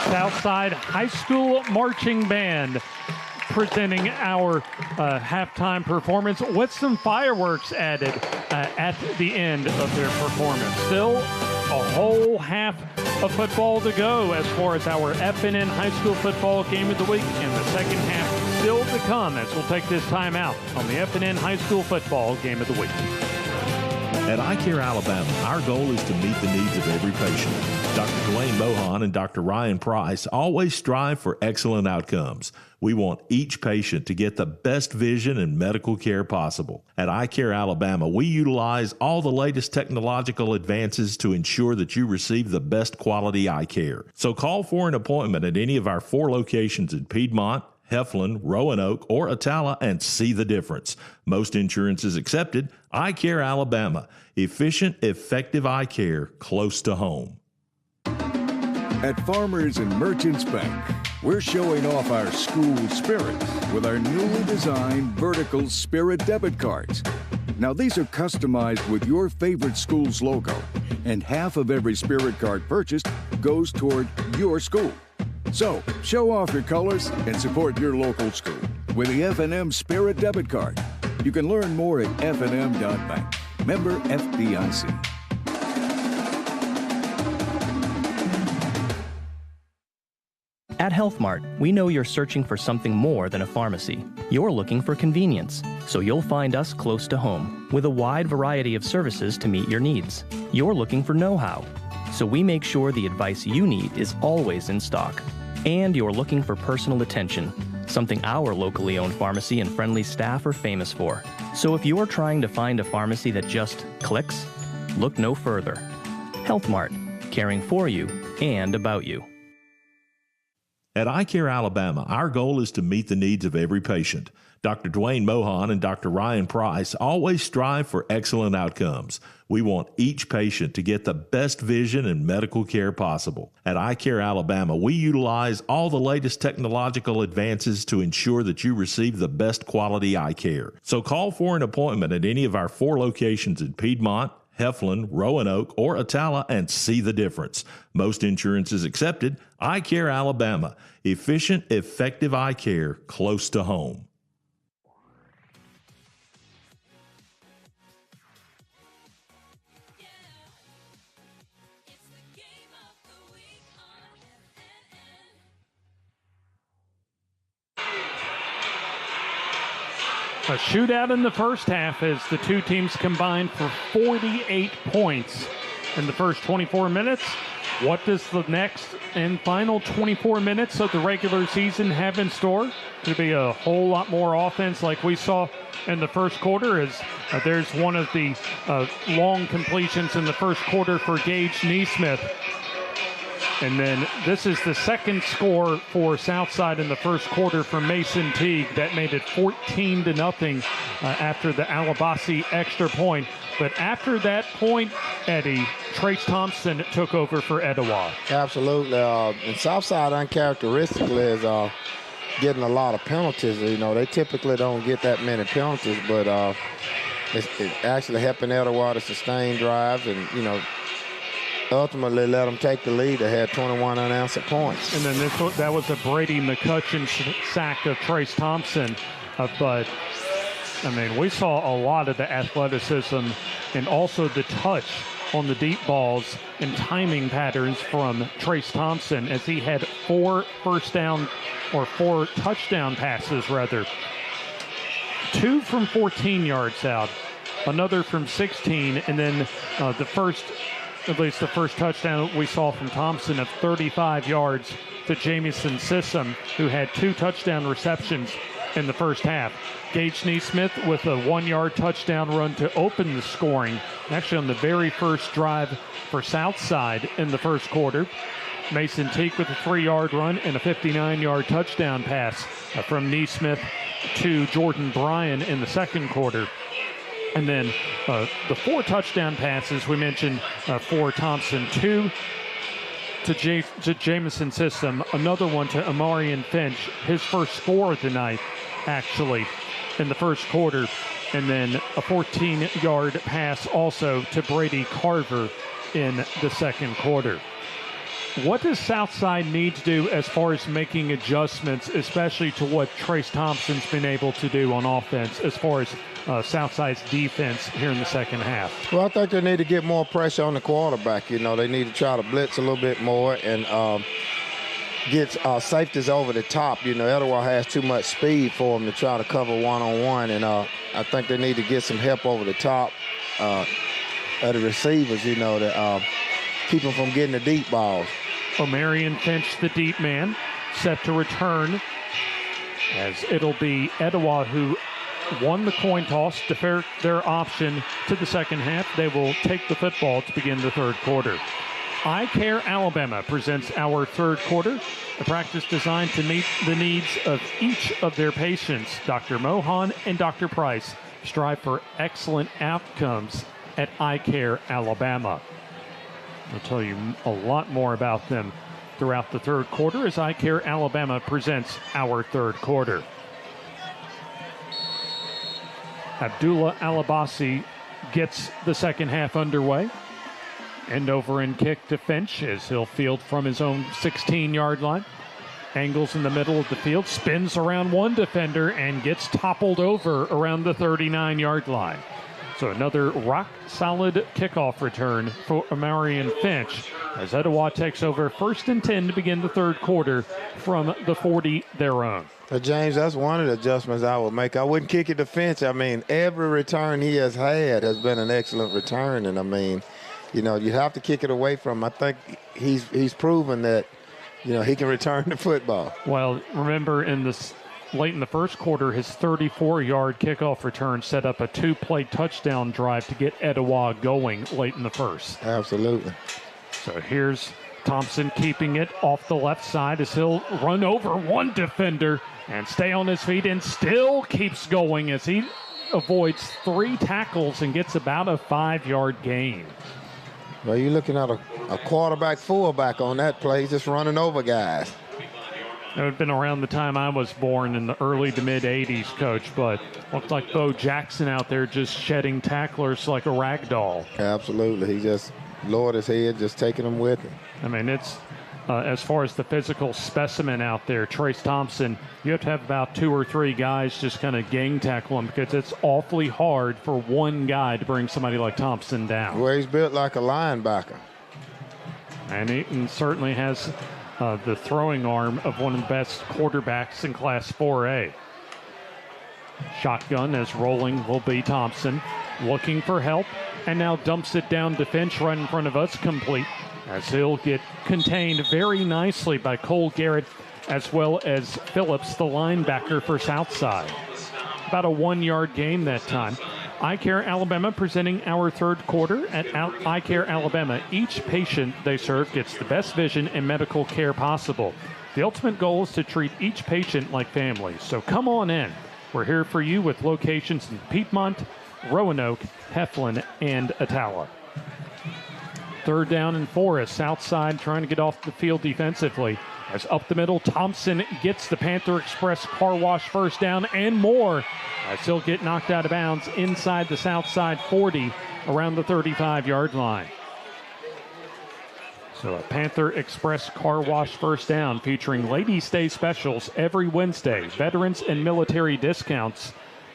Southside High School Marching Band presenting our halftime performance with some fireworks added at the end of their performance. Still a whole half of football to go as far as our FNN High School Football Game of the Week, and the second half still to come as we'll take this time out on the FNN High School Football Game of the Week. At iCare Alabama, our goal is to meet the needs of every patient. Dr. Dwayne Mohan and Dr. Ryan Price always strive for excellent outcomes. We want each patient to get the best vision and medical care possible. At iCare Alabama, we utilize all the latest technological advances to ensure that you receive the best quality eye care. So call for an appointment at any of our 4 locations in Piedmont, Heflin, Roanoke, or Atala and see the difference. Most insurance is accepted. Eye Care Alabama. Efficient, effective eye care close to home. At Farmers and Merchants Bank, we're showing off our school spirit with our newly designed vertical Spirit debit cards. Now, these are customized with your favorite school's logo, and half of every Spirit card purchased goes toward your school. So, show off your colors and support your local school with the FNM Spirit Debit Card. You can learn more at fnm.bank. Member FDIC. At HealthMart, we know you're searching for something more than a pharmacy. You're looking for convenience, so you'll find us close to home with a wide variety of services to meet your needs. You're looking for know-how, so we make sure the advice you need is always in stock. And you're looking for personal attention, something our locally owned pharmacy and friendly staff are famous for. So if you're trying to find a pharmacy that just clicks, look no further. HealthMart, caring for you and about you. At iCare Alabama, our goal is to meet the needs of every patient. Dr. Dwayne Mohan and Dr. Ryan Price always strive for excellent outcomes. We want each patient to get the best vision and medical care possible. At iCare Alabama, we utilize all the latest technological advances to ensure that you receive the best quality eye care. So call for an appointment at any of our 4 locations in Piedmont, Heflin, Roanoke, or Atala and see the difference. Most insurance is accepted. Eye Care Alabama. Efficient, effective eye care close to home. A shootout in the first half as the two teams combined for 48 points in the first 24 minutes. What does the next and final 24 minutes of the regular season have in store? Could be a whole lot more offense like we saw in the first quarter, as there's one of the long completions in the first quarter for Gage Neesmith. And then this is the second score for Southside in the first quarter for Mason Teague. That made it 14-0 after the Alabasi extra point. But after that point, Eddie, Trace Thompson took over for Etowah. Absolutely. And Southside uncharacteristically is getting a lot of penalties. You know, they typically don't get that many penalties, but it's actually helping Etowah to sustain drives and, you know, ultimately let them take the lead. They had 21 unanswered points. And then that was a Brady McCutcheon sack of Trace Thompson. But, I mean, we saw a lot of the athleticism and also the touch on the deep balls and timing patterns from Trace Thompson, as he had 4 touchdown passes, rather. 2 from 14 yards out, another from 16, and then the first touchdown we saw from Thompson of 35 yards to Jamison Sissom, who had 2 touchdown receptions in the first half. Gage Neesmith with a 1-yard touchdown run to open the scoring, actually on the very first drive for Southside in the first quarter. Mason Teague with a 3-yard run and a 59-yard touchdown pass from Neesmith to Jordan Bryan in the second quarter. And then the 4 touchdown passes we mentioned for Thompson, 2 to Jamison Sissom, another one to Amarian Finch, his first score of the night, actually, in the first quarter. And then a 14-yard pass also to Brady Carver in the second quarter. what does Southside need to do as far as making adjustments, especially to what Trace Thompson's been able to do on offense as far as Southside's defense here in the second half? Well, I think they need to get more pressure on the quarterback. You know, they need to try to blitz a little bit more and get safeties over the top. You know, Etowah has too much speed for them to try to cover one-on-one, and I think they need to get some help over the top of the receivers, you know, to keep them from getting the deep balls. O'Marion Finch, the deep man, set to return, as it'll be Etowah who won the coin toss, defer their option to the second half. They will take the football to begin the third quarter. Eye Care Alabama presents our third quarter, a practice designed to meet the needs of each of their patients. Dr. Mohan and Dr. Price strive for excellent outcomes at Eye Care Alabama. I'll tell you a lot more about them throughout the third quarter as Eye Care Alabama presents our third quarter. Abdullah Alabasi gets the second half underway. End over and kick to Finch as he'll field from his own 16-yard line. Angles in the middle of the field, spins around one defender and gets toppled over around the 39-yard line. So another rock-solid kickoff return for O'Marion Finch as Etowah takes over 1st and 10 to begin the third quarter from the 40 their own. James, that's one of the adjustments I would make. I wouldn't kick it to Finch. I mean, every return he has had has been an excellent return, and I mean, you know, you have to kick it away from him. I think he's proven that, you know, he can return the football. Well, remember late in the first quarter, his 34-yard kickoff return set up a 2-play touchdown drive to get Etowah going late in the first. Absolutely. So here's Thompson keeping it off the left side as he'll run over one defender and stay on his feet and still keeps going as he avoids 3 tackles and gets about a 5-yard gain. Well, you're looking at a quarterback fullback on that play, just running over guys. It had been around the time I was born in the early to mid-'80s, Coach, but looked like Bo Jackson out there just shedding tacklers like a rag doll. Absolutely. He just lowered his head, just taking them with him. I mean, it's as far as the physical specimen out there, Trace Thompson, you have to have about 2 or 3 guys just kind of gang tackle him because it's awfully hard for one guy to bring somebody like Thompson down. Well, he's built like a linebacker. And he certainly has the throwing arm of one of the best quarterbacks in Class 4A. Shotgun as rolling will be Thompson, looking for help, and now dumps it down to Finch right in front of us, complete, as he'll get contained very nicely by Cole Garrett as well as Phillips, the linebacker for Southside. About a 1-yard gain that time. Eye Care Alabama presenting our third quarter. At Eye Care Alabama, each patient they serve gets the best vision and medical care possible. The ultimate goal is to treat each patient like family. So come on in. We're here for you with locations in Piedmont, Roanoke, Heflin, and Attala. 3rd down and 4 as Southside trying to get off the field defensively. As up the middle, Thompson gets the Panther Express car wash first down and more. As he'll get knocked out of bounds inside the Southside 40 around the 35-yard line. So a Panther Express car wash first down featuring Ladies' Day specials every Wednesday, veterans and military discounts,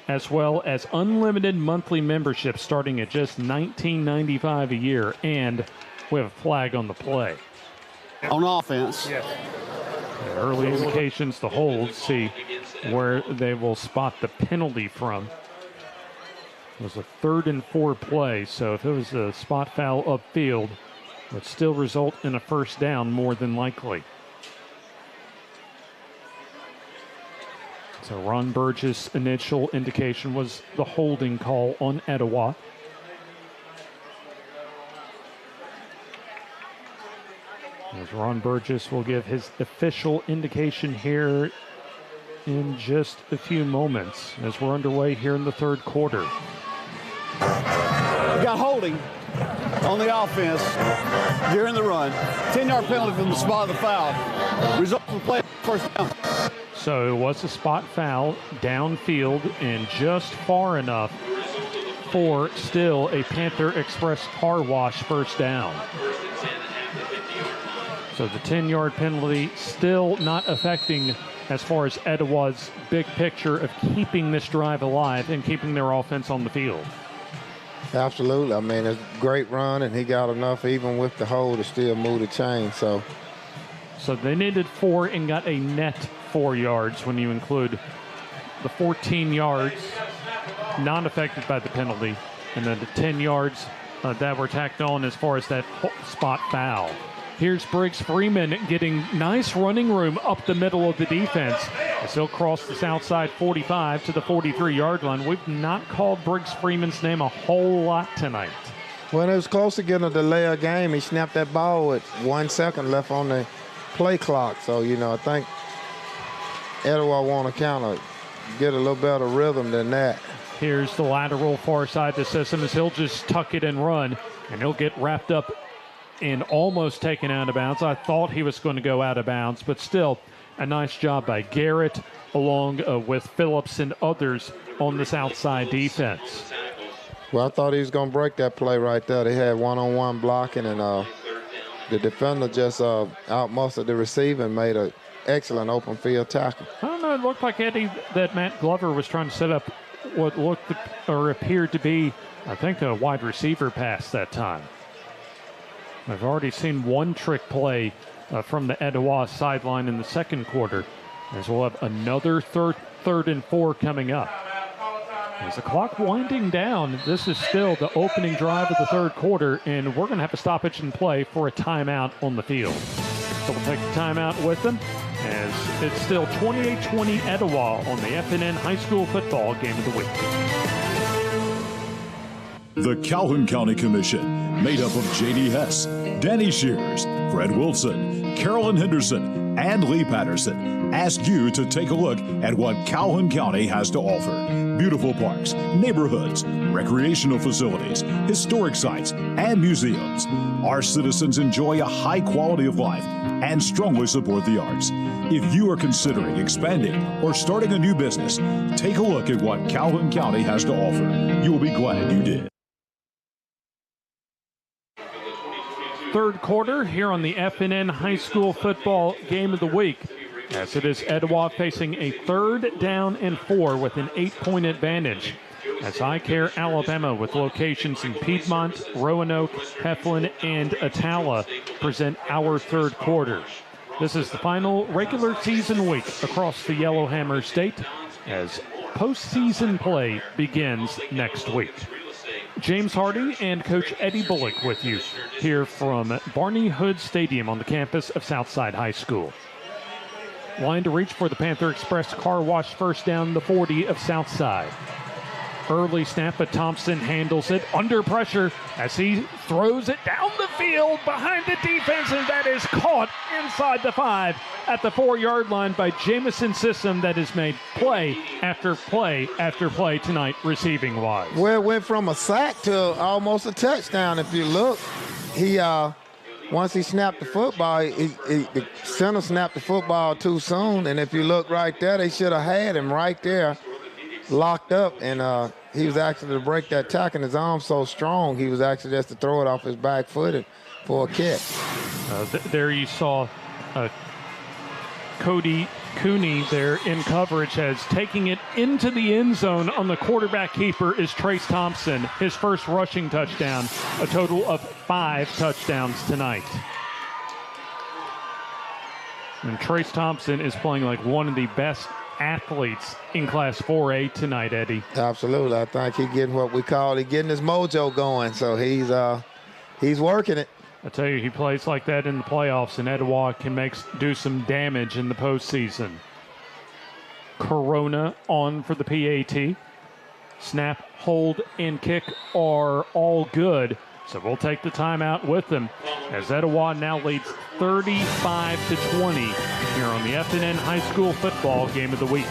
as well as unlimited monthly membership starting at just $19.95 a year, and we have a flag on the play. On offense. Yes. Early indications to hold, see where they will spot the penalty from. It was a 3rd and 4 play, so if it was a spot foul upfield, it would still result in a first down more than likely. So Ron Burgess' initial indication was the holding call on Etowah. As Ron Burgess will give his official indication here in just a few moments as we're underway here in the third quarter. We got holding on the offense during the run. 10-yard penalty from the spot of the foul. Result from play first down. So it was a spot foul downfield and just far enough for still a Panther Express car wash first down. So the 10-yard penalty still not affecting as far as Etowah's big picture of keeping this drive alive and keeping their offense on the field. Absolutely. I mean, it's a great run, and he got enough even with the hold to still move the chain. So they needed 4 and got a net 4 yards when you include the 14 yards not affected by the penalty and then the 10 yards that were tacked on as far as that spot foul. Here's Briggs Freeman getting nice running room up the middle of the defense as he'll cross the south side 45 to the 43-yard line. We've not called Briggs Freeman's name a whole lot tonight. When it was close to getting a delay of game, he snapped that ball with 1 second left on the play clock. So, I think Etowah want to kind of get a little better rhythm than that. Here's the lateral far side to Sissom as he'll just tuck it and run, and he'll get wrapped up and almost taken out of bounds. I thought he was going to go out of bounds, but still a nice job by Garrett along with Phillips and others on this outside defense. Well, I thought he was going to break that play right there. They had one-on-one blocking, and the defender just outmuscled the receiver and made an excellent open field tackle. I don't know, it looked like, Eddie, that Matt Glover was trying to set up what looked or appeared to be, I think, a wide receiver pass that time. I've already seen one trick play from the Etowah sideline in the second quarter, as we'll have another third and 4 coming up. As the clock winding down, this is still the opening drive of the third quarter, and we're going to have a stoppage in play for a timeout on the field. So we'll take the timeout with them, as it's still 28-20 Etowah on the FNN High School Football Game of the Week. The Calhoun County Commission, made up of J.D. Hess, Danny Shears, Fred Wilson, Carolyn Henderson, and Lee Patterson, ask you to take a look at what Calhoun County has to offer. Beautiful parks, neighborhoods, recreational facilities, historic sites, and museums. Our citizens enjoy a high quality of life and strongly support the arts. If you are considering expanding or starting a new business, take a look at what Calhoun County has to offer. You will be glad you did. Third quarter here on the FNN High School Football Game of the Week, as it is Etowah facing a 3rd down and 4 with an 8-point advantage, as iCare Alabama with locations in Piedmont, Roanoke, Heflin, and Attala present our third quarter. This is the final regular season week across the Yellowhammer State as postseason play begins next week. James Hardy and Coach Eddie Bullock with you here from Barney Hood Stadium on the campus of Southside High School. Line to reach for the Panther Express car wash first down the 40 of Southside. Early snap, but Thompson handles it under pressure as he throws it down the field behind the defense, and that is caught inside the 5 at the 4-yard line by Jamison Sissom. That has made play after play after play tonight receiving-wise. Well, it went from a sack to almost a touchdown. If you look, he once he snapped the football, the center snapped the football too soon, and if you look right there, they should have had him right there locked up, and he was actually to break that tackle, and his arm so strong, he was actually just to throw it off his back foot for a catch. There you saw Cody Cooney there in coverage as taking it into the end zone on the quarterback keeper is Trace Thompson, his first rushing touchdown, a total of 5 touchdowns tonight. And Trace Thompson is playing like one of the best athletes in Class 4A tonight, Eddie. Absolutely. I think he's getting what we call, getting his mojo going, so he's working it. I tell you, he plays like that in the playoffs, and Etowah can do some damage in the postseason. Corona on for the PAT. Snap, hold, and kick are all good, so we'll take the timeout with them as Etowah now leads 35-20 here on the FNN High School Football Game of the Week.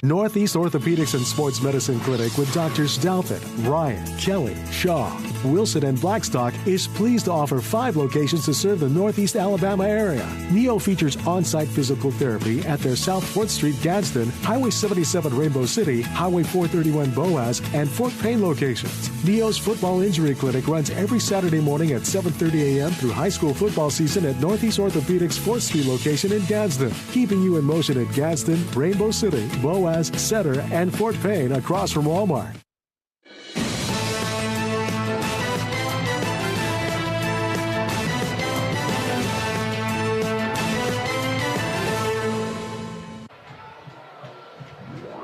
Northeast Orthopedics and Sports Medicine Clinic with Drs. Dalphin, Ryan, Kelly, Shaw, Wilson, and Blackstock is pleased to offer 5 locations to serve the Northeast Alabama area. NEO features on-site physical therapy at their South 4th Street Gadsden, Highway 77 Rainbow City, Highway 431 Boaz, and Fort Payne locations. NEO's Football Injury Clinic runs every Saturday morning at 7:30 a.m. through high school football season at Northeast Orthopedics 4th Street location in Gadsden, keeping you in motion at Gadsden, Rainbow City, Boaz, Setter, and Fort Payne across from Walmart.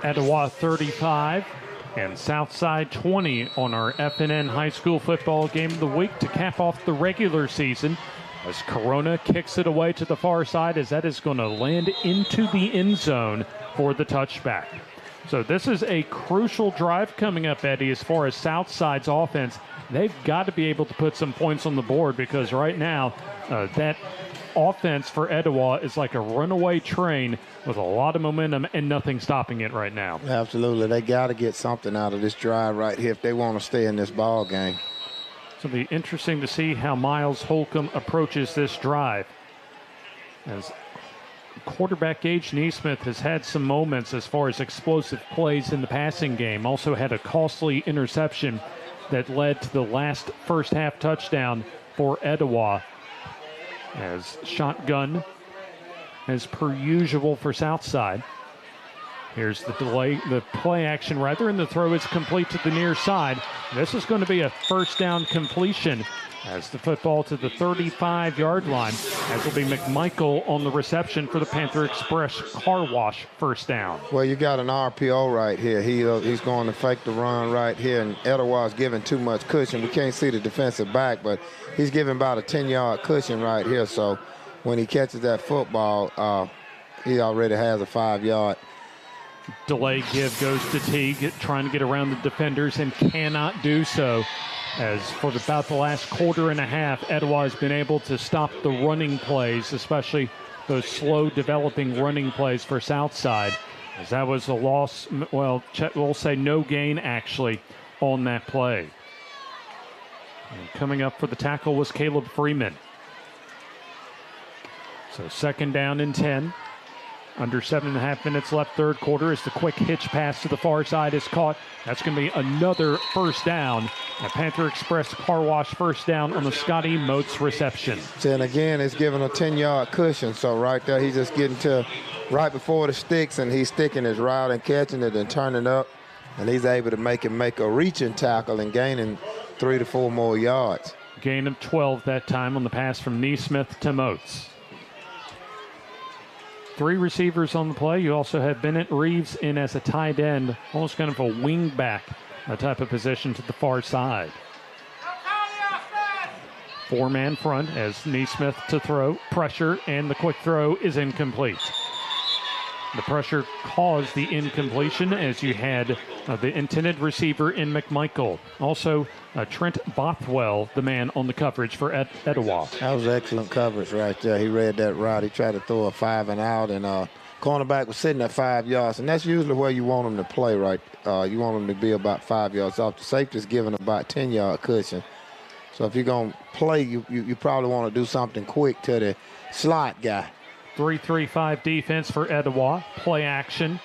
Etowah 35 and Southside 20 on our FNN High School Football Game of the Week to cap off the regular season, as Corona kicks it away to the far side, as that is going to land into the end zone for the touchback. So this is a crucial drive coming up, Eddie, as far as Southside's offense. They've got to be able to put some points on the board, because right now that offense for Etowah is like a runaway train with a lot of momentum and nothing stopping it right now. Absolutely. They got to get something out of this drive right here if they want to stay in this ball game. So it'll be interesting to see how Miles Holcomb approaches this drive, as quarterback Gage Neesmith has had some moments as far as explosive plays in the passing game. Also had a costly interception that led to the last first half touchdown for Etowah. As shotgun, as per usual for Southside. Here's the play action rather, and the throw is complete to the near side. This is going to be a first down completion, as the football to the 35-yard line, as will be McMichael on the reception for the Panther Express Car Wash first down. Well, you got an RPO right here. He's going to fake the run right here, and Etowah's giving too much cushion. We can't see the defensive back, but he's giving about a 10-yard cushion right here. So when he catches that football, he already has a 5-yard. Delay give goes to Teague, trying to get around the defenders and cannot do so. As for about the last quarter and a half, Etowah has been able to stop the running plays, especially those slow developing running plays for Southside. As that was a loss, well, we'll say no gain actually on that play. And coming up for the tackle was Caleb Freeman. So second down and 10. Under 7.5 minutes left, third quarter, as the quick hitch pass to the far side is caught. That's going to be another first down. A Panther Express Car Wash first down on the Scotty Moats reception. And again, it's giving a 10-yard cushion. So right there, he's just getting to right before the sticks, and he's sticking his route and catching it and turning up. And he's able to make a reaching tackle and gaining 3 to 4 more yards. Gain of 12 that time on the pass from Neesmith to Moats. 3 receivers on the play. You also have Bennett Reeves in as a tight end, almost kind of a wing back type of position to the far side. 4-man front as Neesmith to throw, pressure, and the quick throw is incomplete. The pressure caused the incompletion, as you had the intended receiver in McMichael. Also, Trent Bothwell, the man on the coverage for Etowah. That was excellent coverage right there. He read that route. He tried to throw a 5 and out, and cornerback was sitting at 5 yards, and that's usually where you want him to play, right? You want him to be about 5 yards off. The safety's giving about 10-yard cushion. So if you're going to play, you probably want to do something quick to the slot guy. 3-3-5 defense for Etowah. Play action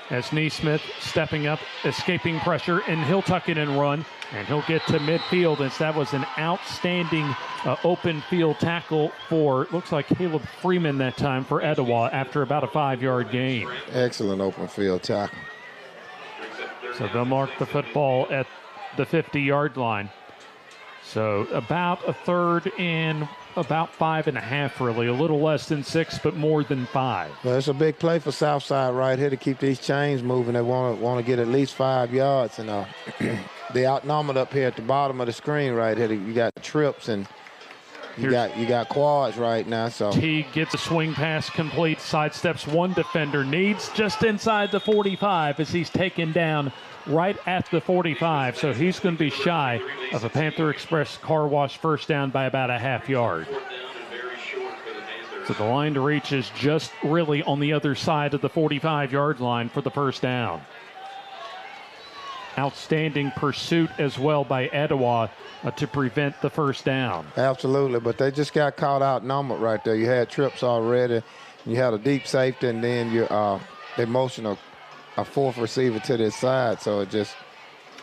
as Neesmith stepping up, escaping pressure, and he'll tuck it and run, and he'll get to midfield, as that was an outstanding open field tackle for, looks like Caleb Freeman that time for Etowah after about a 5-yard gain. Excellent open field tackle. So they'll mark the football at the 50-yard line. So about a third and about 5.5, really. A little less than 6, but more than 5. Well, it's a big play for Southside right here to keep these chains moving. They want to get at least 5 yards, and they outnumbered up here at the bottom of the screen right here. You got trips and you got quads right now. So Teague gets a swing pass complete, sidesteps one defender, needs just inside the 45 as he's taken down right at the 45. So he's going to be shy of a Panther Express Car Wash first down by about a half yard. So the line to reach is just really on the other side of the 45-yard line for the first down. Outstanding pursuit as well by Etowah to prevent the first down. Absolutely, but they just got caught outnumbered right there. You had trips already. You had a deep safety, and then they motioned a fourth receiver to this side, so it just...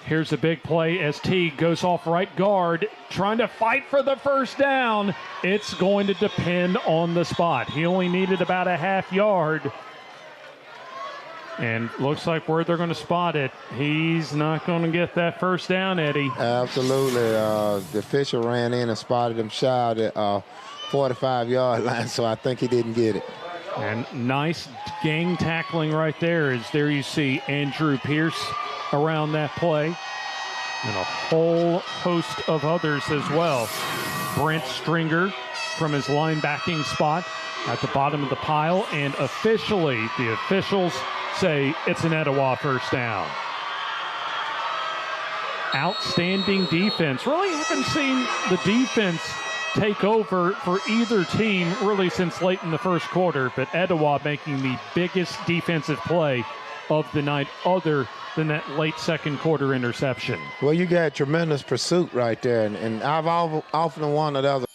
Here's a big play as Teague goes off right guard, trying to fight for the first down. It's going to depend on the spot. He only needed about a half yard. And looks like where they're going to spot it, he's not going to get that first down, Eddie. Absolutely. The official ran in and spotted him shy of the 45-yard line, so I think he didn't get it. And nice gang tackling right there. As there you see Andrew Pierce around that play. And a whole host of others as well. Brent Stringer from his linebacking spot at the bottom of the pile. And officially, the officials say it's an Etowah first down. Outstanding defense. Really haven't seen the defense take over for either team really since late in the first quarter, but Etowah making the biggest defensive play of the night other than that late second quarter interception. Well, you got tremendous pursuit right there, and I've often wondered other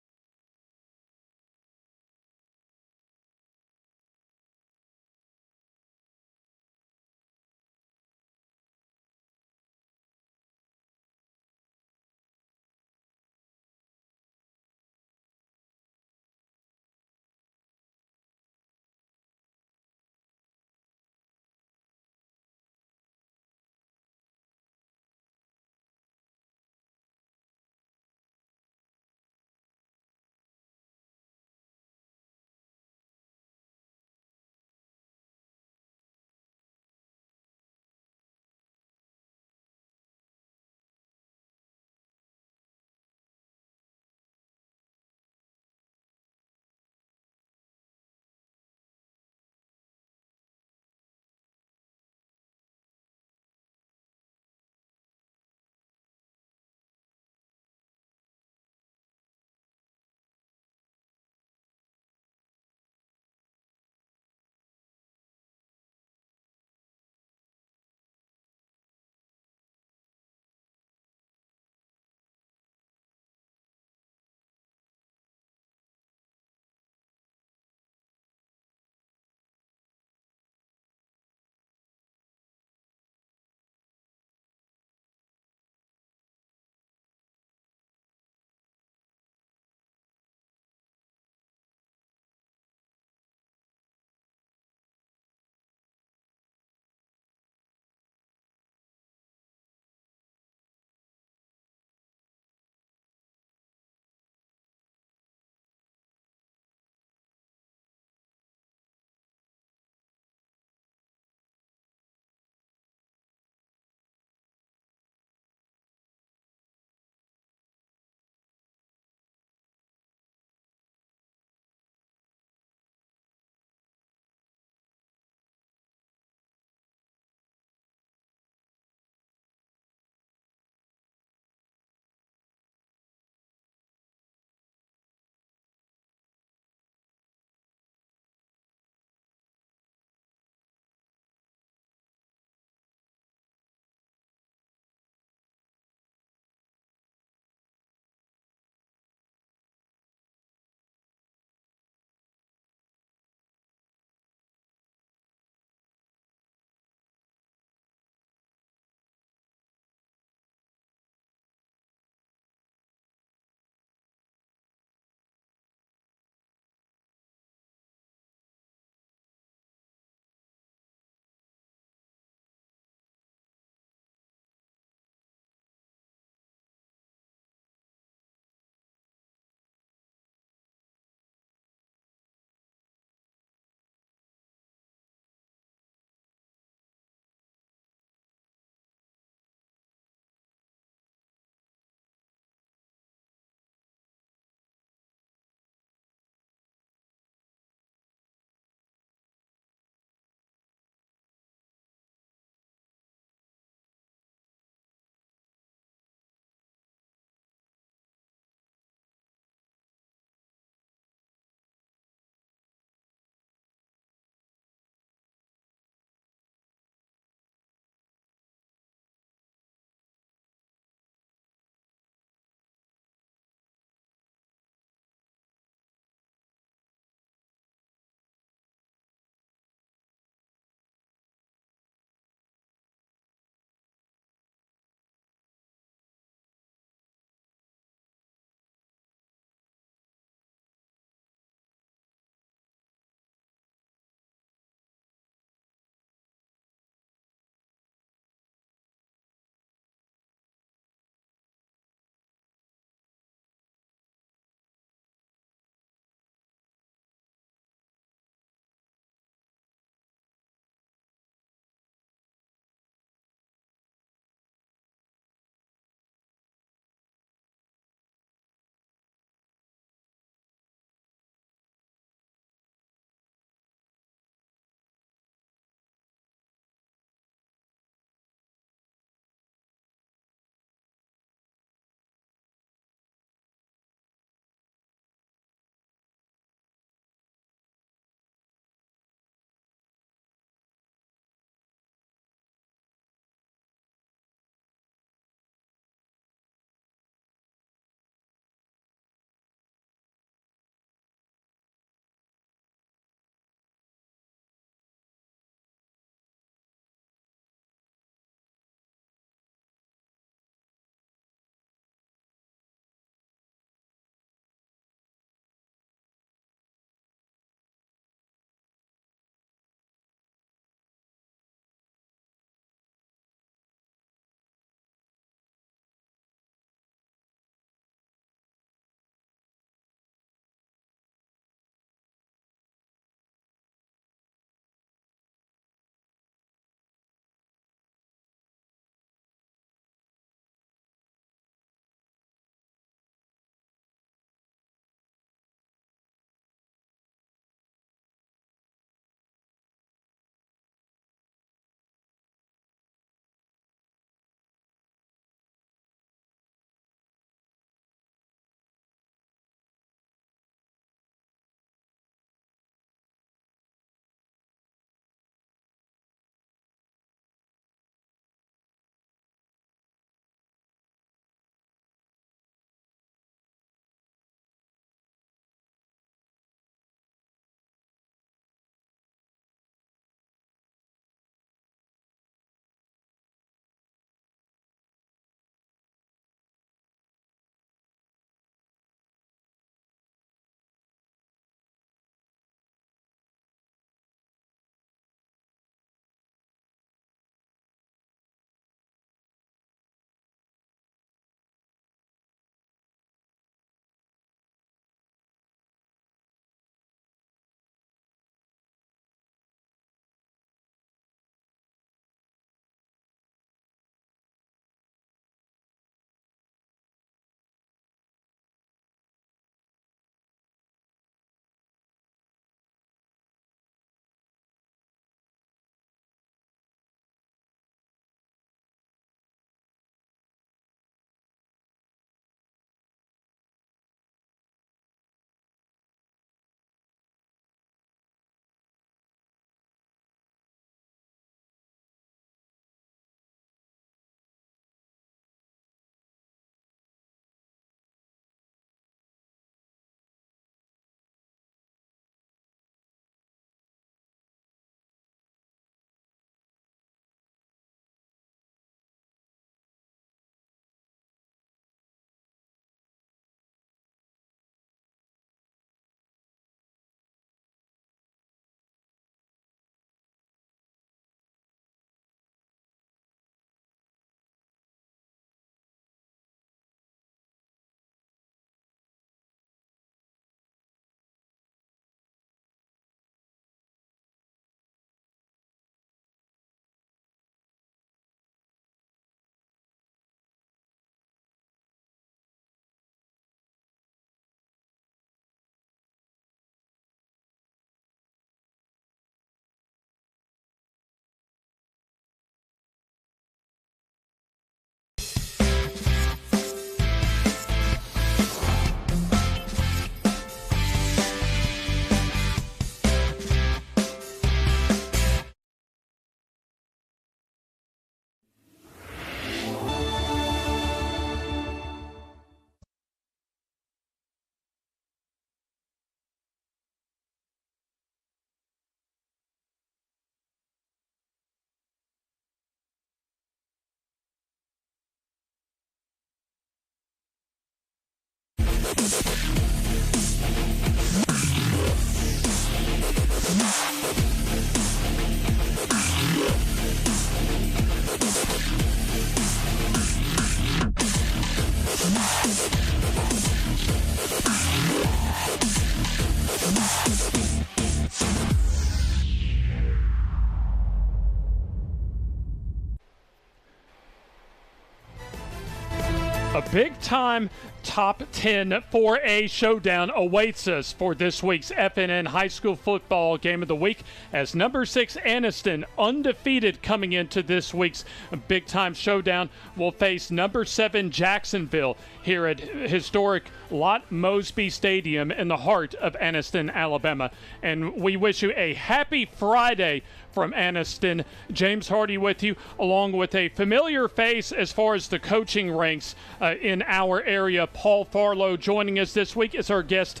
A big-time top 10 4A showdown awaits us for this week's FNN High School Football Game of the Week as number 6 Anniston, undefeated coming into this week's big-time showdown, will face number 7 Jacksonville here at historic Lot Mosby Stadium in the heart of Anniston, Alabama. And we wish you a happy Friday from Anniston. James Hardy with you, along with a familiar face as far as the coaching ranks in our area. Paul Farlow joining us this week is our guest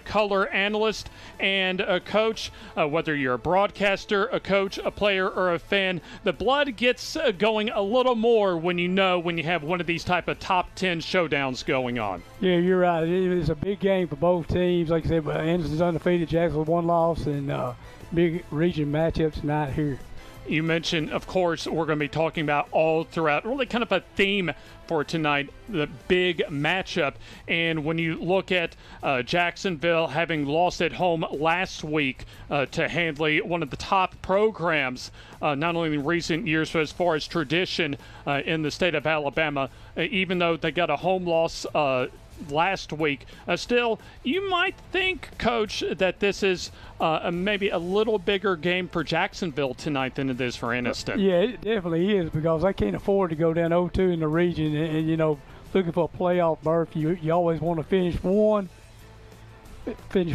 color analyst and a coach. Whether you're a broadcaster, a coach, a player, or a fan, the blood gets going a little more when you have one of these type of top 10 showdowns going on. Yeah, you're right. It's a big game for both teams. Like I said, Anderson's undefeated, Jacksonville one loss, and big region matchup tonight here. You mentioned, of course, we're going to be talking about all throughout, really kind of a theme for tonight, the big matchup. And when you look at Jacksonville having lost at home last week to Handley, one of the top programs, not only in recent years, but as far as tradition in the state of Alabama, even though they got a home loss last week. Still, you might think, Coach, that this is maybe a little bigger game for Jacksonville tonight than it is for Anniston. Yeah, it definitely is, because they can't afford to go down 0-2 in the region and looking for a playoff berth. You always want to finish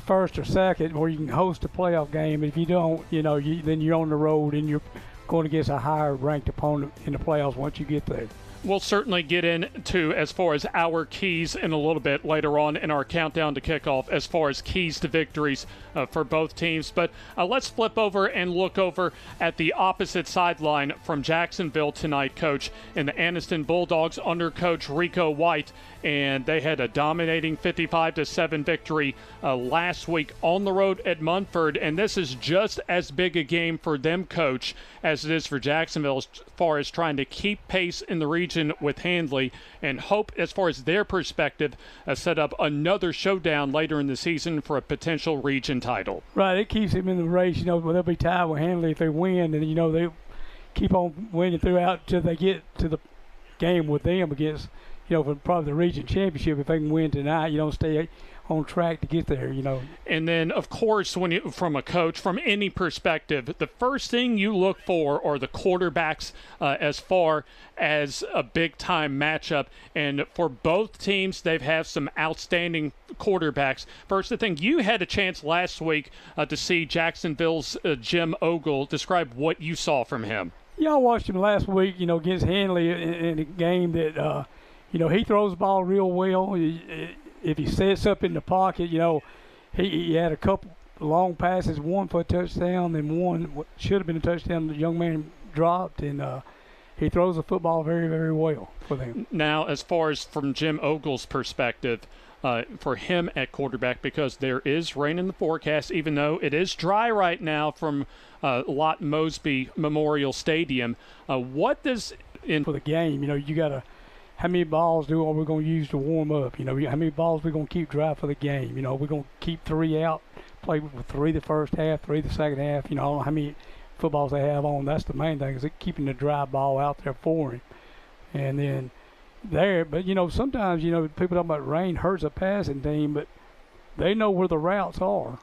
first or second, where you can host a playoff game. If you don't, then you're on the road and you're going against a higher ranked opponent in the playoffs once you get there. We'll certainly get into as far as our keys in a little bit later on in our countdown to kickoff as far as keys to victories for both teams. But let's flip over and look over at the opposite sideline from Jacksonville tonight, Coach, and the Anniston Bulldogs under Coach Rico White. And they had a dominating 55-7 victory last week on the road at Munford. And this is just as big a game for them, Coach, as it is for Jacksonville as far as trying to keep pace in the region with Handley and hope, as far as their perspective, set up another showdown later in the season for a potential region title. Right, it keeps them in the race. They'll be tied with Handley if they win, and they keep on winning throughout until they get to the game with them against, for probably the region championship. If they can win tonight, stay on track to get there, And then, of course, from a coach, from any perspective, the first thing you look for are the quarterbacks as far as a big-time matchup. And for both teams, they've had some outstanding quarterbacks. First, I think you had a chance last week to see Jacksonville's Jim Ogle. Describe what you saw from him. Yeah, I watched him last week, against Handley in a game that, he throws the ball real well. If he sets up in the pocket, he had a couple long passes, one for a touchdown, and one should have been a touchdown the young man dropped, and he throws the football very, very well for them. Now, as far as from Jim Ogle's perspective, for him at quarterback, because there is rain in the forecast, even though it is dry right now from Lot Mosby Memorial Stadium. What does in for the game, you got to – how many balls are we going to use to warm up? How many balls we're going to keep dry for the game? We're going to keep 3 out, play with 3 the first half, 3 the second half. I don't know how many footballs they have on. That's the main thing, is keeping the dry ball out there for him. And then but sometimes, people talk about rain hurts a passing team, but they know where the routes are.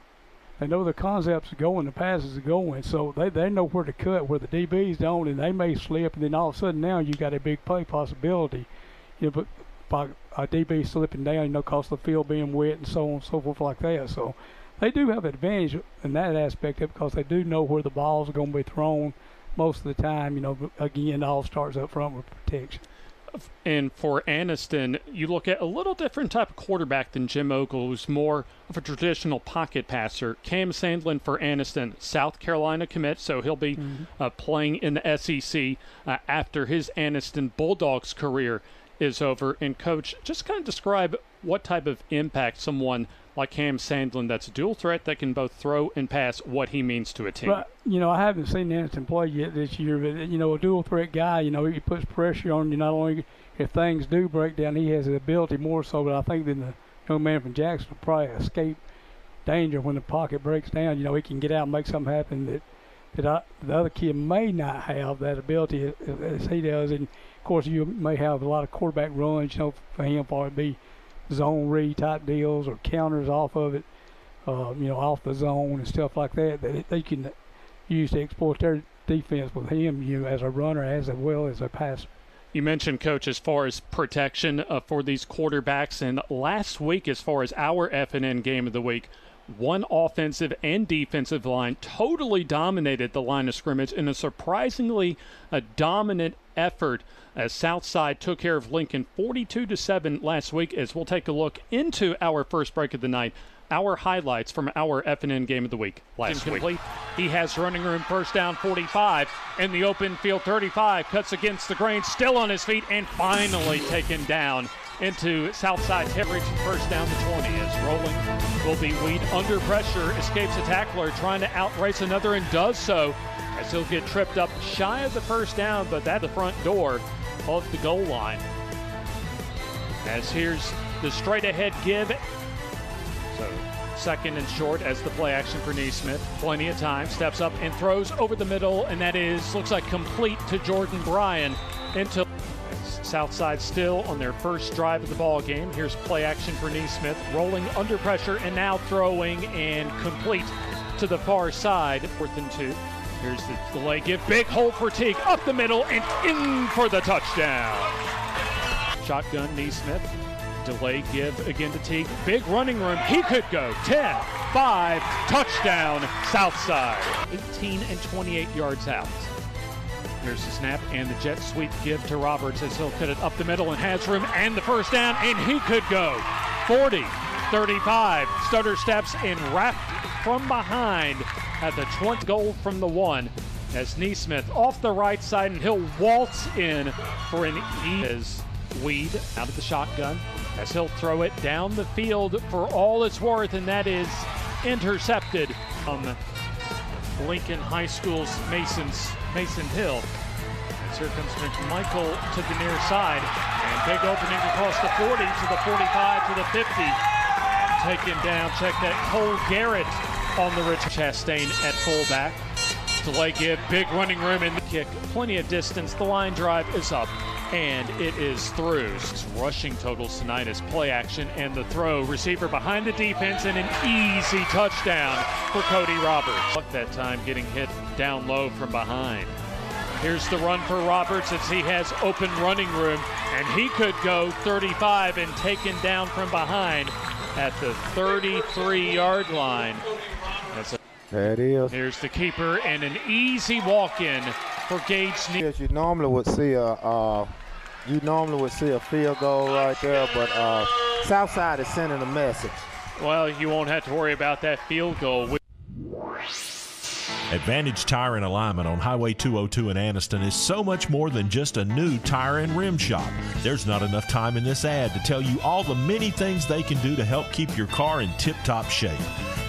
They know the concepts are going, the passes are going, so they know where to cut, where the DBs don't, and they may slip, and then all of a sudden now you got a big play possibility. But by a DB slipping down, because of the field being wet and so on and so forth like that. So they do have an advantage in that aspect of it, because they do know where the balls are going to be thrown most of the time. Again, it all starts up front with protection. And for Anniston, you look at a little different type of quarterback than Jim Ogle, who's more of a traditional pocket passer. Cam Sandlin for Anniston, South Carolina commit, so he'll be playing in the SEC after his Anniston Bulldogs career is over. And Coach, just kind of describe what type of impact someone like Cam Sandlin, that's a dual threat that can both throw and pass, what he means to a team. Right. I haven't seen Anniston play yet this year, but, a dual threat guy, he puts pressure on you. Not only if things do break down, he has the ability more so, but I think than the young man from Jackson will probably escape danger when the pocket breaks down. He can get out and make something happen that that the other kid may not have that ability as he does. And of course, you may have a lot of quarterback runs, you know, for him, for it be zone read type deals or counters off of it, you know, off the zone and stuff like that, that they can use to exploit their defense with him, you know, as a runner as well as a passer. You mentioned, Coach, as far as protection for these quarterbacks, and last week as far as our FNN game of the week, one offensive and defensive line totally dominated the line of scrimmage in a surprisingly dominant effort as Southside took care of Lincoln 42-7 last week. As we'll take a look into our first break of the night, our highlights from our FNN game of the week last week. He has running room, first down 45, in the open field 35, cuts against the grain, still on his feet, and finally taken down into Southside territory. First down to 20 as rolling will be Weed under pressure, escapes a tackler, trying to outrace another and does so as he'll get tripped up shy of the first down, but at the front door of the goal line. As here's the straight ahead give. So second and short as the play action for Neesmith. Plenty of time, steps up and throws over the middle, and that is, looks like complete to Jordan Bryan into Southside still on their first drive of the ball game. Here's play action for Neesmith, rolling under pressure and now throwing and complete to the far side. 4th and 2. Here's the delay give, big hole for Teague, up the middle and in for the touchdown. Shotgun Neesmith, delay give again to Teague, big running room, he could go 10, 5, touchdown Southside. 18 and 28 yards out. Here's the snap and the jet sweep give to Roberts as he'll cut it up the middle and has room and the first down, and he could go 40, 35, stutter steps and wrapped from behind at the 20 goal from the 1 as Neesmith off the right side, and he'll waltz in for an as Weed out of the shotgun as he'll throw it down the field for all it's worth, and that is intercepted from Lincoln High School's Mason Hill. As here comes McMichael to the near side, and big opening across the 40 to the 45 to the 50. Taken down, check that, Cole Garrett on the Rich Chastain at fullback. Delay give, big running room in the kick, plenty of distance. The line drive is up, and it is through. Rushing totals tonight is play action and the throw. Receiver behind the defense and an easy touchdown for Cody Roberts. That time getting hit down low from behind. Here's the run for Roberts as he has open running room, and he could go 35 and taken down from behind at the 33-yard line. There it is. Here's the keeper and an easy walk-in for Gage. Yes, you normally would see a field goal right there, but Southside is sending a message. Well, you won't have to worry about that field goal. Advantage Tire and Alignment on Highway 202 in Anniston is so much more than just a new tire and rim shop. There's not enough time in this ad to tell you all the many things they can do to help keep your car in tip-top shape.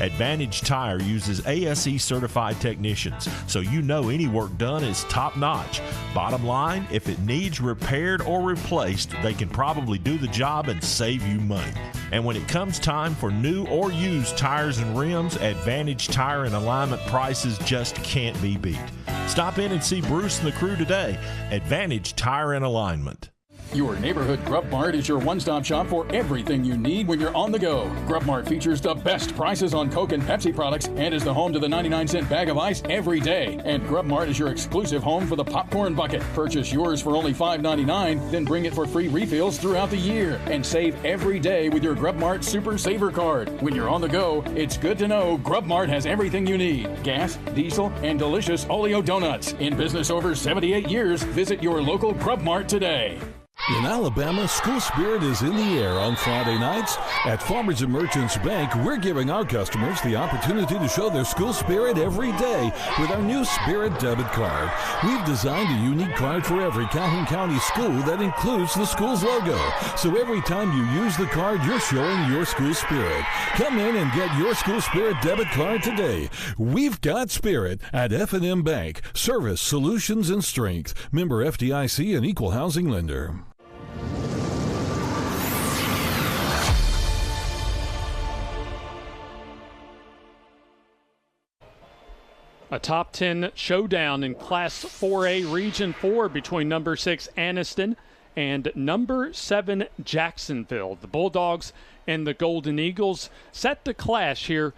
Advantage Tire uses ASE certified technicians, so you know any work done is top-notch. Bottom line, if it needs repaired or replaced, they can probably do the job and save you money. And when it comes time for new or used tires and rims, Advantage Tire and Alignment prices just can't be beat. Stop in and see Bruce and the crew today. Advantage Tire and Alignment. Your neighborhood Grub Mart is your one-stop shop for everything you need when you're on the go. Grub Mart features the best prices on Coke and Pepsi products and is the home to the 99-cent bag of ice every day. And Grub Mart is your exclusive home for the popcorn bucket. Purchase yours for only $5.99, then bring it for free refills throughout the year. And save every day with your Grub Mart Super Saver Card. When you're on the go, it's good to know Grub Mart has everything you need. Gas, diesel, and delicious Oleo donuts. In business over 78 years, visit your local Grub Mart today. In Alabama, school spirit is in the air on Friday nights. At Farmers and Merchants Bank, we're giving our customers the opportunity to show their school spirit every day with our new Spirit debit card. We've designed a unique card for every Calhoun County school that includes the school's logo. So every time you use the card, you're showing your school spirit. Come in and get your school spirit debit card today. We've got spirit at FNN Bank. Service, solutions, and strength. Member FDIC and equal housing lender. A top 10 showdown in Class 4A Region 4 between number 6 Anniston and number 7 Jacksonville. The Bulldogs and the Golden Eagles set to clash here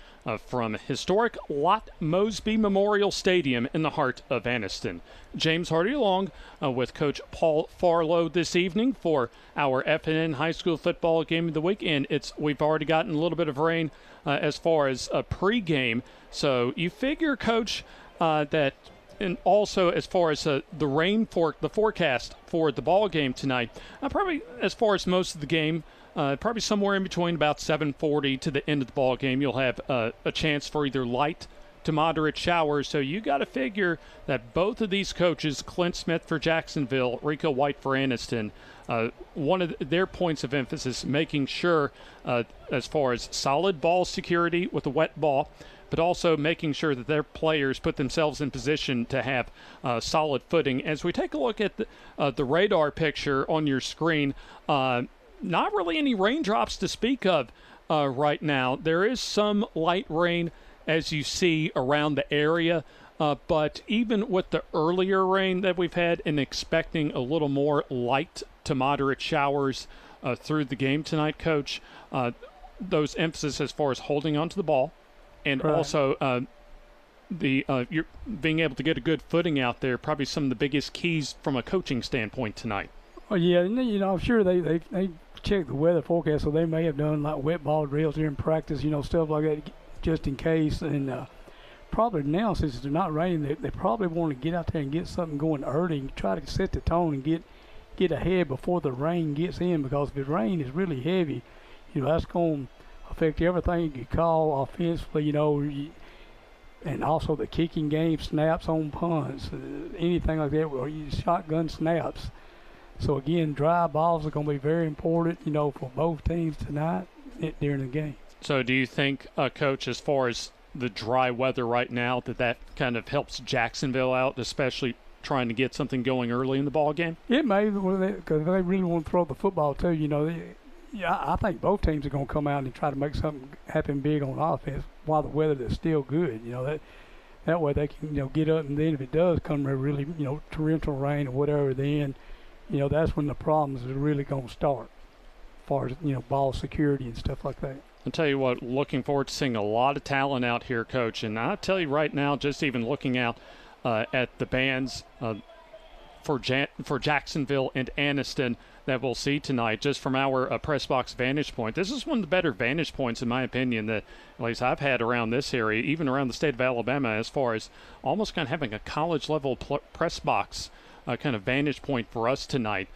from historic Lot Mosby Memorial Stadium in the heart of Anniston. James Hardy along with Coach Paul Farlow this evening for our FNN High School Football Game of the Week. And we've already gotten a little bit of rain as far as a pregame. So you figure, Coach, that, and also as far as the forecast for the ball game tonight, probably as far as most of the game, probably somewhere in between about 7:40 to the end of the ball game, you'll have a chance for either light to moderate showers. So you got to figure that both of these coaches, Clint Smith for Jacksonville, Rico White for Anniston, one of their points of emphasis, making sure as far as solid ball security with a wet ball, but also making sure that their players put themselves in position to have solid footing. As we take a look at the radar picture on your screen, not really any raindrops to speak of right now. There is some light rain, as you see, around the area, but even with the earlier rain that we've had and expecting a little more light to moderate showers through the game tonight, Coach, those emphasis as far as holding onto the ball, and right. Also you're being able to get a good footing out there, probably some of the biggest keys from a coaching standpoint tonight. Oh yeah, I'm sure they check the weather forecast, so they may have done like wet ball drills during practice, stuff like that, just in case. And probably now, since it's not raining, they probably want to get out there and get something going early and try to set the tone and get ahead before the rain gets in, because if the rain is really heavy, that's going to affect everything you call offensively, and also the kicking game, snaps on punts, anything like that, or shotgun snaps. So again, dry balls are going to be very important, for both teams tonight during the game. So do you think, Coach, as far as the dry weather right now, that kind of helps Jacksonville out, especially trying to get something going early in the ball game? It may, because they really want to throw the football too. I think both teams are going to come out and try to make something happen big on offense while the weather is still good. That way they can get up, and then if it does come really torrential rain or whatever, then that's when the problems are really going to start, as far as ball security and stuff like that. I'll tell you what, looking forward to seeing a lot of talent out here, Coach. And I'll tell you right now, just even looking out at the bands for Jacksonville and Anniston that we'll see tonight, just from our press box vantage point, this is one of the better vantage points, in my opinion, that at least I've had around this area, even around the state of Alabama, as far as almost kind of having a college-level press box kind of vantage point for us tonight.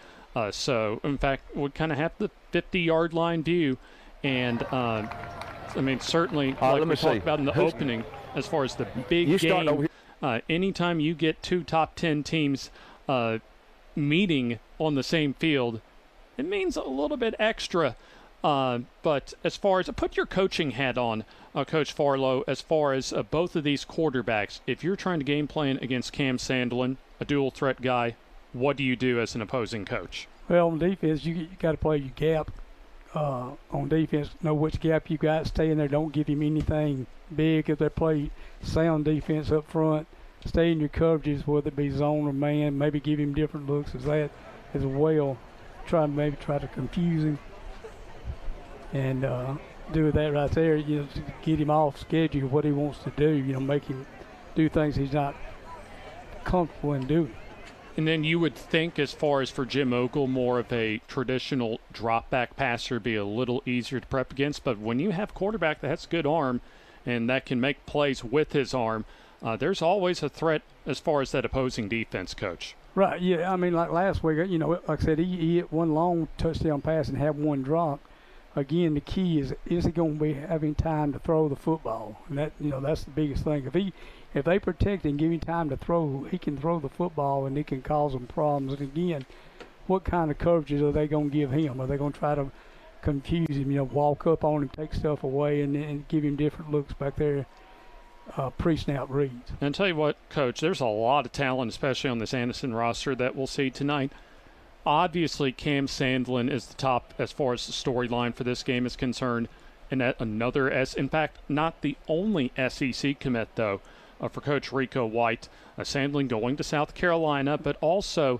So, in fact, we kind of have the 50-yard line view. And, certainly, like we talked about in the opening, as far as the big game, anytime you get two top 10 teams meeting on the same field, it means a little bit extra. But as far as, put your coaching hat on, Coach Farlow, as far as both of these quarterbacks, if you're trying to game plan against Cam Sandlin, a dual threat guy, what do you do as an opposing coach? Well, on defense, you got to play your gap. On defense, know which gap you got, stay in there, don't give him anything big. If they play sound defense up front, stay in your coverages, whether it be zone or man, maybe give him different looks as well. Try to confuse him, and do that right there, get him off schedule, what he wants to do, make him do things he's not comfortable in doing. And then you would think, as far as for Jim Ogle, more of a traditional drop-back passer, be a little easier to prep against. But when you have a quarterback that has a good arm and that can make plays with his arm, there's always a threat as far as that opposing defense, Coach. Right, yeah. like last week, like I said, he hit one long touchdown pass and had one drop. Again, the key is he going to be having time to throw the football? And that, that's the biggest thing. If they protect and give him time to throw, he can throw the football and it can cause them problems. And again, what kind of coverages are they going to give him? Are they going to try to confuse him, walk up on him, take stuff away, and give him different looks back there, pre-snap reads? And I'll tell you what, Coach, there's a lot of talent, especially on this Anniston roster, that we'll see tonight. Obviously, Cam Sandlin is the top as far as the storyline for this game is concerned. And in fact, not the only SEC commit, though. for Coach Rico White. Sandlin going to South Carolina, but also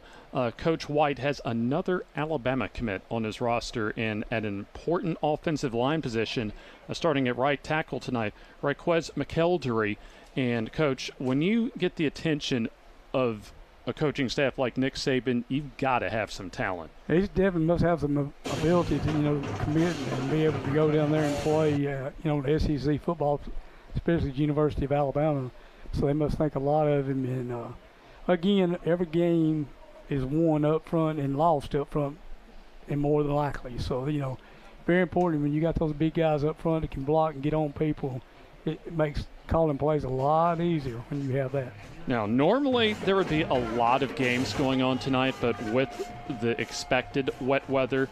Coach White has another Alabama commit on his roster and at an important offensive line position, starting at right tackle tonight, Raquez McElderry. And, Coach, when you get the attention of a coaching staff like Nick Saban, you've got to have some talent. He definitely must have some ability to, commit and be able to go down there and play, the SEC football, especially the University of Alabama. So they must think a lot of him. And, again, every game is won up front and lost up front, and more than likely. So, very important when you got those big guys up front that can block and get on people. It makes calling plays a lot easier when you have that. Now, normally there would be a lot of games going on tonight, but with the expected wet weather,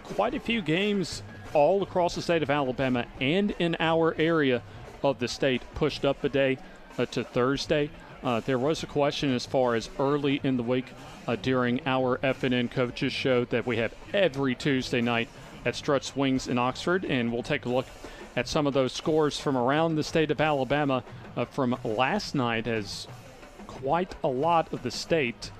quite a few games all across the state of Alabama and in our area of the state pushed up a day to Thursday. There was a question as far as early in the week during our FNN coaches show that we have every Tuesday night at Struts Wings in Oxford, and we'll take a look at some of those scores from around the state of Alabama from last night, as quite a lot of the state,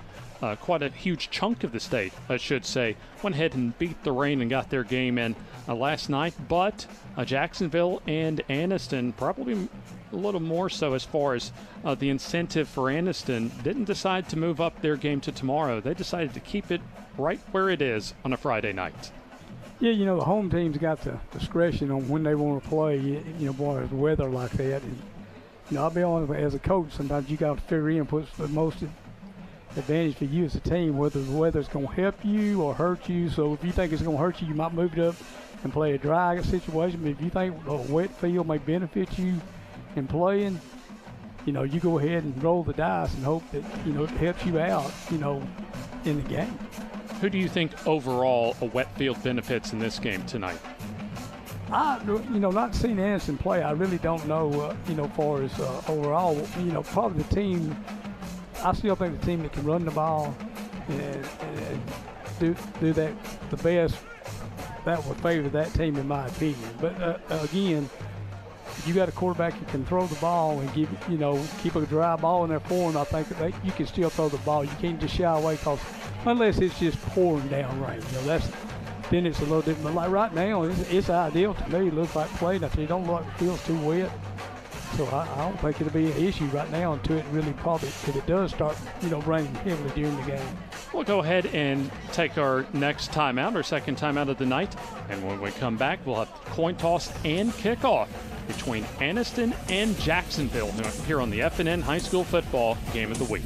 quite a huge chunk of the state, I should say, went ahead and beat the rain and got their game in last night. But Jacksonville and Anniston, probably a little more so as far as the incentive for Anniston, didn't decide to move up their game to tomorrow. They decided to keep it right where it is on a Friday night. Yeah, the home team's got the discretion on when they want to play, boy, there's weather like that. And, I'll be honest, as a coach, sometimes you got to figure in what's the most advantage for you as a team, whether the weather's going to help you or hurt you. So if you think it's going to hurt you, you might move it up and play a dry situation. But if you think a wet field may benefit you in playing, you go ahead and roll the dice and hope that, it helps you out, in the game. Who do you think overall a wet field benefits in this game tonight? Not seeing Anderson play, I really don't know, far as overall, probably the team, I still think the team that can run the ball and do that the best, that would favor that team in my opinion. But again, if you got a quarterback who can throw the ball and keep a dry ball in there for him, I think you can still throw the ball. You can't just shy away unless it's just pouring down rain. Then it's a little different. But like right now, it's ideal to me. It looks like playing. It don't look like it feels too wet. So I don't think it'll be an issue right now until it really probably, if it does start, raining heavily during the game. We'll go ahead and take our next timeout, our second timeout of the night. And when we come back, we'll have coin toss and kickoff between Anniston and Jacksonville here on the FNN High School Football Game of the Week.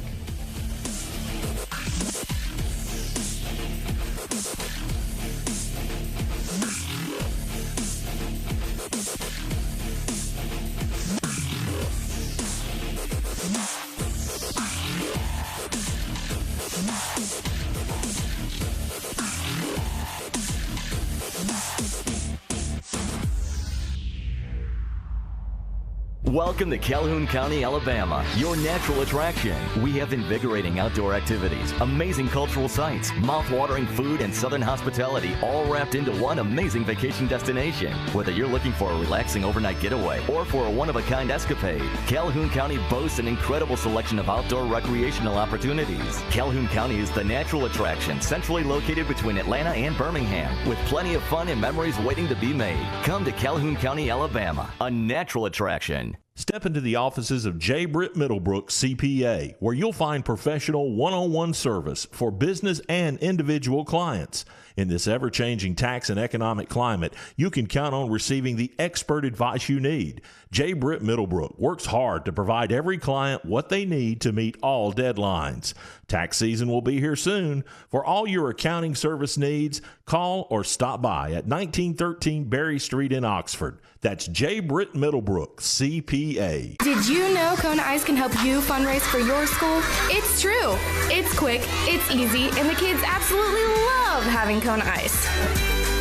Welcome to Calhoun County, Alabama, your natural attraction. We have invigorating outdoor activities, amazing cultural sites, mouth-watering food, and southern hospitality, all wrapped into one amazing vacation destination. Whether you're looking for a relaxing overnight getaway or for a one-of-a-kind escapade, Calhoun County boasts an incredible selection of outdoor recreational opportunities. Calhoun County is the natural attraction, centrally located between Atlanta and Birmingham, with plenty of fun and memories waiting to be made. Come to Calhoun County, Alabama, a natural attraction. Step into the offices of J. Britt Middlebrook, CPA, where you'll find professional one-on-one service for business and individual clients. In this ever-changing tax and economic climate, you can count on receiving the expert advice you need. J. Britt Middlebrook works hard to provide every client what they need to meet all deadlines. Tax season will be here soon. For all your accounting service needs, call or stop by at 1913 Berry Street in Oxford. That's J. Britt Middlebrook, CPA. Did you know Kona Ice can help you fundraise for your school? It's true. It's quick, it's easy, and the kids absolutely love having Kona Ice.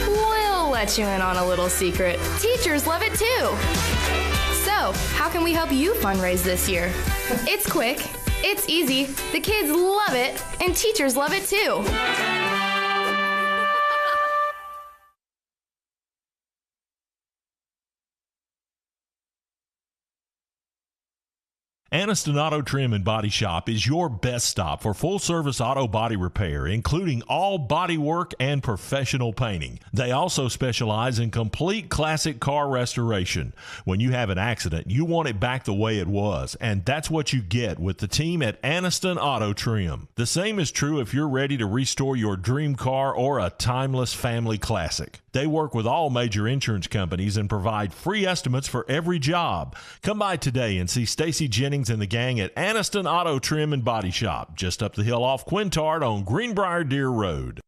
We'll let you in on a little secret. Teachers love it too. So, how can we help you fundraise this year? It's quick, it's easy, the kids love it, and teachers love it too. Aniston Auto Trim and Body Shop is your best stop for full-service auto body repair, including all body work and professional painting. They also specialize in complete classic car restoration. When you have an accident, you want it back the way it was, and that's what you get with the team at Aniston Auto Trim. The same is true if you're ready to restore your dream car or a timeless family classic. They work with all major insurance companies and provide free estimates for every job. Come by today and see Stacy Jennings and the gang at Aniston Auto Trim and Body Shop, just up the hill off Quintard on Greenbrier Deer Road.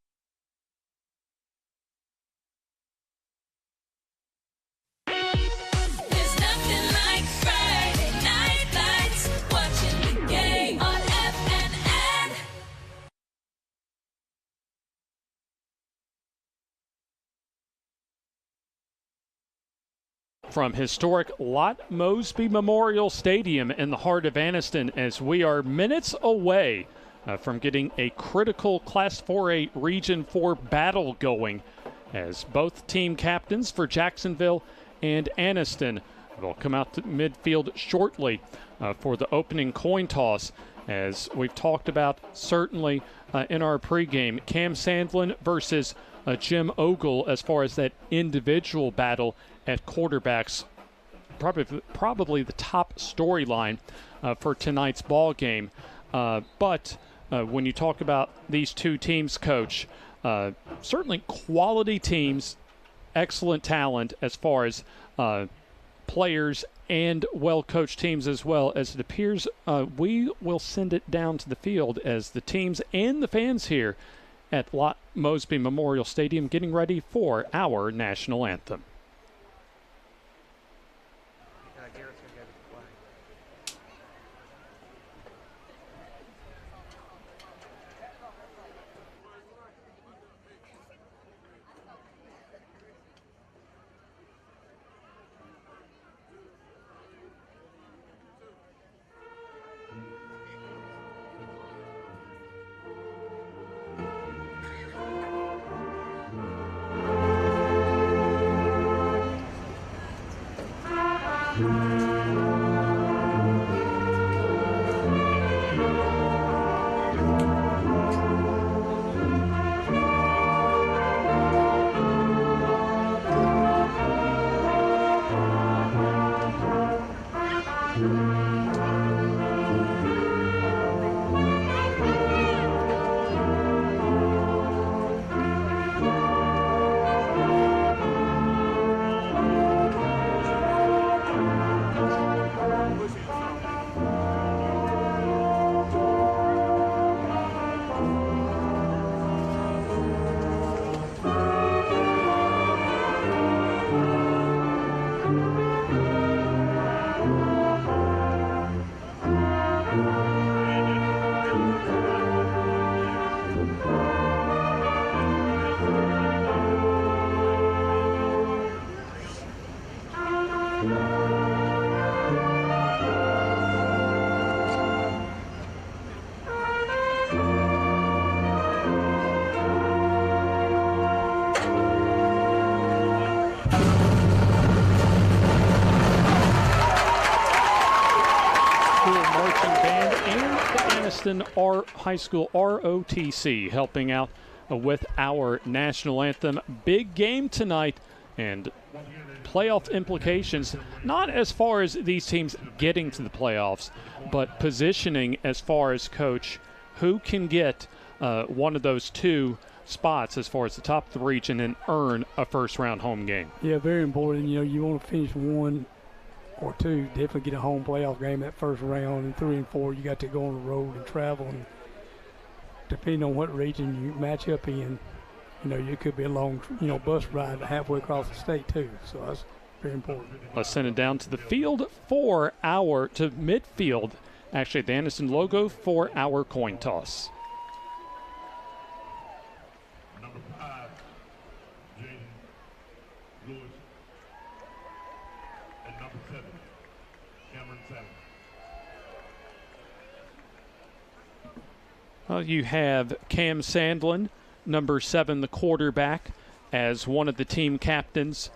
There's nothing like Friday Night Lights, watching the game on FNN. From historic Lot Mosby Memorial Stadium in the heart of Anniston, as we are minutes away from getting a critical Class 4A Region 4 battle going, as both team captains for Jacksonville and Anniston will come out to midfield shortly for the opening coin toss. As we've talked about certainly in our pregame, Cam Sandlin versus Jim Ogle as far as that individual battle at quarterbacks, probably the top storyline for tonight's ball game. But when you talk about these two teams, Coach, certainly quality teams, excellent talent as far as players and well-coached teams as well. As it appears, we will send it down to the field as the teams and the fans here at Lot Mosby Memorial Stadium getting ready for our national anthem. Our high school ROTC helping out with our national anthem. Big game tonight, and playoff implications, not as far as these teams getting to the playoffs, but positioning as far as, Coach, who can get one of those two spots as far as the top of the region and earn a first-round home game. Yeah, very important. You know, you want to finish 1 or 2, definitely get a home playoff game that first round. And 3 and 4, you got to go on the road and travel. And depending on what region you match up in, you know, it could be a long, bus ride halfway across the state too. So that's very important. Let's send it down to the field to midfield, actually the Anniston logo for our coin toss. Number 5, Jaden Lewis. And number 7, Cameron Sandlin. You have Cam Sandlin, number 7, the quarterback, as one of the team captains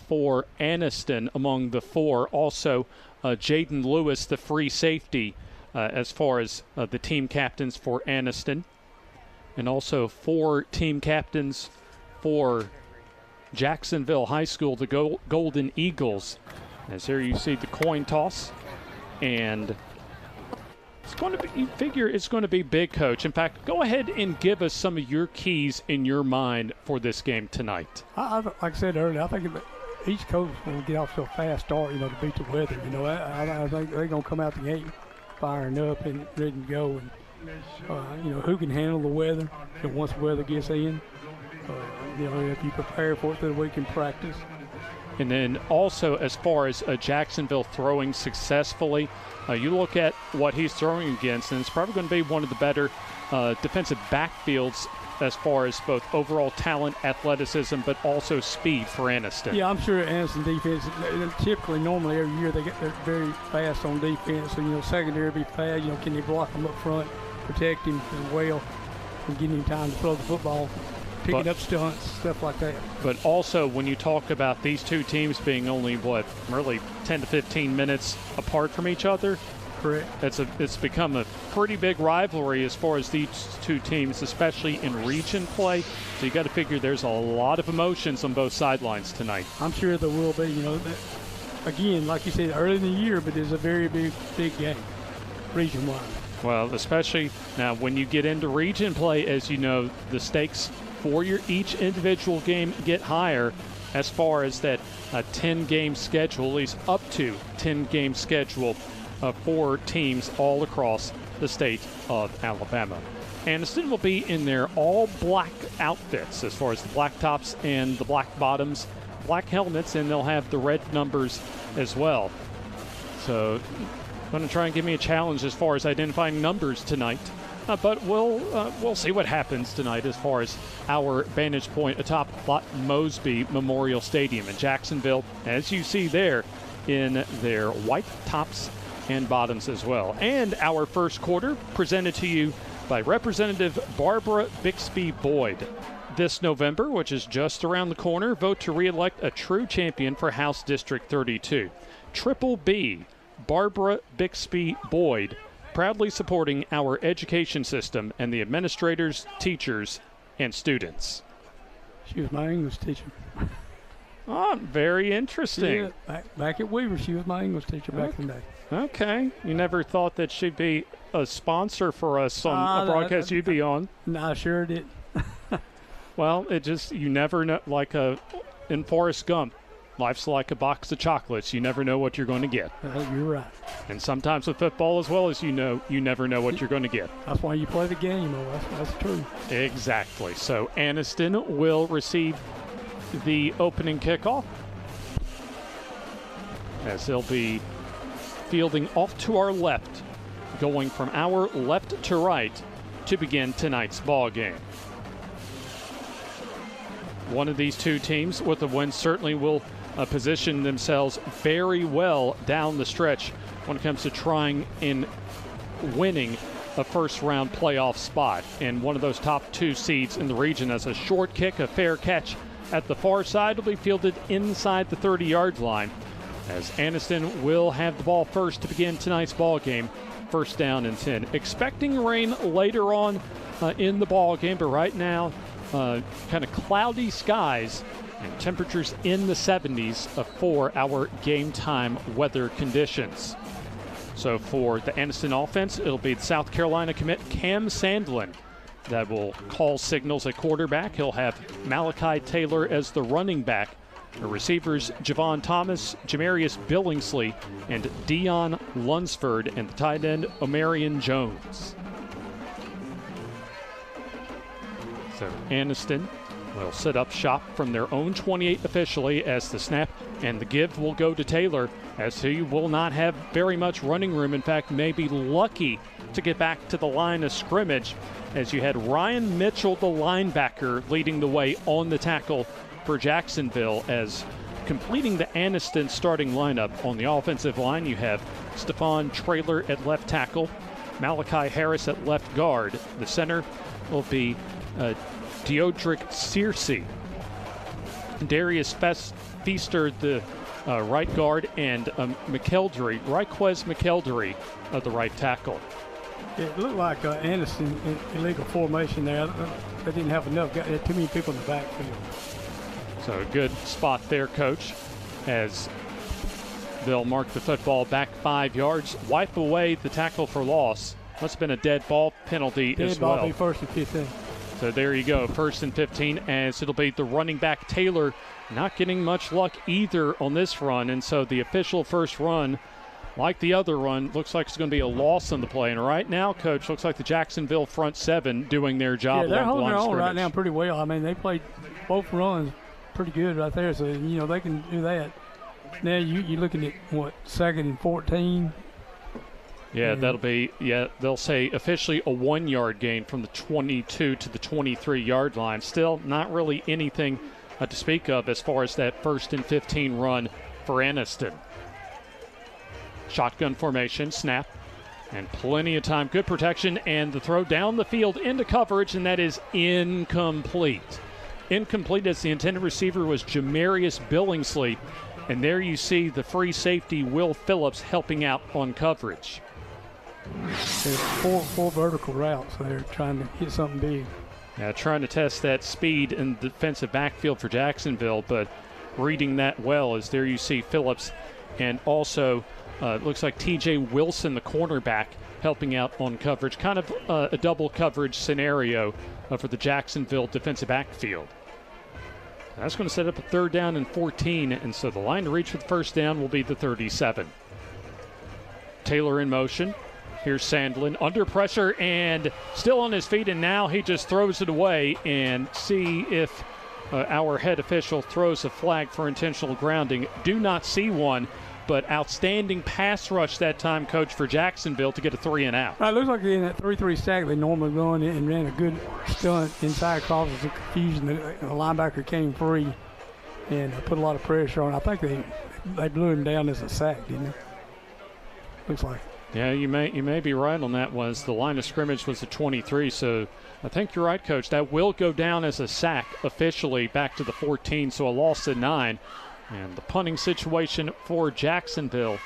for Anniston among the 4. Also Jaden Lewis, the free safety, as far as the team captains for Anniston. And also 4 team captains for Jacksonville High School, the Golden Eagles. As here you see the coin toss. And it's going to be, you figure it's going to be big, Coach. In fact, go ahead and give us some of your keys in your mind for this game tonight. Like I said earlier, I think each coach will get off to a fast start, to beat the weather. I think they're going to come out the gate firing up and ready to go. And, who can handle the weather? And once the weather gets in, if you prepare for it through the week in practice. And then also, as far as Jacksonville throwing successfully, you look at what he's throwing against, and it's probably going to be one of the better defensive backfields as far as both overall talent, athleticism, but also speed for Anniston. Yeah, I'm sure Anniston defense, typically, normally every year they're very fast on defense. So, secondary will be fast. Can they block them up front, protect him as well, and give him time to throw the football, picking up stunts, stuff like that. But also, when you talk about these two teams being only, really 10 to 15 minutes apart from each other, correct. It's become a pretty big rivalry as far as these two teams, especially in region play. So you got to figure there's a lot of emotions on both sidelines tonight. I'm sure there will be. Again, like you said, early in the year, but it's a very big game, region-wise. Well, especially now when you get into region play, as you know, the stakes for each individual game get higher as far as that 10-game schedule, at least up to 10-game schedule for teams all across the state of Alabama. Anniston will be in their all-black outfits as far as the black tops and the black bottoms, black helmets, and they'll have the red numbers as well. So going to try and give me a challenge as far as identifying numbers tonight. But we'll see what happens tonight as far as our vantage point atop Mosby Memorial Stadium in Jacksonville, as you see there in their white tops and bottoms as well. And our first quarter presented to you by Representative Barbara Bixby Boyd. This November, which is just around the corner, vote to re-elect a true champion for House District 32. Triple B, Barbara Bixby Boyd, proudly supporting our education system and the administrators, teachers, and students. She was my English teacher. Oh, very interesting. Yeah, back at Weaver, she was my English teacher back in the day. Okay. You never thought that she'd be a sponsor for us on a broadcast you'd be on? No, I sure did. Well, you never know, in Forrest Gump, life's like a box of chocolates. You never know what you're going to get. You're right. And sometimes with football as well, as you never know what you're going to get. That's why you play the game, that's true. Exactly. So Anniston will receive the opening kickoff, as they'll be fielding off to our left, going from our left to right to begin tonight's ball game. One of these two teams with a win certainly will position themselves very well down the stretch when it comes to trying and winning a first-round playoff spot. And one of those top 2 seeds in the region, as a short kick, a fair catch at the far side, will be fielded inside the 30-yard line, as Anniston will have the ball first to begin tonight's ball game. First down and 10. Expecting rain later on in the ball game, but right now, kind of cloudy skies and temperatures in the 70s for our game time weather conditions. So for the Anniston offense, it'll be the South Carolina commit Cam Sandlin that will call signals at quarterback. He'll have Malachi Taylor as the running back. The receivers, Javon Thomas, Jamarius Billingsley, and Dion Lunsford, and the tight end, Omarion Jones. So Anniston will set up shop from their own 28 officially, as the snap and the give will go to Taylor, as he will not have very much running room. In fact, may be lucky to get back to the line of scrimmage, as you had Ryan Mitchell, the linebacker, leading the way on the tackle for Jacksonville, as completing the Anniston starting lineup. On the offensive line, you have Stephon Traylor at left tackle, Malachi Harris at left guard. The center will be Deodric Searcy. Darius Feaster, the right guard, and Raquez McKeldry, the right tackle. It looked like Anderson in illegal formation there. They didn't have enough. Got too many people in the backfield. So a good spot there, Coach, as they'll mark the football back 5 yards, wipe away the tackle for loss. Must have been a dead ball penalty as well. Dead ball, be first and 15. So there you go, 1st and 15, as it'll be the running back Taylor not getting much luck either on this run. And so the official first run, like the other run, looks like it's going to be a loss on the play. And right now, Coach, looks like the Jacksonville front seven doing their job. Yeah, they're along the holding line their of own right scrimmage. now pretty well. I mean, they played both runs pretty good right there. So, they can do that. Now you're looking at, 2nd and 14? Yeah, that'll be, they'll say officially a 1 yard gain from the 22 to the 23 yard line. Still not really anything to speak of as far as that 1st and 15 run for Anniston. Shotgun formation, snap, and plenty of time. Good protection, and the throw down the field into coverage, and that is incomplete. Incomplete as the intended receiver was Jamarius Billingsley, and there you see the free safety Will Phillips helping out on coverage. There's four vertical routes, so they're trying to hit something big. Yeah, trying to test that speed in the defensive backfield for Jacksonville, but reading that well as there you see Phillips, and also it looks like T.J. Wilson, the cornerback, helping out on coverage. Kind of a double coverage scenario for the Jacksonville defensive backfield. That's going to set up a 3rd down and 14, and so the line to reach for the 1st down will be the 37. Taylor in motion. Here's Sandlin under pressure and still on his feet, and now he just throws it away. And see if our head official throws a flag for intentional grounding. Do not see one, but outstanding pass rush that time, Coach, for Jacksonville to get a 3 and out. It looks like in that 3-3 stack they normally run it and ran a good stunt inside, causes some confusion. The linebacker came free and put a lot of pressure on. I think they blew him down as a sack, didn't they? Looks like. Yeah, you may be right on that. Was the line of scrimmage was at 23, so I think you're right, Coach. That will go down as a sack officially back to the 14, so a loss of 9. And the punting situation for Jacksonville,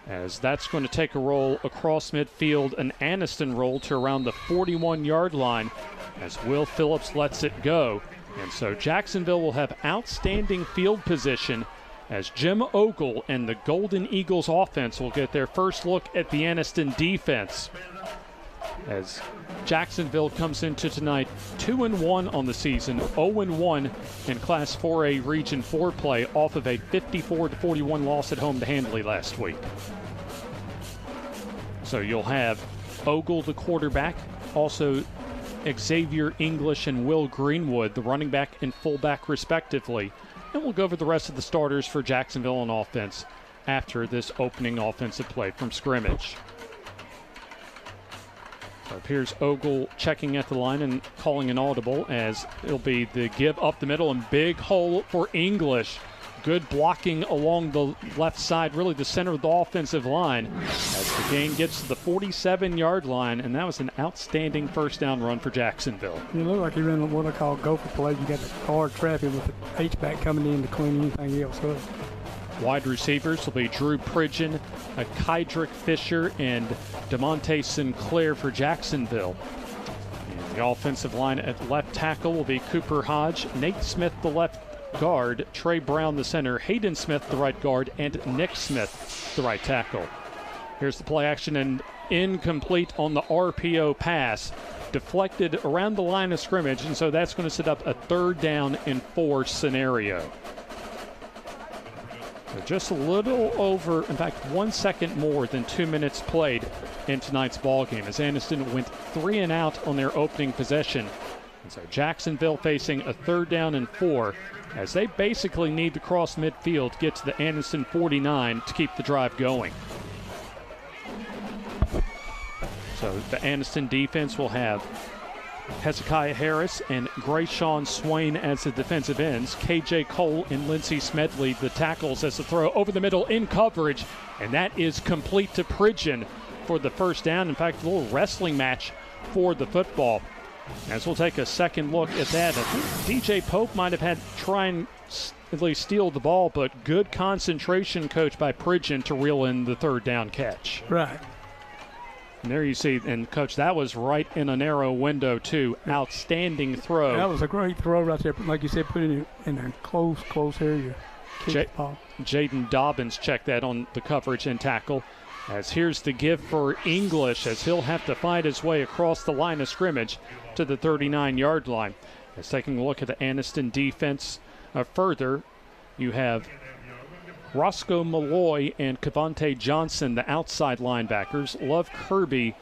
as that's going to take a roll across midfield, an Anniston roll to around the 41-yard line as Will Phillips lets it go. And so Jacksonville will have outstanding field position as Jim Ogle and the Golden Eagles offense will get their first look at the Anniston defense. As Jacksonville comes into tonight 2-1 on the season, 0-1 in Class 4A Region 4 play off of a 54-41 loss at home to Handley last week. So you'll have Ogle, the quarterback, also Xavier English and Will Greenwood, the running back and fullback respectively. And we'll go over the rest of the starters for Jacksonville on offense after this opening offensive play from scrimmage. So here's Ogle checking at the line and calling an audible as it'll be the give up the middle and big hole for English. Good blocking along the left side, really the center of the offensive line, as the gain gets to the 47-yard line, and that was an outstanding 1st down run for Jacksonville. You look like he ran what I call gopher play. You got the hard trapping with the H-back coming in to clean anything else up. Wide receivers will be Drew Pridgeon, Kydrick Fisher, and DeMonte Sinclair for Jacksonville. And the offensive line at left tackle will be Cooper Hodge, Nate Smith, the left guard, Trey Brown, the center, Hayden Smith, the right guard, and Nick Smith, the right tackle. Here's the play action and incomplete on the RPO pass. Deflected around the line of scrimmage, and so that's going to set up a 3rd down and 4 scenario. So just a little over, in fact, 1 second more than 2 minutes played in tonight's ball game as Anniston went 3 and out on their opening possession. And so Jacksonville facing a 3rd down and 4 as they basically need to cross midfield to get to the Anniston 49 to keep the drive going. So the Anniston defense will have Hezekiah Harris and Grayshawn Swain as the defensive ends, KJ Cole and Lindsey Smedley the tackles as the throw over the middle in coverage, and that is complete to Pridgeon for the 1st down. In fact, a little wrestling match for the football. As we'll take a second look at that, I think DJ Pope might have had to try and at least steal the ball, but good concentration, coach, by Pridgeon to reel in the third down catch. Right. And there you see, and coach, that was right in a narrow window too. Outstanding throw. That was a great throw right there. Like you said, put it in a close area. Jaden Dobbins checked that on the coverage and tackle. As here's the give for English, as he'll have to fight his way across the line of scrimmage to the 39-yard line. As taking a look at the Anniston defense further, you have Roscoe Malloy and Cavante Johnson, the outside linebackers. Love Kirby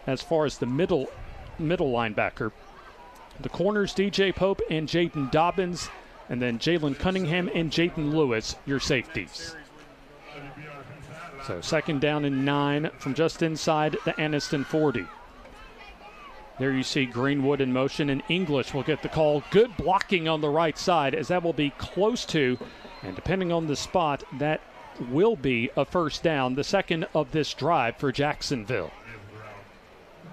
as far as the middle linebacker. The corners, DJ Pope and Jaden Dobbins, and then Jalen Cunningham and Jayden Lewis, your safeties. So 2nd down and 9 from just inside the Anniston 40. There you see Greenwood in motion, and English will get the call. Good blocking on the right side, as that will be close to, and depending on the spot, that will be a first down, the second of this drive for Jacksonville.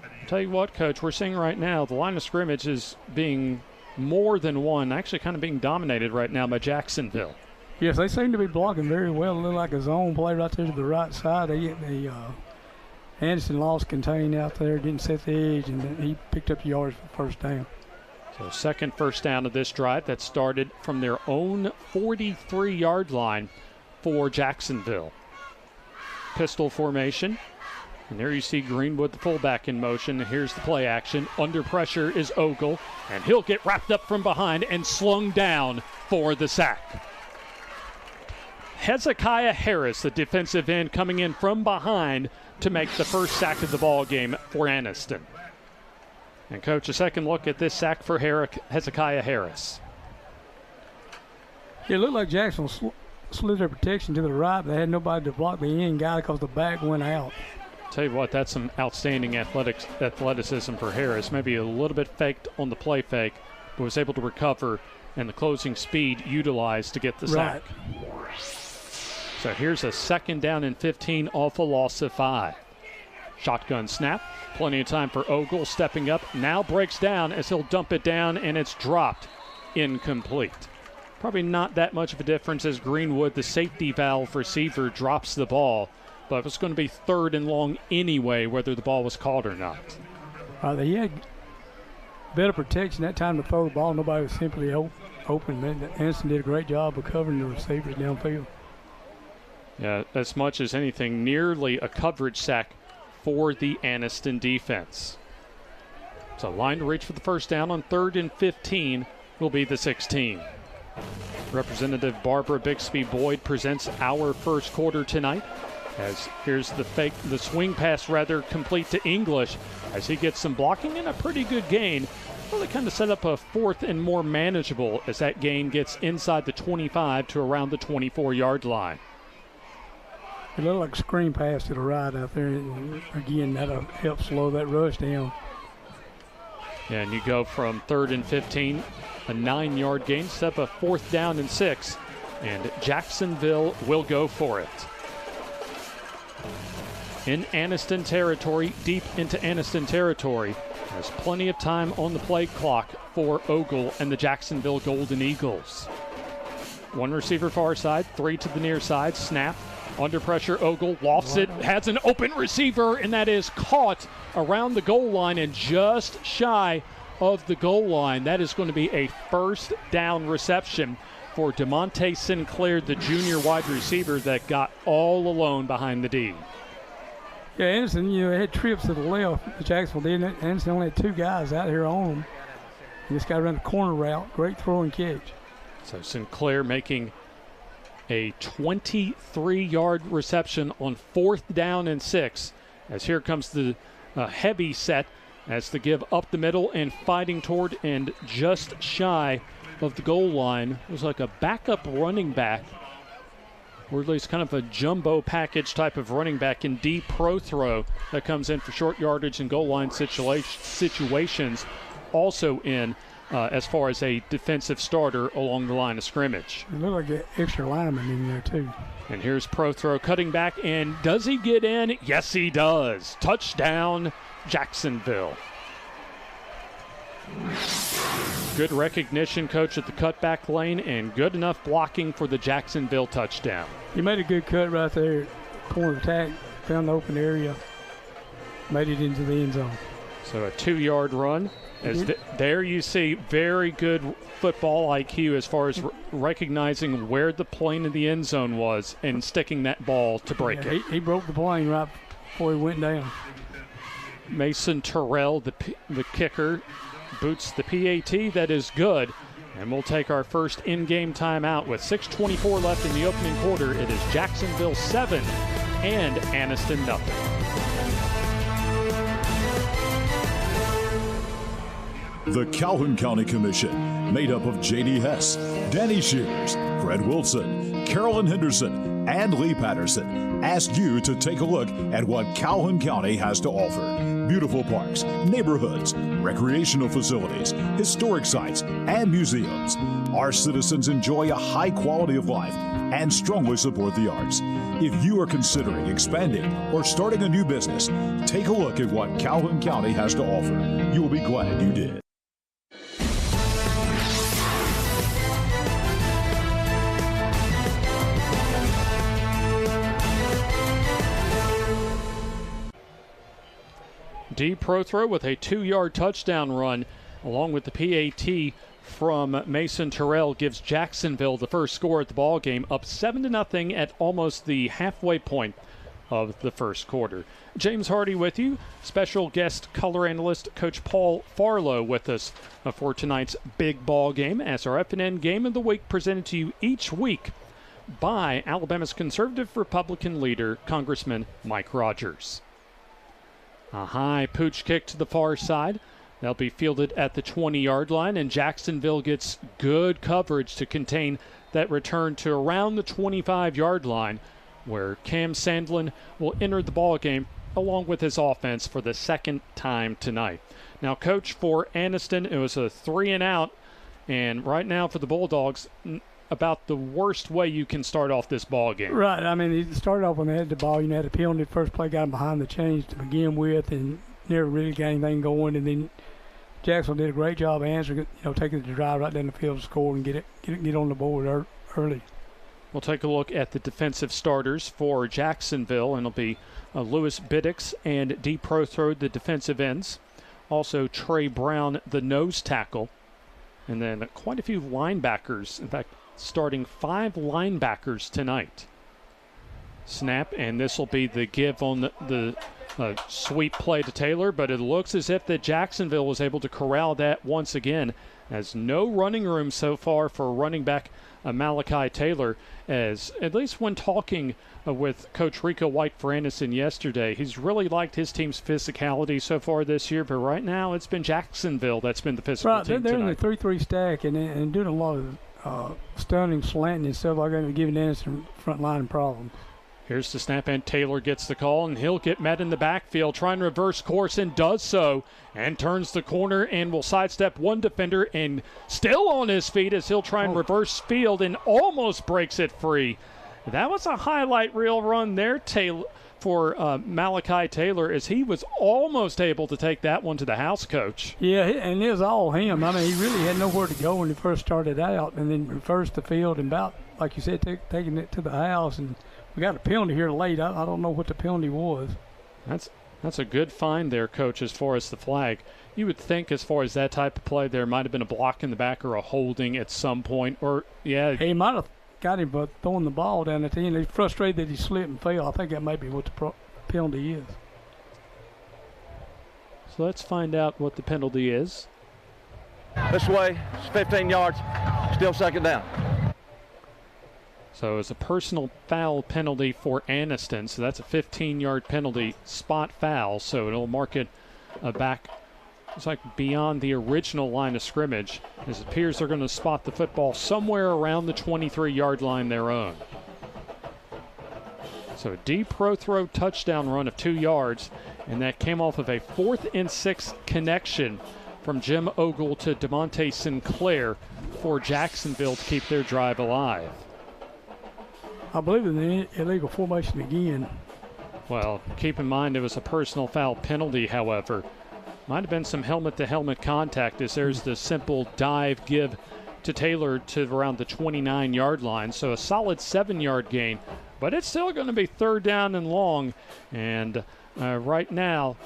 I'll tell you what, coach, we're seeing right now the line of scrimmage is being more than one, actually kind of being dominated right now by Jacksonville. Yes, they seem to be blocking very well. It looked like a zone play right there to the right side. Anderson lost contain out there, didn't set the edge, and he picked up yards for first down. So second first down of this drive that started from their own 43-yard line for Jacksonville. Pistol formation. And there you see Greenwood, the fullback, in motion. Here's the play action. Under pressure is Ogle, and he'll get wrapped up from behind and slung down for the sack. Hezekiah Harris, the defensive end, coming in from behind to make the first sack of the ball game for Anniston. And coach, a second look at this sack for Hezekiah Harris. It looked like Jackson slid their protection to the right, but they had nobody to block the end guy because the back went out. Tell you what, that's some outstanding athleticism for Harris. Maybe a little bit faked on the play fake, but was able to recover, and the closing speed utilized to get the sack. So here's a 2nd down and 15 off a loss of 5. Shotgun snap. Plenty of time for Ogle stepping up. Now breaks down as he'll dump it down, and it's dropped. Incomplete. Probably not that much of a difference as Greenwood, the safety valve receiver, drops the ball. But it was going to be 3rd and long anyway, whether the ball was caught or not. He had better protection that time to throw the ball. Nobody was simply open. Anderson did a great job of covering the receivers downfield. Yeah, as much as anything, nearly a coverage sack for the Anniston defense. So line to reach for the first down on 3rd and 15 will be the 16. Representative Barbara Bixby Boyd presents our first quarter tonight. As here's the swing pass complete to English as he gets some blocking and a pretty good gain. Well, they kind of set up a 4th and more manageable as that gain gets inside the 25 to around the 24-yard line. It looked like a screen pass to the right out there. And again, that'll help slow that rush down. Yeah, and you go from 3rd and 15, a 9-yard gain, set up a 4th down and 6, and Jacksonville will go for it. In Anniston territory, deep into Anniston territory. There's plenty of time on the play clock for Ogle and the Jacksonville Golden Eagles. 1 receiver far side, 3 to the near side, snap. Under pressure, Ogle lofts it, has an open receiver, and that is caught around the goal line and just shy of the goal line. That is going to be a first down reception for DeMonte Sinclair, the junior wide receiver that got all alone behind the D. Yeah, Anderson, had trips to the left. Jacksonville did. Anderson only had 2 guys out here on him. And this guy ran the corner route. Great throw and catch. So Sinclair making a 23-yard reception on 4th down and 6. As here comes the heavy set as the give up the middle and fighting toward and just shy of the goal line. It was like a backup running back, or at least kind of a jumbo package type of running back in deep pro throw that comes in for short yardage and goal line situations. Also in as far as a defensive starter along the line of scrimmage. It looked like an extra lineman in there too. And here's pro throw cutting back, and does he get in? Yes, he does. Touchdown, Jacksonville. Good recognition, coach, at the cutback lane, and good enough blocking for the Jacksonville touchdown. He made a good cut right there. Point of attack, found the open area, made it into the end zone. So a 2-yard run. There you see very good football IQ as far as recognizing where the plane in the end zone was and sticking that ball to break it. He broke the plane right before he went down. Mason Terrell, the kicker, boots the PAT. That is good. And we'll take our first in-game timeout with 6:24 left in the opening quarter. It is Jacksonville 7 and Anniston nothing. The Calhoun County Commission, made up of J.D. Hess, Danny Shears, Fred Wilson, Carolyn Henderson, and Lee Patterson, ask you to take a look at what Calhoun County has to offer. Beautiful parks, neighborhoods, recreational facilities, historic sites, and museums. Our citizens enjoy a high quality of life and strongly support the arts. If you are considering expanding or starting a new business, take a look at what Calhoun County has to offer. You will be glad you did. D Prothro with a 2-yard touchdown run along with the PAT from Mason Terrell gives Jacksonville the first score at the ball game, up 7-0 at almost the halfway point of the first quarter. James Hardy with you, special guest color analyst Coach Paul Farlow with us for tonight's big ball game as our FNN Game of the Week presented to you each week by Alabama's conservative Republican leader, Congressman Mike Rogers. A high pooch kick to the far side. They'll be fielded at the 20-yard line, and Jacksonville gets good coverage to contain that return to around the 25-yard line, where Cam Sandlin will enter the ball game along with his offense for the second time tonight. Now, Coach, for Anniston, it was a 3-and-out, and right now for the Bulldogs, about the worst way you can start off this ball game. Right. I mean, he started off when they had the ball. You know, had a penalty. First play got him behind the chains to begin with, and never really got anything going. And then Jacksonville did a great job answering it. You know, taking the drive right down the field to score and get on the board early. We'll take a look at the defensive starters for Jacksonville, and it'll be Lewis Biddix and D. Prothro, the defensive ends. Also Trey Brown, the nose tackle. And then quite a few linebackers. In fact, starting 5 linebackers tonight. Snap, and this will be the give on the sweep play to Taylor, but it looks as if that Jacksonville was able to corral that once again, as no running room so far for running back Malachi Taylor, as at least when talking with Coach Rico White for Anderson yesterday, he's really liked his team's physicality so far this year, but right now it's been Jacksonville that's been the physical team they're tonight. in the 3-3 stack and doing a lot of stunning, slanting, and stuff like that, and giving Anderson front line problems. Here's the snap, and Taylor gets the call, and he'll get met in the backfield, trying to reverse course, and does so, and turns the corner and will sidestep one defender, and still on his feet as he'll try and reverse field and almost breaks it free. That was a highlight reel run there, Taylor, for Malachi Taylor, as he was almost able to take that one to the house, Coach. Yeah, and it was all him. I mean, he really had nowhere to go when he first started out, and then reversed the field and about, like you said, taking it to the house. And we got a penalty here late. I don't know what the penalty was. That's a good find there, Coach, as far as the flag. You would think as far as that type of play, there might have been a block in the back or a holding at some point. Or, yeah. He might have got him but throwing the ball down at the end. He's frustrated that he slipped and fell. I think that may be what the penalty is. So let's find out what the penalty is. This way, it's 15 yards, still second down. So it's a personal foul penalty for Anniston. So that's a 15-yard penalty, spot foul. So it'll mark it back, it's like beyond the original line of scrimmage. It appears they're going to spot the football somewhere around the 23-yard line their own. So a deep throw touchdown run of 2 yards, and that came off of a 4th and 6 connection from Jim Ogle to DeMonte Sinclair for Jacksonville to keep their drive alive. I believe in the illegal formation again. Well, keep in mind it was a personal foul penalty, however. Might have been some helmet-to-helmet contact as there's the simple dive give to Taylor to around the 29-yard line. So a solid 7-yard gain, but it's still going to be third down and long. And right now,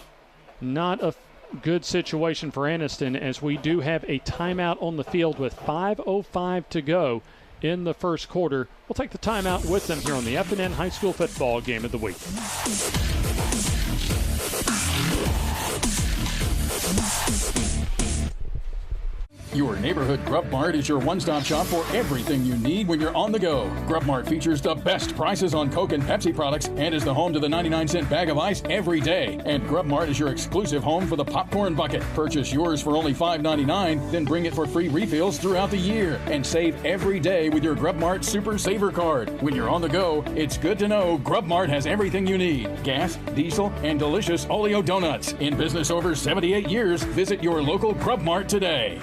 not a good situation for Anniston, as we do have a timeout on the field with 5:05 to go in the first quarter. We'll take the timeout with them here on the FNN High School Football Game of the Week. Your neighborhood Grub Mart is your one-stop shop for everything you need when you're on the go. Grub Mart features the best prices on Coke and Pepsi products and is the home to the 99-cent bag of ice every day. And Grub Mart is your exclusive home for the popcorn bucket. Purchase yours for only $5.99, then bring it for free refills throughout the year. And save every day with your Grub Mart Super Saver card. When you're on the go, it's good to know Grub Mart has everything you need. Gas, diesel, and delicious Oleo donuts. In business over 78 years, visit your local Grub Mart today.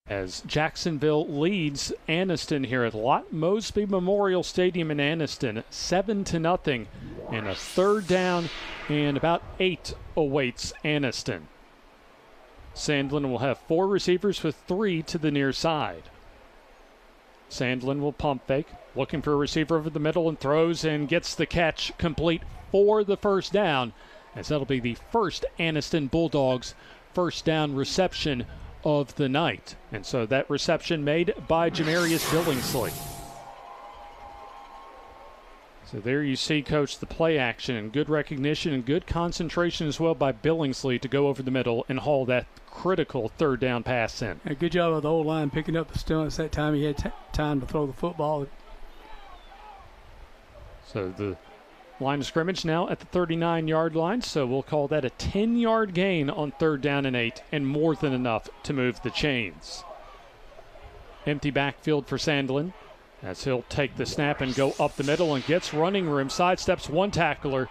As Jacksonville leads Anniston here at Lot Mosby Memorial Stadium in Anniston, 7-0, and a third down and about 8 awaits Anniston. Sandlin will have 4 receivers with 3 to the near side. Sandlin will pump fake, looking for a receiver over the middle, and throws and gets the catch complete for the first down, as that'll be the first Anniston Bulldogs first down reception of the night. And so that reception made by Jamarius Billingsley. So there you see, Coach, the play action and good recognition and good concentration as well by Billingsley to go over the middle and haul that critical third down pass in. A good job of the old line picking up the stunts that time. He had time to throw the football. So the line of scrimmage now at the 39-yard line, so we'll call that a 10-yard gain on third down and 8, and more than enough to move the chains. Empty backfield for Sandlin, as he'll take the snap and go up the middle and gets running room, sidesteps one tackler,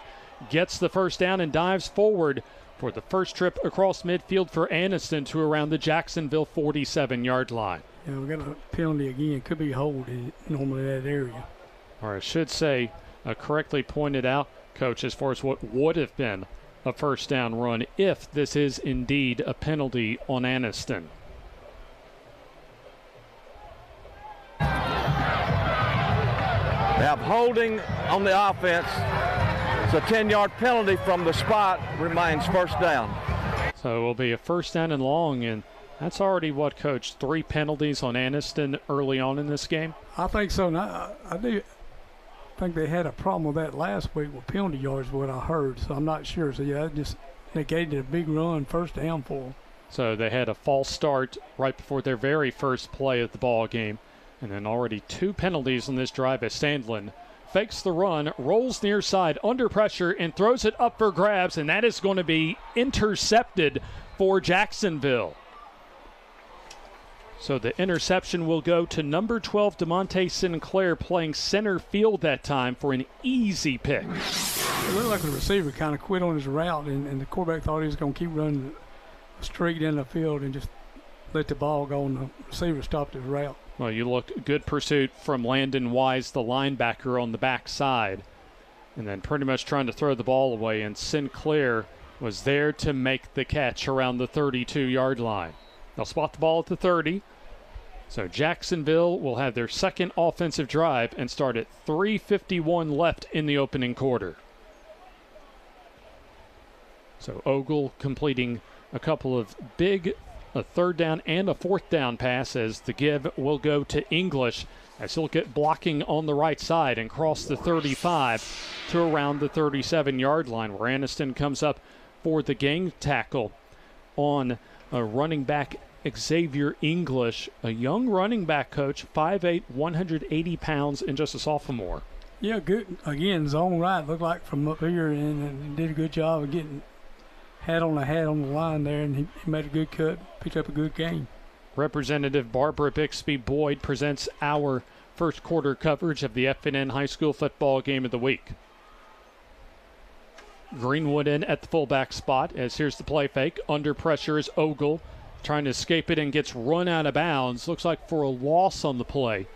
gets the first down and dives forward for the first trip across midfield for Anniston to around the Jacksonville 47-yard line. Yeah, we got a penalty again. Could be hold in normally that area. Or I should say, correctly pointed out, Coach, as far as what would have been a first down run if this is indeed a penalty on Anniston. They have holding on the offense. It's a 10-yard penalty from the spot, remains first down. So it will be a first down and long, and that's already what, Coach, 3 penalties on Anniston early on in this game? I think so. Now, I think they had a problem with that last week with penalty yards, what I heard, so I'm not sure. So yeah, that just negated a big run, first down for them. So they had a false start right before their very first play of the ball game, and then already 2 penalties on this drive as Sandlin fakes the run, rolls near side under pressure, and throws it up for grabs, and that is going to be intercepted for Jacksonville. So the interception will go to number 12, DeMonte Sinclair, playing center field that time for an easy pick. It looked like the receiver kind of quit on his route, and the quarterback thought he was going to keep running straight down the field and just let the ball go, and the receiver stopped his route. Well, you look, good pursuit from Landon Wise, the linebacker, on the backside, and then pretty much trying to throw the ball away, and Sinclair was there to make the catch around the 32-yard line. They'll spot the ball at the 30. So Jacksonville will have their second offensive drive and start at 3:51 left in the opening quarter. So Ogle completing a couple of big, a third down and a fourth down pass, as the give will go to English, as he'll get blocking on the right side and cross the 35 to around the 37-yard line, where Anniston comes up for the gang tackle on a running back, Xavier English, a young running back, Coach, 5'8", 180 pounds, and just a sophomore. Yeah, good. Again, zone right, looked like from up here, and did a good job of getting hat on the line there, and he made a good cut, picked up a good game. Representative Barbara Bixby Boyd presents our first quarter coverage of the FNN High School Football Game of the Week. Greenwood in at the fullback spot, as here's the play fake. Under pressure is Ogle, trying to escape it and gets run out of bounds. Looks like for a loss on the play.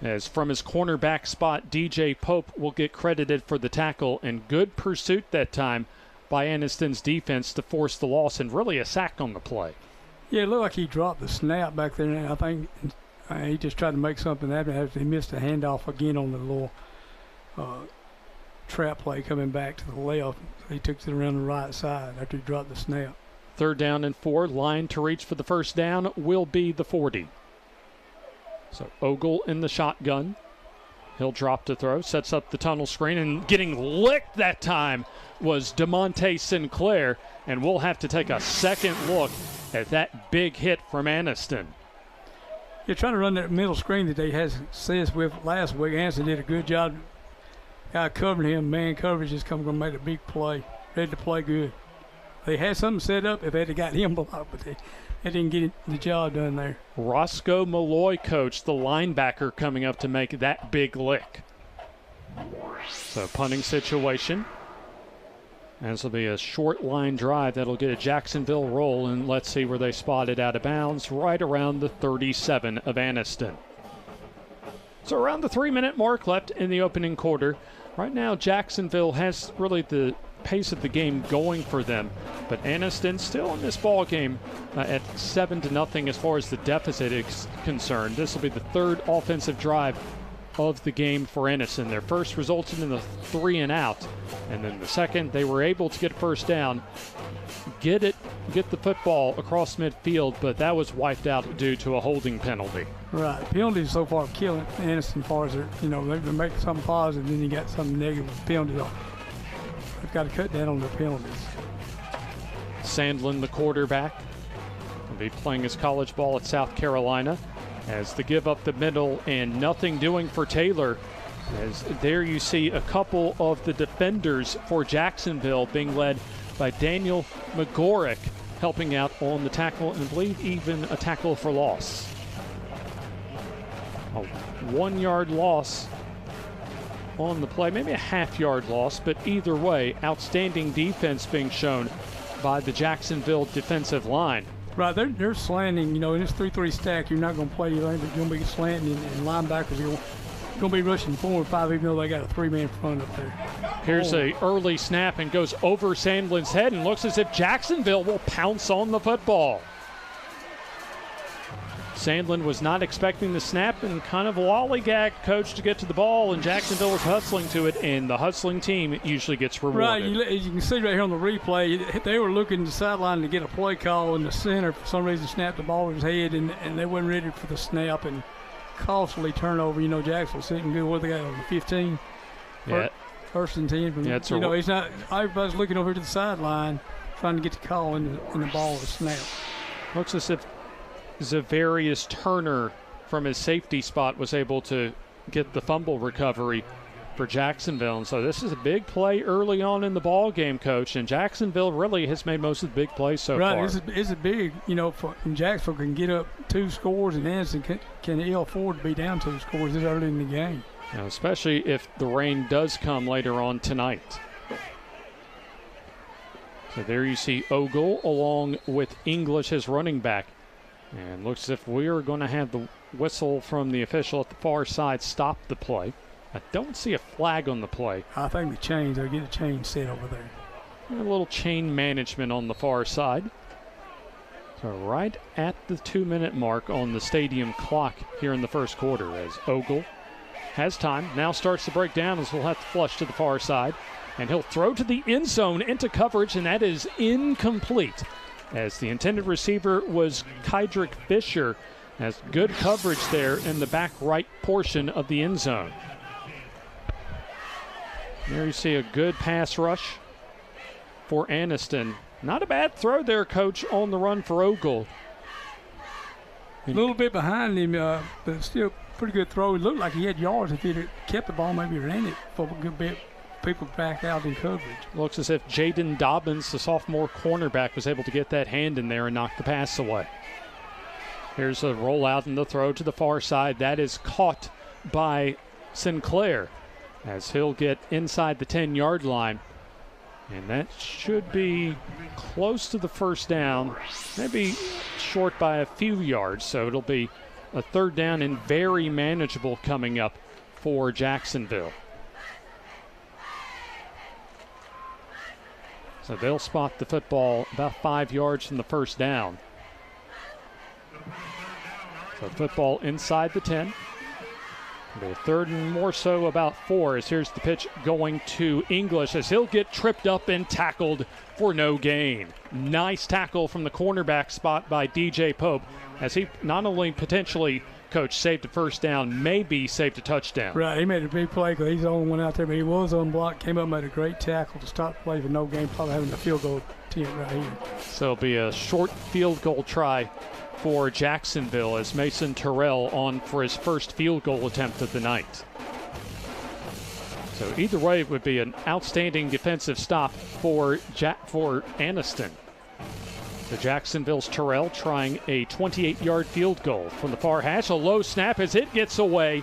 As from his cornerback spot, DJ Pope will get credited for the tackle, and good pursuit that time by Anniston's defense to force the loss and really a sack on the play. Yeah, it looked like he dropped the snap back there, and I think he just tried to make something happen after he missed a handoff again on the little trap play coming back to the left. He took it around the right side after he dropped the snap. 3rd down and 4. Line to reach for the first down will be the 40. So Ogle in the shotgun. He'll drop to throw, sets up the tunnel screen, and getting licked that time was DeMonte Sinclair, and we'll have to take a second look at that big hit from Anniston. You're trying to run that middle screen that they had success with last week. Anniston did a good job. Guy covering him, man coverage is going to make a big play. Ready to play good. They had something set up if they had got him blocked, but they didn't get the job done there. Roscoe Malloy, coach, the linebacker, coming up to make that big lick. So punting situation. And this will be a short line drive that'll get a Jacksonville roll, and let's see where they spot it out of bounds, right around the 37 of Anniston. So around the 3-minute mark left in the opening quarter. Right now, Jacksonville has really the pace of the game going for them, but Anniston still in this ball game at 7-0 as far as the deficit is concerned. This will be the 3rd offensive drive of the game for Anniston. Their first resulted in the 3 and out, and then the second they were able to get first down, get the football across midfield, but that was wiped out due to a holding penalty. Right, penalties so far killing Anniston as far as they're making something positive, then you got something negative with penalties. They've got to cut down on their penalties. Sandlin, the quarterback, will be playing his college ball at South Carolina. As the give up the middle and nothing doing for Taylor. As there you see a couple of the defenders for Jacksonville being led by Daniel McGorick, helping out on the tackle, and I believe even a tackle for loss. A 1-yard loss on the play, maybe a half-yard loss, but either way, outstanding defense being shown by the Jacksonville defensive line. Right, they're slanting, in this 3-3 stack, you're not going to play anything, but you're going to be slanting, and linebackers are going to be rushing 4 or 5, even though they got a 3-man front up there. Here's a early snap and goes over Sandlin's head, and looks as if Jacksonville will pounce on the football. Sandlin was not expecting the snap and kind of lollygagged coach to get to the ball, and Jacksonville was hustling to it, and the hustling team usually gets rewarded. Right, as you can see right here on the replay, they were looking to the sideline to get a play call, and the center for some reason snapped the ball in his head, and they weren't ready for the snap, and costly turnover. Jacksonville sitting good. What they got on the 15? Yeah. First and 10. Yeah, he's not. Everybody's looking over to the sideline trying to get the call in the ball to snap. Looks as if Zavarius Turner from his safety spot was able to get the fumble recovery for Jacksonville. And so this is a big play early on in the ball game, Coach. And Jacksonville really has made most of the big plays so far. Right, it's a big, and Jacksonville can get up 2 scores, and Anniston can ill afford to be down 2 scores this early in the game. Now, especially if the rain does come later on tonight. So there you see Ogle along with English as running back. And looks as if we are going to have the whistle from the official at the far side stop the play. I don't see a flag on the play. I think they'll get a chain set over there. A little chain management on the far side. So right at the 2-minute mark on the stadium clock here in the first quarter, as Ogle has time, now starts to break down, as we'll have to flush to the far side. And he'll throw to the end zone into coverage, and that is incomplete, as the intended receiver was Kydrick Fisher. Has good coverage there in the back right portion of the end zone. There you see a good pass rush for Anniston. Not a bad throw there, Coach, on the run for Ogle. A little bit behind him, but still pretty good throw. It looked like he had yards. If he'd kept the ball, maybe ran it for a good bit. People back out in coverage. Looks as if Jaden Dobbins, the sophomore cornerback, was able to get that hand in there and knock the pass away. Here's a rollout and the throw to the far side. That is caught by Sinclair, as he'll get inside the 10-yard line. And that should be close to the first down, maybe short by a few yards. So it'll be a third down and very manageable coming up for Jacksonville. So they'll spot the football about 5 yards from the first down. So football inside the 10. The third and more so about 4 as here's the pitch going to English as he'll get tripped up and tackled for no gain. Nice tackle from the cornerback spot by DJ Pope as he not only potentially, Coach, saved a first down, maybe saved a touchdown. Right, he made a big play because he's the only one out there, but he was unblocked, came up, made a great tackle to stop the play for no gain, probably having a field goal attempt right here. So it'll be a short field goal try for Jacksonville as Mason Terrell on for his first field goal attempt of the night. So either way, it would be an outstanding defensive stop for Anniston. So Jacksonville's Terrell trying a 28-yard field goal from the far hash. A low snap as it gets away,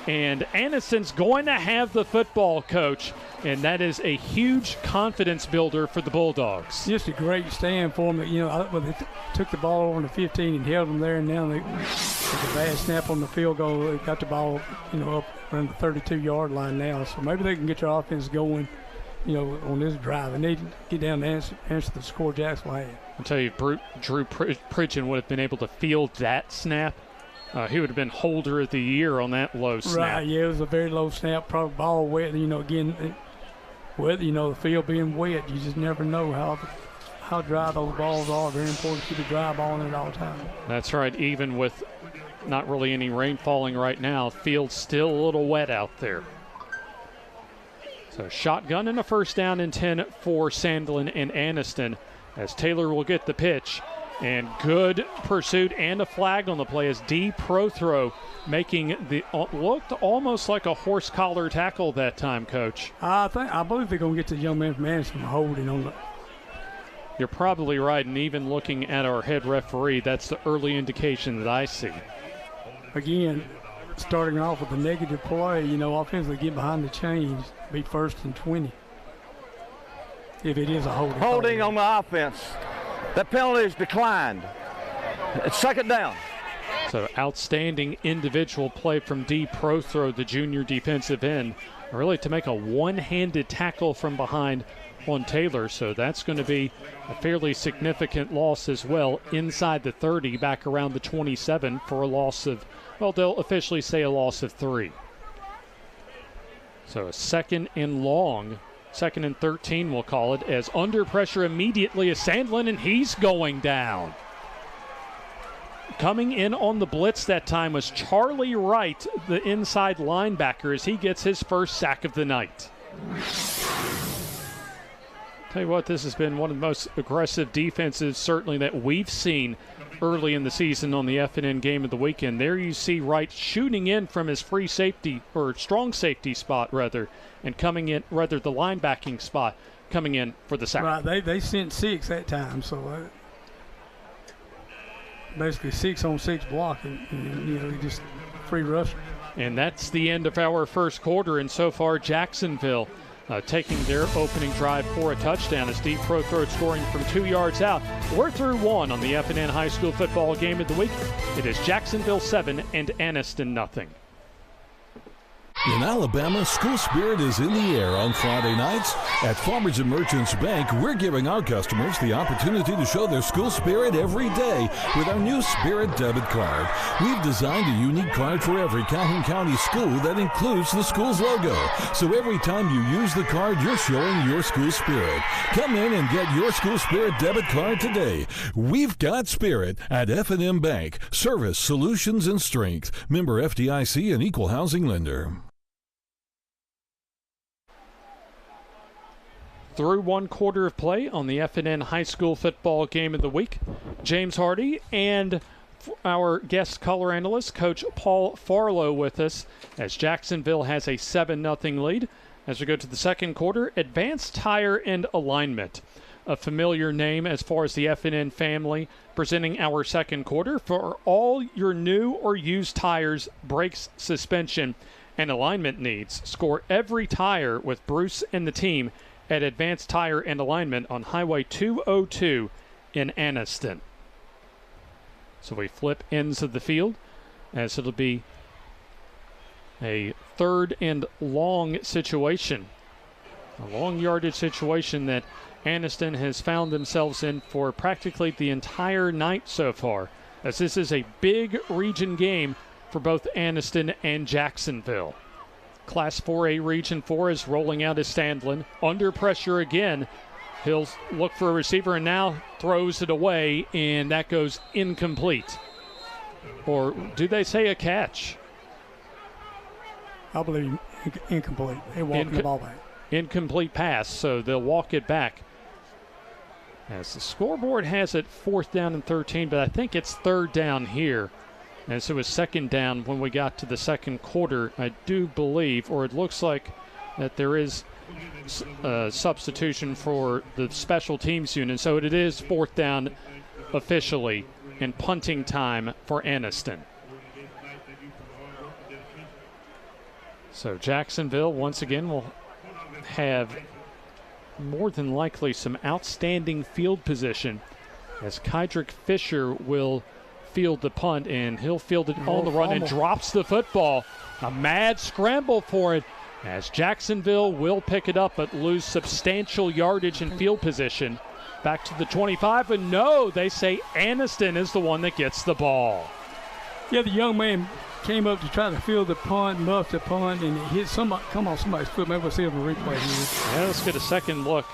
and Anniston's going to have the football, Coach, and that is a huge confidence builder for the Bulldogs. Just a great stand for them. You know, they took the ball over to 15 and held them there, and now they took a bad snap on the field goal. They got the ball, you know, up around the 32-yard line now. So maybe they can get their offense going, you know, on this drive. They need to get down and answer the score Jacksonville had. I'll tell you, Drew Pridgeon would have been able to field that snap. He would have been holder of the year on that low snap. Right, yeah, it was a very low snap, probably ball wet. You know, again, whether, you know, the field being wet, you just never know how dry those balls are. Very important to keep a dry ball in it all the time. That's right, even with not really any rain falling right now, field's still a little wet out there. So shotgun and a first down and 10 for Sandlin and Anniston as Taylor will get the pitch. And good pursuit and a flag on the play as D Prothro making the looked almost like a horse collar tackle that time, Coach. I believe they're going to get the young man from Anderson holding on the. You're probably right, and even looking at our head referee, that's the early indication that I see. Again, starting off with a negative play, you know, offensively get behind the chains, be first and 20. If it is a holding. Holding on the offense. That penalty is declined. It's second down. So outstanding individual play from D Prothro, the junior defensive end, really to make a one-handed tackle from behind on Taylor. So that's going to be a fairly significant loss as well inside the 30, back around the 27 for a loss of, well, they'll officially say a loss of 3. So a second and long. Second and 13, we'll call it, as under pressure immediately is Sandlin, and he's going down. Coming in on the blitz that time was Charlie Wright, the inside linebacker, as he gets his first sack of the night. Tell you what, this has been one of the most aggressive defenses, certainly, that we've seen early in the season on the FNN game of the weekend. There you see Wright shooting in from his free safety, or strong safety spot, rather, and coming in, rather, the linebacking spot, coming in for the sack. Right, they sent 6 that time, so basically 6-on-6 blocking, and you know, just free rush. And that's the end of our first quarter, and so far Jacksonville taking their opening drive for a touchdown as Steve Prothro scoring from 2 yards out. We're through 1 on the FNN High School Football Game of the Week. It is Jacksonville 7 and Anniston nothing. In Alabama, school spirit is in the air on Friday nights. At Farmers and Merchants Bank, we're giving our customers the opportunity to show their school spirit every day with our new Spirit debit card. We've designed a unique card for every Calhoun County school that includes the school's logo. So every time you use the card, you're showing your school spirit. Come in and get your school spirit debit card today. We've got spirit at FNN Bank. Service, solutions, and strength. Member FDIC and equal housing lender. Through 1 quarter of play on the FNN High School Football Game of the Week. James Hardy and our guest color analyst, Coach Paul Farlow, with us as Jacksonville has a 7-0 lead. As we go to the second quarter, Advanced Tire and Alignment, a familiar name as far as the FNN family, presenting our second quarter for all your new or used tires, brakes, suspension, and alignment needs. Score every tire with Bruce and the team at Advanced Tire and Alignment on Highway 202 in Anniston. So we flip ends of the field. as it'll be a 3rd and long situation. A long yardage situation that Anniston has found themselves in for practically the entire night so far, as this is a big region game for both Anniston and Jacksonville. Class 4A Region 4 is rolling out as Sandlin. Under pressure again. He'll look for a receiver and now throws it away, and that goes incomplete. Or do they say a catch? I believe incomplete. They're walking the ball back. Incomplete pass, so they'll walk it back. As the scoreboard has it 4th down and 13, but I think it's 3rd down here. As it was 2nd down when we got to the second quarter, I do believe, or it looks like that there is a substitution for the special teams unit. So it is 4th down officially and punting time for Anniston. So Jacksonville once again will have more than likely some outstanding field position, as Kydrick Fisher will field the punt, and he'll field it on the run and drops the football. A mad scramble for it, as Jacksonville will pick it up but lose substantial yardage and field position. Back to the 25, but no, they say Anniston is the one that gets the ball. Yeah, the young man came up to try to field the punt, muffed the punt, and it hit somebody's foot. Maybe we'll see it on the replay here. Yeah, let's get a second look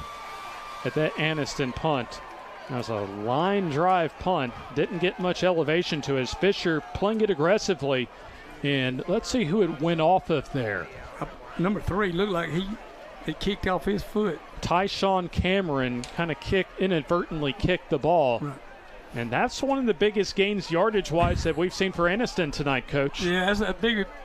at that Anniston punt. That was a line drive punt. Didn't get much elevation to it. Fisher playing it aggressively. And let's see who it went off of there. Number 3 looked like it kicked off his foot. Tyshawn Cameron kind of inadvertently kicked the ball. Right. And that's one of the biggest gains yardage-wise that we've seen for Anniston tonight, Coach. Yeah, that's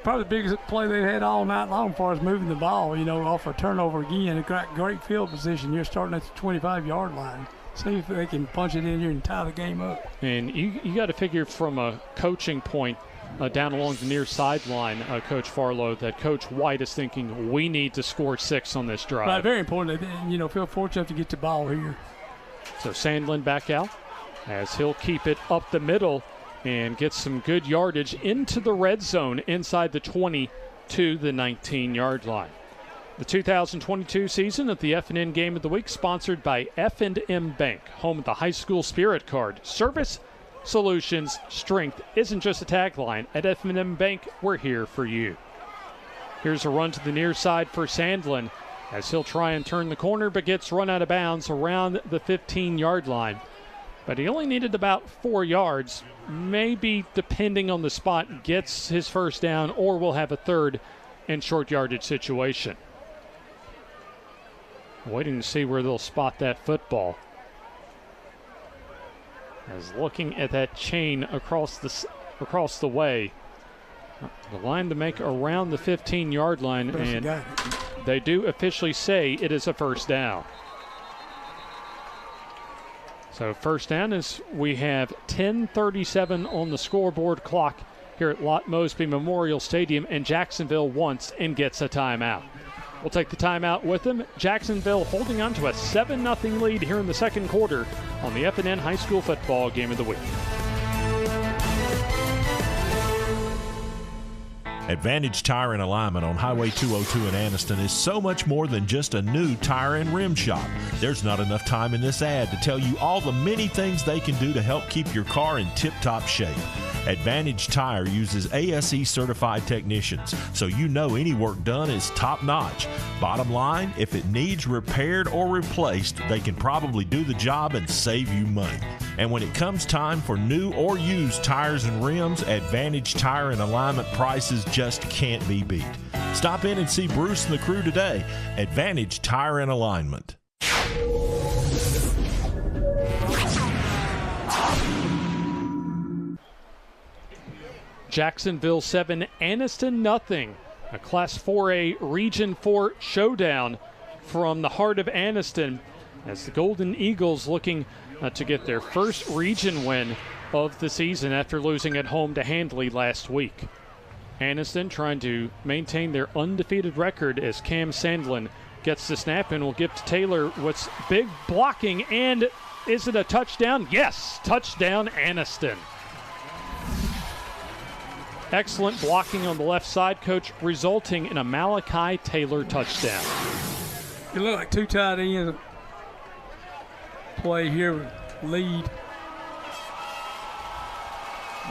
probably the biggest play they've had all night long as far as moving the ball, off a turnover again. A great field position. You're starting at the 25-yard line. See if they can punch it in here and tie the game up. And you got to figure from a coaching point down along the near sideline, Coach Farlow, that Coach White is thinking we need to score 6 on this drive. Right, very important. Feel fortunate to get the ball here. So Sandlin back out, as he'll keep it up the middle and get some good yardage into the red zone inside the 20 to the 19-yard line. The 2022 season of the FNN Game of the Week sponsored by FNN Bank, home of the high school spirit card. Service, solutions, strength isn't just a tagline. At FNN Bank, we're here for you. Here's a run to the near side for Sandlin, as he'll try and turn the corner but gets run out of bounds around the 15-yard line. But he only needed about 4 yards. Maybe, depending on the spot, gets his first down, or we'll have a 3rd and short yardage situation. Waiting to see where they'll spot that football. As looking at that chain across the way. The line to make around the 15-yard line, and they do officially say it is a first down. So first down is we have 10:37 on the scoreboard clock here at Lot Mosby Memorial Stadium, and Jacksonville wants and gets a timeout. We'll take the timeout with them. Jacksonville holding on to a 7-0 lead here in the second quarter on the FNN High School Football Game of the Week. Advantage Tire and Alignment on Highway 202 in Anniston is so much more than just a new tire and rim shop. There's not enough time in this ad to tell you all the many things they can do to help keep your car in tip-top shape. Advantage Tire uses ASE certified technicians, so you know any work done is top-notch. Bottom line, if it needs repaired or replaced, they can probably do the job and save you money. And when it comes time for new or used tires and rims, Advantage Tire and Alignment prices just can't be beat. Stop in and see Bruce and the crew today. Advantage Tire and Alignment. Jacksonville 7, Anniston nothing. A Class 4A Region 4 showdown from the heart of Anniston, as the Golden Eagles looking to get their first region win of the season after losing at home to Handley last week. Anniston trying to maintain their undefeated record as Cam Sandlin gets the snap and will give to Taylor what's big blocking, and is it a touchdown? Yes, touchdown Anniston. Excellent blocking on the left side, Coach, resulting in a Malachi Taylor touchdown. It looked like two tight ends play here, lead.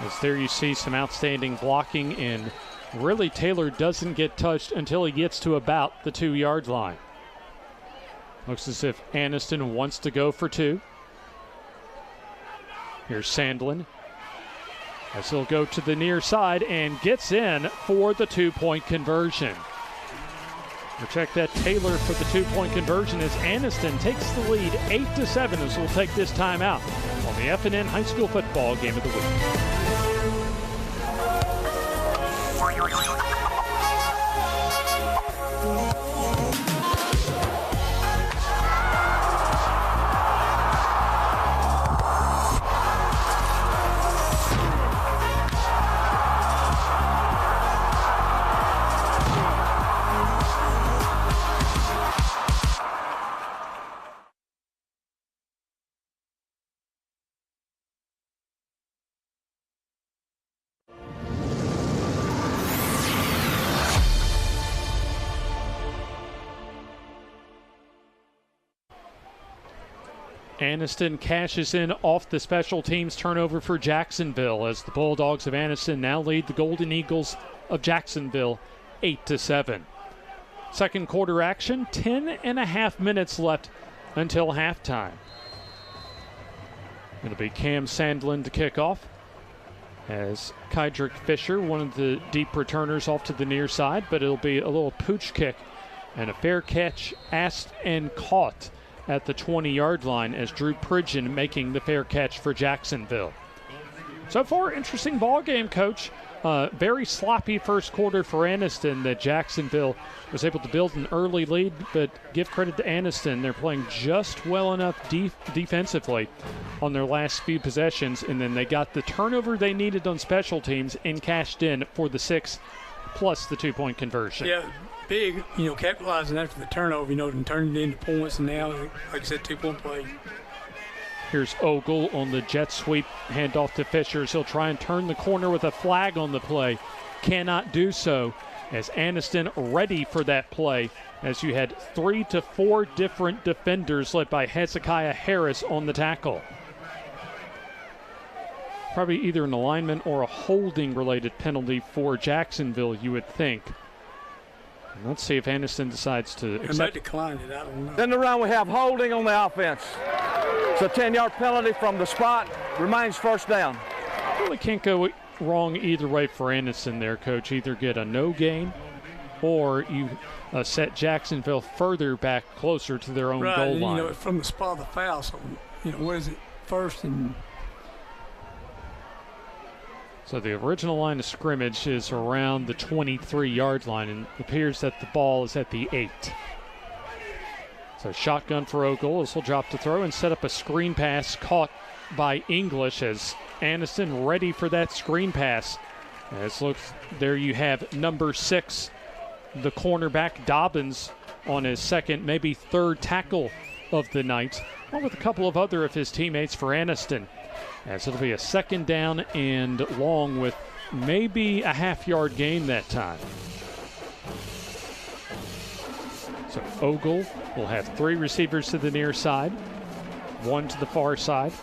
As there you see some outstanding blocking, and really Taylor doesn't get touched until he gets to about the 2-yard line. Looks as if Aniston wants to go for 2. Here's Sandlin, as he'll go to the near side and gets in for the 2-point conversion. Or check that Taylor for the 2-point conversion as Aniston takes the lead 8-7 as we'll take this time out on the FNN High School Football Game of the Week. Aniston cashes in off the special teams turnover for Jacksonville as the Bulldogs of Aniston now lead the Golden Eagles of Jacksonville 8-7. Second quarter action, 10.5 minutes left until halftime. It'll be Cam Sandlin to kick off as Kydrick Fisher, one of the deep returners, off to the near side, but it'll be a little pooch kick and a fair catch asked and caught at the 20-yard line as Drew Pridgeon making the fair catch for Jacksonville. So far, interesting ball game, Coach. Very sloppy first quarter for Aniston that Jacksonville was able to build an early lead, but give credit to Aniston. They're playing just well enough defensively on their last few possessions, and then they got the turnover they needed on special teams and cashed in for the 6 plus the 2-point conversion. Yeah, big, capitalizing after the turnover, and turning it into points, and now, like I said, 2-point play. Here's Ogle on the jet sweep, handoff to Fisher. He'll try and turn the corner with a flag on the play. Cannot do so as Aniston ready for that play as you had 3 to 4 different defenders led by Hezekiah Harris on the tackle. Probably either an alignment or a holding related penalty for Jacksonville, you would think. Let's see if Aniston decides to accept. It might decline it, I don't know. In the run, we have holding on the offense. It's a 10-yard penalty from the spot. Remains first down. Really can't go wrong either way for Aniston there, Coach. Either get a no gain or you set Jacksonville further back closer to their own goal line. From the spot of the foul, so, what is it, first and... So the original line of scrimmage is around the 23-yard line, and it appears that the ball is at the 8. So shotgun for Ogle as he'll drop to throw and set up a screen pass caught by English as Aniston ready for that screen pass. As looks, there you have number 6, the cornerback Dobbins on his second, maybe third tackle of the night, along with a couple of other of his teammates for Aniston. As it'll be a second down and long with maybe a half-yard gain that time. So Ogle will have 3 receivers to the near side, 1 to the far side.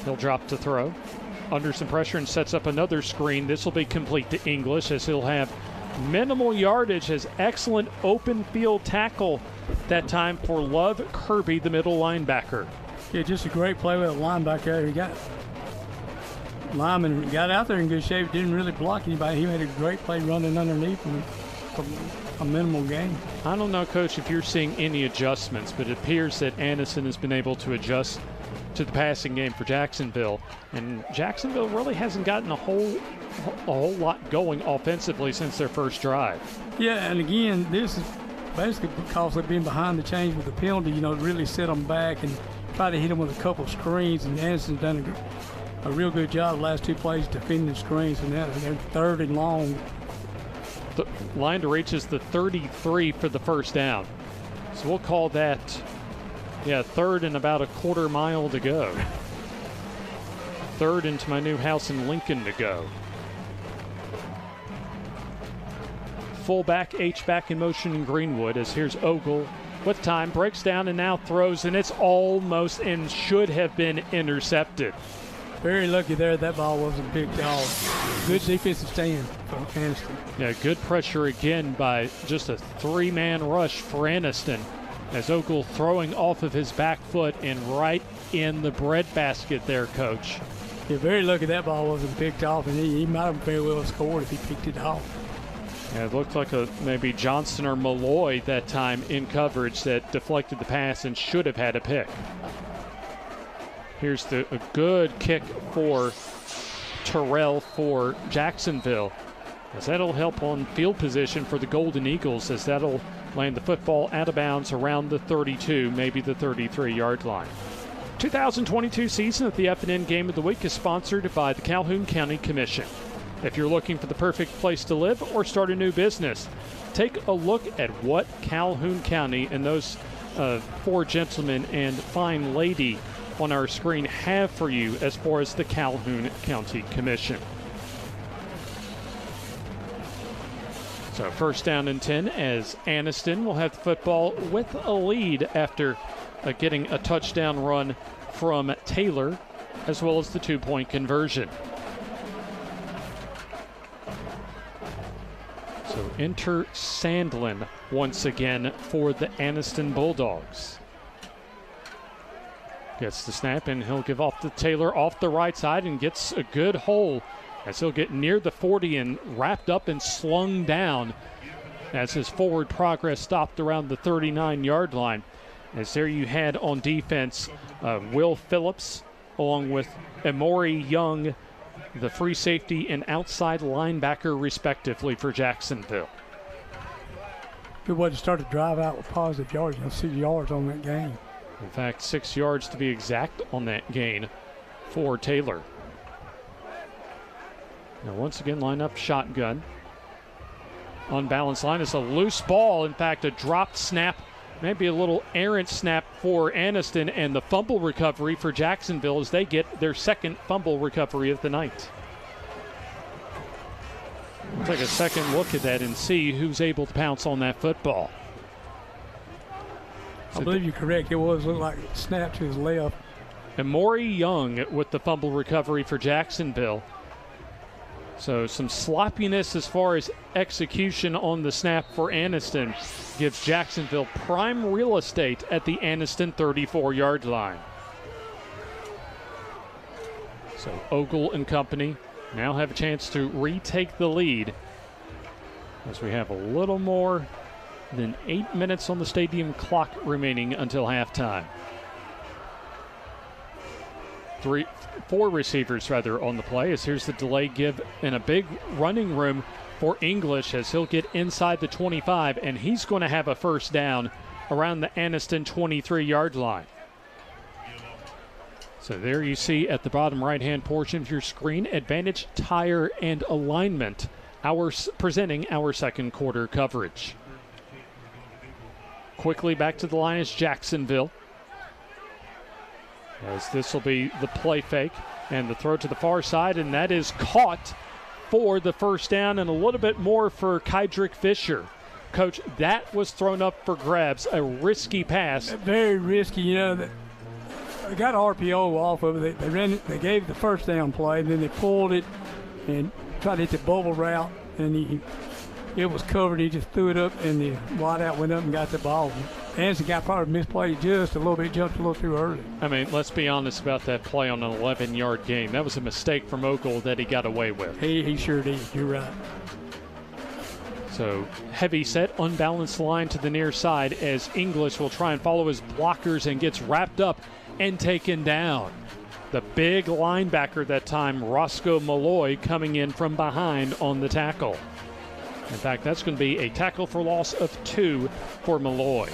He'll drop to throw. Under some pressure and sets up another screen. This will be complete to English as he'll have minimal yardage as excellent open field tackle that time for Love Kirby, the middle linebacker. Yeah, just a great play with a linebacker. He got lineman got out there in good shape. Didn't really block anybody. He made a great play running underneath him from a minimal gain. I don't know, Coach, if you're seeing any adjustments, but it appears that Aniston has been able to adjust to the passing game for Jacksonville, and Jacksonville really hasn't gotten a whole lot going offensively since their first drive. Yeah, and again, this is basically because they've been behind the chains with the penalty. Really set them back and try to hit them with a couple of screens, and Aniston's done a real good job the last 2 plays defending the screens, and now they're 3rd and long. The line to reach is the 33 for the first down. So we'll call that, 3rd and about a quarter mile to go. 3rd into my new house in Lincoln to go. fullback, H-back in motion in Greenwood, as here's Ogle with time, breaks down and now throws, and it's almost and should have been intercepted. Very lucky there that ball wasn't picked off. Good defensive stand from Aniston. Yeah, good pressure again by just a three-man rush for Aniston, as Ogle throwing off of his back foot and right in the breadbasket there, Coach. Yeah, very lucky that ball wasn't picked off, and he might have very well scored if he picked it off. Yeah, it looked like maybe Johnson or Malloy that time in coverage that deflected the pass and should have had a pick. Here's a good kick for Terrell for Jacksonville, as that'll help on field position for the Golden Eagles, as that'll land the football out of bounds around the 32, maybe the 33-yard line. 2022 season of the FNN Game of the Week is sponsored by the Calhoun County Commission. If you're looking for the perfect place to live or start a new business, take a look at what Calhoun County and those four gentlemen and fine lady on our screen have for you as far as the Calhoun County Commission. So first down and 10 as Aniston will have the football with a lead after getting a touchdown run from Taylor, as well as the two-point conversion. So enter Sandlin once again for the Aniston Bulldogs. Gets the snap, and he'll give off to Taylor off the right side and gets a good hole as he'll get near the 40 and wrapped up and slung down as his forward progress stopped around the 39-yard line. As there you had on defense Will Phillips along with Emory Young, the free safety and outside linebacker respectively for Jacksonville. Good way to start to drive out with positive yards. You'll see yards on that gain. In fact, 6 yards to be exact on that gain for Taylor. Now once again, line up shotgun. Unbalanced line. It's a loose ball. In fact, a dropped snap, maybe a little errant snap for Aniston, and the fumble recovery for Jacksonville as they get their second fumble recovery of the night. We'll take a second look at that and see who's able to pounce on that football. I believe you're correct. It looked like it snapped to his left. And Maury Young with the fumble recovery for Jacksonville. So some sloppiness as far as execution on the snap for Aniston gives Jacksonville prime real estate at the Aniston 34-yard line. So Ogle and company now have a chance to retake the lead as we have a little more than 8 minutes on the stadium clock remaining until halftime. Four receivers rather on the play, as here's the delay give and a big running room for English as he'll get inside the 25, and he's going to have a first down around the Aniston 23-yard line. So there you see at the bottom right-hand portion of your screen, Advantage Tire and Alignment, presenting our second quarter coverage. Quickly back to the line is Jacksonville, as this will be the play fake and the throw to the far side, and that is caught for the first down and a little bit more for Kydrick Fisher. Coach, that was thrown up for grabs, a risky pass. Very risky, you know. They got RPO off of it. They gave the first down play, and then they pulled it and tried to hit the bubble route, and it was covered. He just threw it up, and the wideout went up and got the ball. Anderson got probably misplayed just a little bit, jumped a little too early. I mean, let's be honest about that play on an 11-yard gain. That was a mistake from Ogle that he got away with. He sure did. You're right. So heavy set, unbalanced line to the near side as English will try and follow his blockers and gets wrapped up and taken down. The big linebacker that time, Roscoe Malloy, coming in from behind on the tackle. In fact, that's going to be a tackle for loss of 2 for Malloy.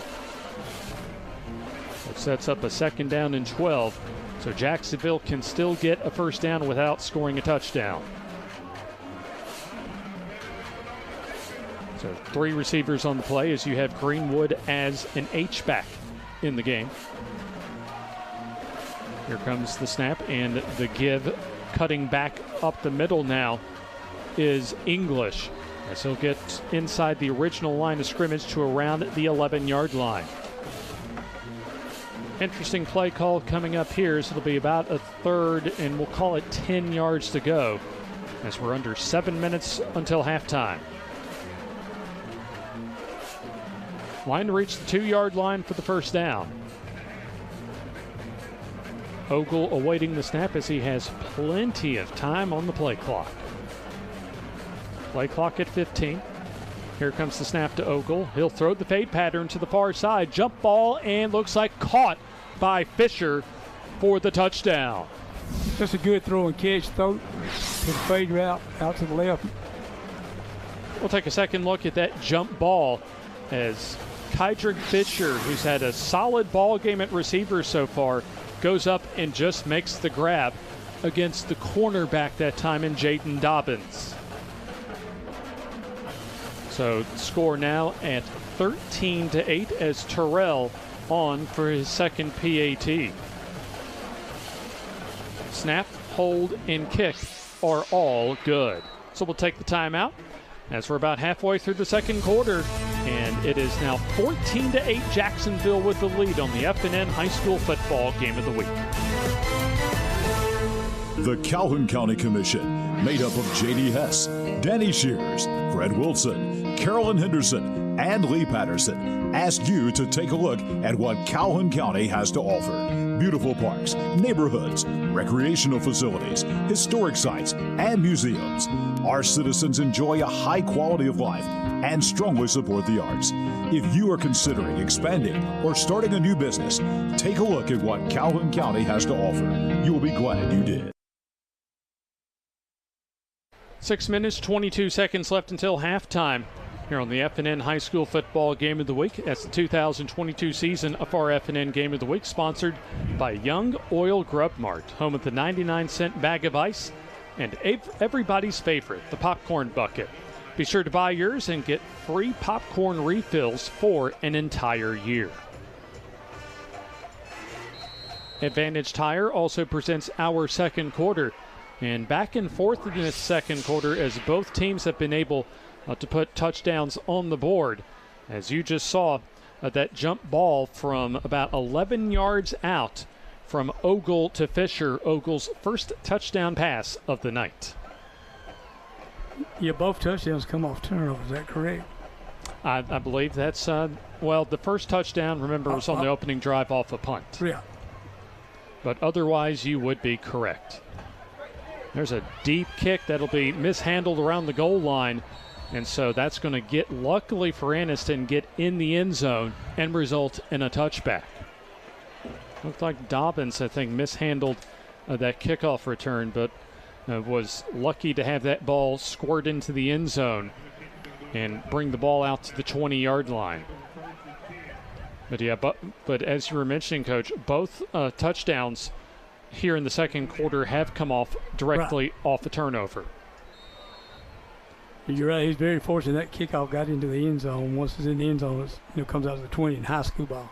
It sets up a second down and 12. So Jacksonville can still get a first down without scoring a touchdown. So 3 receivers on the play as you have Greenwood as an H-back in the game. Here comes the snap and the give. Cutting back up the middle now is English. as he'll get inside the original line of scrimmage to around the 11-yard line. Interesting play call coming up here, so it'll be about a third, and we'll call it 10 yards to go, as we're under 7 minutes until halftime. Line to reach the 2-yard line for the first down. Ogle awaiting the snap as he has plenty of time on the play clock. Play clock at 15. Here comes the snap to Ogle. He'll throw the fade pattern to the far side. Jump ball, and looks like caught by Fisher for the touchdown. Just a good throw and catch, throw to the fade route out to the left. We'll take a second look at that jump ball as Kydrick Fisher, who's had a solid ball game at receiver so far, goes up and just makes the grab against the cornerback that time in Jaden Dobbins. So score now at 13-8 as Terrell on for his second PAT. Snap, hold, and kick are all good. So we'll take the timeout as we're about halfway through the second quarter, and it is now 14-8 Jacksonville with the lead on the FNN High School Football Game of the Week. The Calhoun County Commission, made up of J.D. Hess, Danny Shears, Fred Wilson, Carolyn Henderson, and Lee Patterson, ask you to take a look at what Calhoun County has to offer. Beautiful parks, neighborhoods, recreational facilities, historic sites, and museums. Our citizens enjoy a high quality of life and strongly support the arts. If you are considering expanding or starting a new business, take a look at what Calhoun County has to offer. You'll be glad you did. 6 minutes, 22 seconds left until halftime here on the FNN High School Football Game of the Week. That's the 2022 season of our FNN Game of the Week, sponsored by Young Oil Grub Mart, home of the 99-cent bag of ice and everybody's favorite, the popcorn bucket. Be sure to buy yours and get free popcorn refills for an entire year. Advantage Tire also presents our second quarter. And back and forth in this second quarter as both teams have been able to put touchdowns on the board. As you just saw, that jump ball from about 11 yards out from Ogle to Fisher, Ogle's first touchdown pass of the night. Yeah, both touchdowns come off turnovers, is that correct? I believe that's, well, the first touchdown, remember, was on the opening drive off a punt. Yeah. But otherwise, you would be correct. There's a deep kick that'll be mishandled around the goal line. And so that's going to get, luckily for Anniston, get in the end zone and result in a touchback. Looked like Dobbins, I think, mishandled that kickoff return, but was lucky to have that ball squirt into the end zone and bring the ball out to the 20-yard line. But yeah, but as you were mentioning, Coach, both touchdowns here in the second quarter have come off directly off a turnover. You're right. He's very fortunate that kickoff got into the end zone. Once it's in the end zone, it comes out to the 20 in high school ball.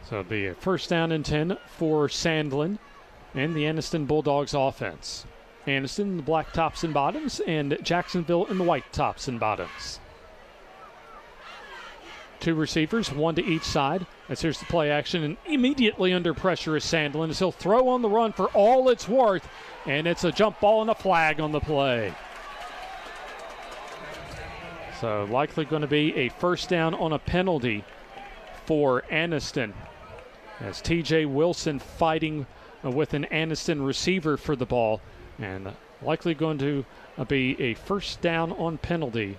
So it'll be a first down and 10 for Sandlin and the Anniston Bulldogs offense. Anniston in the black tops and bottoms, and Jacksonville in the white tops and bottoms. Two receivers, one to each side. As here's the play action, and immediately under pressure is Sandlin as he'll throw on the run for all it's worth, and it's a jump ball and a flag on the play. So likely going to be a first down on a penalty for Anniston, as TJ Wilson fighting with an Anniston receiver for the ball, and likely going to be a first down on penalty.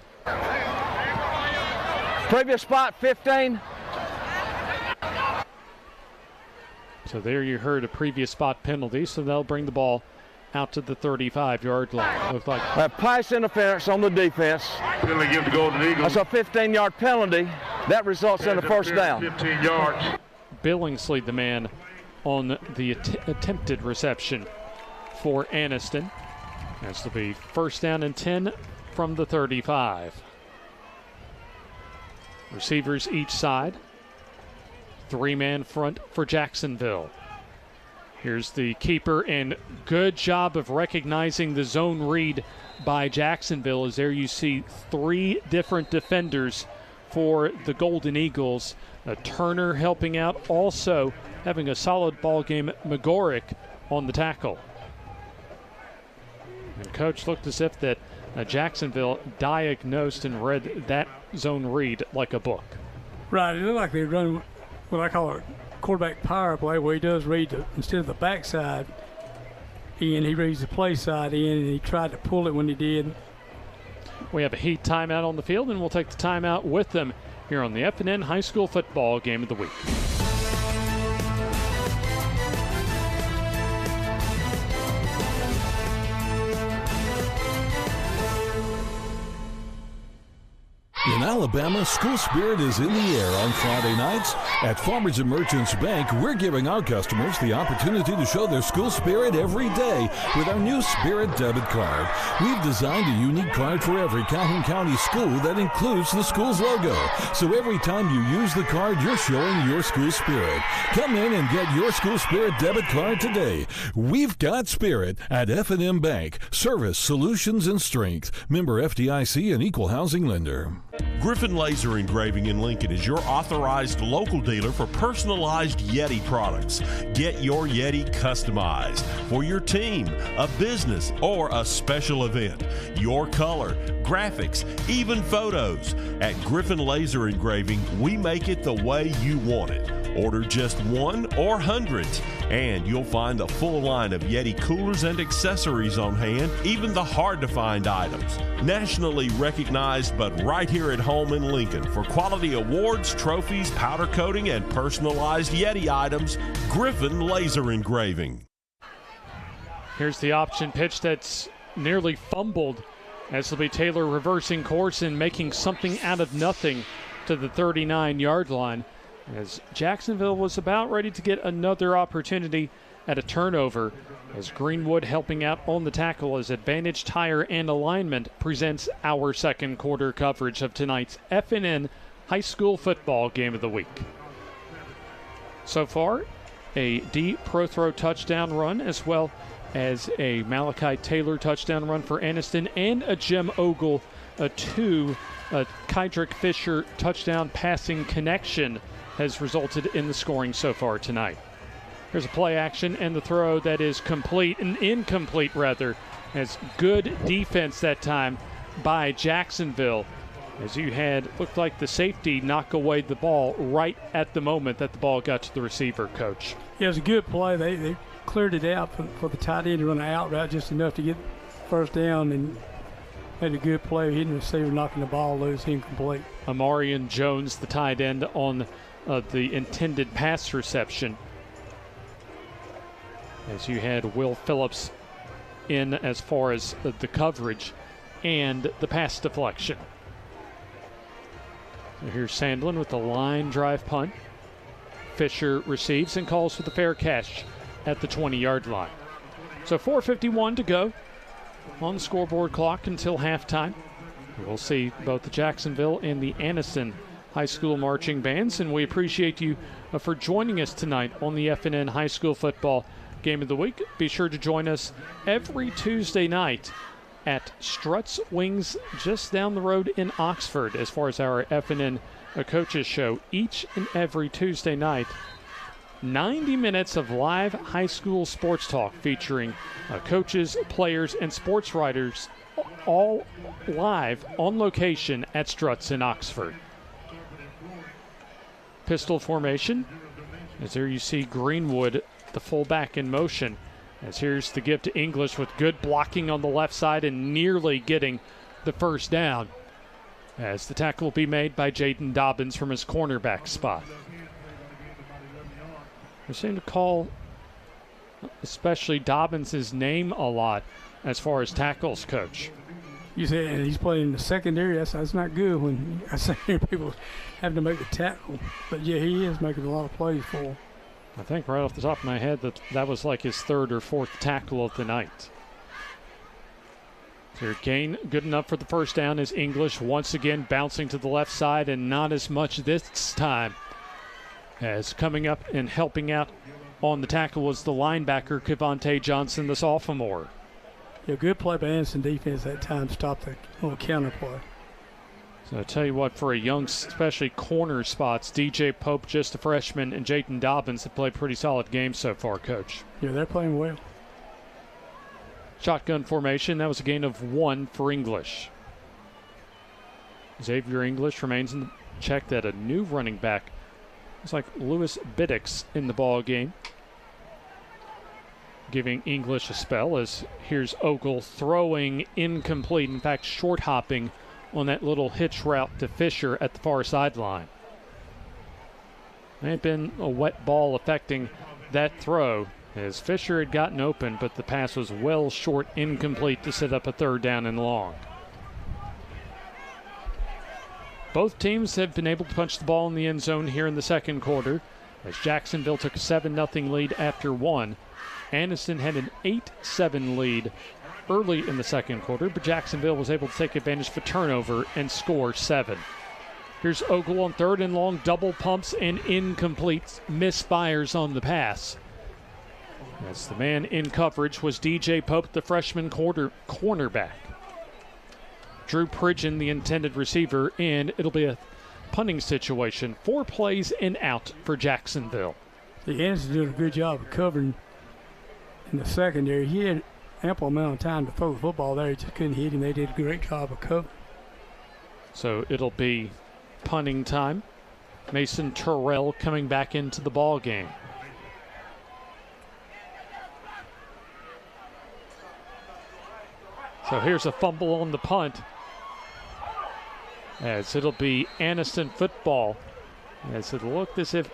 Previous spot, 15. So there you heard a previous spot penalty, so they'll bring the ball out to the 35-yard line. Looks like Pass interference on the defense. Penalty give the Golden Eagles. That's a 15-yard penalty. That results in a first down. 15 yards. Billingsley, the man on the attempted reception for Anniston. That's to be first down and 10 from the 35. Receivers each side. Three-man front for Jacksonville. Here's the keeper, and good job of recognizing the zone read by Jacksonville, as there you see 3 different defenders for the Golden Eagles. Turner helping out, also having a solid ball game, McGorick on the tackle. And Coach looked as if that Jacksonville diagnosed and read that zone read like a book. Right, it looked like they run what I call a quarterback power play, where he does read instead of the backside in, he reads the play side in, and he tried to pull it when he did. We have a heat timeout on the field, and we'll take the timeout with them here on the FNN High School Football Game of the Week. In Alabama, school spirit is in the air on Friday nights. At Farmers and Merchants Bank, we're giving our customers the opportunity to show their school spirit every day with our new Spirit debit card. We've designed a unique card for every Calhoun County school that includes the school's logo. So every time you use the card, you're showing your school spirit. Come in and get your school spirit debit card today. We've got spirit at FNN Bank. Service, solutions, and strength. Member FDIC and equal housing lender. Griffin Laser Engraving in Lincoln is your authorized local dealer for personalized Yeti products. Get your Yeti customized for your team, a business, or a special event. Your color, graphics, even photos. At Griffin Laser Engraving, we make it the way you want it. Order just one or hundreds, and you'll find a full line of Yeti coolers and accessories on hand, even the hard-to-find items. Nationally recognized, but right here at home in Lincoln for quality awards, trophies, powder coating, and personalized Yeti items, Griffin Laser Engraving. Here's the option pitch that's nearly fumbled, as it'll be Taylor reversing course and making something out of nothing to the 39-yard line, as Jacksonville was about ready to get another opportunity at a turnover, as Greenwood helping out on the tackle as Advantage Tire and Alignment presents our second quarter coverage of tonight's FNN High School Football Game of the Week. So far, a D Pro Throw touchdown run, as well as a Malachi Taylor touchdown run for Anniston, and a Jim Ogle, a Kydrick Fisher touchdown passing connection has resulted in the scoring so far tonight. Here's a play action and the throw that is incomplete rather, as good defense that time by Jacksonville, as you looked like the safety knock away the ball right at the moment that the ball got to the receiver, Coach. Yeah, it was a good play. They cleared it out for the tight end to run an out route just enough to get first down, and made a good play, hitting the receiver, knocking the ball loose, incomplete. Amarian Jones, the tight end, on the intended pass reception, as you had Will Phillips in as far as the coverage and the pass deflection. So here's Sandlin with the line drive punt. Fisher receives and calls for the fair catch at the 20-yard line. So 4:51 to go on the scoreboard clock until halftime. We'll see both the Jacksonville and the Anniston High School marching bands, and we appreciate you for joining us tonight on the FNN High School Football Game of the Week. Be sure to join us every Tuesday night at Struts Wings just down the road in Oxford as far as our FNN Coaches Show each and every Tuesday night. 90 minutes of live high school sports talk featuring coaches, players, and sports writers, all live on location at Struts in Oxford. Pistol formation, as there you see Greenwood, the fullback, in motion, as here's the give to English with good blocking on the left side and nearly getting the first down, as the tackle will be made by Jaden Dobbins from his cornerback spot. They seem to call especially Dobbins' name a lot as far as tackles, Coach. You said he's playing in the secondary. That's not good when I see people having to make the tackle. But yeah, he is making a lot of plays for him. I think right off the top of my head that was like his third or fourth tackle of the night. So your gain good enough for the first down is English once again bouncing to the left side, and not as much this time, as coming up and helping out on the tackle was the linebacker, Kevontae Johnson, the sophomore. Yeah, good play by Anderson defense that time to stop the little counter play. So I tell you what, for a young, especially corner spots, DJ Pope, just a freshman, and Jayden Dobbins have played pretty solid games so far, Coach. Yeah, they're playing well. Shotgun formation, that was a gain of 1 for English. Xavier English remains in the check that a new running back, it's like Lewis Biddix in the ball game, giving English a spell as here's Ogle throwing incomplete, in fact short hopping on that little hitch route to Fisher at the far sideline. May have been a wet ball affecting that throw as Fisher had gotten open, but the pass was well short, incomplete to set up a 3rd down and long. Both teams have been able to punch the ball in the end zone here in the second quarter as Jacksonville took a 7-0 lead after 1. Anniston had an 8-7 lead early in the second quarter, but Jacksonville was able to take advantage of a turnover and score 7. Here's Ogle on 3rd and long, double pumps and incomplete, misfires on the pass. As the man in coverage was DJ Pope, the freshman cornerback. Drew Pridgeon, the intended receiver, and it'll be a punting situation. 4 plays and out for Jacksonville. The Anderson did a good job of covering in the secondary. He had ample amount of time to throw the football there. He just couldn't hit him. They did a great job of covering. So it'll be punting time. Mason Terrell coming back into the ball game. So here's a fumble on the punt, as it'll be Anniston football. As it looked as if,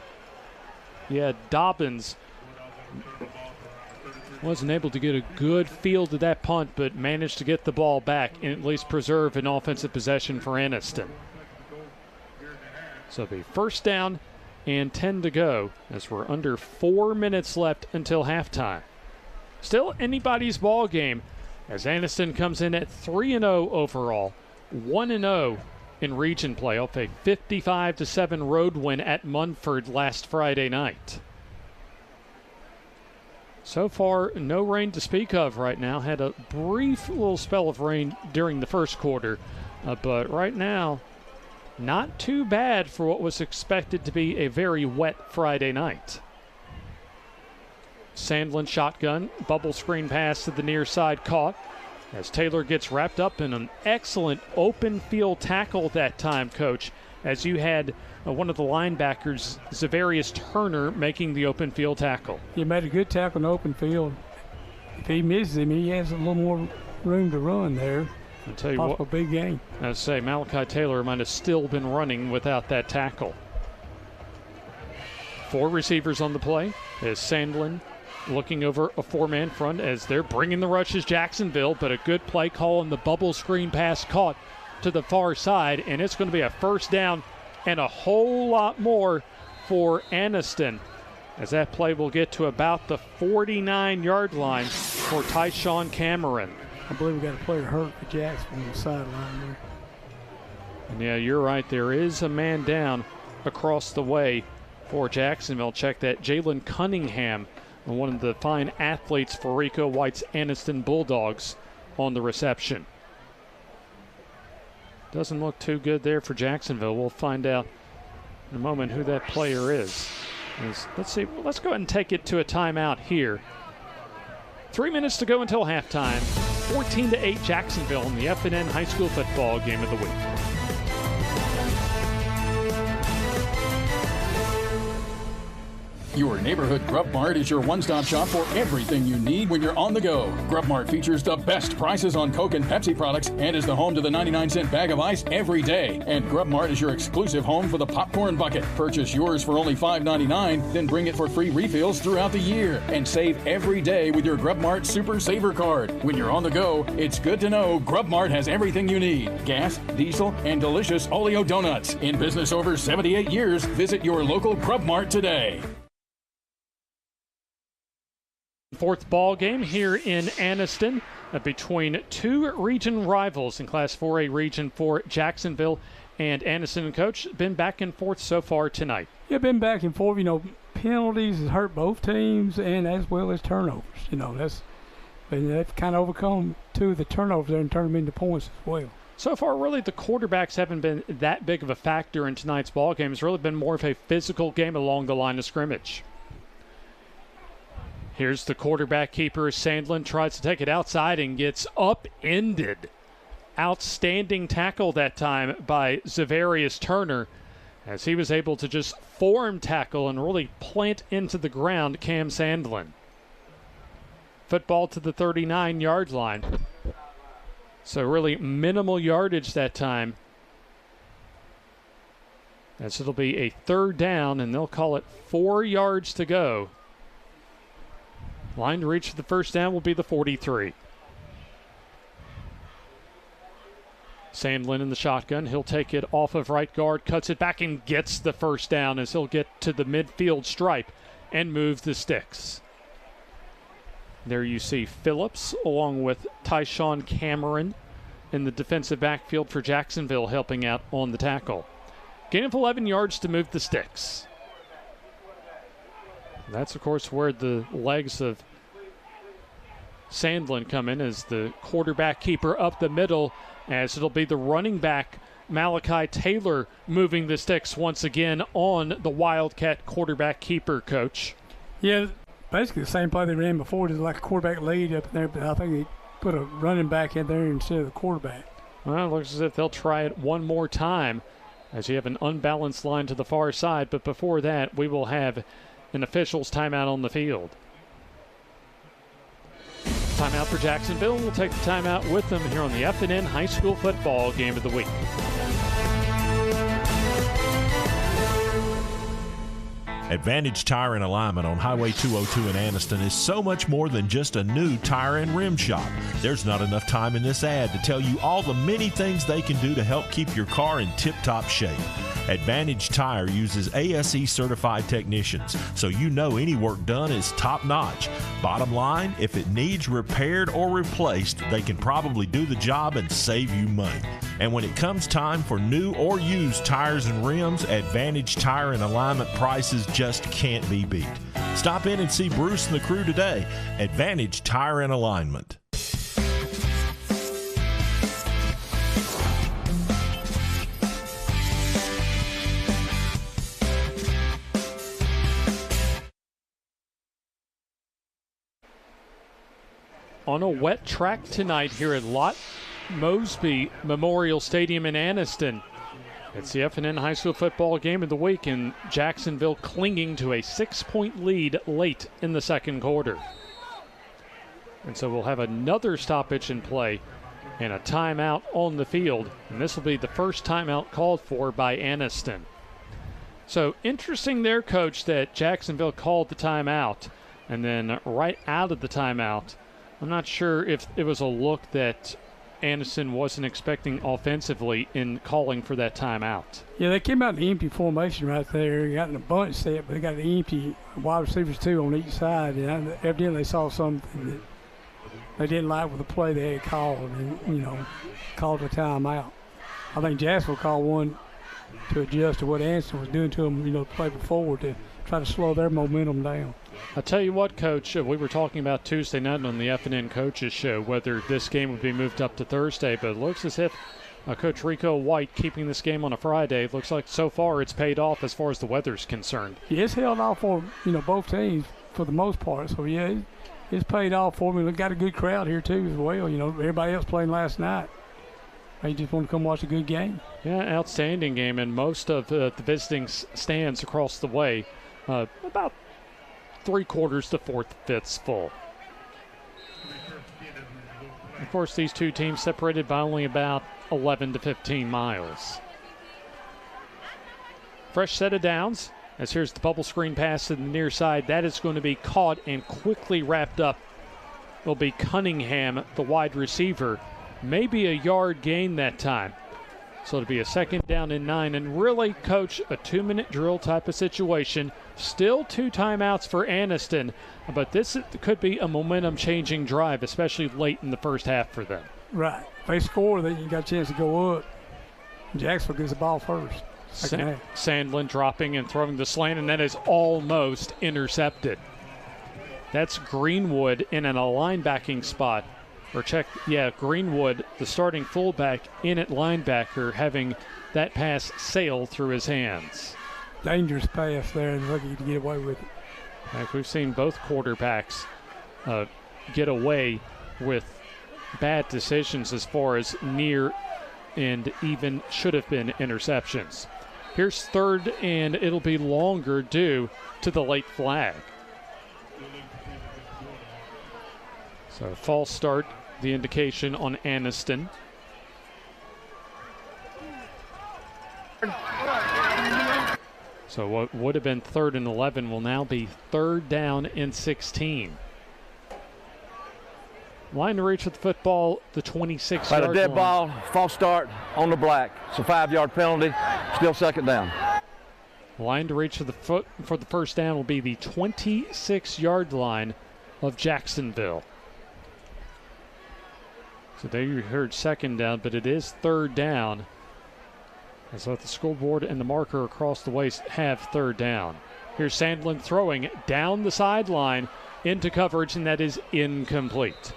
Dobbins wasn't able to get a good feel to that punt, but managed to get the ball back and at least preserve an offensive possession for Anniston. So the 1st down and 10 to go as we're under 4 minutes left until halftime. Still anybody's ball game as Anniston comes in at 3-0 overall, 1-0 in region play off a 55-7 road win at Munford last Friday night. So far, no rain to speak of right now. Had a brief little spell of rain during the first quarter, but right now, not too bad for what was expected to be a very wet Friday night. Sandlin shotgun, bubble screen pass to the near side, caught as Taylor gets wrapped up in an excellent open field tackle that time, Coach, as you had one of the linebackers, Zavarius Turner, making the open field tackle. He made a good tackle in the open field. If he misses him, he has a little more room to run there. I'll tell you what, a big game. I'd say Malachi Taylor might have still been running without that tackle. 4 receivers on the play as Sandlin looking over a 4-man front as they're bringing the rush as Jacksonville, but a good play call on the bubble screen pass caught to the far side, and it's going to be a 1st down and a whole lot more for Anniston as that play will get to about the 49-yard line for Tyshawn Cameron. I believe we got a player hurt for Jacksonville on the sideline there. And yeah, you're right. There is a man down across the way for Jacksonville. Check that. Jalen Cunningham, one of the fine athletes for Rico White's Anniston Bulldogs, on the reception. Doesn't look too good there for Jacksonville. We'll find out in a moment who that player is. Let's see. Let's go ahead and take it to a timeout here. 3 minutes to go until halftime. 14-8 Jacksonville in the FNN High School Football Game of the Week. Your neighborhood Grub Mart is your one-stop shop for everything you need when you're on the go. Grub Mart features the best prices on Coke and Pepsi products and is the home to the 99-cent bag of ice every day. And Grub Mart is your exclusive home for the popcorn bucket. Purchase yours for only $5.99, then bring it for free refills throughout the year. And save every day with your Grub Mart Super Saver Card. When you're on the go, it's good to know Grub Mart has everything you need. Gas, diesel, and delicious Oleo donuts. In business over 78 years, visit your local Grub Mart today. 4th ball game here in Anniston between 2 region rivals in Class 4A Region 4, Jacksonville and Anniston. Coach, been back and forth so far tonight. Yeah, been back and forth. penalties has hurt both teams, and as well as turnovers. And they've kind of overcome 2 of the turnovers there and turned them into points as well. So far, really, the quarterbacks haven't been that big of a factor in tonight's ball game. It's really been more of a physical game along the line of scrimmage. Here's the quarterback keeper. Sandlin tries to take it outside and gets upended. Outstanding tackle that time by Zavarius Turner, as he was able to just form tackle and really plant into the ground Cam Sandlin. Football to the 39-yard line. So really minimal yardage that time. As it'll be a 3rd down, and they'll call it 4 yards to go. Line to reach for the first down will be the 43. Sandlin in the shotgun. He'll take it off of right guard, cuts it back, and gets the first down as he'll get to the midfield stripe and move the sticks. There you see Phillips along with Tyshawn Cameron in the defensive backfield for Jacksonville helping out on the tackle. Gain of 11 yards to move the sticks. That's, of course, where the legs of Sandlin come in as the quarterback keeper up the middle, as it'll be the running back Malachi Taylor moving the sticks once again on the Wildcat quarterback keeper, Coach. Yeah, basically the same play they ran before. There's like a quarterback lead up there, but I think they put a running back in there instead of the quarterback. Well, it looks as if they'll try it one more time as you have an unbalanced line to the far side. But before that, we will have an official's timeout on the field. Timeout for Jacksonville. We'll take the timeout with them here on the FNN High School Football Game of the Week. Advantage Tire and Alignment on Highway 202 in Anniston is so much more than just a new tire and rim shop. There's not enough time in this ad to tell you all the many things they can do to help keep your car in tip-top shape. Advantage Tire uses ASE certified technicians, so you know any work done is top-notch. Bottom line, if it needs repaired or replaced, they can probably do the job and save you money. And when it comes time for new or used tires and rims, Advantage Tire and Alignment prices just can't be beat. Stop in and see Bruce and the crew today. Advantage Tire and Alignment. On a wet track tonight here at Lott Mosby Memorial Stadium in Anniston. It's the FNN High School Football Game of the Week, and Jacksonville clinging to a 6-point lead late in the second quarter. And so we'll have another stoppage in play and a timeout on the field, and this will be the first timeout called for by Anniston. So interesting there, Coach, that Jacksonville called the timeout, and then right out of the timeout, I'm not sure if it was a look that Anniston wasn't expecting offensively in calling for that timeout. Yeah, they came out in the empty formation right there. They got in a bunch set, but they got the empty wide receivers too on each side. And evidently they saw something that they didn't like with the play they had called and, called a timeout. I think Jacksonville called one to adjust to what Anniston was doing to them, the play before to try to slow their momentum down. I'll tell you what, Coach, we were talking about Tuesday night on the FNN Coaches Show, whether this game would be moved up to Thursday, but it looks as if Coach Rico White keeping this game on a Friday, looks like so far it's paid off as far as the weather's concerned. Yeah, it's held off for, both teams for the most part. So, yeah, it's paid off for me. We've got a good crowd here, too, as well. Everybody else playing last night. They just want to come watch a good game. Yeah, outstanding game, and most of the visiting stands across the way, about 3/4 to 4/5 full. Of course, these two teams separated by only about 11 to 15 miles. Fresh set of downs, as here's the bubble screen pass to the near side. That is going to be caught and quickly wrapped up. Will be Cunningham, the wide receiver. Maybe a yard gain that time. So it'll be a 2nd down and 9. And really, Coach, a 2-minute drill type of situation. Still 2 timeouts for Anniston, but this could be a momentum-changing drive, especially late in the first half for them. Right. If they score, then you got a chance to go up. Jacksonville gets the ball first. Sandlin dropping and throwing the slant, and that is almost intercepted. That's Greenwood in a linebacking spot. Greenwood, the starting fullback, in at linebacker, having that pass sail through his hands. Dangerous pass there, and lucky to get away with it. Like we've seen both quarterbacks get away with bad decisions as far as near and even should have been interceptions. Here's third, and it'll be longer due to the late flag. So false start, the indication on Aniston. So what would have been 3rd and 11 will now be 3rd down and 16. Line to reach with the football, the 26-yard line. A dead ball, false start on the black. It's a 5-yard penalty, still 2nd down. Line to reach for the first down will be the 26-yard line of Jacksonville. So there you heard 2nd down, but it is 3rd down. And so the scoreboard and the marker across the waist have 3rd down. Here's Sandlin throwing down the sideline into coverage, and that is incomplete.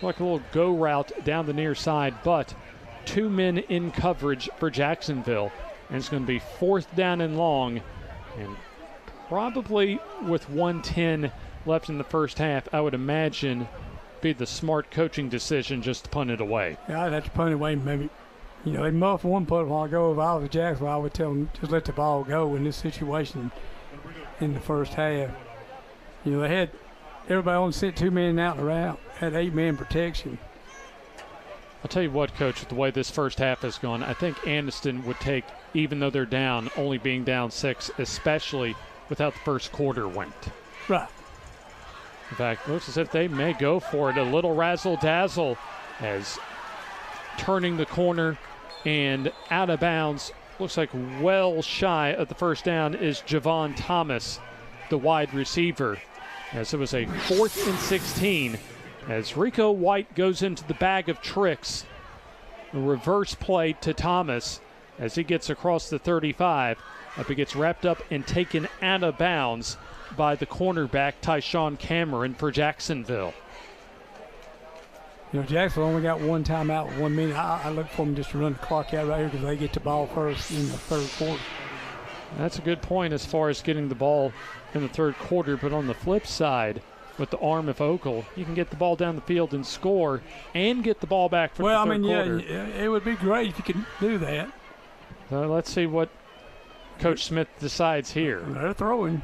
Like a little go route down the near side, but 2 men in coverage for Jacksonville. And it's going to be 4th down and long. And probably with 1:10 left in the first half, I would imagine be the smart coaching decision just to punt it away. Yeah, I'd have to punt it away maybe. You know, they muffed one punt a while ago. If I was Jacksonville, I would tell them just let the ball go in this situation in the first half. You know, they had everybody only sent 2 men out in the route, had 8-man protection. I'll tell you what, Coach, with the way this first half has gone, I think Aniston would take, even though they're down, only being down 6, especially with how the first quarter went. Right. In fact, looks as if they may go for it. A little razzle-dazzle as turning the corner and out of bounds. Looks like well shy of the first down is Javon Thomas, the wide receiver. As it was a 4th and 16 as Rico White goes into the bag of tricks. A reverse play to Thomas as he gets across the 35. He gets wrapped up and taken out of bounds by the cornerback Tyshawn Cameron for Jacksonville. You know, Jacksonville only got 1 timeout, 1 minute. I look for them just to run the clock out right here because they get the ball first in the 3rd quarter. That's a good point as far as getting the ball in the 3rd quarter, but on the flip side, with the arm of Ogle, you can get the ball down the field and score and get the ball back for the 3rd quarter. Yeah, it would be great if you could do that. So let's see what Coach Smith decides here. They're throwing.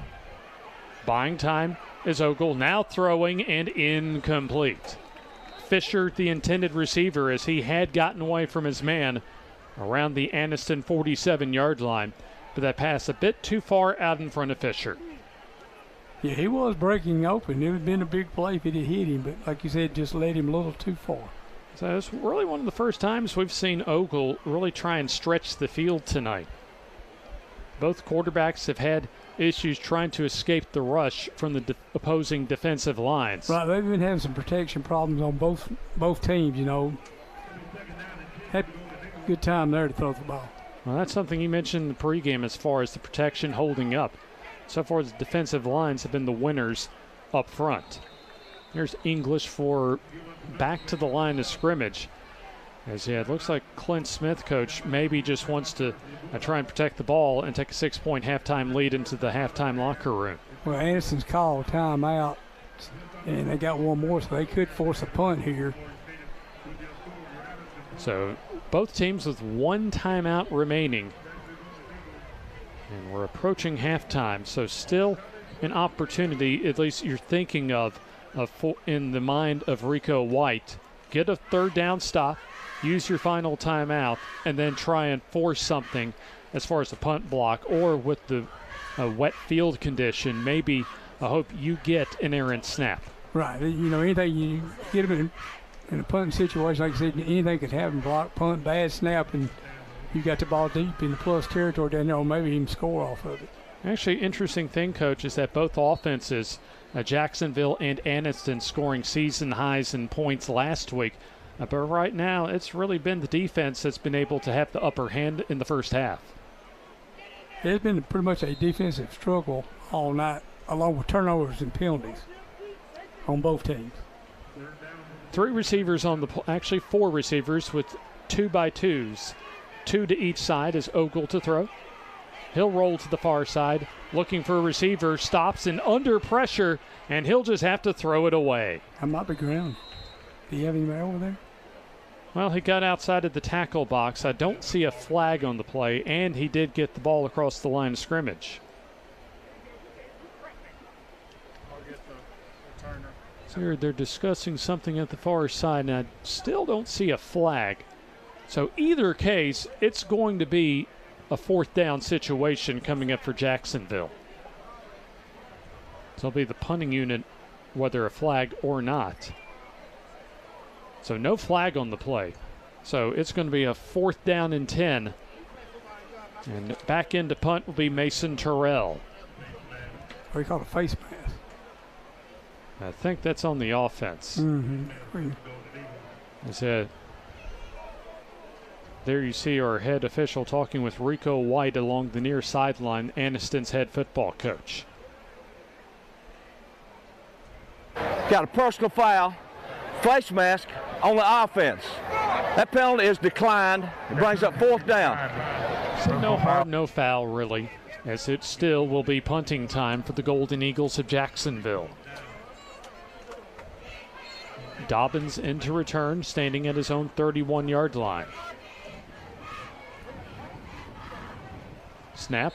Buying time is Ogle, now throwing and incomplete. Fisher, the intended receiver, as he had gotten away from his man around the Aniston 47-yard line, but that pass a bit too far out in front of Fisher. Yeah, he was breaking open. It would have been a big play if it had hit him, but like you said, just led him a little too far. So it's really one of the first times we've seen Ogle really try and stretch the field tonight. Both quarterbacks have had issues trying to escape the rush from the opposing defensive lines. Right, they've been having some protection problems on both teams, you know. Had a good time there to throw the ball. Well, that's something you mentioned in the pregame as far as the protection holding up. So far, the defensive lines have been the winners up front. Here's English for back to the line of scrimmage. As it looks like Clint Smith, coach, maybe just wants to try and protect the ball and take a 6-point halftime lead into the halftime locker room. Well, Anderson's called timeout, and they got one more, so they could force a punt here. So both teams with 1 timeout remaining. And we're approaching halftime, so still an opportunity, at least you're thinking of in the mind of Rico White. Get a 3rd down stop, use your final timeout, and then try and force something as far as the punt block, or with the wet field condition, maybe I hope you get an errant snap. Right. You know, anything you get them in a punting situation, like I said, anything could happen. Block, punt, bad snap, and you got the ball deep in the plus territory down there, or maybe even score off of it. Actually, interesting thing, Coach, is that both offenses, Jacksonville and Aniston, scoring season highs in points last week. But right now, it's really been the defense that's been able to have the upper hand in the first half. It's been pretty much a defensive struggle all night, along with turnovers and penalties on both teams. 3 receivers on the actually 4 receivers with 2x2s, 2 to each side as Ogle to throw. He'll roll to the far side, looking for a receiver, stops and under pressure, and he'll just have to throw it away. I might be grounded. Do you have anybody over there? Well, he got outside of the tackle box. I don't see a flag on the play, and he did get the ball across the line of scrimmage. So they're discussing something at the far side, and I still don't see a flag. So either case, it's going to be a 4th down situation coming up for Jacksonville. So it'll be the punting unit, whether a flag or not. So no flag on the play. So it's going to be a 4th down and 10. And back into punt will be Mason Terrell. What do you call it, a face mask? I think that's on the offense. There you see our head official talking with Rico White along the near sideline, Anniston's head football coach. Got a personal foul, face mask on the offense. That penalty is declined. It brings up 4th down. So no harm, no foul, really, as it still will be punting time for the Golden Eagles of Jacksonville. Dobbins into return, standing at his own 31-yard line. Snap,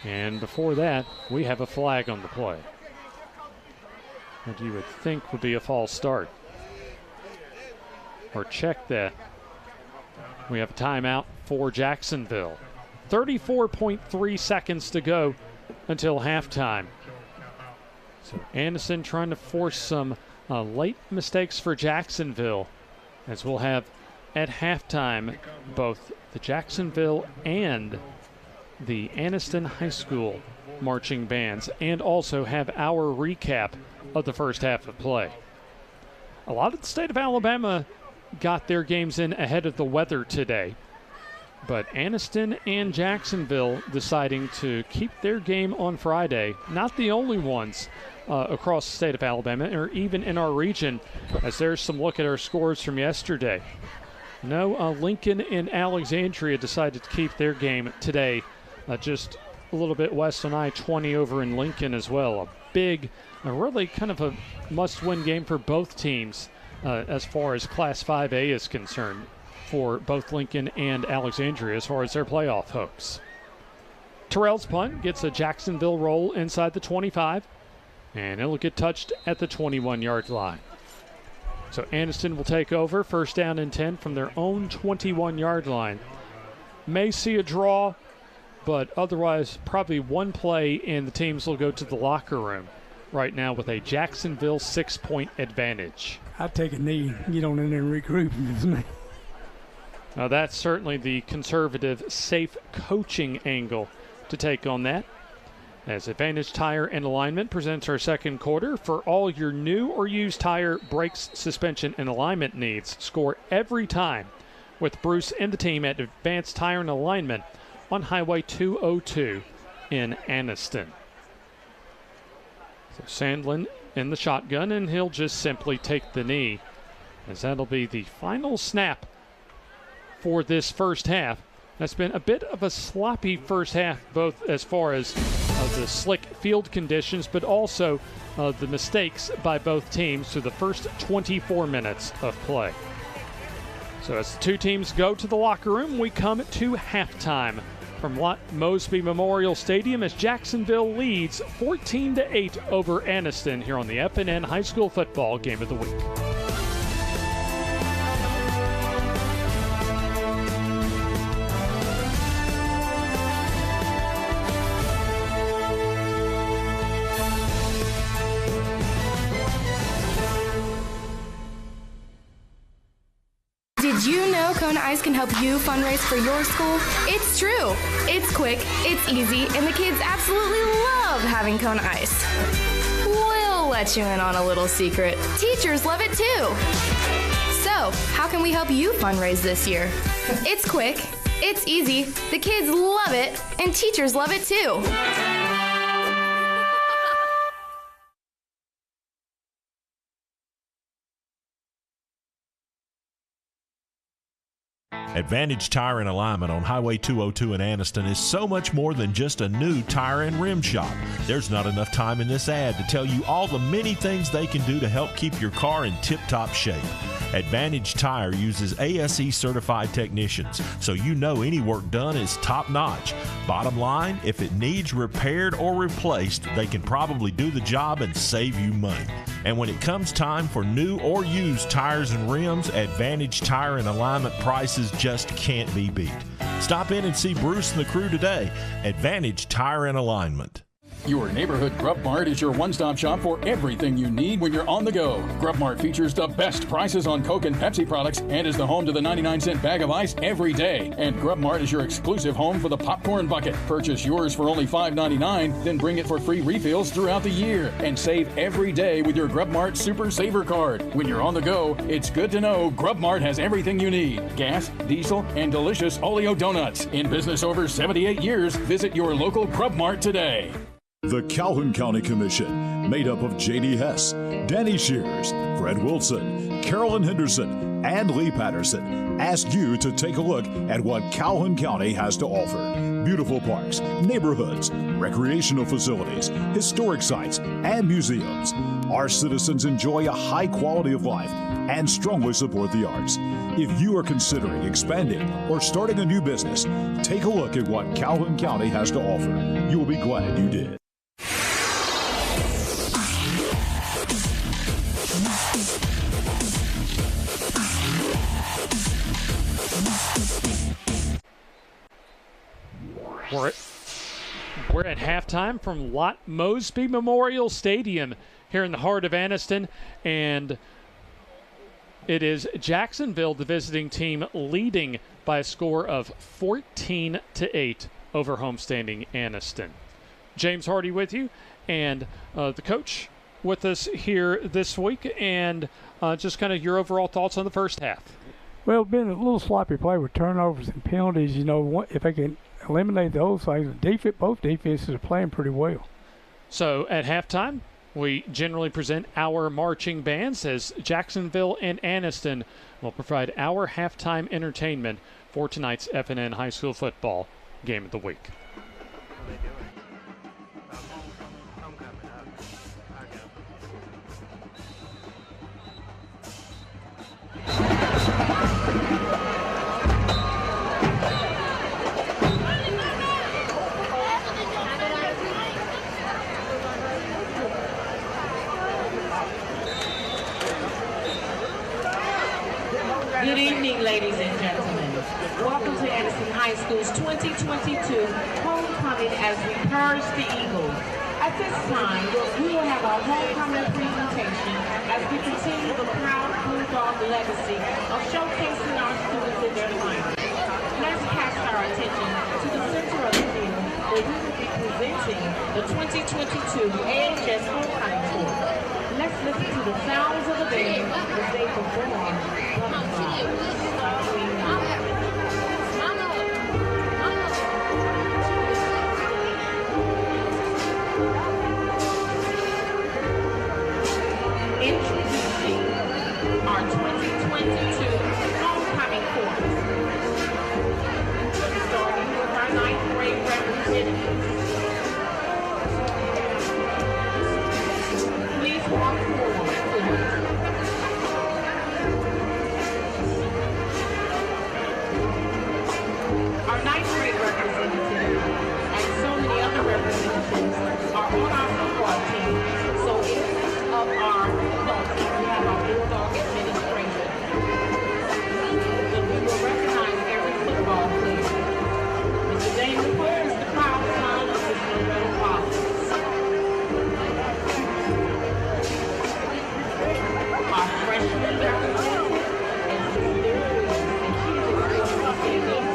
and before that, we have a flag on the play. What you would think would be a false start. Or check that. We have a timeout for Jacksonville. 34.3 seconds to go until halftime. So Anderson trying to force some late mistakes for Jacksonville, as we'll have at halftime both the Jacksonville and the Anniston High School marching bands, and also have our recap of the first half of play. A lot of the state of Alabama got their games in ahead of the weather today, but Anniston and Jacksonville deciding to keep their game on Friday. Not the only ones across the state of Alabama, or even in our region, as there's some look at our scores from yesterday. No, Lincoln and Alexandria decided to keep their game today, just a little bit west on I-20 over in Lincoln as well. A big, really kind of a must-win game for both teams as far as Class 5A is concerned, for both Lincoln and Alexandria as far as their playoff hopes. Terrell's punt gets a Jacksonville roll inside the 25, and it'll get touched at the 21-yard line. So Anniston will take over, 1st down and 10 from their own 21-yard line. May see a draw, but otherwise probably one play and the teams will go to the locker room right now with a Jacksonville 6-point advantage. I'd take a knee, get on in there and regroup with me. Now that's certainly the conservative, safe coaching angle to take on that. As Advantage Tire and Alignment presents our second quarter. For all your new or used tire, brakes, suspension, and alignment needs, score every time with Bruce and the team at Advanced Tire and Alignment on Highway 202 in Anniston. So Sandlin in the shotgun, and he'll just simply take the knee, as that'll be the final snap for this first half. That's been a bit of a sloppy first half, both as far as the slick field conditions, but also the mistakes by both teams through the first 24 minutes of play. So as the two teams go to the locker room, we come to halftime from Mosby Memorial Stadium as Jacksonville leads 14-8 over Anniston here on the FNN High School Football Game of the Week. Did you know Kona Ice can help you fundraise for your school? It's true. It's quick, it's easy, and the kids absolutely love having Kona Ice. We'll let you in on a little secret. Teachers love it too. So, how can we help you fundraise this year? It's quick, It's easy, the kids love it, and teachers love it too. Advantage Tire and Alignment on Highway 202 in Anniston is so much more than just a new tire and rim shop. There's not enough time in this ad to tell you all the many things they can do to help keep your car in tip-top shape. Advantage Tire uses ASE certified technicians, so you know any work done is top-notch. Bottom line, if it needs repaired or replaced, they can probably do the job and save you money. And when it comes time for new or used tires and rims, Advantage Tire and Alignment prices just can't be beat. Stop in and see Bruce and the crew today. Advantage Tire and Alignment. Your neighborhood Grub Mart is your one-stop shop for everything you need when you're on the go. Grub Mart features the best prices on Coke and Pepsi products and is the home to the 99-cent bag of ice every day. And Grub Mart is your exclusive home for the popcorn bucket. Purchase yours for only $5.99, then bring it for free refills throughout the year. And save every day with your Grub Mart Super Saver card. When you're on the go, it's good to know Grub Mart has everything you need. Gas, diesel, and delicious Oleo donuts. In business over 78 years, visit your local Grub Mart today. The Calhoun County Commission, made up of J.D. Hess, Danny Shears, Fred Wilson, Carolyn Henderson, and Lee Patterson, ask you to take a look at what Calhoun County has to offer. Beautiful parks, neighborhoods, recreational facilities, historic sites, and museums. Our citizens enjoy a high quality of life and strongly support the arts. If you are considering expanding or starting a new business, take a look at what Calhoun County has to offer. You will be glad you did. We're at halftime from Lot Mosby Memorial Stadium here in the heart of Anniston, and it is Jacksonville, the visiting team, leading by a score of 14-8 over homestanding Anniston. James Hardy with you, and the coach with us here this week, and just kind of your overall thoughts on the first half. Well, been a little sloppy play with turnovers and penalties. You know, if they can eliminate those things, both defenses are playing pretty well. So at halftime, we generally present our marching bands as Jacksonville and Anniston will provide our halftime entertainment for tonight's FNN High School football game of the week. Good evening, ladies and gentlemen. Welcome to Anniston High School's 2022 homecoming as we purge the Eagles. At this time, we will have our homecoming presentation as we continue the proud Bulldog legacy of showcasing our students in their finals. Let's cast our attention to the center of the field where we will be presenting the 2022 AHS homecoming tour. Let's listen to the sounds of the band as they perform Butterfly. Introducing our 2022 homecoming chorus. Starting with our 9th grade representatives. Please walk forward, please. Our 9th grade representatives and so many other representatives are on our football team. So instead of our folks, we have our Bulldog administration. So we will recognize every football player. Mr. Damon Cole is the proud son of his Loretta Foster. Our freshman representative is Ms. Lyra Williams, and she is experiencing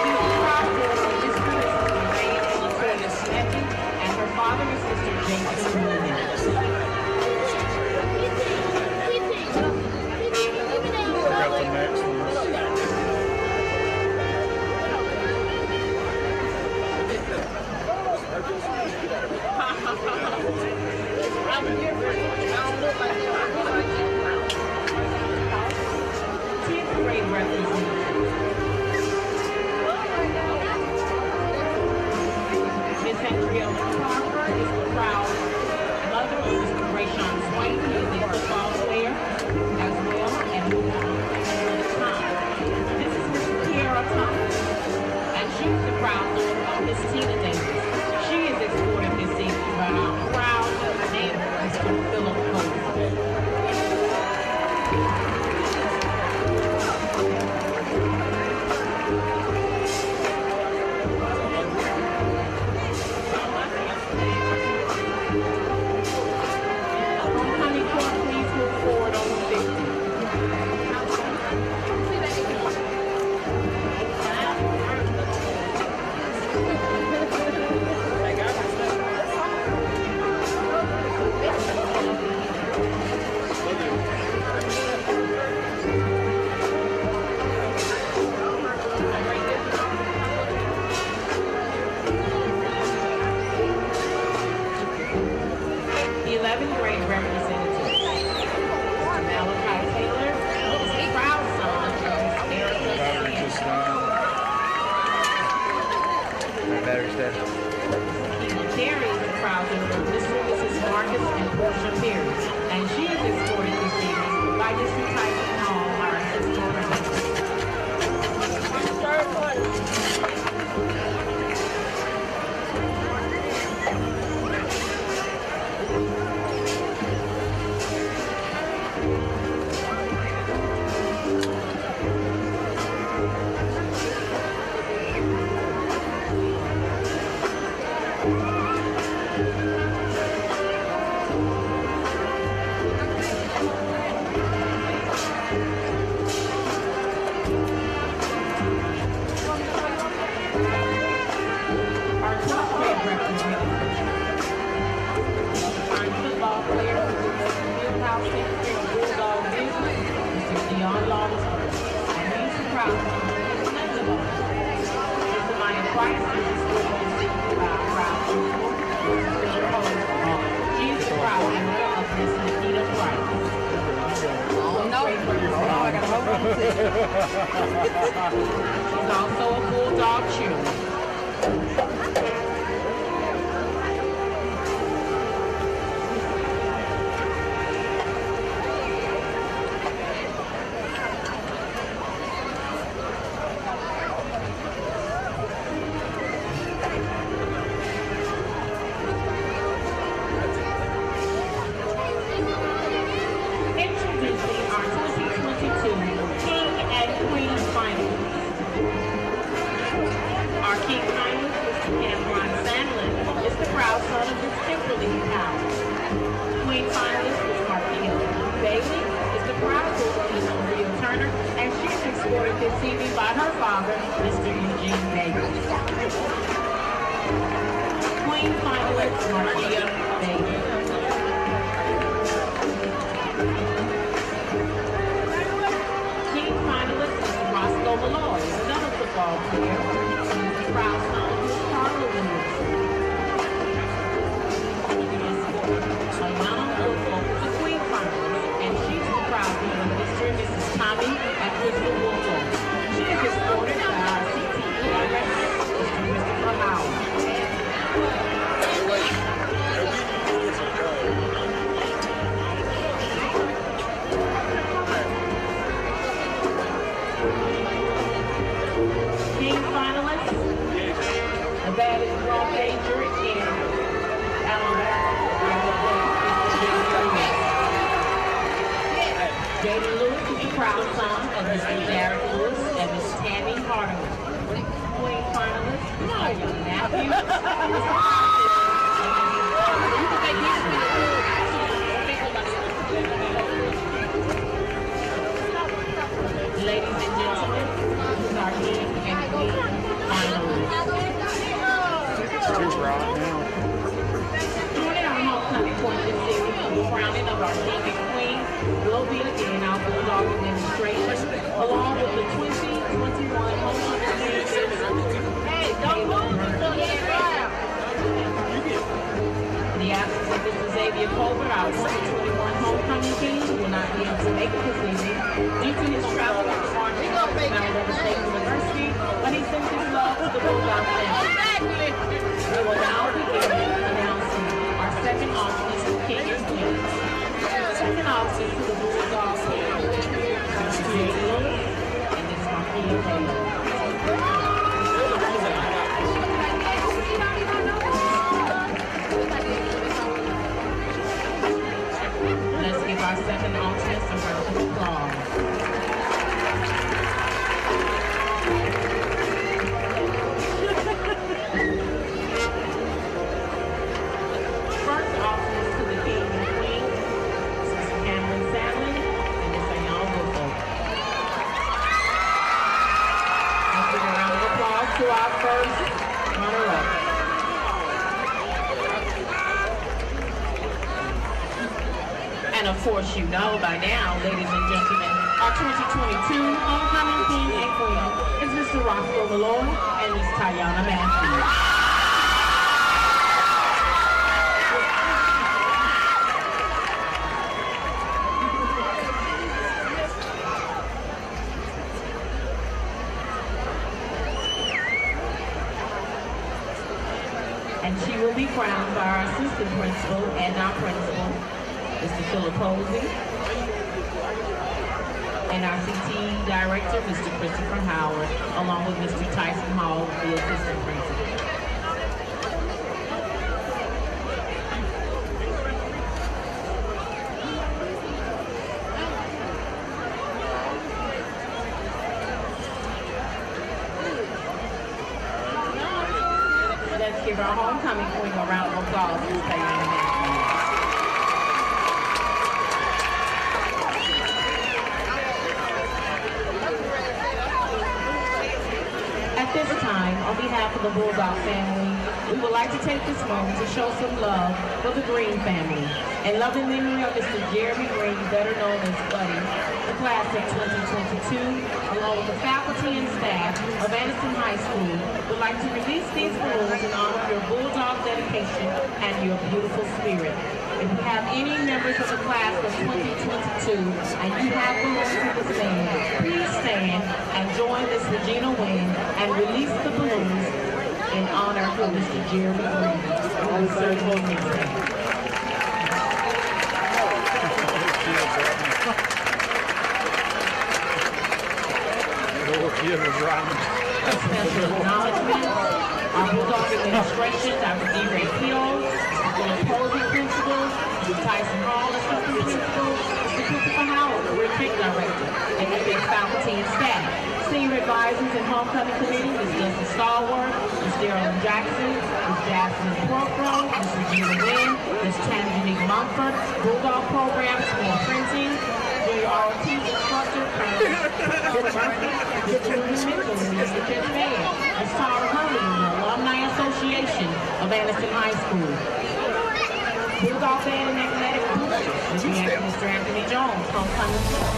She is proud of Miss Christmas Ray and Latoya Smith, and her father is Mr. Jason Williams. Got the next one. grade representative. Miss Andrea Parker is the proud mother of Mr. Rayshawn Swain, who is a football player as well, and moving on to time. This is Miss Kiara Thomas, and she's the proud mother of Miss Tina Davis. She is escorted this evening by our proud neighbor, Mr. Philip Cole. 11th grade representative. Malachi Taylor is the proud son of Erica Terry is the proud daughter of Mr. and Mrs. Marcus and Portia Perry, and she is escorted this evening by Mr. Tyson Hall, our assistant principal. She's also a Bulldog cheerleader. The absence of Mr. Xavier Colbert, our 2021 homecoming team, will not be able to make it this evening due to his travel with the March of Maryland State University, but he sends his love to the Bulldog family. We will now begin announcing our second alternate to King and Queen. Second alternate to the Bulldog family, Mr. J. Lewis and Ms. Marquita Taylor. Let's give our second alternate a round of applause. First alternate to the King and Queen, Mr. Cameron Sandlin and Ms. Ayan Woodford. Let's give a round of applause to our first runner-up. And of course, you know by now, ladies and gentlemen, our 2022 homecoming king and queen is Mr. Roscoe Malloy and Ms. Tayana Matthews. And she will be crowned by our assistant principal and our principal, Mr. Philip Posey, and our CTE director, Mr. Christopher Howard, along with Mr. Tyson Hall, the assistant principal. Let's give our homecoming queen a round of applause, Ms. Tayana Matthews. At this time, on behalf of the Bulldog family, we would like to take this moment to show some love for the Green family. In loving memory of Mr. Jeremy Green, better known as Buddy, the class of 2022, along with the faculty and staff of Anderson High School, would like to release these balloons in honor of your Bulldog dedication and your beautiful spirit. If you have any members of the class of 2022 and you have balloons to this band, please stand and join Miss Regina Wynn and release the balloons in honor of Mr. Jeremy Green, who will serve you next. Special acknowledgement, our Bulldog administration, Dr. D. Ray Fields, Mr. Posey Principal, Mr. Tyson Hall, Assistant Principal, Mr. Christopher Howard, the Retreat Director, and the big faculty and staff. Senior advisors and homecoming committee, Ms. Justin Stallworth, Ms. Darylyn Jackson, Ms. Jasmine Porcro, Ms. Regina Wynn, Ms. Tanjanique Mumford, Bulldog Programs, Small Printing, JRT instructor, Ms. Mayor, Ms. Tara Herman, the Alumni Association of Anderson High School. Bulldog Band and Athletic Booster, Mr. Anthony Jones, homecoming floor.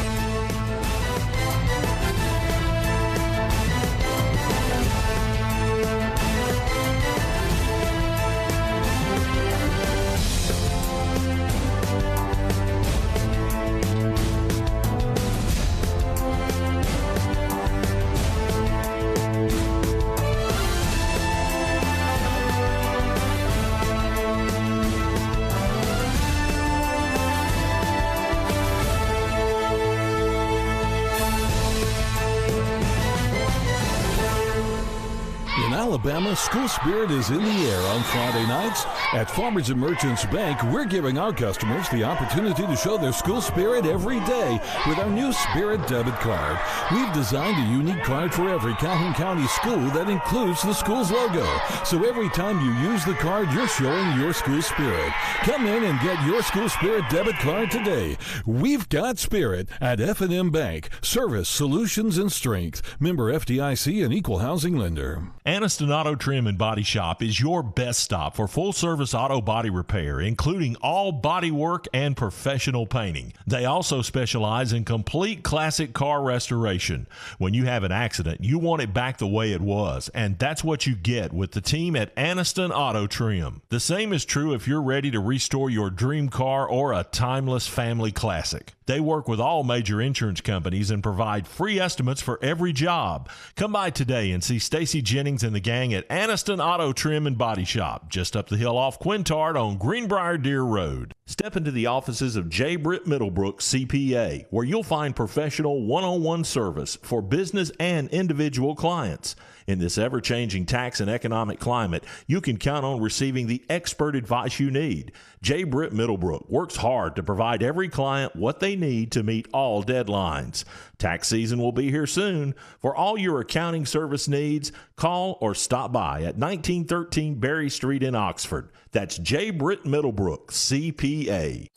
Alabama, school spirit is in the air on Friday nights. At Farmers and Merchants Bank, we're giving our customers the opportunity to show their school spirit every day with our new Spirit debit card. We've designed a unique card for every Calhoun County school that includes the school's logo. So every time you use the card, you're showing your school spirit. Come in and get your school spirit debit card today. We've got spirit at FNN Bank. Service, solutions, and strength. Member FDIC and equal housing lender. Anastasia Aniston Auto Trim and Body Shop is your best stop for full-service auto body repair, including all body work and professional painting. They also specialize in complete classic car restoration. When you have an accident, you want it back the way it was, and that's what you get with the team at Aniston Auto Trim. The same is true if you're ready to restore your dream car or a timeless family classic. They work with all major insurance companies and provide free estimates for every job. Come by today and see Stacy Jennings and the gang at Aniston Auto Trim and Body Shop, just up the hill off Quintard on Greenbrier Deer Road. Step into the offices of J. Britt Middlebrook, CPA, where you'll find professional one-on-one service for business and individual clients. In this ever-changing tax and economic climate, you can count on receiving the expert advice you need. J. Britt Middlebrook works hard to provide every client what they need to meet all deadlines. Tax season will be here soon. For all your accounting service needs, call or stop by at 1913 Berry Street in Oxford. That's J. Britt Middlebrook, CPA.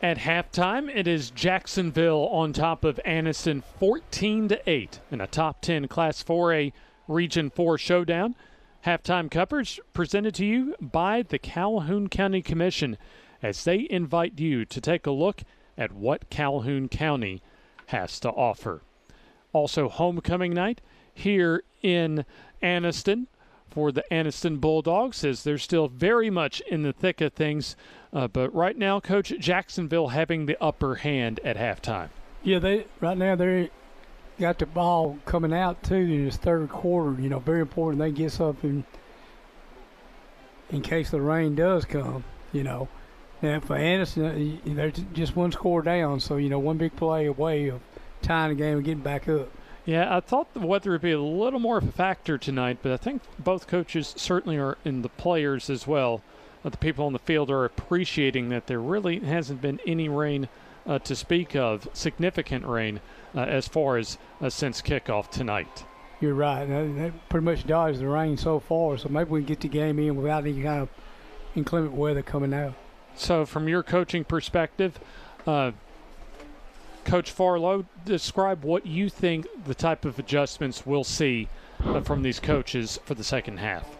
At halftime, it is Jacksonville on top of Aniston 14-8 in a top 10 Class 4A Region 4 showdown. Halftime coverage presented to you by the Calhoun County Commission as they invite you to take a look at what Calhoun County has to offer. Also, homecoming night here in Aniston for the Aniston Bulldogs, as they're still very much in the thick of things. But right now, Coach, Jacksonville having the upper hand at halftime. Yeah, they got the ball coming out, too, in this third quarter. You know, very important they get something in case the rain does come, you know. Now, for Aniston, they're just one score down, so, you know, one big play away of tying the game and getting back up. Yeah, I thought the weather would be a little more of a factor tonight, but I think both coaches certainly are, and the players as well. The people on the field are appreciating that there really hasn't been any rain to speak of, significant rain, as far as since kickoff tonight. You're right. That pretty much dodged the rain so far, so maybe we can get the game in without any kind of inclement weather coming out. So from your coaching perspective, Coach Farlow, describe what you think the type of adjustments we'll see from these coaches for the second half.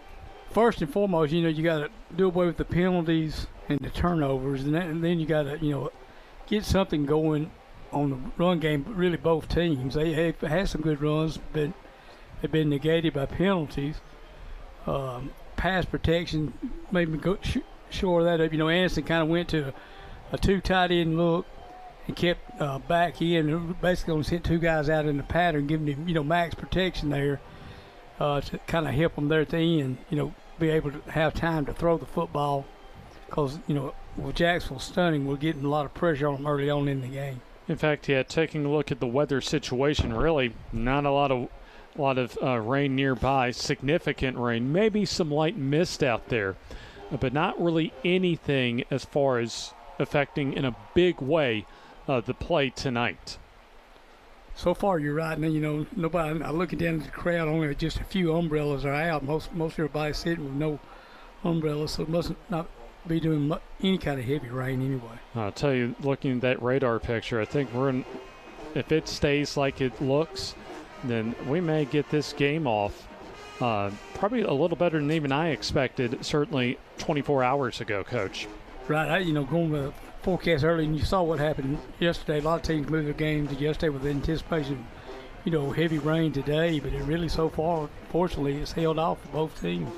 First and foremost, you know, you got to do away with the penalties and the turnovers, and then you got to, you know, get something going on the run game. Really, both teams they had some good runs, but they've been negated by penalties. Pass protection, maybe shore that up. You know, Aniston kind of went to a two tight end look and kept back in, basically only sent two guys out in the pattern, giving them, you know, max protection there to kind of help them there at the end. You know, be able to have time to throw the football, because, you know, with Jacksonville stunning, we're getting a lot of pressure on them early on in the game. In fact, yeah, taking a look at the weather situation, really not a lot of rain nearby, significant rain, maybe some light mist out there, but not really anything as far as affecting in a big way the play tonight. So far, you're right. Now, you know, nobody. I looking down at the crowd, only just a few umbrellas are out. Most everybody's sitting with no umbrellas, so it must not be doing any kind of heavy rain anyway. I'll tell you, looking at that radar picture, I think if it stays like it looks, then we may get this game off probably a little better than even I expected, certainly 24 hours ago, Coach. Right. Going with the forecast early, and you saw what happened yesterday. A lot of teams moved their games yesterday with anticipation, you know, heavy rain today, but it really, so far, fortunately, it's held off for both teams.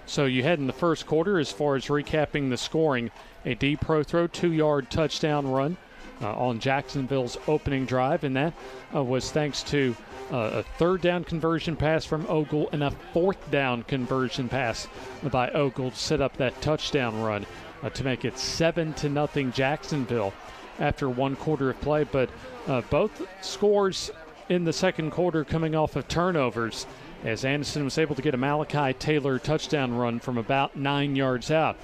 So you head in the first quarter as far as recapping the scoring. A deep pro throw, 2-yard touchdown run on Jacksonville's opening drive, and that was thanks to a third down conversion pass from Ogle and a fourth down conversion pass by Ogle to set up that touchdown run to make it 7-0 Jacksonville after one quarter of play. But both scores in the second quarter coming off of turnovers, as Aniston was able to get a Malachi Taylor touchdown run from about 9 yards out.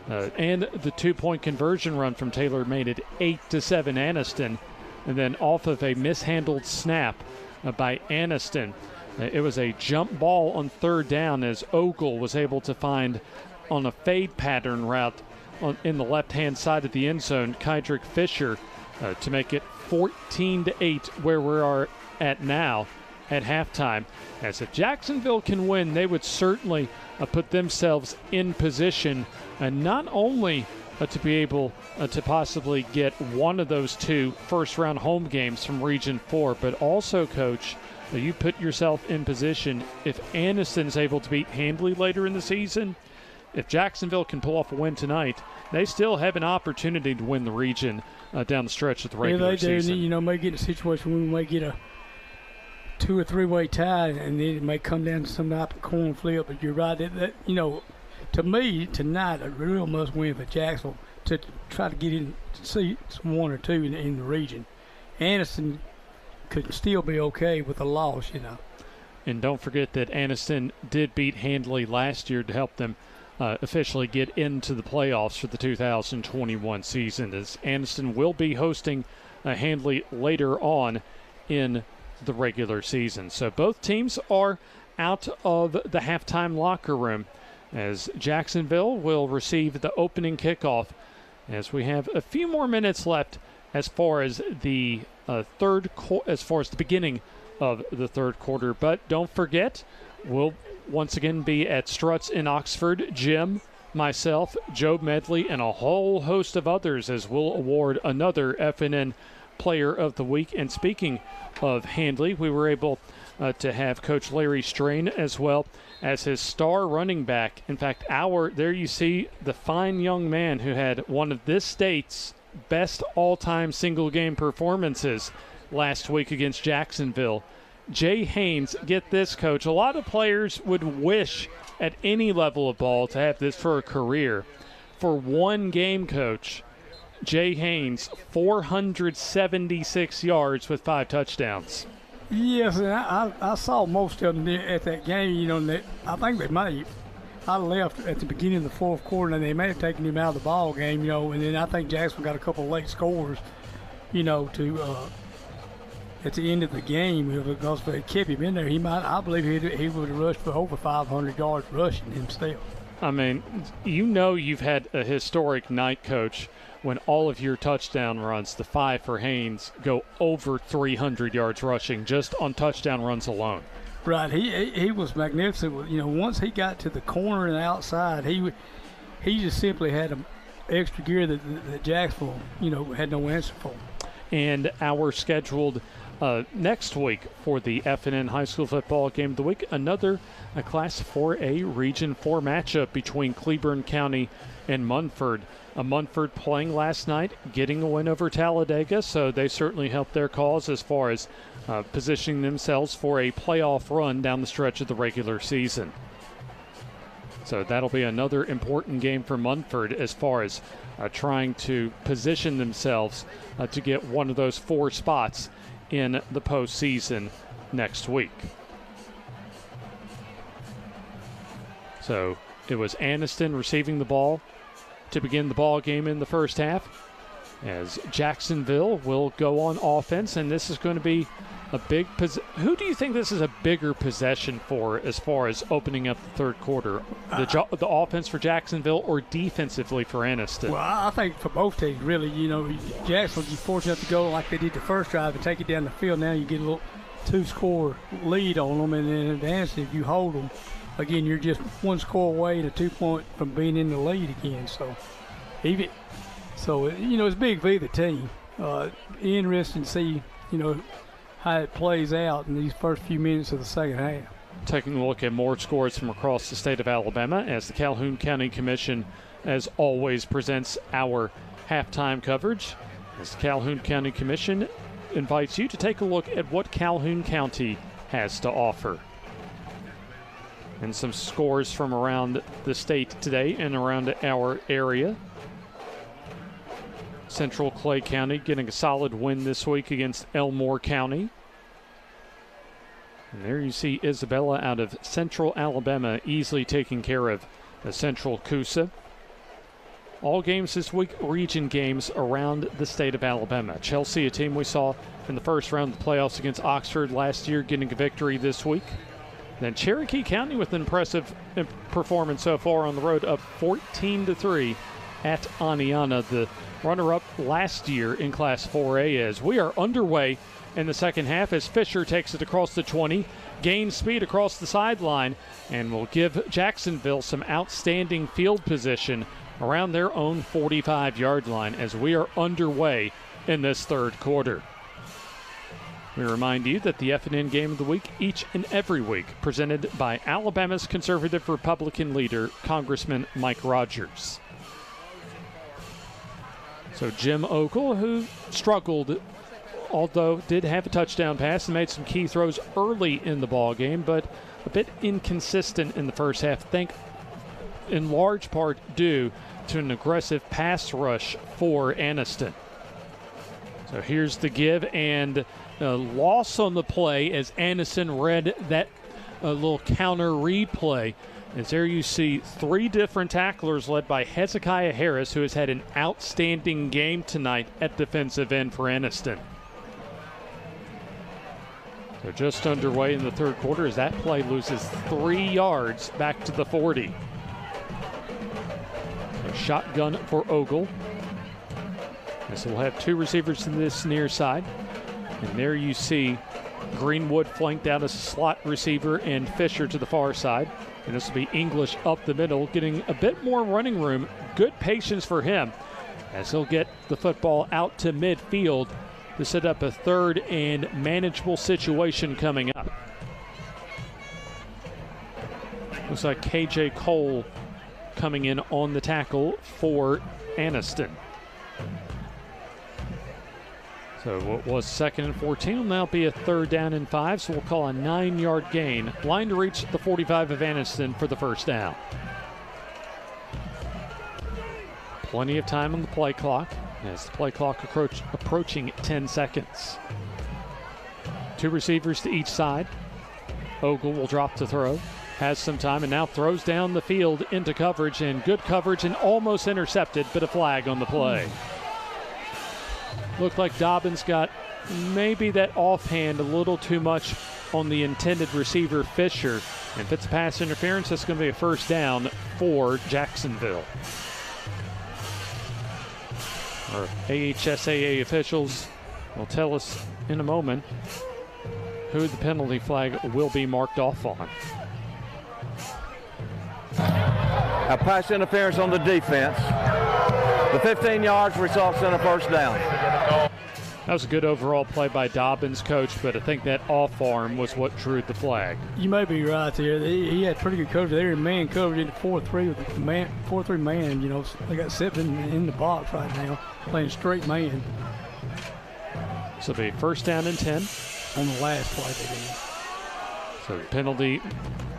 And the 2-point conversion run from Taylor made it 8-7 Aniston. And then off of a mishandled snap by Aniston, it was a jump ball on third down as Ogle was able to find on a fade pattern route in the left-hand side of the end zone. Kydrick Fisher to make it 14-8 where we are at now at halftime. As if Jacksonville can win, they would certainly put themselves in position, and not only to be able to possibly get one of those 2 first-round home games from Region 4, but also, Coach, you put yourself in position if Anniston's able to beat Handley later in the season. If Jacksonville can pull off a win tonight, they still have an opportunity to win the region down the stretch of the regular season. You know, may get in a situation where we may get a 2 or 3-way tie, and then it may come down to some type of coin flip. But you're right. That you know, to me tonight, a real must-win for Jacksonville to try to get in to see 1 or 2 in the region. Anniston could still be okay with a loss, you know. And don't forget that Anniston did beat Handley last year to help them officially get into the playoffs for the 2021 season, as Anniston will be hosting Handley later on in the regular season. So both teams are out of the halftime locker room, as Jacksonville will receive the opening kickoff, as we have a few more minutes left as far as the beginning of the third quarter. But don't forget, we'll once again be at Struts in Oxford. Jim, myself, Joe Medley, and a whole host of others, as we'll award another FNN Player of the Week. And speaking of Handley, we were able to have Coach Larry Strain as well as his star running back. In fact, there you see the fine young man who had one of this state's best all-time single-game performances last week against Jacksonville. Jay Haynes, get this, Coach. A lot of players would wish at any level of ball to have this for a career. For one game, Coach, Jay Haynes, 476 yards with 5 touchdowns. Yes, and I saw most of them at that game. You know, I think I left at the beginning of the fourth quarter, and they may have taken him out of the ball game, you know, and then I think Jacksonville got a couple of late scores, you know, at the end of the game, because if they kept him in there, I believe he would have rushed for over 500 yards rushing himself. I mean, you know, you've had a historic night, Coach, when all of your touchdown runs, the 5 for Haynes, go over 300 yards rushing just on touchdown runs alone. Right, he was magnificent. You know, once he got to the corner and outside, he just simply had an extra gear that Jacksonville, you know, had no answer for. And our scheduled next week for the FNN High School Football Game of the Week, another Class 4A Region 4 matchup between Cleburne County and Munford. Munford playing last night, getting a win over Talladega, so they certainly helped their cause as far as positioning themselves for a playoff run down the stretch of the regular season. So that'll be another important game for Munford as far as trying to position themselves to get one of those 4 spots in the postseason next week. So it was Anniston receiving the ball to begin the ball game in the first half, as Jacksonville will go on offense, and this is going to be a big who do you think this is a bigger possession for as far as opening up the third quarter? The offense for Jacksonville or defensively for Anniston? Well, I think for both teams, really. You know, Jacksonville, you're fortunate to go like they did the first drive and take it down the field. Now you get a little 2-score lead on them, and then at Anniston, if you hold them, again, you're just 1 score away to 2 point from being in the lead again. So, you know, it's big for either team. Interesting to see, you know, how it plays out in these first few minutes of the second half. Taking a look at more scores from across the state of Alabama, as the Calhoun County Commission, as always, presents our halftime coverage. As the Calhoun County Commission invites you to take a look at what Calhoun County has to offer. And some scores from around the state today and around our area. Central Clay County getting a solid win this week against Elmore County. And there you see Isabella out of Central Alabama easily taking care of the Central Coosa. All games this week, region games around the state of Alabama. Chelsea, a team we saw in the first round of the playoffs against Oxford last year, getting a victory this week. Then Cherokee County with an impressive performance so far on the road, up 14-3 at Aniana, the runner-up last year in Class 4A. As we are underway in the second half as Fisher takes it across the 20, gains speed across the sideline, and will give Jacksonville some outstanding field position around their own 45-yard line as we are underway in this third quarter. We remind you that the FNN Game of the Week each and every week presented by Alabama's conservative Republican leader, Congressman Mike Rogers. So Jim Ogle, who struggled, although did have a touchdown pass and made some key throws early in the ball game, but a bit inconsistent in the first half, in large part due to an aggressive pass rush for Anniston. So here's the give, and a loss on the play as Anniston read that little counter replay. As there you see three different tacklers led by Hezekiah Harris, who has had an outstanding game tonight at defensive end for Anniston. So just underway in the third quarter as that play loses 3 yards back to the 40. A shotgun for Ogle. This will have two receivers to this near side. And there you see Greenwood flanked out as a slot receiver and Fisher to the far side. And this will be English up the middle, getting a bit more running room. Good patience for him as he'll get the football out to midfield to set up a third and manageable situation coming up. Looks like KJ Cole coming in on the tackle for Anniston. So what was 2nd and 14 will now be a 3rd down and 5, so we'll call a 9-yard gain. Line to reach the 45 of Anniston for the first down. Plenty of time on the play clock as the play clock approaching 10 seconds. Two receivers to each side. Ogle will drop to throw. Has some time and now throws down the field into coverage, and good coverage and almost intercepted, but a flag on the play. Looked like Dobbins got maybe that offhand a little too much on the intended receiver, Fisher. And if it's pass interference, that's going to be a first down for Jacksonville. Our AHSAA officials will tell us in a moment who the penalty flag will be marked off on. A pass interference on the defense. The 15 yards results in a first down. That was a good overall play by Dobbins, coach, but I think that off arm was what drew the flag. You may be right there. He had pretty good coverage there. Man coverage into 4-3 with the man, 4-3 man. You know, they got 7 in the box right now, playing straight man. So it'll be first down and 10. On the last play they did. So the penalty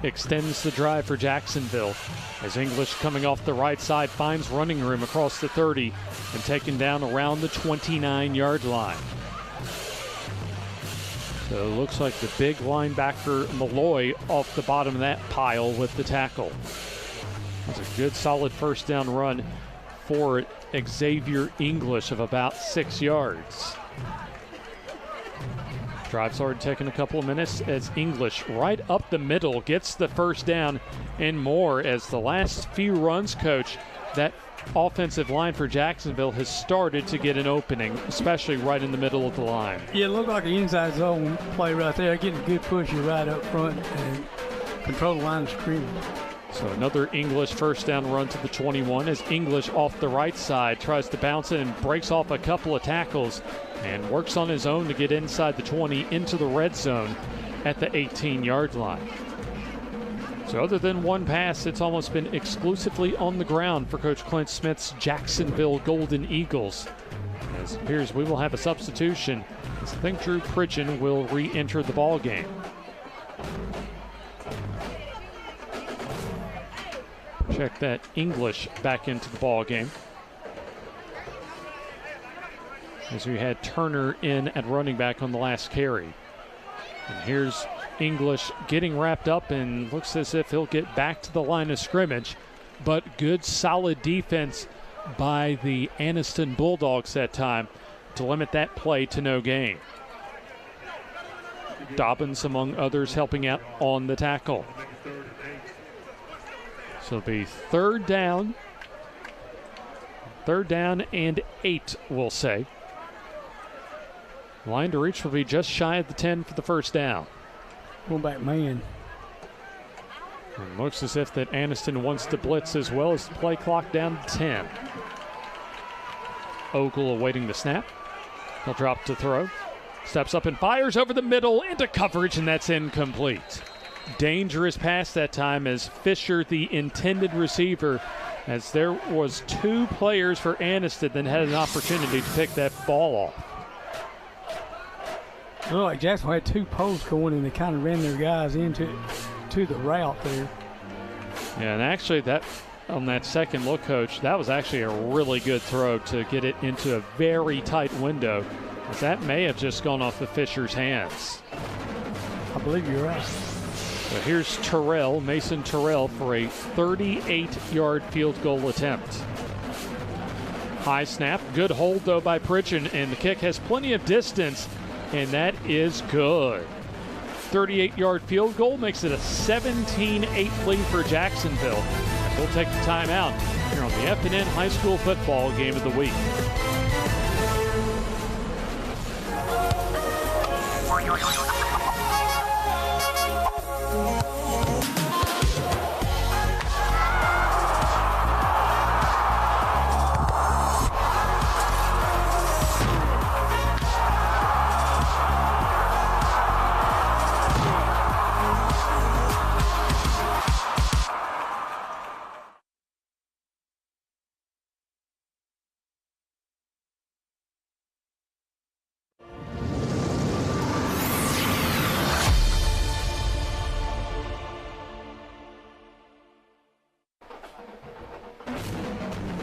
extends the drive for Jacksonville as English coming off the right side finds running room across the 30 and taken down around the 29-yard line. So it looks like the big linebacker Malloy off the bottom of that pile with the tackle. That's a good solid first down run for Xavier English of about 6 yards. Drive's already taken a couple of minutes as English right up the middle gets the first down and more as the last few runs, coach, that offensive line for Jacksonville has started to get an opening, especially right in the middle of the line. Yeah, it looked like an inside zone play right there, getting a good push right up front and control the line of scrimmage. So another English first down run to the 21 as English off the right side tries to bounce it and breaks off a couple of tackles and works on his own to get inside the 20 into the red zone at the 18-yard line. So other than one pass, it's almost been exclusively on the ground for Coach Clint Smith's Jacksonville Golden Eagles. As it appears we will have a substitution, I think Drew Pridgeon will re-enter the ball game. Check that English back into the ball game. As we had Turner in at running back on the last carry. And here's English getting wrapped up and looks as if he'll get back to the line of scrimmage. But good solid defense by the Anniston Bulldogs that time to limit that play to no gain. Dobbins, among others, helping out on the tackle. So it'll be third down 3rd down and 8, we'll say. Line to reach will be just shy of the 10 for the first down. Going back man. And looks as if that Aniston wants to blitz as well as the play clock down to 10. Ogle awaiting the snap. He'll drop to throw. Steps up and fires over the middle into coverage, and that's incomplete. Dangerous pass that time as Fisher, the intended receiver, as there was 2 players for Aniston that had an opportunity to pick that ball off. It looked like Jacksonville had 2 posts going, and they kind of ran their guys into the route there. Yeah, and actually that on that second look, Coach, that was actually a really good throw to get it into a very tight window. That may have just gone off the Fisher's hands. I believe you're right. So here's Terrell, Mason Terrell, for a 38-yard field goal attempt. High snap, good hold though by Pridgeon, and the kick has plenty of distance, and that is good. 38-yard field goal makes it a 17-8 lead for Jacksonville. We'll take the timeout here on the FNN High School Football Game of the Week.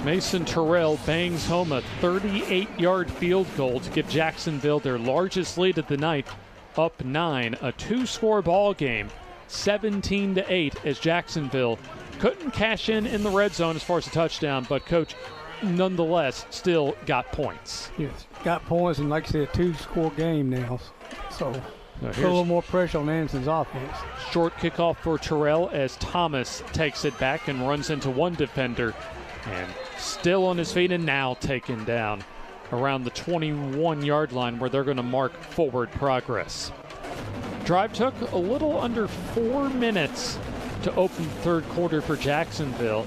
Mason Terrell bangs home a 38-yard field goal to give Jacksonville their largest lead of the night, up 9. A 2-score ball game, 17-8, as Jacksonville couldn't cash in the red zone as far as a touchdown, but Coach, nonetheless, still got points. Yes, got points, and like I said, 2-score game now. So put a little more pressure on Anderson's offense. Short kickoff for Terrell as Thomas takes it back and runs into one defender. And still on his feet and now taken down around the 21-yard line where they're going to mark forward progress. Drive took a little under 4 minutes to open the 3rd quarter for Jacksonville,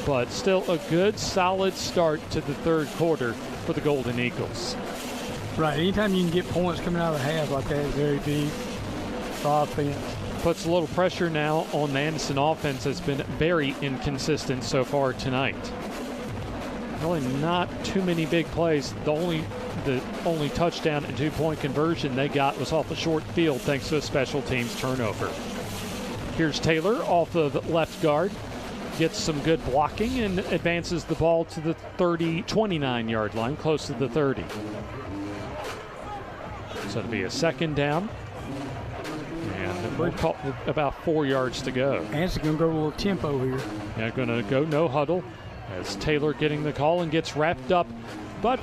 but still a good, solid start to the 3rd quarter for the Golden Eagles. Right, anytime you can get points coming out of the half like that is very big for offense. Puts a little pressure now on the Anderson offense that's been very inconsistent so far tonight. Really not too many big plays. The only touchdown and 2-point conversion they got was off a short field thanks to a special teams turnover. Here's Taylor off of left guard. Gets some good blocking and advances the ball to the 29-yard line, close to the 30. So it'll be a 2nd down. And we're about 4 yards to go. Anderson going to go a little tempo here. Yeah, going to go no huddle as Taylor getting the call and gets wrapped up. But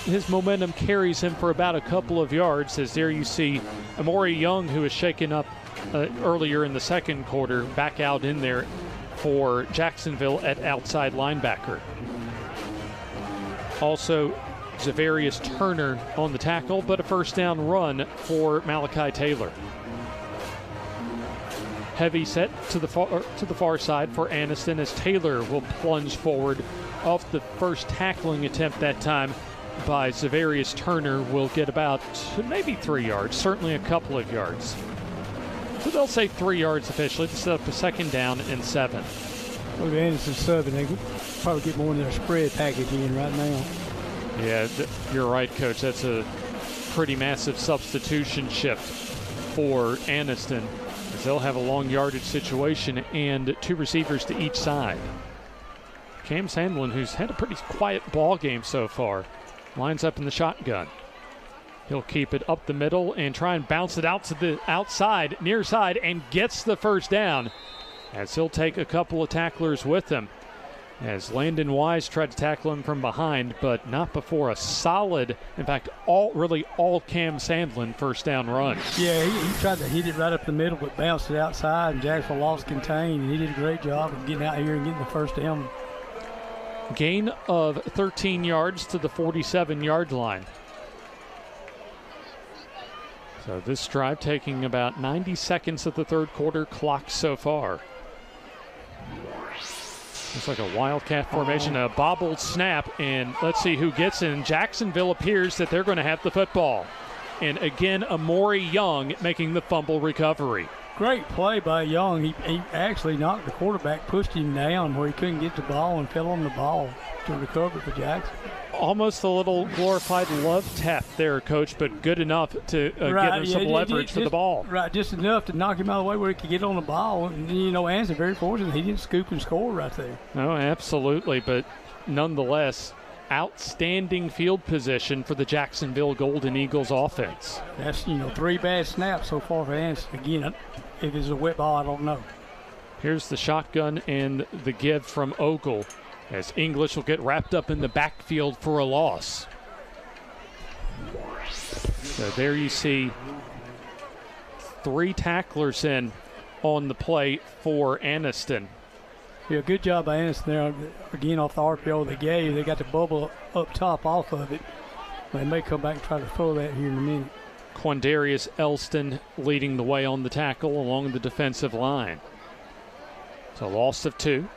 his momentum carries him for about a couple of yards as there you see Amori Young, who was shaken up earlier in the 2nd quarter, back out in there for Jacksonville at outside linebacker. Also, Zavarius Turner on the tackle, but a 1st down run for Malachi Taylor. Heavy set to the far side for Aniston as Taylor will plunge forward off the first tackling attempt that time by Zavarius Turner. Will get about maybe 3 yards, certainly a couple of yards. So they'll say 3 yards officially to set up a 2nd down and 7. Look at Anderson subbing. They could probably get more in their spread package in right now. Yeah, you're right, Coach. That's a pretty massive substitution shift for Aniston, as they'll have a long yardage situation and 2 receivers to each side. Cam Sandlin, who's had a pretty quiet ball game so far, lines up in the shotgun. He'll keep it up the middle and try and bounce it out to the outside, near side, and gets the 1st down, as he'll take a couple of tacklers with him. As Landon Wise tried to tackle him from behind, but not before a solid, in fact, all Cam Sandlin 1st down run. Yeah, he tried to hit it right up the middle, but bounced it outside, and Jacksonville lost contain, and he did a great job of getting out here and getting the 1st down. gain of 13 yards to the 47-yard line. So this drive taking about 90 seconds of the third quarter clock so far. It's like a wildcat formation, a bobbled snap, and let's see who gets in. Jacksonville appears that they're going to have the football. And again, Amori Young making the fumble recovery. Great play by Young. He actually knocked the quarterback, pushed him down where he couldn't get the ball and fell on the ball to recover for Jackson. Almost a little glorified love tap there, Coach, but good enough to get him some leverage for the ball. Right, just enough to knock him out of the way where he could get on the ball. And, you know, Anson very fortunate. He didn't scoop and score right there. No, absolutely, but nonetheless, outstanding field position for the Jacksonville Golden Eagles offense. That's, you know, 3 bad snaps so far for Anson. Again, if it's a wet ball, I don't know. Here's the shotgun and the give from Ogle, as English will get wrapped up in the backfield for a loss. So there you see 3 tacklers in on the play for Anniston. Yeah, good job by Anniston there. Again, off the RPO they gave. They got the bubble up top off of it. They may come back and try to throw that here in a minute. Quandarius Elston leading the way on the tackle along the defensive line. So loss of 2.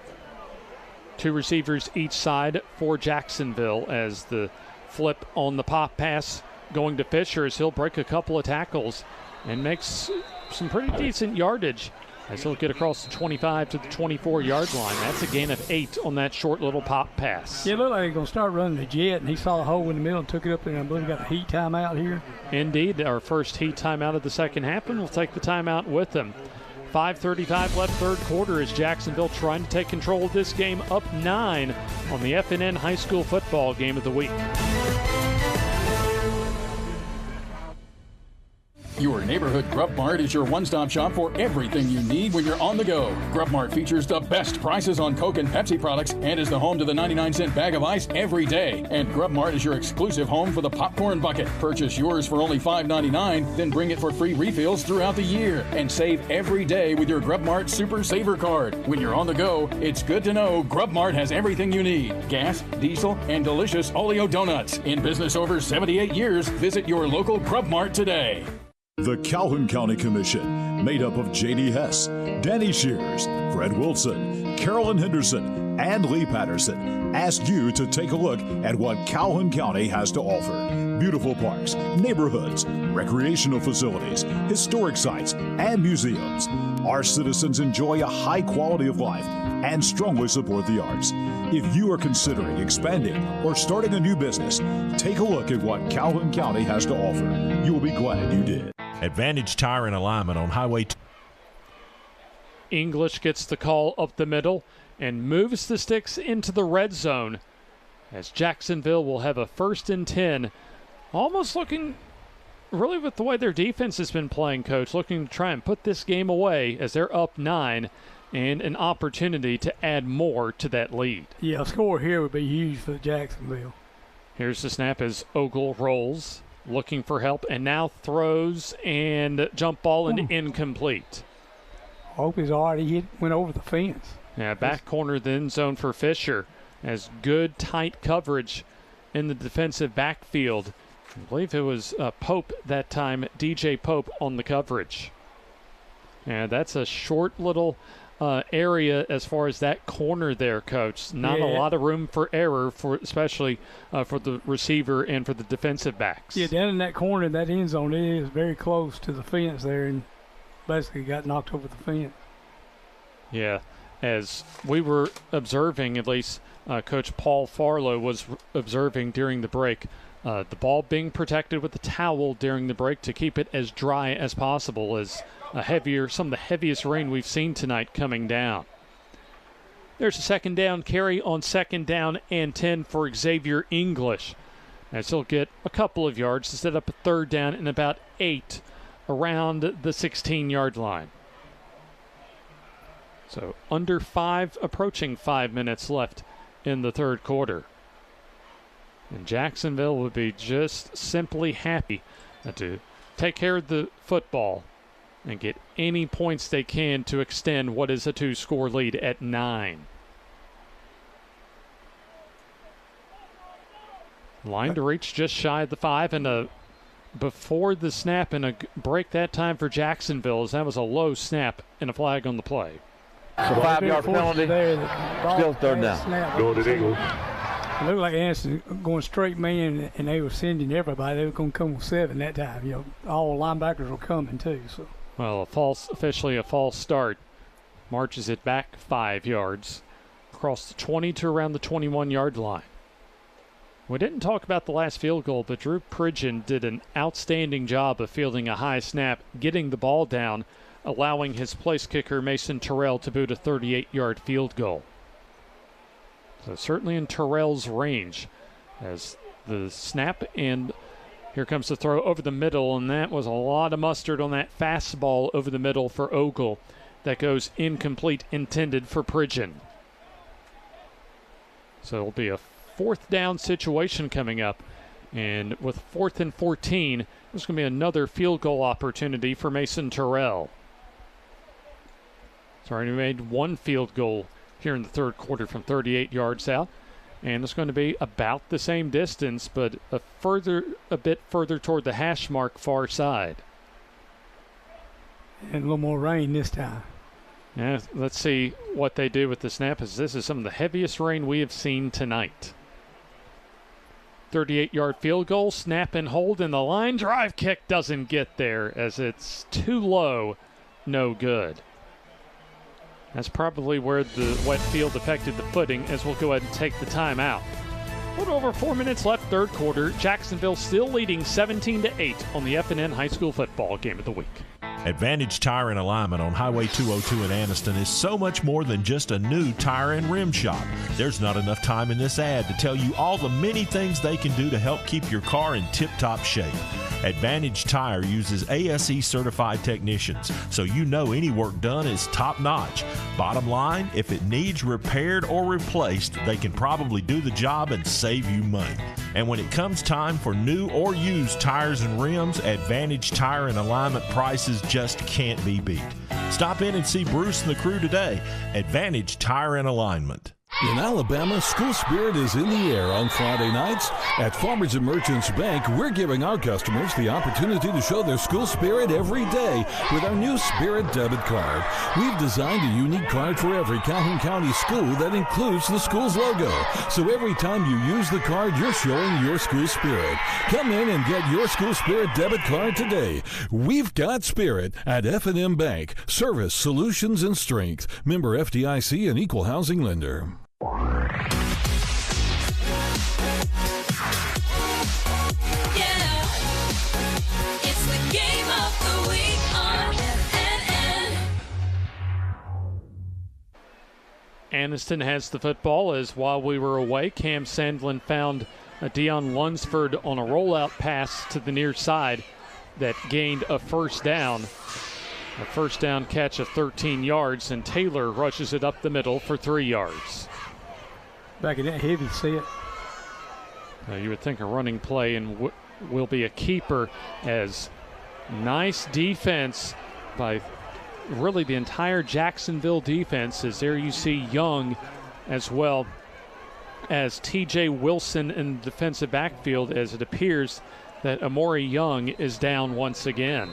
2 receivers each side for Jacksonville as the flip on the pop pass going to Fisher as he'll break a couple of tackles and makes some pretty decent yardage as he'll get across the 25 to the 24-yard line. That's a gain of 8 on that short little pop pass. Yeah, it looked like they're going to start running the jet, and he saw a hole in the middle and took it up there, and I believe we got a heat timeout here. Indeed, our first heat timeout of the second half, and we'll take the timeout with them. 5:35 left third quarter as Jacksonville trying to take control of this game, up 9 on the FNN High School Football Game of the Week. Your neighborhood Grub Mart is your one-stop shop for everything you need when you're on the go. Grub Mart features the best prices on Coke and Pepsi products and is the home to the 99-cent bag of ice every day. And Grub Mart is your exclusive home for the popcorn bucket. Purchase yours for only $5.99, then bring it for free refills throughout the year. And save every day with your Grub Mart Super Saver Card. When you're on the go, it's good to know Grub Mart has everything you need. Gas, diesel, and delicious Oleo donuts. In business over 78 years, visit your local Grub Mart today. The Calhoun County Commission, made up of J.D. Hess, Danny Shears, Fred Wilson, Carolyn Henderson, and Lee Patterson, ask you to take a look at what Calhoun County has to offer. Beautiful parks, neighborhoods, recreational facilities, historic sites, and museums. Our citizens enjoy a high quality of life and strongly support the arts. If you are considering expanding or starting a new business, take a look at what Calhoun County has to offer. You will be glad you did. Advantage Tire and Alignment on Highway 2. English gets the call up the middle and moves the sticks into the red zone as Jacksonville will have a 1st and 10. Almost looking, really with the way their defense has been playing, Coach, looking to try and put this game away as they're up 9 and an opportunity to add more to that lead. Yeah, a score here would be huge for Jacksonville. Here's the snap as Ogle rolls, looking for help, and now throws and jump ball and incomplete. Hope he's already went over the fence. Yeah, back corner the end zone for Fisher as good tight coverage in the defensive backfield. I believe it was Pope that time, DJ Pope on the coverage. And that's a short little area as far as that corner there, Coach. Not a lot of room for error, for especially for the receiver and for the defensive backs. Yeah, down in that corner, that end zone, it is very close to the fence there and basically got knocked over the fence. Yeah, as we were observing, at least Coach Paul Farlow was observing during the break, the ball being protected with a towel during the break to keep it as dry as possible, as some of the heaviest rain we've seen tonight coming down. There's a 2nd down carry on 2nd down and 10 for Xavier English, as he'll get a couple of yards to set up a 3rd down and about 8 around the 16-yard line. So approaching 5 minutes left in the third quarter. And Jacksonville would be just simply happy to take care of the football and get any points they can to extend what is a 2-score lead at 9. Line to reach just shy of the 5, and before the snap and a break that time for Jacksonville, as that was a low snap and a flag on the play. So 5-yard penalty, still third down. Go to the Eagles. It looked like Anderson going straight man, and they were sending everybody. They were going to come with 7 that time. You know, all linebackers were coming too. So. Well, officially a false start. Marches it back 5 yards across the 20 to around the 21-yard line. We didn't talk about the last field goal, but Drew Pridgeon did an outstanding job of fielding a high snap, getting the ball down, allowing his place kicker Mason Terrell to boot a 38-yard field goal. So certainly in Terrell's range as the snap, and here comes the throw over the middle, and that was a lot of mustard on that fastball over the middle for Ogle. That goes incomplete, intended for Pridgeon. So it'll be a 4th down situation coming up. And with 4th and 14, there's going to be another field goal opportunity for Mason Terrell. He's already made 1 field goal here in the 3rd quarter from 38 yards out. And it's going to be about the same distance, but a bit further toward the hash mark far side. And a little more rain this time. Yeah, let's see what they do with the snap, as this is some of the heaviest rain we have seen tonight. 38-yard field goal, snap and hold, and the line drive kick doesn't get there as it's too low, no good. That's probably where the wet field affected the footing, as we'll go ahead and take the timeout. A little over 4 minutes left, 3rd quarter. Jacksonville still leading 17-8 on the FNN High School Football Game of the Week. Advantage Tire and Alignment on Highway 202 in Anniston is so much more than just a new tire and rim shop. There's not enough time in this ad to tell you all the many things they can do to help keep your car in tip-top shape. Advantage Tire uses ASE certified technicians, so you know any work done is top-notch. Bottom line, if it needs repaired or replaced, they can probably do the job and save you money. And when it comes time for new or used tires and rims, Advantage Tire and Alignment prices just can't be beat. Stop in and see Bruce and the crew today. Advantage Tire and Alignment. In Alabama, school spirit is in the air on Friday nights. At Farmers and Merchants Bank, we're giving our customers the opportunity to show their school spirit every day with our new Spirit debit card. We've designed a unique card for every Calhoun County school that includes the school's logo. So every time you use the card, you're showing your school spirit. Come in and get your school spirit debit card today. We've got spirit at FNN Bank. Service, solutions, and strength. Member FDIC and equal housing lender. Anniston has the football, as while we were away, Cam Sandlin found Deion Lunsford on a rollout pass to the near side that gained a 1st down. A 1st down catch of 13 yards, and Taylor rushes it up the middle for 3 yards. Back in that heavy set. You would think a running play and will be a keeper, as nice defense by really the entire Jacksonville defense, as there you see Young as well as TJ Wilson in the defensive backfield, as it appears that Amori Young is down once again.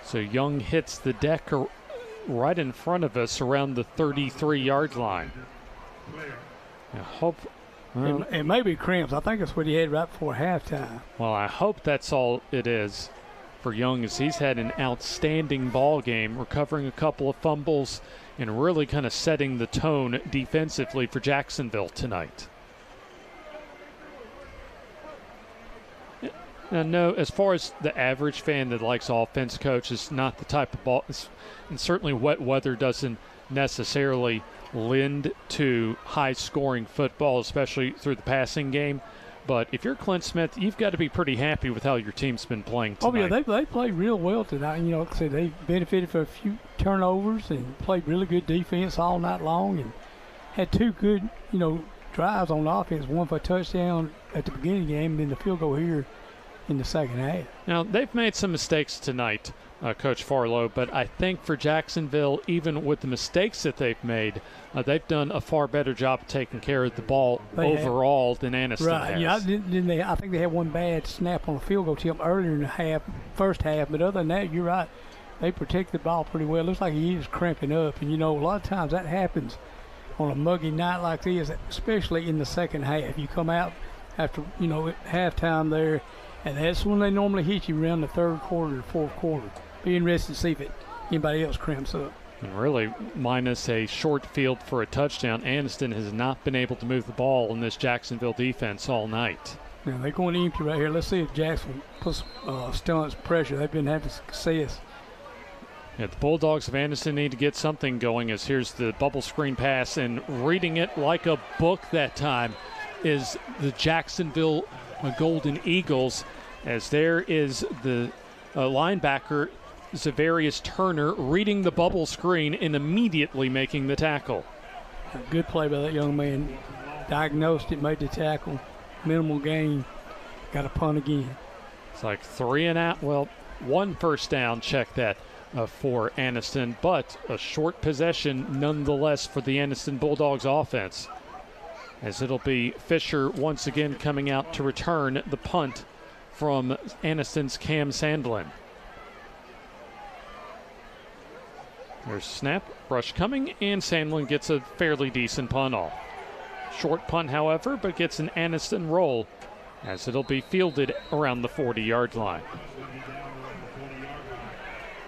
So Young hits the deck right in front of us around the 33-yard line. I hope it may be cramps. I think that's what he had right before halftime. Well, I hope that's all it is for Young, as he's had an outstanding ball game, recovering a couple of fumbles and really kind of setting the tone defensively for Jacksonville tonight. Now, no, as far as the average fan that likes offense, coach, is not the type of ball, and certainly wet weather doesn't necessarily lend to high-scoring football, especially through the passing game. But if you're Clint Smith, you've got to be pretty happy with how your team's been playing tonight. Oh, yeah, they played real well tonight. You know, like I said, they benefited from a few turnovers and played really good defense all night long, and had 2 good, drives on offense, one for a touchdown at the beginning of the game and then the field goal here in the second half. Now, they've made some mistakes tonight, Coach Farlow. But I think for Jacksonville, even with the mistakes that they've made, they've done a far better job of taking care of the ball overall than Anniston has. Yeah, I think they had one bad snap on the field goal attempt earlier in the first half. But other than that, you're right. They protect the ball pretty well. Looks like he is cramping up. And, a lot of times that happens on a muggy night like this, especially in the second half. You come out after, halftime there, and that's when they normally hit you around the third quarter or fourth quarter. Be interested to see if anybody else cramps up. And really, minus a short field for a touchdown, Anniston has not been able to move the ball in this Jacksonville defense all night. Now they're going empty right here. Let's see if Jackson puts stunts pressure. They've been having success. Yeah, the Bulldogs of Anniston need to get something going, as here's the bubble screen pass, and reading it like a book that time is the Jacksonville Golden Eagles, as there is the linebacker Zavarius Turner reading the bubble screen and immediately making the tackle. A good play by that young man. Diagnosed it, made the tackle. Minimal gain. Got a punt again. It's like 3 and out. Well, 1 first down, check that, for Anniston, but a short possession nonetheless for the Anniston Bulldogs offense, as it'll be Fisher once again coming out to return the punt from Anniston's Cam Sandlin. There's snap, rush coming, and Sandlin gets a fairly decent punt off. Short punt, however, but gets an Anniston roll, as it'll be fielded around the 40-yard line.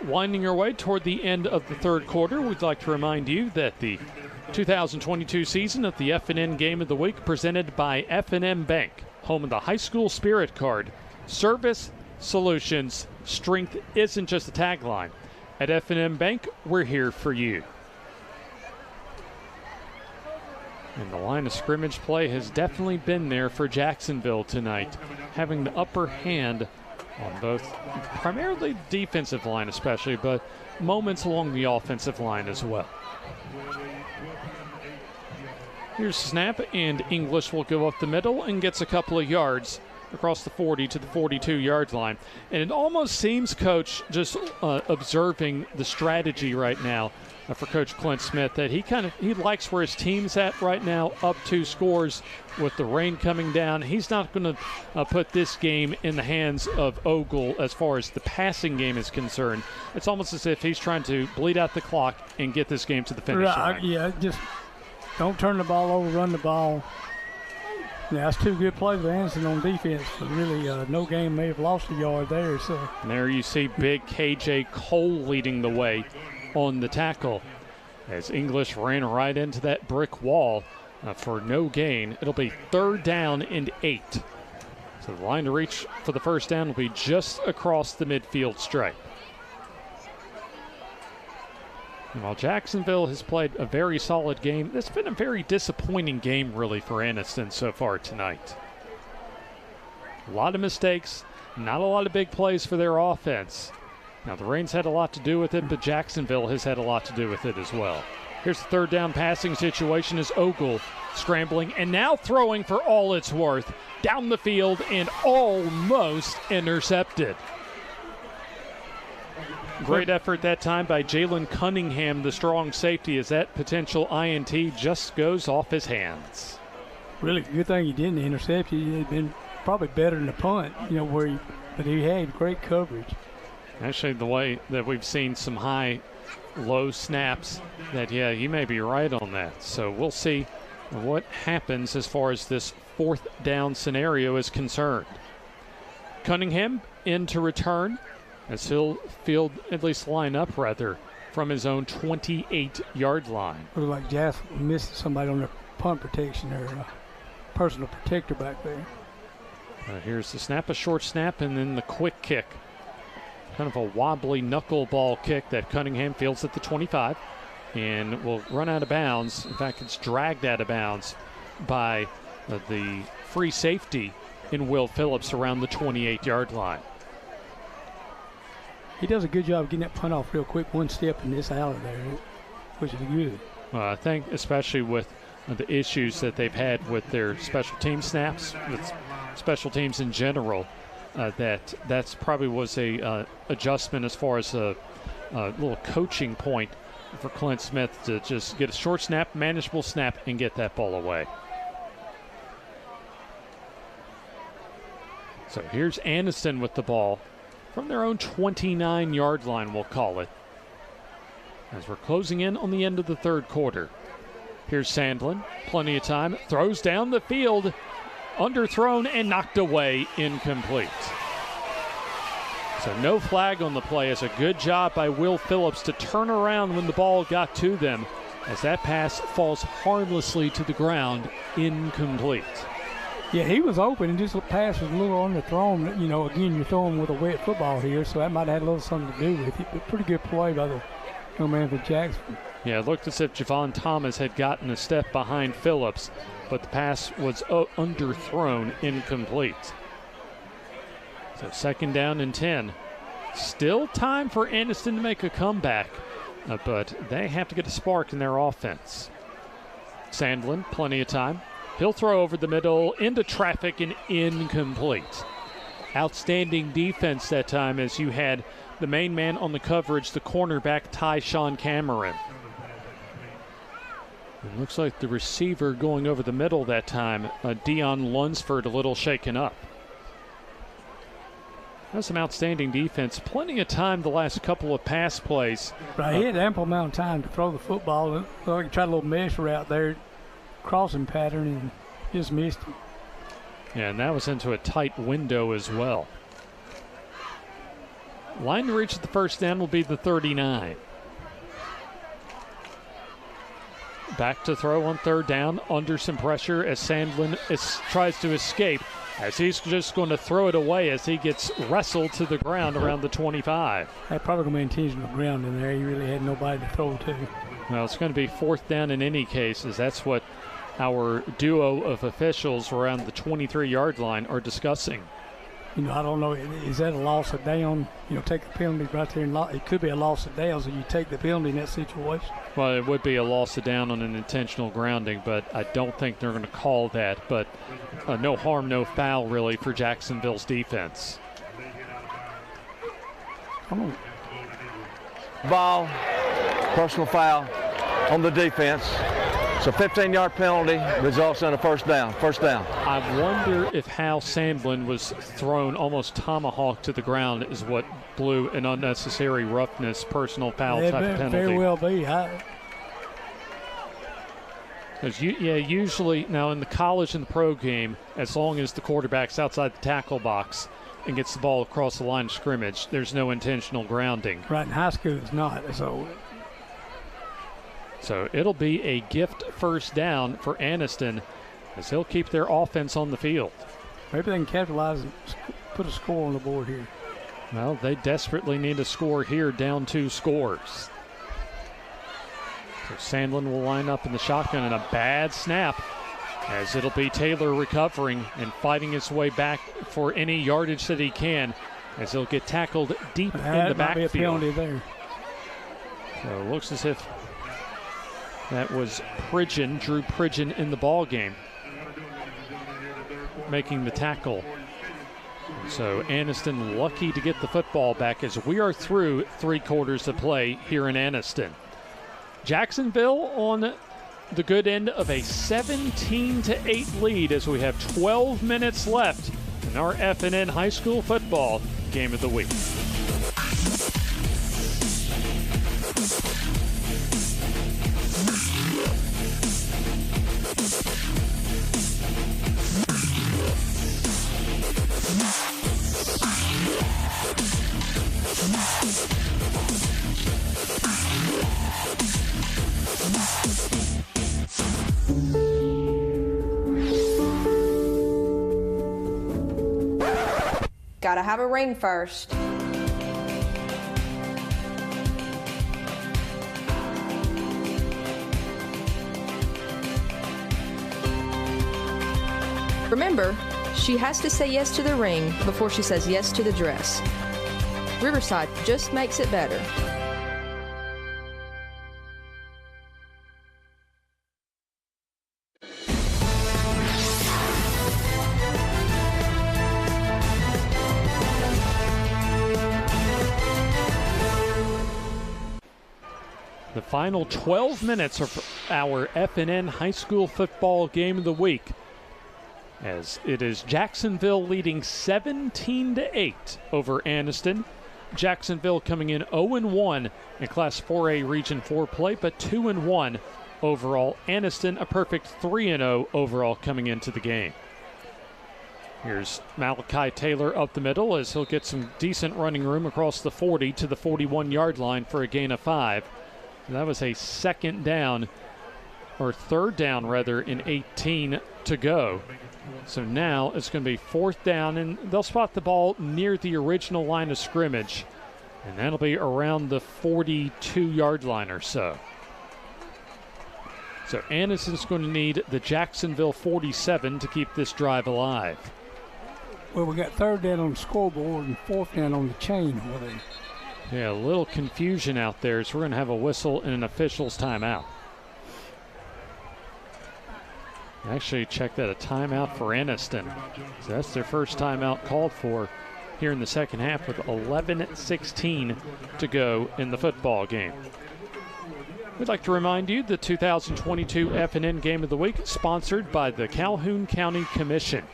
Winding our way toward the end of the third quarter, we'd like to remind you that the 2022 season of the FNN Game of the Week, presented by FNN Bank, home of the high school spirit card. Service, solutions, strength isn't just a tagline. At FNN Bank, we're here for you. And the line of scrimmage play has definitely been there for Jacksonville tonight, having the upper hand on both, primarily defensive line especially, but moments along the offensive line as well. Here's the snap, and English will go up the middle and gets a couple of yards across the 40 to the 42-yard line. And it almost seems, Coach, just observing the strategy right now for Coach Clint Smith, that he likes where his team's at right now, up 2 scores with the rain coming down. He's not going to put this game in the hands of Ogle as far as the passing game is concerned. It's almost as if he's trying to bleed out the clock and get this game to the finish line. Yeah, just don't turn the ball over, run the ball. Yeah, that's 2 good plays by Anniston on defense. Really, no game may have lost a yard there. So and there you see big KJ Cole leading the way on the tackle, as English ran right into that brick wall for no gain. It'll be 3rd down and 8. So the line to reach for the first down will be just across the midfield stripe. And while Jacksonville has played a very solid game, it's been a very disappointing game really for Anniston so far tonight. A lot of mistakes, not a lot of big plays for their offense. Now, the rain's had a lot to do with it, but Jacksonville has had a lot to do with it as well. Here's the 3rd down passing situation as Ogle scrambling and now throwing for all it's worth down the field and almost intercepted. Great effort that time by Jalen Cunningham, the strong safety, as that potential INT just goes off his hands. Really good thing he didn't intercept. He had been probably better than the punt, but he had great coverage. Actually, the way that we've seen some high-low snaps, that, yeah, you may be right on that. So we'll see what happens as far as this 4th down scenario is concerned. Cunningham in to return, as he'll field, at least line up rather, from his own 28-yard line. Looks like Jackson missed somebody on the punt protection there, personal protector back there. Here's the snap, a short snap, and then the quick kick. Kind of a wobbly knuckleball kick that Cunningham fields at the 25 and will run out of bounds. In fact, it's dragged out of bounds by the free safety in Will Phillips around the 28-yard line. He does a good job getting that punt off real quick, one step and this out of there, which is good. I think especially with the issues that they've had with their special team snaps, with special teams in general, that's probably was a adjustment as far as a little coaching point for Clint Smith to just get a short snap, manageable snap, and get that ball away. So here's Aniston with the ball from their own 29-yard line, we'll call it, as we're closing in on the end of the third quarter. Here's Sandlin, plenty of time, throws down the field, underthrown and knocked away, incomplete. So no flag on the play. It's a good job by Will Phillips to turn around when the ball got to them, as that pass falls harmlessly to the ground, incomplete. Yeah, he was open and just the pass was a little underthrown. You know, again, you're throwing with a wet football here, so that might have had a little something to do with it. But pretty good play by the young man for Jackson. Yeah, it looked as if Javon Thomas had gotten a step behind Phillips, but the pass was underthrown, incomplete. So 2nd down and 10. Still time for Aniston to make a comeback, but they have to get a spark in their offense. Sandlin, plenty of time. He'll throw over the middle into traffic and incomplete. Outstanding defense that time, as you had the main man on the coverage, the cornerback Tyshawn Cameron. It looks like the receiver going over the middle that time, Dion Lunsford, a little shaken up. That's some outstanding defense. Plenty of time the last couple of pass plays. Right, he had ample amount of time to throw the football. He tried a little mesh route there, crossing pattern, and just missed him. Yeah, and that was into a tight window as well. Line to reach at the first down will be the 39. Back to throw on 3rd down, under some pressure as Sandlin tries to escape, as he's just going to throw it away as he gets wrestled to the ground around the 25. That probably going to be intentional ground in there. He really had nobody to throw to. Well, it's going to be 4th down in any case, as that's what our duo of officials around the 23-yard line are discussing. You know, I don't know, is that a loss of down? You know, take the penalty right there. It could be a loss of down, so you take the penalty in that situation. Well, it would be a loss of down on an intentional grounding, but I don't think they're going to call that. But no harm, no foul, really, for Jacksonville's defense. Ball, personal foul on the defense. So 15-yard penalty results in a first down. I wonder if Hal Sandlin was thrown almost tomahawk to the ground is what blew an unnecessary roughness, personal foul type of penalty. Very well be. Because usually now in the college and the pro game, as long as the quarterback's outside the tackle box and gets the ball across the line of scrimmage, there's no intentional grounding. Right, in high school it's not. So it'll be a gift first down for Aniston, as he'll keep their offense on the field. Maybe they can capitalize and put a score on the board here. Well, they desperately need a score here, down 2 scores. So Sandlin will line up in the shotgun, and a bad snap, as it'll be Taylor recovering and fighting his way back for any yardage that he can, as he'll get tackled deep in the backfield. Might be a penalty there. So it looks as if that was Drew Pridgeon in the ball game, making the tackle. So Aniston lucky to get the football back, as we are through 3 quarters of play here in Aniston. Jacksonville on the good end of a 17-8 lead, as we have 12 minutes left in our FNN High School Football Game of the Week. Gotta have a ring first. Remember, she has to say yes to the ring before she says yes to the dress. Riverside just makes it better. The final 12 minutes of our FNN High School Football Game of the Week, as it is Jacksonville leading 17-8 over Anniston. Jacksonville coming in 0-1 in Class 4A Region 4 play, but 2-1 overall. Anniston a perfect 3-0 overall coming into the game. Here's Malachi Taylor up the middle as he'll get some decent running room across the 40 to the 41-yard line for a gain of 5. And that was a third down rather, in 18 to go. So now it's going to be 4th down, and they'll spot the ball near the original line of scrimmage, and that'll be around the 42-yard line or so. So Anniston's going to need the Jacksonville 47 to keep this drive alive. Well, we got 3rd down on the scoreboard and 4th down on the chain over there. Yeah, a little confusion out there, so we're going to have a whistle and an official's timeout. Actually, check that, a timeout for Anniston. So that's their first timeout called for here in the second half with 11:16 to go in the football game. We'd like to remind you the 2022 FNN Game of the Week sponsored by the Calhoun County Commission.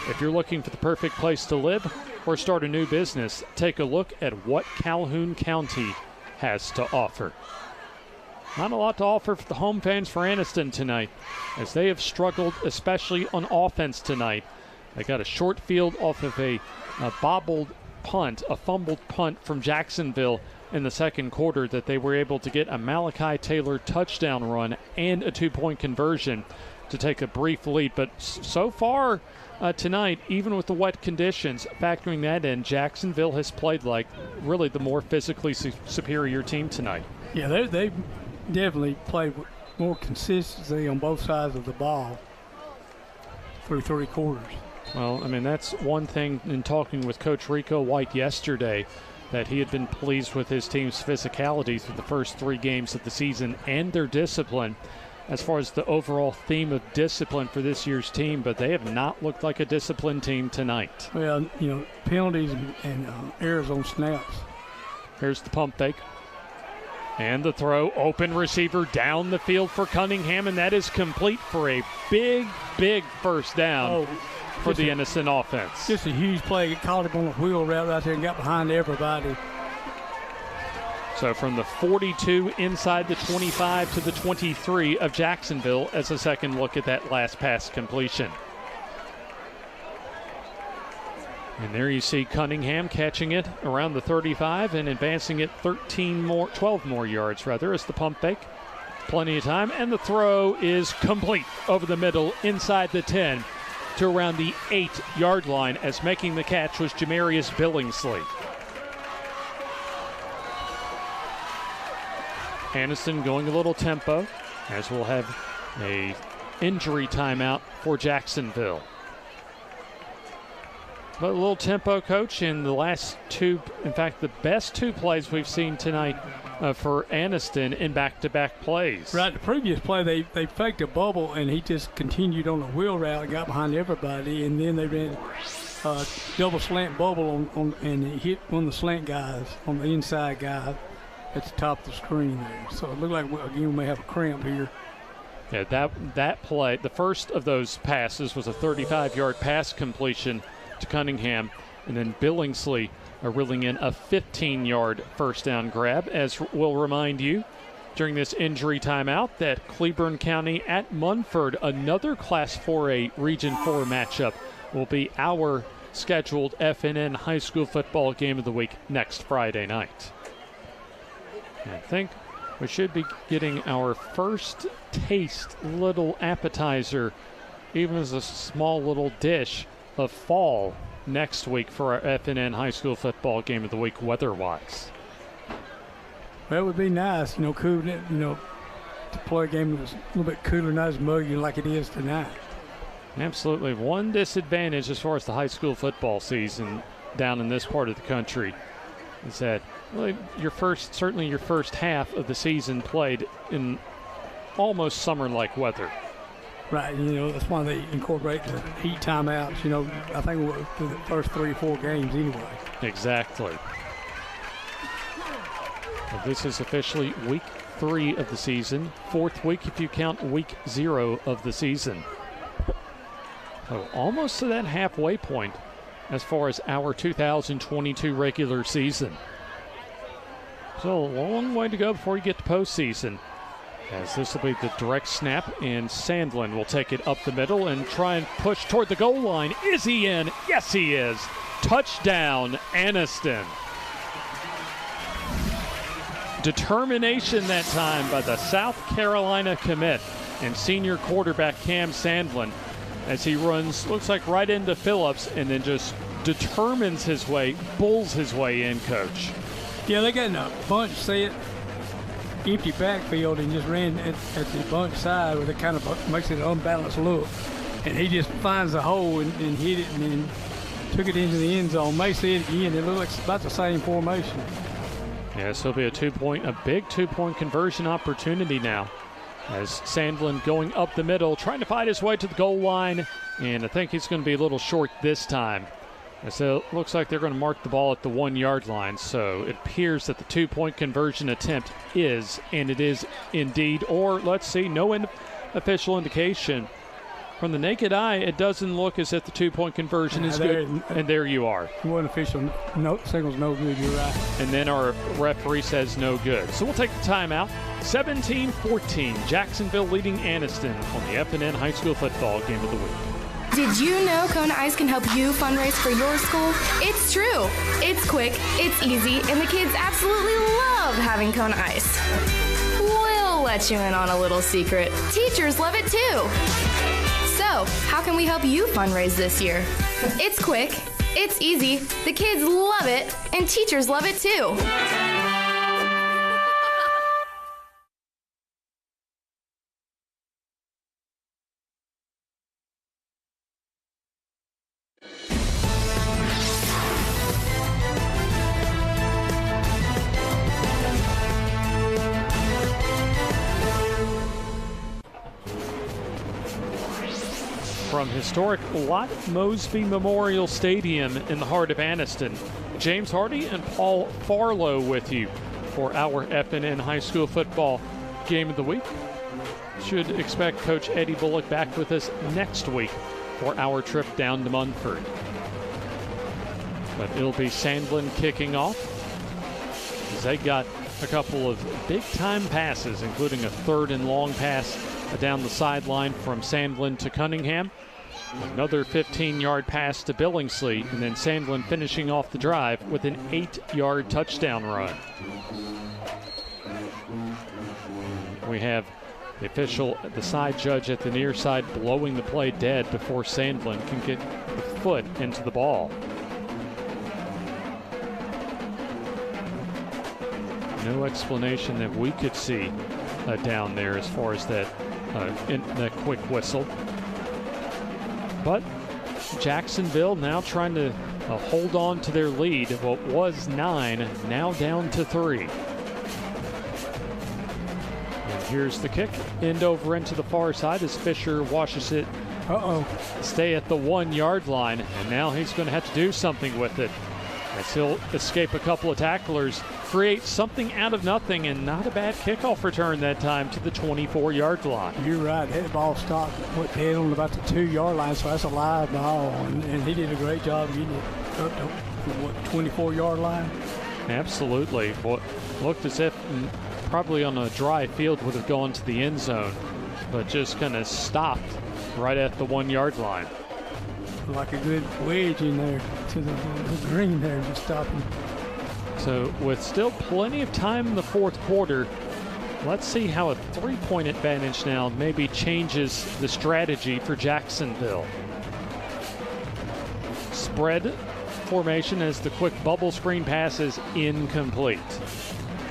If you're looking for the perfect place to live or start a new business, take a look at what Calhoun County has to offer. Not a lot to offer for the home fans for Anniston tonight, as they have struggled, especially on offense tonight. They got a short field off of a fumbled punt from Jacksonville in the second quarter that they were able to get a Malachi Taylor touchdown run and a 2-point conversion to take a brief lead. But so far tonight, even with the wet conditions, factoring that in, Jacksonville has played like really the more physically superior team tonight. Yeah, they definitely played with more consistency on both sides of the ball through 3 quarters. Well, I mean, that's one thing in talking with Coach Rico White yesterday, that he had been pleased with his team's physicality through the first 3 games of the season and their discipline as far as the overall theme of discipline for this year's team, but they have not looked like a disciplined team tonight. Well, penalties and errors on snaps. Here's the pump fake. And the throw, open receiver down the field for Cunningham, and that is complete for a big, big first down for the Anniston offense. Just a huge play. It caught him on a wheel route right there and got behind everybody. So from the 42 inside the 25 to the 23 of Jacksonville as a second look at that last pass completion. And there you see Cunningham catching it around the 35 and advancing it 12 more yards as the pump fake. Plenty of time, and the throw is complete over the middle inside the 10 to around the 8-yard line, as making the catch was Jamarius Billingsley. Anniston going a little tempo, as we'll have a injury timeout for Jacksonville. But a little tempo, Coach, in the last 2, in fact, the best 2 plays we've seen tonight for Anniston in back-to-back plays. Right, the previous play, they faked a bubble, and he just continued on the wheel route and got behind everybody, and then they ran double slant bubble and he hit one of the slant guys, on the inside guy at the top of the screen there. So it looked like, again, we may have a cramp here. Yeah, that play, the first of those passes was a 35-yard pass completion to Cunningham, and then Billingsley reeling in a 15-yard first down grab. As we'll remind you during this injury timeout that Cleburne County at Munford, another Class 4A Region 4 matchup, will be our scheduled FNN High School Football Game of the Week next Friday night. And I think we should be getting our first taste, little appetizer, even as a small little dish of fall next week for our FNN High School Football Game of the Week weather-wise. Well, it would be nice, cooling it, to play a game that was a little bit cooler, not as muggy like it is tonight. Absolutely. One disadvantage as far as the high school football season down in this part of the country is that really your first half of the season played in almost summer-like weather. Right, that's why they incorporate the heat timeouts, I think through the first 3 or 4 games anyway. Exactly. Well, this is officially week 3 of the season, 4th week if you count week 0 of the season. So almost to that halfway point as far as our 2022 regular season. So a long way to go before you get to postseason, as this will be the direct snap, and Sandlin will take it up the middle and try and push toward the goal line. Is he in? Yes, he is. Touchdown, Anniston. Determination that time by the South Carolina commit and senior quarterback Cam Sandlin, as he runs, looks like right into Phillips, and then just determines his way, bulls his way in, Coach. Yeah, they got in a bunch set, empty backfield, and just ran at the bunch side where it kind of makes it an unbalanced look. And he just finds the hole and hit it and then took it into the end zone. May see it again. It looks like about the same formation. Yeah, so it'll be a big two-point conversion opportunity now, as Sandlin going up the middle, trying to fight his way to the goal line, and I think he's going to be a little short this time. So it looks like they're going to mark the ball at the 1-yard line, so it appears that the two-point conversion attempt is, and it is indeed, or let's see, no official indication. From the naked eye, it doesn't look as if the two-point conversion is good, and there you are. One official signal's no good, you're right. And then our referee says no good. So we'll take the timeout. 17-14, Jacksonville leading Anniston on the FNN High School Football Game of the Week. Did you know Kona Ice can help you fundraise for your school? It's true. It's quick, it's easy, and the kids absolutely love having Kona Ice. We'll let you in on a little secret. Teachers love it too. So, how can we help you fundraise this year? It's quick, it's easy, the kids love it, and teachers love it too. From historic Lot Mosby Memorial Stadium in the heart of Anniston, James Hardy and Paul Farlow with you for our FNN High School Football Game of the Week. Should expect Coach Eddie Bullock back with us next week for our trip down to Munford. But it'll be Sandlin kicking off, as they got a couple of big-time passes, including a 3rd and long pass down the sideline from Sandlin to Cunningham. Another 15-yard pass to Billingsley, and then Sandlin finishing off the drive with an 8-yard touchdown run. We have the side judge at the near side blowing the play dead before Sandlin can get the foot into the ball. No explanation that we could see down there as far as that quick whistle. But Jacksonville now trying to hold on to their lead of what was 9, now down to 3. And here's the kick, end over into the far side as Fisher washes it. Stay at the 1-yard line, and now he's going to have to do something with it, as he'll escape a couple of tacklers, create something out of nothing, and not a bad kickoff return that time to the 24-yard line. You're right. That ball stopped, went dead on about the 2-yard line, so that's a live ball, and he did a great job getting it up to, 24-yard line? Absolutely. What looked as if probably on a dry field would have gone to the end zone, but just kind of stopped right at the 1-yard line. Like a good wedge in there to the green there, just stopping. So with still plenty of time in the 4th quarter, let's see how a 3-point advantage now maybe changes the strategy for Jacksonville. Spread formation as the quick bubble screen pass is incomplete.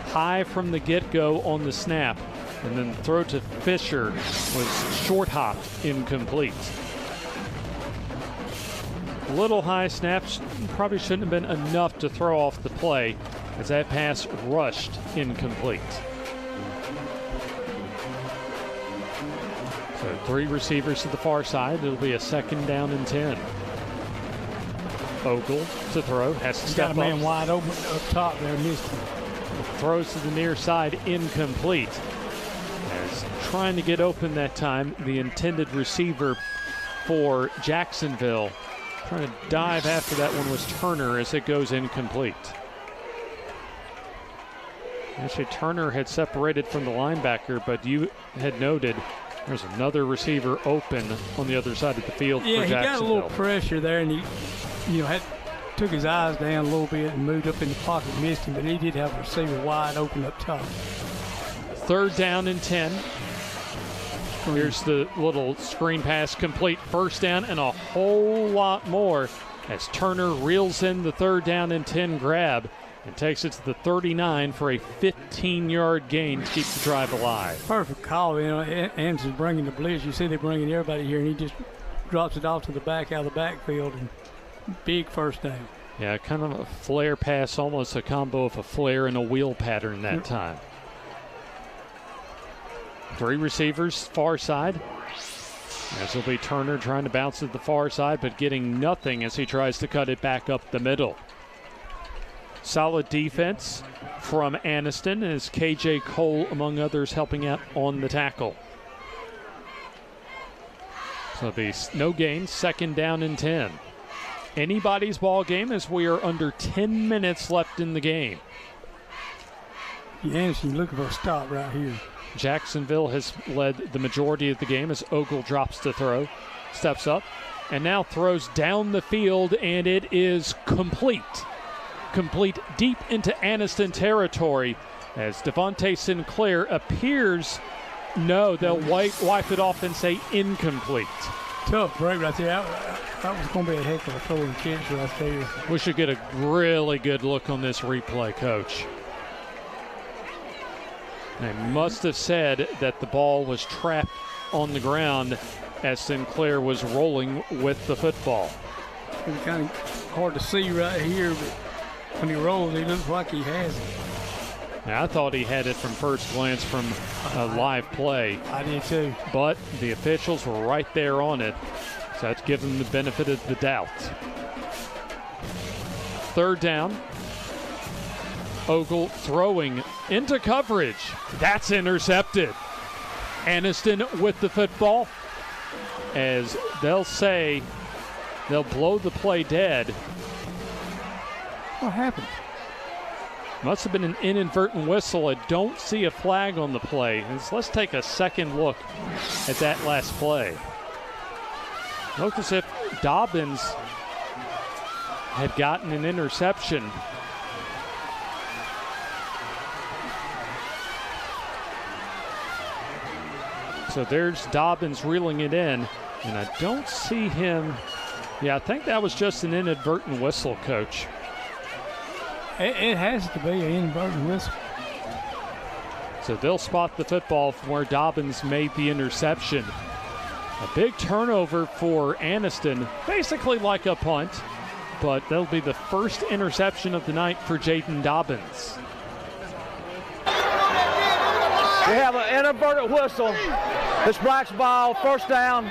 High from the get-go on the snap, and then the throw to Fisher was short-hopped, incomplete. Little high snaps probably shouldn't have been enough to throw off the play, as that pass rushed incomplete. So 3 receivers to the far side. It'll be a 2nd down and 10. Ogle to throw, has to step up. Got a man wide open up top there, missed him. throws to the near side, incomplete. As trying to get open that time, the intended receiver for Jacksonville. Trying to dive after that one was Turner as it goes incomplete. Actually, Turner had separated from the linebacker, but you had noted there's another receiver open on the other side of the field for Jacksonville. Yeah, he got a little pressure there, and he, took his eyes down a little bit and moved up in the pocket, missed him, but he did have a receiver wide open up top. 3rd down and 10. Here's the little screen pass complete. 1st down and a whole lot more as Turner reels in the 3rd down and 10 grab and takes it to the 39 for a 15-yard gain to keep the drive alive. Perfect call. Anderson's bringing the blitz. You see they're bringing everybody here, and he just drops it off to the back out of the backfield, and big 1st down. Yeah, kind of a flare pass, almost a combo of a flare and a wheel pattern that time. 3 receivers, far side. This will be Turner trying to bounce to the far side, but getting nothing as he tries to cut it back up the middle. Solid defense from Aniston as KJ Cole, among others, helping out on the tackle. So it'll be no gain, 2nd down and 10. Anybody's ball game as we are under 10 minutes left in the game. Anderson looking for a stop right here. Jacksonville has led the majority of the game as Ogle drops to throw, steps up, and now throws down the field, and it is complete. Complete deep into Aniston territory as Devontae Sinclair appears. No, they'll wipe it off and say incomplete. Tough break right there. That was going to be a heck of a throw and catch right there. We should get a really good look on this replay, Coach. They must have said that the ball was trapped on the ground as Sinclair was rolling with the football. It's kind of hard to see right here, but when he rolls, he looks like he has it. Now, I thought he had it from first glance from a live play. I did too. But the officials were right there on it, so that's given them the benefit of the doubt. 3rd down. Ogle throwing into coverage. That's intercepted. Aniston with the football as they'll say they'll blow the play dead. What happened? Must have been an inadvertent whistle. I don't see a flag on the play. Let's take a second look at that last play. Looked as if Dobbins had gotten an interception. So there's Dobbins reeling it in, and I don't see him. Yeah, I think that was just an inadvertent whistle, Coach. It has to be an inadvertent whistle. So they'll spot the football from where Dobbins made the interception. A big turnover for Aniston, basically like a punt, but that'll be the first interception of the night for Jaden Dobbins. We have an inadvertent whistle. It's Black's ball, 1st down.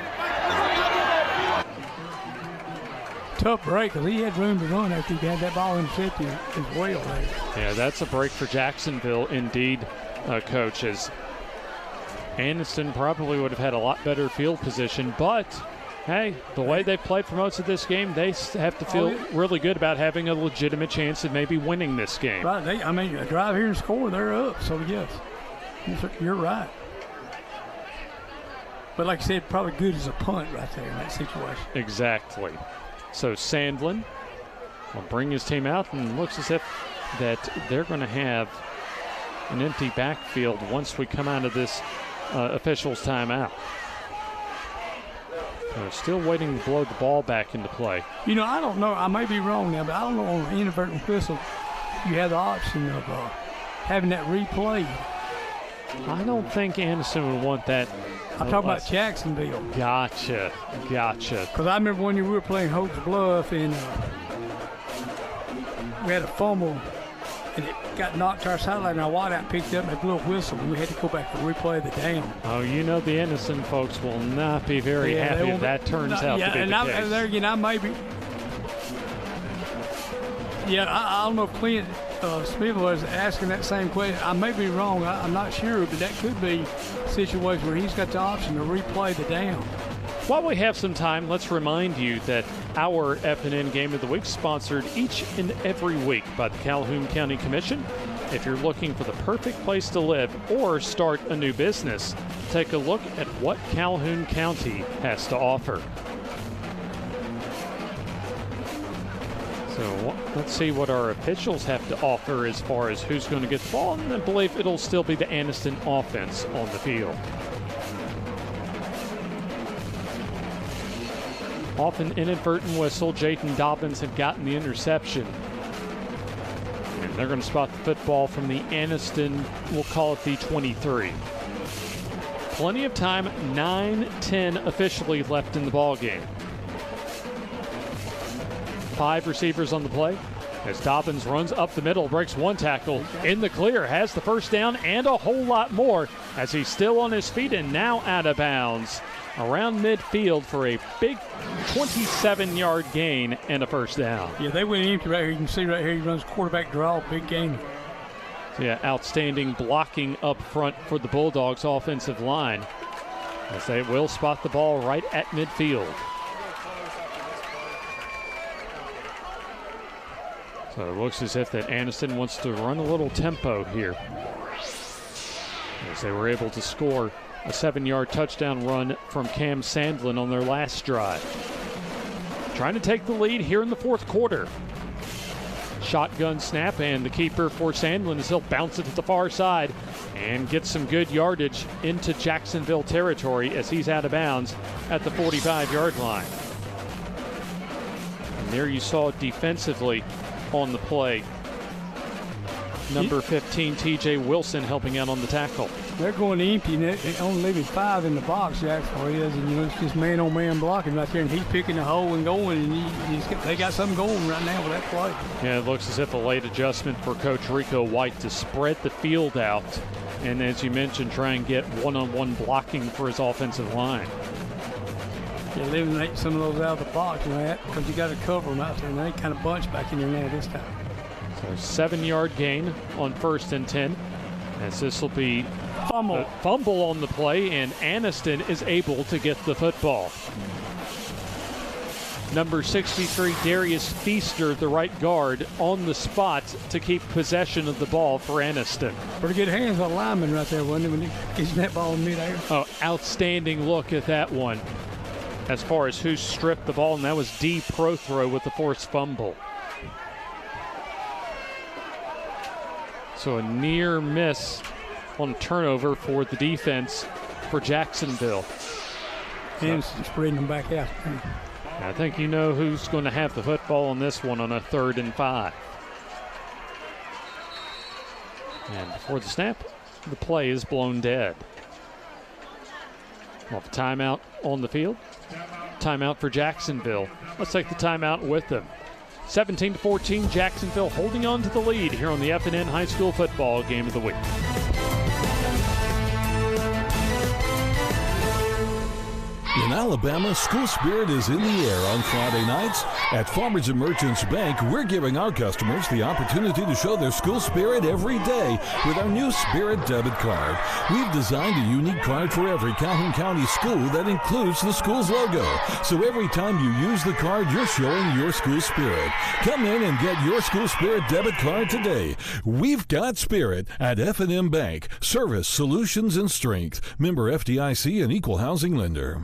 Tough break because he had room to run after he had that ball intercepted as well. Yeah, that's a break for Jacksonville indeed, coaches. Aniston probably would have had a lot better field position, but hey, the way they've played for most of this game, they have to feel really good about having a legitimate chance of maybe winning this game. Right, a drive here and score, they're up, so yes, you're right. But like I said, probably good as a punt right there in that situation. Exactly. So Sandlin will bring his team out, and looks as if that they're going to have an empty backfield once we come out of this officials timeout. They're still waiting to blow the ball back into play. I don't know. I may be wrong now, but I don't know on an inadvertent whistle you have the option of having that replayed. I don't think Anderson would want that. I'm talking about Jacksonville. Gotcha. Because I remember when we were playing Hope's Bluff and we had a fumble and it got knocked to our sideline and our wideout picked up and they blew a whistle and we had to go back and replay the down. Oh, the Anderson folks will not be very happy if that turns out to be the case. There again, I may be. Yeah, I don't know if Clint Smith was asking that same question. I may be wrong. I'm not sure, but that could be a situation where he's got the option to replay the down. While we have some time, let's remind you that our FNN Game of the Week is sponsored each and every week by the Calhoun County Commission. If you're looking for the perfect place to live or start a new business, take a look at what Calhoun County has to offer. So let's see what our officials have to offer as far as who's going to get the ball, and I believe it'll still be the Anniston offense on the field. Off an inadvertent whistle, Jayden Dobbins had gotten the interception. And they're going to spot the football from the Anniston, we'll call it the 23. Plenty of time, 9-10 officially left in the ball game. 5 receivers on the play as Dobbins runs up the middle, breaks one tackle, in the clear, has the first down and a whole lot more as he's still on his feet and now out of bounds around midfield for a big 27-yard gain and a first down. Yeah, they went empty right here. You can see right here he runs quarterback draw, big gain. Yeah, outstanding blocking up front for the Bulldogs offensive line as they will spot the ball right at midfield. So it looks as if that Anniston wants to run a little tempo here as they were able to score a 7-yard touchdown run from Cam Sandlin on their last drive. Trying to take the lead here in the fourth quarter. Shotgun snap, and the keeper for Sandlin is he'll bounce it to the far side and get some good yardage into Jacksonville territory as he's out of bounds at the 45-yard line. And there you saw defensively on the play, number 15 TJ Wilson helping out on the tackle. They're going empty, and they're only leaving 5 in the box. Jacksonville is, and it's just man-on-man blocking right there, and he's picking the hole and going, and they got something going right now with that play. Yeah, it looks as if a late adjustment for Coach Rico White to spread the field out, and as you mentioned, try and get one-on-one blocking for his offensive line. Yeah, eliminate some of those out of the box, because you got to cover them out there, and they kind of bunch back in there now this time. So 7-yard gain on 1st and 10, as this will be a fumble on the play, and Anniston is able to get the football. Number 63, Darius Feaster, the right guard, on the spot to keep possession of the ball for Anniston. Pretty good hands on lineman right there, wasn't it, when he gets that ball in midair? Oh, outstanding look at that one as far as who stripped the ball, and that was D. Prothrow with the forced fumble. So a near miss on turnover for the defense for Jacksonville. And spreading them back out. I think you know who's going to have the football on this one on a 3rd and 5. And before the snap, the play is blown dead. Off a timeout on the field. Timeout for Jacksonville. Let's take the timeout with them. 17-14, Jacksonville holding on to the lead here on the FNN High School Football Game of the Week. In Alabama, school spirit is in the air on Friday nights. At Farmers and Merchants Bank, we're giving our customers the opportunity to show their school spirit every day with our new Spirit debit card. We've designed a unique card for every Calhoun County school that includes the school's logo. So every time you use the card, you're showing your school spirit. Come in and get your school spirit debit card today. We've got spirit at FNN Bank. Service, solutions, and strength. Member FDIC and equal housing lender.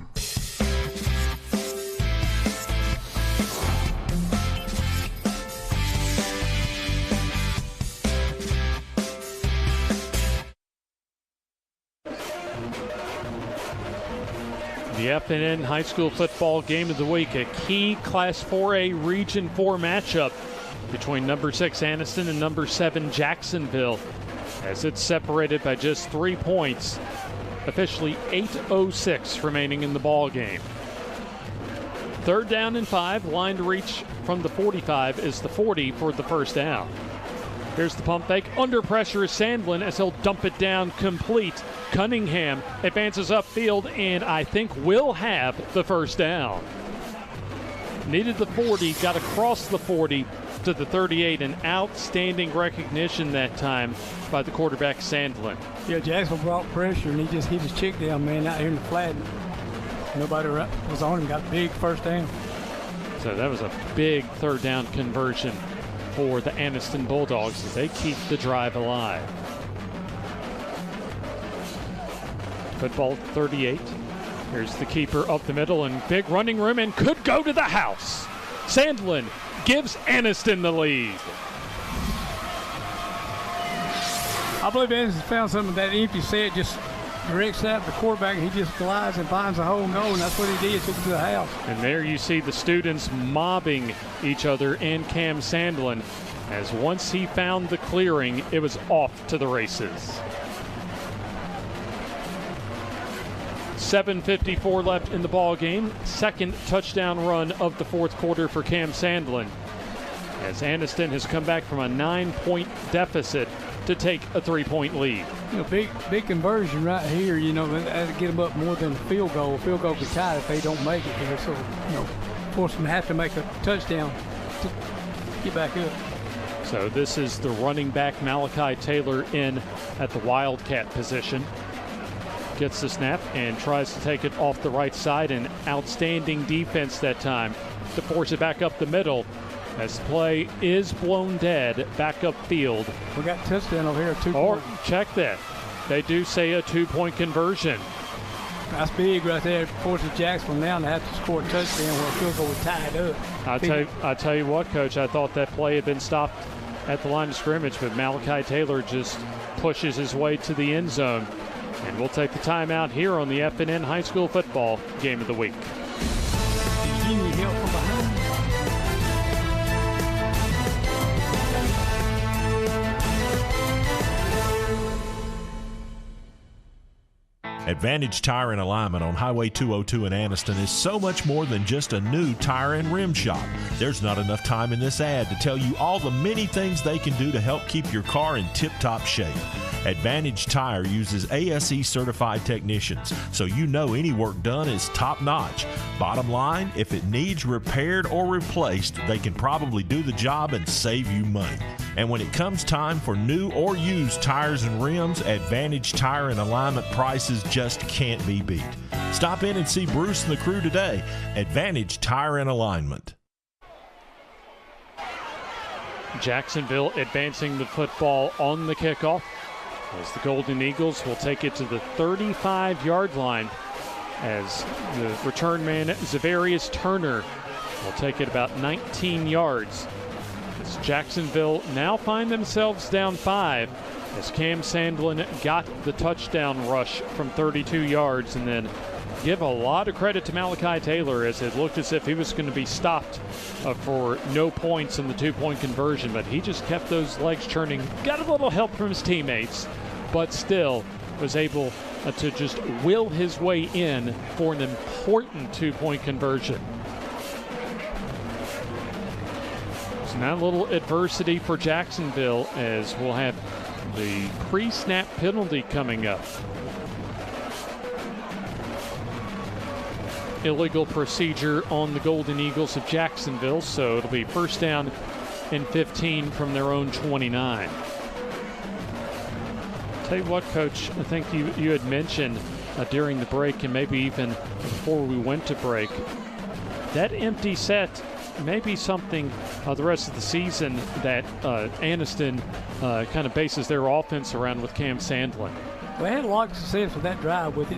The FNN High School Football Game of the Week, a key Class 4A Region 4 matchup between number 6 Anniston and number 7 Jacksonville, as it's separated by just 3 points. Officially 8:06 remaining in the ball game. 3rd down and 5, line to reach from the 45 is the 40 for the first down. Here's the pump fake. Under pressure is Sandlin as he'll dump it down complete. Cunningham advances upfield and I think will have the first down. Needed the 40, got across the 40, off to the 38. An outstanding recognition that time by the quarterback, Sandlin. Yeah, Jacksonville brought pressure, and he just hit his chick down, man, out here in the flat. Nobody was on him, got a big first down. So that was a big third down conversion for the Anniston Bulldogs as they keep the drive alive. Football 38. Here's the keeper up the middle and big running room and could go to the house. Sandlin gives Anniston the lead. I believe Anniston found some of that empty set, just directs out the quarterback, and he just glides and finds a hole and goal, and that's what he did, took it to the house. And there you see the students mobbing each other and Cam Sandlin, as once he found the clearing, it was off to the races. 7:54 left in the ball game. Second touchdown run of the fourth quarter for Cam Sandlin, as Anniston has come back from a 9-point deficit to take a 3-point lead. You know, big conversion right here. You know, that to get them up more than a field goal. A field goal could tie if they don't make it here. So, you know, force them to have to make a touchdown to get back up. So this is the running back Malachi Taylor in at the Wildcat position. Gets the snap and tries to take it off the right side. An outstanding defense that time to force it back up the middle, as play is blown dead back upfield. We got touchdown over here, 2 Or points. check that. They do say a 2-point conversion. That's big right there. Forces Jacksonville now to have to score a touchdown where a field goal was tied up. I tell you what, Coach, I thought that play had been stopped at the line of scrimmage, but Malachi Taylor just pushes his way to the end zone. And we'll take the timeout here on the FNN High School Football Game of the Week. Advantage Tire and Alignment on Highway 202 in Anniston is so much more than just a new tire and rim shop. There's not enough time in this ad to tell you all the many things they can do to help keep your car in tip-top shape. Advantage Tire uses ASE certified technicians, so you know any work done is top-notch. Bottom line, if it needs repaired or replaced, they can probably do the job and save you money. And when it comes time for new or used tires and rims, Advantage Tire and Alignment prices just can't be beat. Stop in and see Bruce and the crew today. Advantage Tire and Alignment. Jacksonville advancing the football on the kickoff, as the Golden Eagles will take it to the 35-yard line, as the return man Zavarius Turner will take it about 19 yards. As Jacksonville now find themselves down 5, as Cam Sandlin got the touchdown rush from 32 yards, and then give a lot of credit to Malachi Taylor, as it looked as if he was going to be stopped for no points in the 2-point conversion, but he just kept those legs churning, got a little help from his teammates, but still was able to just will his way in for an important 2-point conversion. So now a little adversity for Jacksonville, as we'll have the pre-snap penalty coming up. Illegal procedure on the Golden Eagles of Jacksonville, so it'll be first down and 15 from their own 29. Tell you what, Coach, I think you had mentioned during the break, and maybe even before we went to break, that empty set may be something the rest of the season that Anniston kind of bases their offense around with Cam Sandlin. They had a lot of success with that drive with it.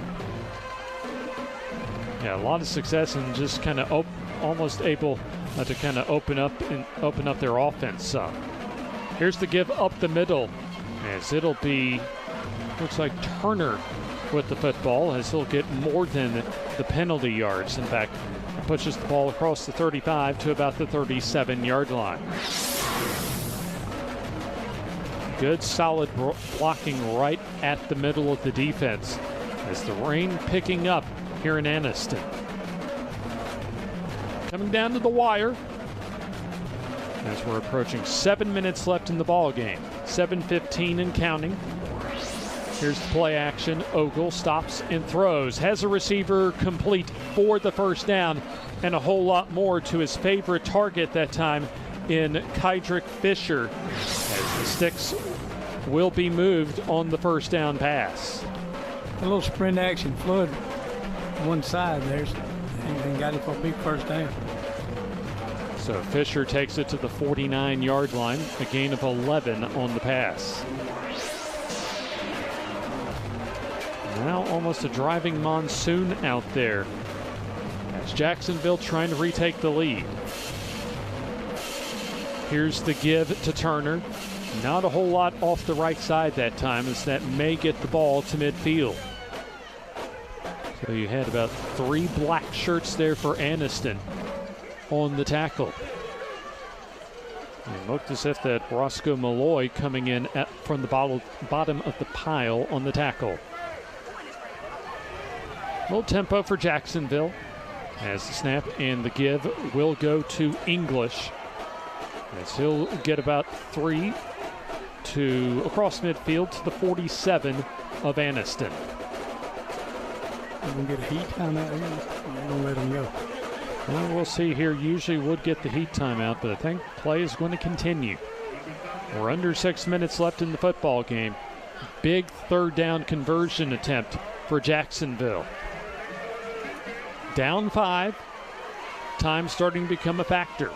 Yeah, a lot of success, and just kind of almost able to kind of open up their offense. Here's the give up the middle, as it'll be, looks like Turner with the football, as he'll get more than the penalty yards. In fact, pushes the ball across the 35 to about the 37-yard line. Good solid blocking right at the middle of the defense, as the rain picking up here in Anniston. Coming down to the wire, as we're approaching 7 minutes left in the ball game. 7:15 and counting. Here's the play action. Ogle stops and throws. Has a receiver complete for the first down, and a whole lot more to his favorite target that time in Kydrick Fisher, as the sticks will be moved on the first down pass. A little sprint action flood one side there, and got it for a big first down. So Fisher takes it to the 49-yard line, a gain of 11 on the pass. Now almost a driving monsoon out there, as Jacksonville trying to retake the lead. Here's the give to Turner. Not a whole lot off the right side that time, as that may get the ball to midfield. So you had about 3 black shirts there for Aniston on the tackle. It looked as if that Roscoe Malloy coming in from the bottom of the pile on the tackle. Little tempo for Jacksonville, as the snap and the give will go to English, as he'll get about 3 to across midfield to the 47 of Aniston. We're going to get a heat timeout here. We're going to let him go. Well, we'll see here. Usually would get the heat timeout, but I think play is going to continue. We're under 6 minutes left in the football game. Big third down conversion attempt for Jacksonville. Down 5. Time starting to become a factor.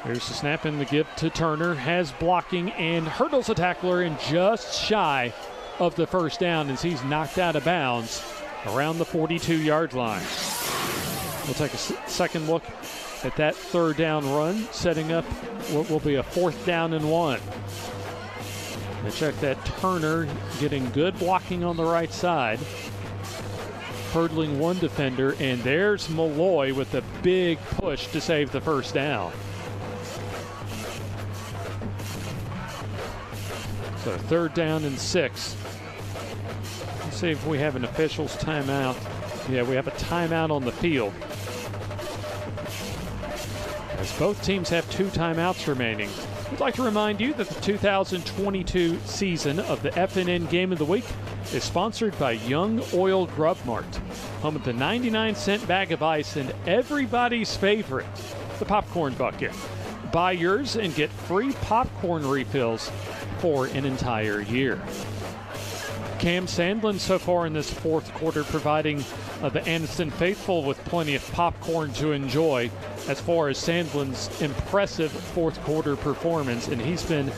There's the snap and the give to Turner. Has blocking and hurdles a tackler and just shy of the first down as he's knocked out of bounds around the 42-yard line. We'll take a second look at that third down run, setting up what will be a 4th down and 1. And check that Turner getting good blocking on the right side, hurdling one defender, and there's Malloy with a big push to save the first down. So 3rd down and 6. Let's see if we have an official's timeout. Yeah, we have a timeout on the field, as both teams have 2 timeouts remaining. We'd like to remind you that the 2022 season of the FNN Game of the Week is sponsored by Young Oil Grub Mart, home of the 99-cent bag of ice and everybody's favorite, the popcorn bucket. Buy yours and get free popcorn refills for an entire year. Cam Sandlin so far in this 4th quarter providing the Aniston faithful with plenty of popcorn to enjoy as far as Sandlin's impressive 4th quarter performance, and he's been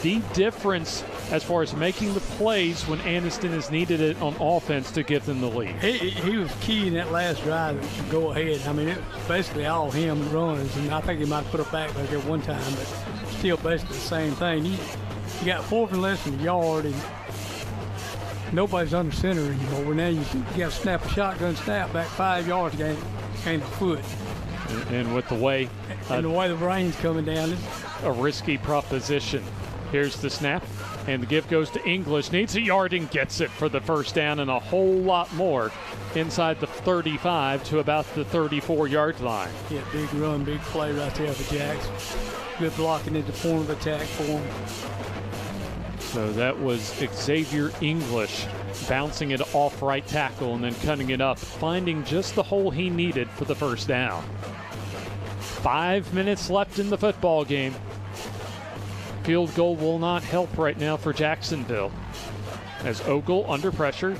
the difference as far as making the plays when Aniston has needed it on offense to give them the lead. He was key in that last drive to go ahead. I mean, it was basically all him runs, and I think he might put a back there one time, but still basically the same thing. You got 4th and less than a yard, and nobody's under center anymore. Now you got to snap a shotgun snap back 5 yards, gain a foot. And with the way the way the rain's coming down, it's a risky proposition. Here's the snap, and the give goes to English. Needs a yard and gets it for the first down, and a whole lot more inside the 35 to about the 34-yard line. Yeah, big run, big play right there for Jacks. Good blocking at the point of attack for him. So that was Xavier English bouncing it off right tackle and then cutting it up, finding just the hole he needed for the first down. 5 minutes left in the football game. Field goal will not help right now for Jacksonville, as Ogle under pressure,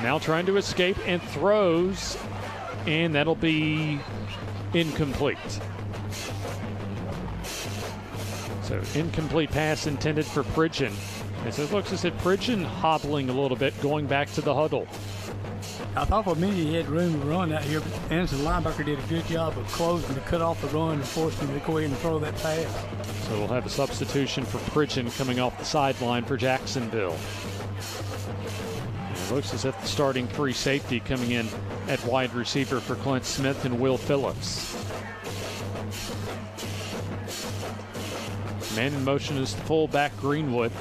now trying to escape and throws, and that'll be incomplete. So incomplete pass intended for Pridgeon, as it looks as if Pridgeon hobbling a little bit, going back to the huddle. I thought for a minute he had room to run out here, but Anderson linebacker did a good job of closing to cut off the run and forcing him to go ahead and throw that pass. So we'll have a substitution for Pridgeon coming off the sideline for Jacksonville. And it looks as if the starting 3 safety coming in at wide receiver for Clint Smith and Will Phillips. Man in motion is the fullback Greenwood.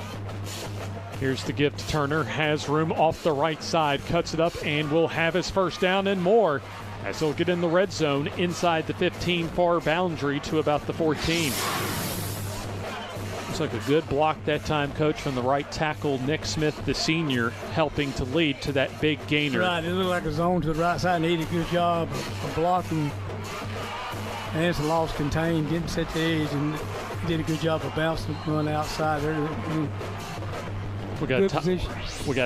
Here's the give to Turner, has room off the right side, cuts it up, and will have his first down and more, as he'll get in the red zone inside the 15 far boundary to about the 14. Looks like a good block that time, Coach, from the right tackle, Nick Smith, the senior, helping to lead to that big gainer. Right, it looked like a zone to the right side, and he did a good job of blocking And it's a loss contained, didn't set the edge, and he did a good job of bouncing the run outside there. We got a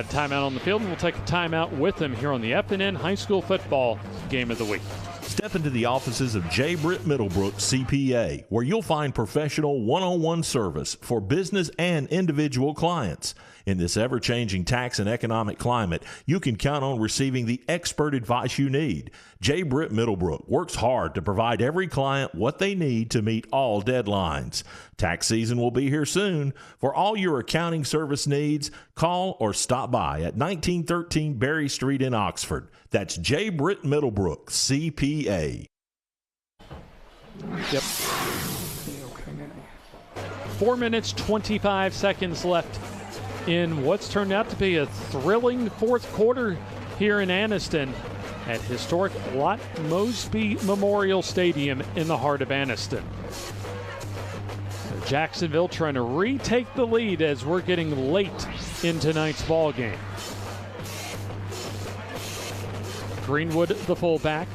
timeout on the field, and we'll take a timeout with them here on the FNN High School Football Game of the Week. Step into the offices of J. Britt Middlebrook, CPA, where you'll find professional one-on-one service for business and individual clients. In this ever-changing tax and economic climate, you can count on receiving the expert advice you need. J. Britt Middlebrook works hard to provide every client what they need to meet all deadlines. Tax season will be here soon. For all your accounting service needs, call or stop by at 1913 Berry Street in Oxford. That's J. Britt Middlebrook, CPA. Yep. 4 minutes, 25 seconds left in what's turned out to be a thrilling fourth quarter here in Anniston at historic Lot Mosby Memorial Stadium in the heart of Anniston. So Jacksonville trying to retake the lead as we're getting late in tonight's ball game. Greenwood, the fullback.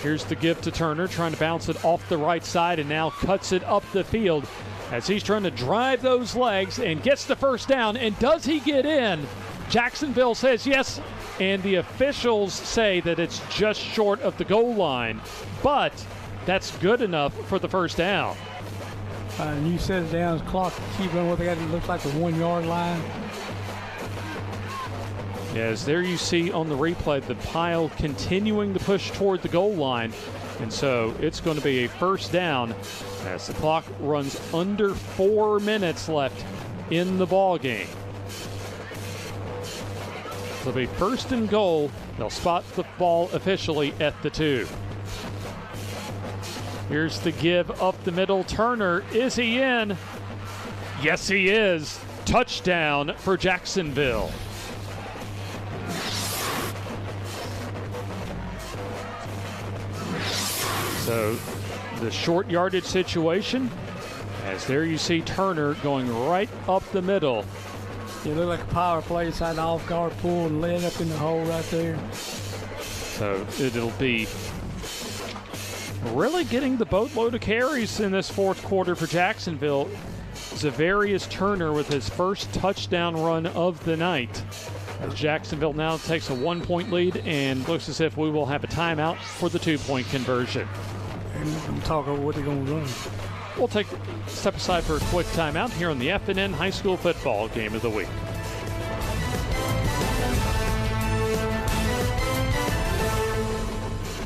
Here's the give to Turner, trying to bounce it off the right side and now cuts it up the field as he's trying to drive those legs and gets the first down. And does he get in? Jacksonville says yes, and the officials say that it's just short of the goal line, but that's good enough for the first down. And you set it down, clock, keep running what they got, it looks like the 1 yard line. Yes, there you see on the replay the pile continuing to push toward the goal line. And so it's going to be a first down as the clock runs under 4 minutes left in the ball game. It'll be first and goal. They'll spot the ball officially at the 2. Here's the give up the middle. Turner, is he in? Yes, he is. Touchdown for Jacksonville. So the short yardage situation, as there you see Turner going right up the middle. It looked like a power play inside the off guard pull and laying up in the hole right there. So it'll be really getting the boatload of carries in this fourth quarter for Jacksonville. Zavarius Turner with his first touchdown run of the night. As Jacksonville now takes a 1-point lead and looks as if we will have a timeout for the 2-point conversion. And talk over what they're going to run. We'll step aside for a quick timeout here on the FNN High School Football Game of the Week.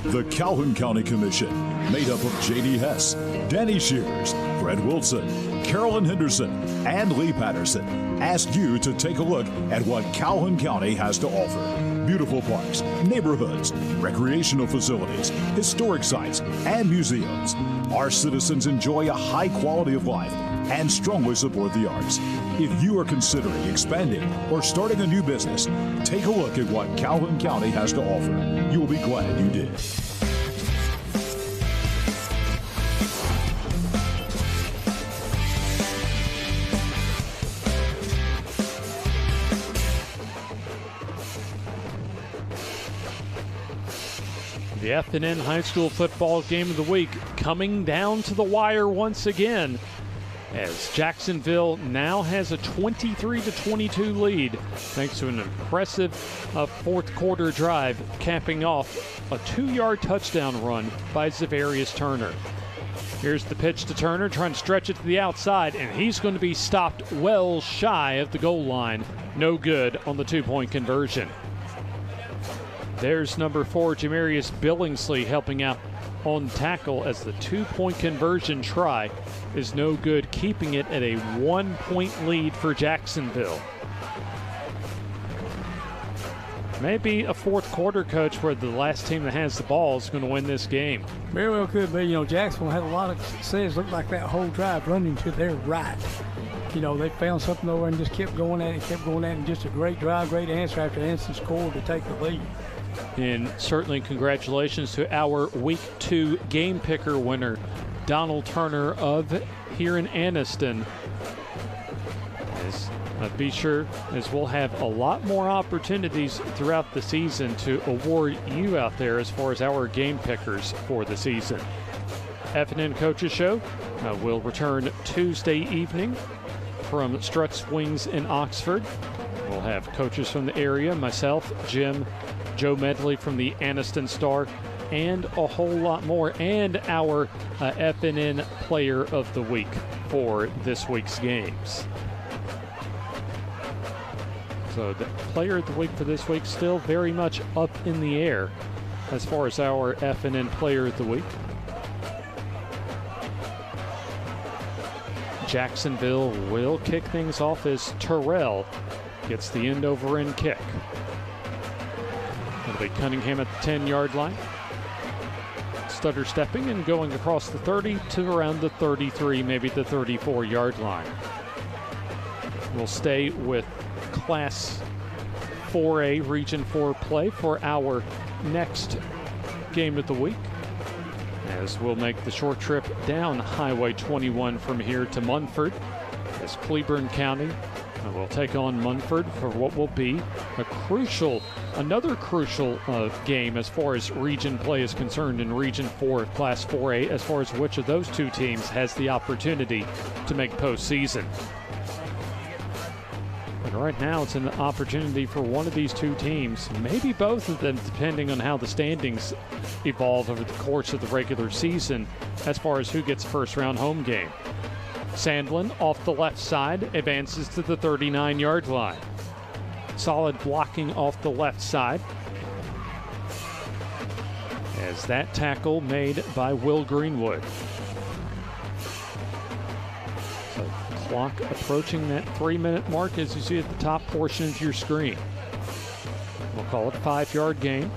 The Calhoun County Commission, made up of J.D. Hess, Danny Shears, Fred Wilson, Carolyn Henderson, and Lee Patterson, asked you to take a look at what Calhoun County has to offer. Beautiful parks, neighborhoods, recreational facilities, historic sites, and museums. Our citizens enjoy a high quality of life and strongly support the arts. If you are considering expanding or starting a new business, take a look at what Calhoun County has to offer. You will be glad you did. The FNN High School Football Game of the Week coming down to the wire once again, as Jacksonville now has a 23-22 lead thanks to an impressive fourth quarter drive, capping off a 2-yard touchdown run by Zavarius Turner. Here's the pitch to Turner, trying to stretch it to the outside, and he's going to be stopped well shy of the goal line. No good on the 2-point conversion. There's number 4, Jamarius Billingsley, helping out on tackle as the 2-point conversion try is no good, keeping it at a 1-point lead for Jacksonville. Maybe a fourth quarter, coach, where the last team that has the ball is going to win this game. Very well could be. You know, Jacksonville had a lot of success. Looked like that whole drive running to their right. You know, they found something over and just kept going at it, and just a great drive, great answer after Anniston scored to take the lead. And certainly congratulations to our Week 2 Game Picker winner, Donald Turner of here in Anniston. Be sure, as we'll have a lot more opportunities throughout the season to award you out there as far as our game pickers for the season. FNN Coaches Show will return Tuesday evening from Struts Wings in Oxford. We'll have coaches from the area, myself, Jim, Joe Medley from the Anniston Star, and a whole lot more, and our FNN Player of the Week for this week's games. So the Player of the Week for this week still very much up in the air as far as our FNN Player of the Week. Jacksonville will kick things off as Terrell gets the end-over-end kick. It'll be Cunningham at the 10-yard line. Stutter stepping and going across the 30 to around the 33, maybe the 34-yard line. We'll stay with Class 4A Region 4 play for our next game of the week, as we'll make the short trip down Highway 21 from here to Munford, as Cleburne County will take on Munford for what will be another crucial game as far as region play is concerned in Region 4 of Class 4A, as far as which of those two teams has the opportunity to make postseason. And right now it's an opportunity for one of these two teams, maybe both of them, depending on how the standings evolve over the course of the regular season as far as who gets first round home game. Sandlin off the left side advances to the 39-yard line. Solid blocking off the left side, as that tackle made by Will Greenwood. So clock approaching that 3-minute mark, as you see at the top portion of your screen. We'll call it a 5-yard gain,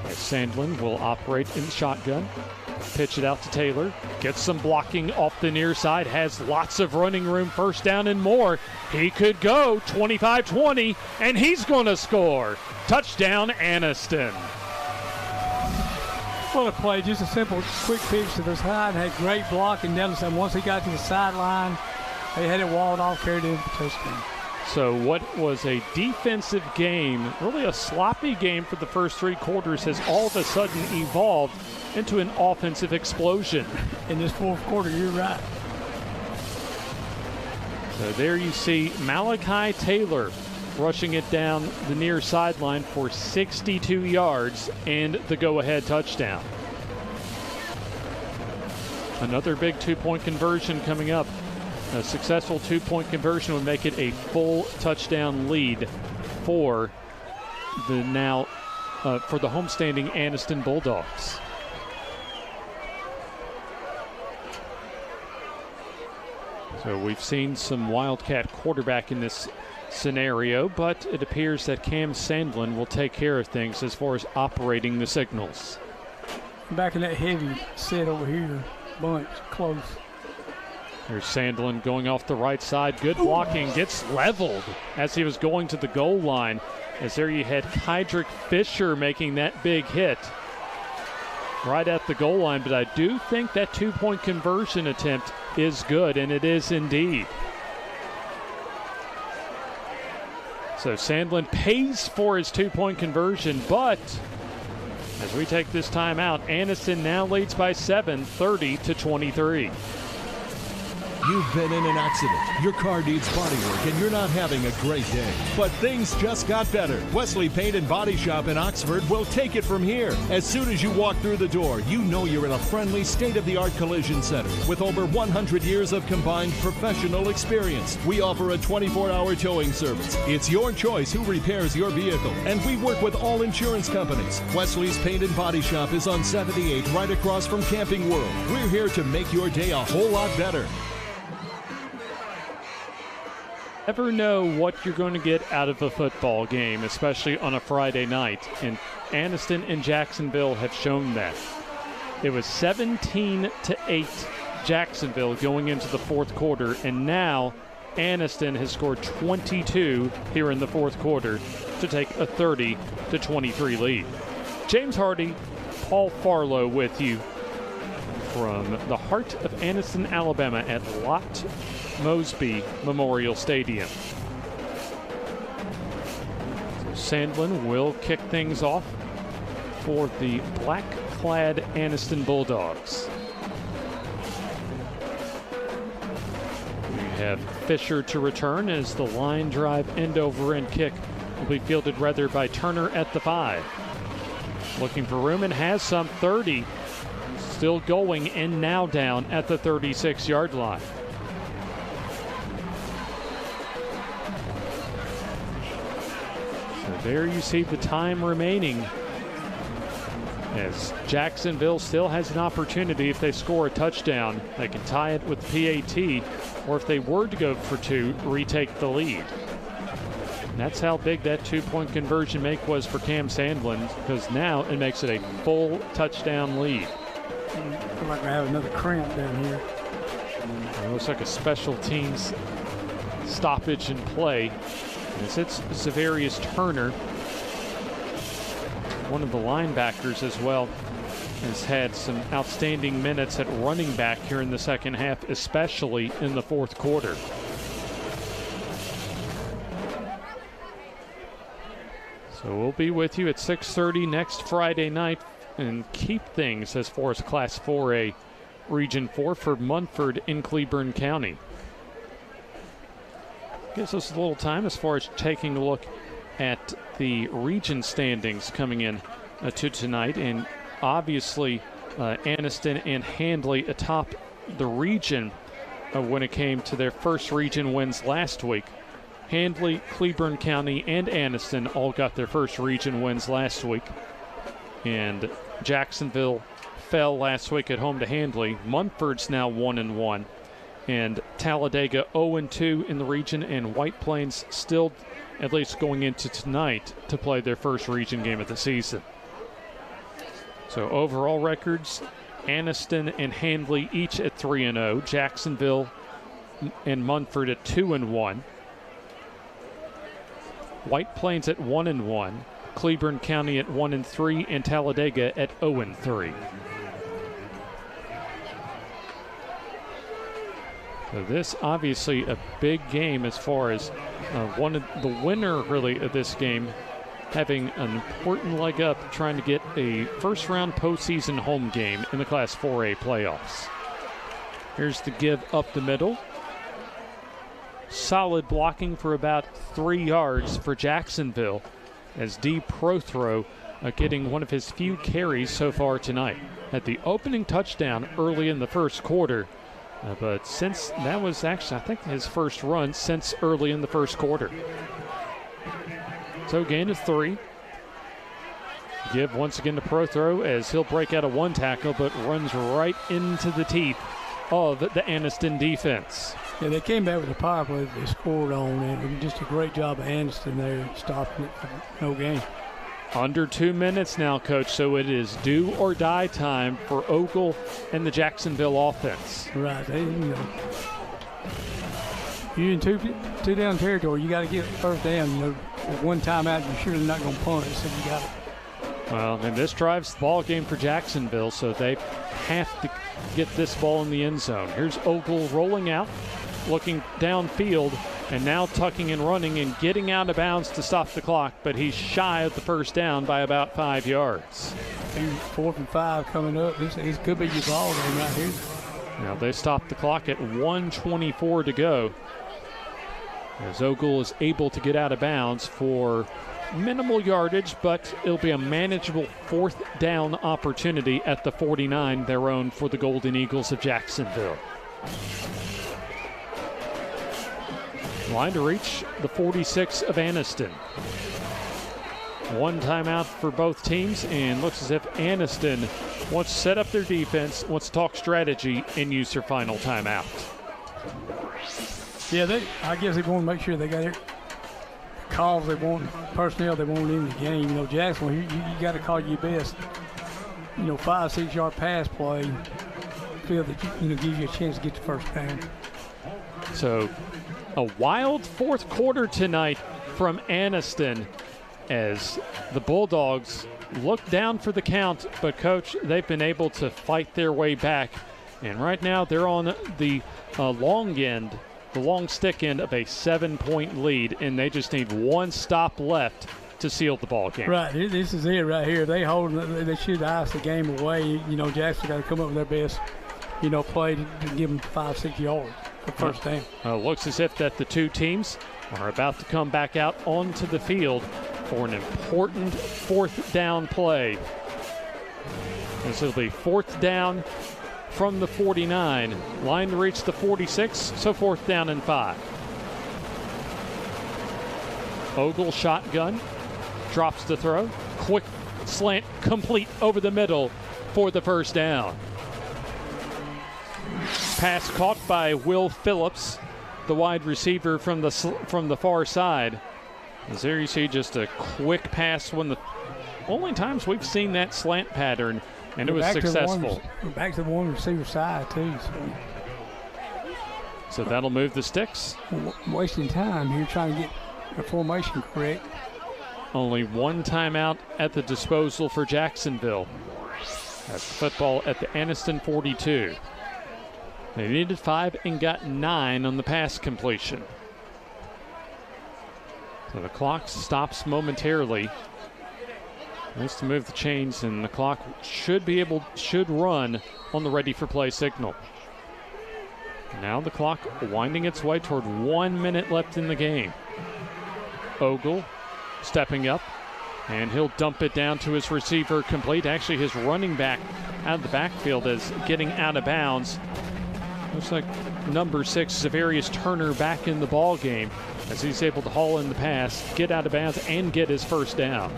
as Sandlin will operate in the shotgun. Pitch it out to Taylor. Gets some blocking off the near side. Has lots of running room. First down and more. He could go 25-20, and he's going to score. Touchdown, Anniston. What a play. Just a simple, quick pitch to the side. Had great blocking down the side. Once he got to the sideline, they had it walled off, carried in for touchdown. So what was a defensive game, really a sloppy game for the first 3 quarters, has all of a sudden evolved into an offensive explosion. In this fourth quarter, you're right. So there you see Malachi Taylor rushing it down the near sideline for 62 yards and the go-ahead touchdown. Another big 2-point conversion coming up. A successful 2-point conversion would make it a full touchdown lead for the homestanding Anniston Bulldogs. So we've seen some Wildcat quarterback in this scenario, but it appears that Cam Sandlin will take care of things as far as operating the signals. Back in that heavy set over here, bunch, close. Here's Sandlin going off the right side. Good blocking. Gets leveled as he was going to the goal line. As there you had Kydrick Fisher making that big hit right at the goal line. But I do think that 2-point conversion attempt is good, and it is indeed. So Sandlin pays for his 2-point conversion, but as we take this time out, Anniston now leads by 7, 30-23. You've been in an accident. Your car needs body work and you're not having a great day. But things just got better. Wesley Paint and Body Shop in Oxford will take it from here. As soon as you walk through the door, you know you're in a friendly, state-of-the-art collision center with over 100 years of combined professional experience. We offer a 24-hour towing service. It's your choice who repairs your vehicle, and we work with all insurance companies. Wesley's Paint and Body Shop is on 78 right across from Camping World. We're here to make your day a whole lot better. Never know what you're going to get out of a football game, especially on a Friday night, and Anniston and Jacksonville have shown that. It was 17-8 Jacksonville going into the fourth quarter, and now Anniston has scored 22 here in the fourth quarter to take a 30-23 lead. James Hardy, Paul Farlow with you from the heart of Anniston, Alabama at Lott Mosby Memorial Stadium. So Sandlin will kick things off for the Black clad Anniston Bulldogs. We have Fisher to return as the line drive end-over-end kick will be fielded rather by Turner at the 5. Looking for room and has some. 30. Still going and now down at the 36-yard line. So there you see the time remaining as Jacksonville still has an opportunity. If they score a touchdown, they can tie it with PAT, or if they were to go for 2, retake the lead. And that's how big that 2-point conversion make was for Cam Sandlin, because now it makes it a full touchdown lead. I feel like I have another cramp down here. It looks like a special teams stoppage in play. As it's Zavarius Turner, one of the linebackers as well, has had some outstanding minutes at running back here in the second half, especially in the fourth quarter. So we'll be with you at 6:30 next Friday night and keep things as far as Class 4A Region 4 for Munford in Cleburne County. Gives us a little time as far as taking a look at the region standings coming in to tonight. And obviously Anniston and Handley atop the region when it came to their first region wins last week. Handley, Cleburne County, and Anniston all got their first region wins last week. And Jacksonville fell last week at home to Handley. Munford's now 1-1. And Talladega 0-2 in the region, and White Plains still at least going into tonight to play their first region game of the season. So overall records, Anniston and Handley each at 3-0, Jacksonville and Munford at 2-1, White Plains at 1-1, Cleburne County at 1-3, and Talladega at 0-3. So this obviously a big game as far as one of the winner really of this game having an important leg up trying to get a first round postseason home game in the Class 4A playoffs. Here's the give up the middle. Solid blocking for about 3 yards for Jacksonville as D. Prothro getting one of his few carries so far tonight. Had the opening touchdown early in the first quarter. But since that was actually, I think, his first run since early in the first quarter. So gain of 3. Give once again to Prothro as he'll break out of one tackle, but runs right into the teeth of the Anniston defense. Yeah, they came back with a power play that they scored on, and it was just a great job of Anniston there stopping it for no gain. Under 2 minutes now, Coach, so it is do or die time for Ogle and the Jacksonville offense. Right. You're in two down territory. You got to get first down. One time out, you're surely not going to punt it, so you got it. Well, and this drives the ball game for Jacksonville, so they have to get this ball in the end zone. Here's Ogle rolling out, looking downfield, and now tucking and running and getting out of bounds to stop the clock, but he's shy of the first down by about 5 yards. 4th and 5 coming up. This could be your ball game right here. Now they stop the clock at 1:24 to go, as Ogle is able to get out of bounds for minimal yardage, but it'll be a manageable 4th down opportunity at the 49, their own, for the Golden Eagles of Jacksonville. Line to reach the 46 of Anniston. One timeout for both teams, and looks as if Anniston wants to set up their defense, wants to talk strategy, and use their final timeout. Yeah, I guess they want to make sure they got their calls they want, personnel they want in the game. Jacksonville, you got to call your best, 5-6 yard pass play, feel that give you a chance to get the first down. So a wild fourth quarter tonight from Anniston as the Bulldogs look down for the count, but Coach, they've been able to fight their way back, and right now they're on the long stick end of a 7-point lead, and they just need one stop left to seal the ball game. Right, this is it right here. They hold, they should ice the game away. Jackson got to come up with their best, play to give them 5-6 yards for first down. Looks as if that the two teams are about to come back out onto the field for an important fourth down play. This will be fourth down from the 49. Line to reach the 46, so fourth down and 5. Ogle shotgun, drops the throw. Quick slant complete over the middle for the first down. Pass caught by Will Phillips, the wide receiver from the far side. As there you see just a quick pass, one of the only times we've seen that slant pattern, and it was successful. Back to the one receiver side too. So that'll move the sticks. Wasting time here trying to get the formation correct. Only one timeout at the disposal for Jacksonville. That's football at the Anniston 42. They needed 5 and got 9 on the pass completion. So the clock stops momentarily. Nice to move the chains, and the clock should run on the ready for play signal. Now the clock winding its way toward 1 minute left in the game. Ogle stepping up, and he'll dump it down to his receiver complete. Actually, his running back out of the backfield is getting out of bounds. Looks like number 6, Zavarius Turner, back in the ball game as he's able to haul in the pass, get out of bounds, and get his first down.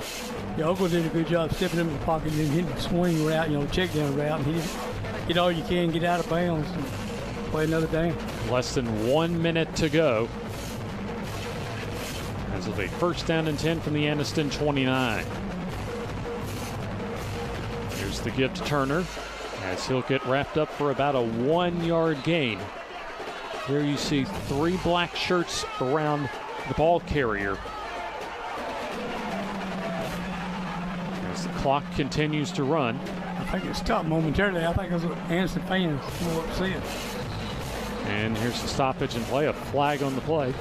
Yeah, Ogle did a good job stepping into the pocket and hitting the swing route, check down route, and he get all you can, get out of bounds, and play another down. Less than 1 minute to go. As it'll be first down and 10 from the Anniston 29. Here's the give to Turner as he'll get wrapped up for about a 1 yard gain. There you see 3 black shirts around the ball carrier. As the clock continues to run. I think it stopped momentarily. I think it was Anniston fans more upset. And here's the stoppage and play, a flag on the play.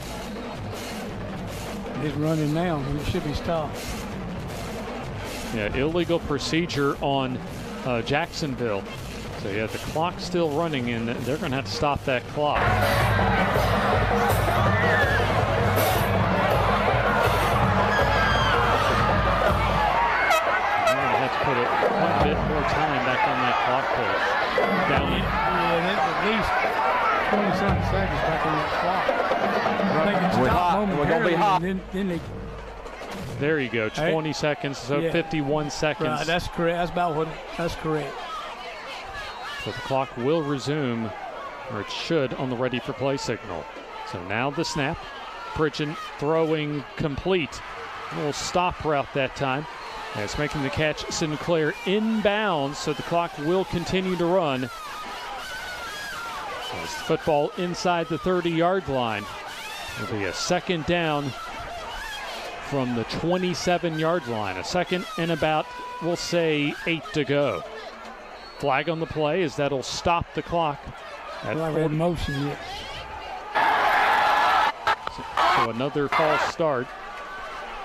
It's running now, and it should be stopped. Yeah, illegal procedure on Jacksonville. So yeah, the clock's still running, and they're going to have to stop that clock. They're going to have to put quite a bit more time back on that clock push. Down. Yeah, that's at least 20-something seconds back on that clock. We're hot. We're going to be hot. Then they, there you go, 20 seconds, so yeah. 51 seconds. Right, that's correct. That's about what. That's correct. So the clock will resume, or it should, on the ready for play signal. So now the snap. Pridgeon throwing complete. A little stop route that time. And it's making the catch. Sinclair inbounds, so the clock will continue to run. As the football inside the 30-yard line. It'll be a second down from the 27-yard line. A second and about, we'll say, 8 to go. Flag on the play as that'll stop the clock at 40. Motion yet. So another false start.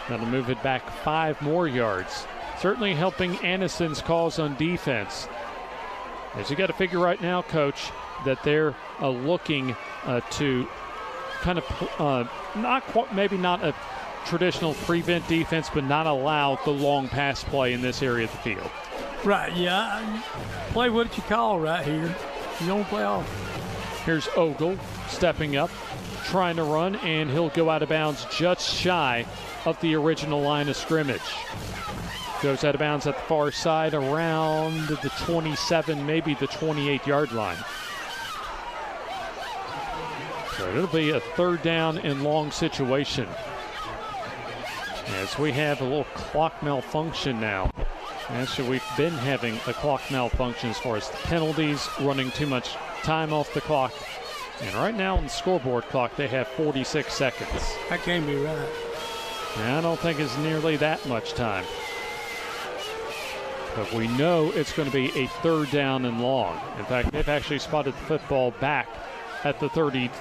That'll move it back 5 more yards. Certainly helping Anniston's cause on defense. As you got to figure right now, Coach, that they're looking to kind of maybe not a traditional prevent defense, but not allow the long pass play in this area of the field. Right, yeah. Play what you call right here. You don't play off. Here's Ogle stepping up, trying to run, and he'll go out of bounds just shy of the original line of scrimmage. Goes out of bounds at the far side around the 27, maybe the 28-yard line. So it'll be a third down and long situation. As we have a little clock malfunction now. Actually, we've been having a clock malfunction as far as the penalties, running too much time off the clock. And right now on the scoreboard clock, they have 46 seconds. That can't be right. I don't think it's nearly that much time. But we know it's going to be a third down and long. In fact, they've actually spotted the football back at the 30,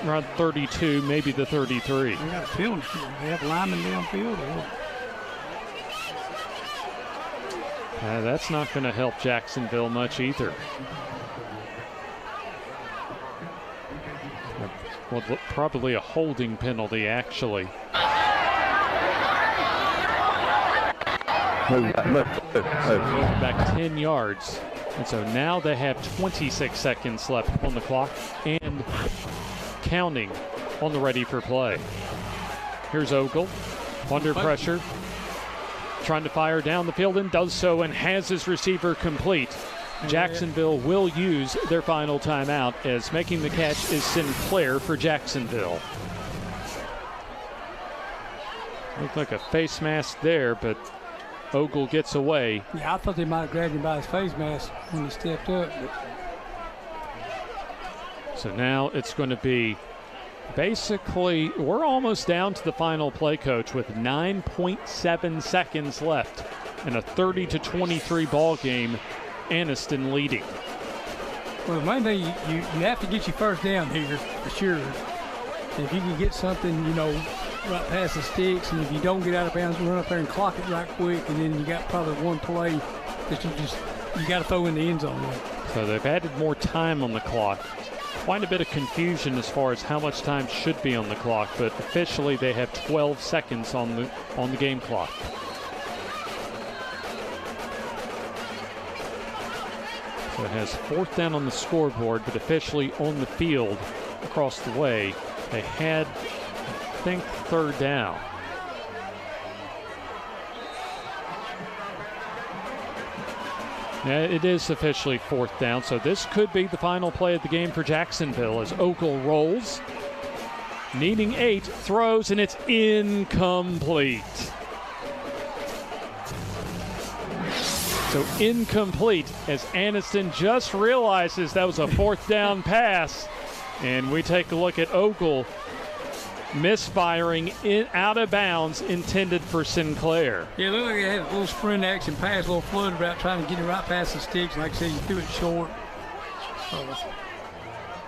around 32, maybe the 33. They got a field. They have linemen downfield. That's not going to help Jacksonville much either. Well, probably a holding penalty, actually. Back 10 yards. And so now they have 26 seconds left on the clock and counting on the ready for play. Here's Ogle under pressure, trying to fire down the field, and does so and has his receiver complete. Jacksonville will use their final timeout, as making the catch is Sinclair for Jacksonville. Looked like a face mask there, but Ogle gets away. Yeah, I thought they might have grabbed him by his face mask when he stepped up. So now it's going to be basically, we're almost down to the final play, Coach, with 9.7 seconds left in a 30-23 ball game. Aniston leading. Well, the main thing, you have to get your first down here for sure. And if you can get something, right past the sticks, and if you don't get out of bounds, run up there and clock it right quick, and then you got probably one play that you got to throw in the end zone. So they've added more time on the clock. Quite a bit of confusion as far as how much time should be on the clock, but officially they have 12 seconds on the game clock. So it has fourth down on the scoreboard, but officially on the field across the way. They had, I think, third down. Yeah, it is officially fourth down, so this could be the final play of the game for Jacksonville as Ogle rolls. Needing 8, throws, and it's incomplete. So incomplete as Aniston just realizes that was a fourth down pass. And we take a look at Ogle misfiring out of bounds, intended for Sinclair. Yeah, look like they had a little sprint action pass, a little flood route, trying to get it right past the sticks. Like I said, you threw it short.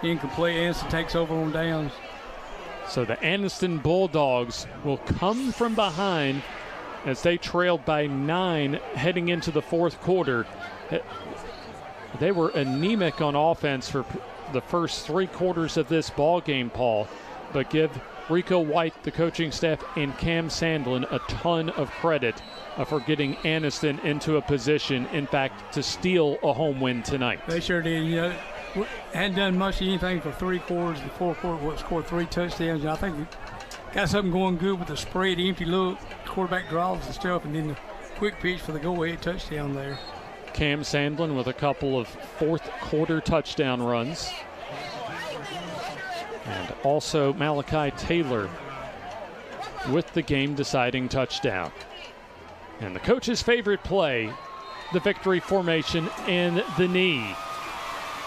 Incomplete. Aniston takes over on downs. So the Aniston Bulldogs will come from behind as they trailed by 9 heading into the fourth quarter. They were anemic on offense for the first 3 quarters of this ball game, Paul, but give Rico White, the coaching staff, and Cam Sandlin a ton of credit for getting Aniston into a position, in fact, to steal a home win tonight. They sure did. Hadn't done much of anything for 3 quarters. The fourth quarter, scored 3 touchdowns. I think we got something going good with the spread, empty look, quarterback draws and stuff, and then the quick pitch for the go-ahead touchdown there. Cam Sandlin with a couple of fourth quarter touchdown runs. And also Malachi Taylor with the game-deciding touchdown. And the coach's favorite play, the victory formation and the knee,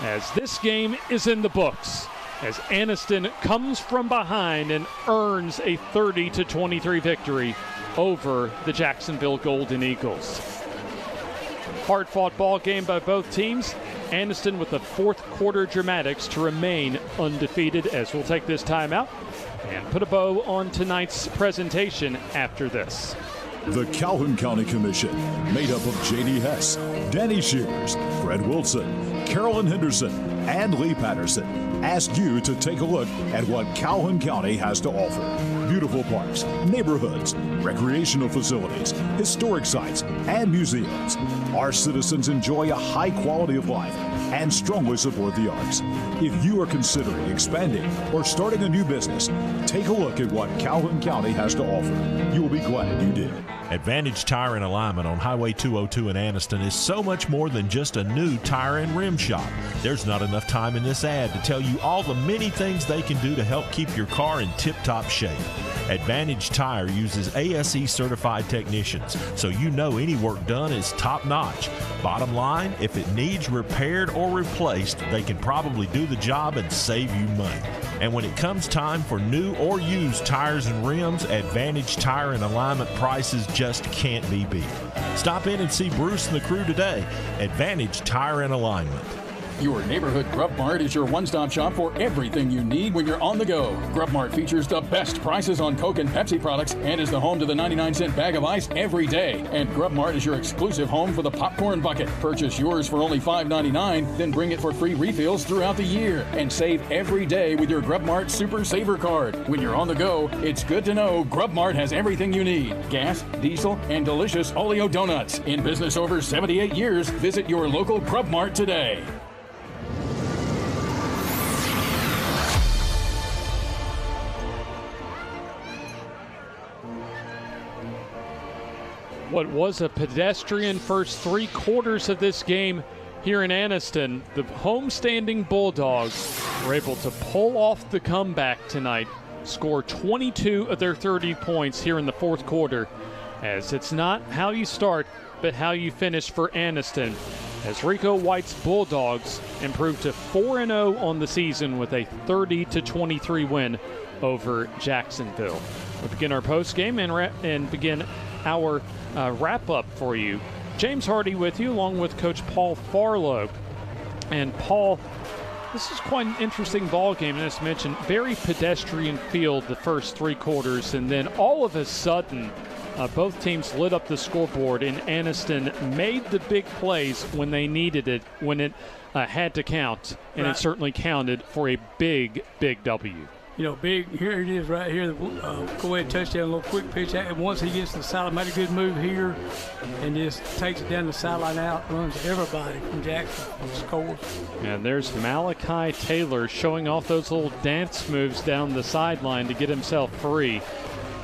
as this game is in the books, as Aniston comes from behind and earns a 30-23 victory over the Jacksonville Golden Eagles. Hard-fought ball game by both teams. Aniston with the fourth quarter dramatics to remain undefeated, as we'll take this timeout and put a bow on tonight's presentation after this. The Calhoun County Commission, made up of J.D. Hess, Danny Shears, Fred Wilson, Carolyn Henderson, and Lee Patterson, ask you to take a look at what Calhoun County has to offer. Beautiful parks, neighborhoods, recreational facilities, historic sites, and museums. Our citizens enjoy a high quality of life and strongly support the arts. If you are considering expanding or starting a new business, take a look at what Calhoun County has to offer. You will be glad you did. Advantage Tire and Alignment on Highway 202 in Aniston is so much more than just a new tire and rim shop. There's not enough time in this ad to tell you all the many things they can do to help keep your car in tip-top shape. Advantage Tire uses ASE certified technicians, so you know any work done is top-notch. Bottom line, if it needs repaired or replaced, they can probably do the job and save you money. And when it comes time for new or used tires and rims, Advantage Tire and Alignment prices just can't be beat. Stop in and see Bruce and the crew today. Advantage Tire and Alignment. Your neighborhood Grub Mart is your one-stop shop for everything you need when you're on the go. Grub Mart features the best prices on Coke and Pepsi products and is the home to the 99-cent bag of ice every day. And Grub Mart is your exclusive home for the popcorn bucket. Purchase yours for only $5.99, then bring it for free refills throughout the year. And save every day with your Grub Mart Super Saver card. When you're on the go, it's good to know Grub Mart has everything you need. Gas, diesel, and delicious Oleo donuts. In business over 78 years, visit your local Grub Mart today. What was a pedestrian first 3 quarters of this game here in Anniston, the homestanding Bulldogs were able to pull off the comeback tonight, score 22 of their 30 points here in the fourth quarter, as it's not how you start, but how you finish for Anniston, as Rico White's Bulldogs improved to 4-0 on the season with a 30-23 win over Jacksonville. We'll begin our postgame and begin our wrap-up for you. James Hardy with you, along with Coach Paul Farlow. And Paul, this is quite an interesting ball game, as mentioned. Very pedestrian field the first 3 quarters, and then all of a sudden, both teams lit up the scoreboard, and Anniston made the big plays when they needed it, when it had to count, and it certainly counted for a big, big W. You know, big, here it is right here. Go ahead, touchdown, a little quick pitch. And once he gets to the sideline, made a good move here and just takes it down the sideline out, runs everybody from Jackson and scores. And there's Malachi Taylor showing off those little dance moves down the sideline to get himself free.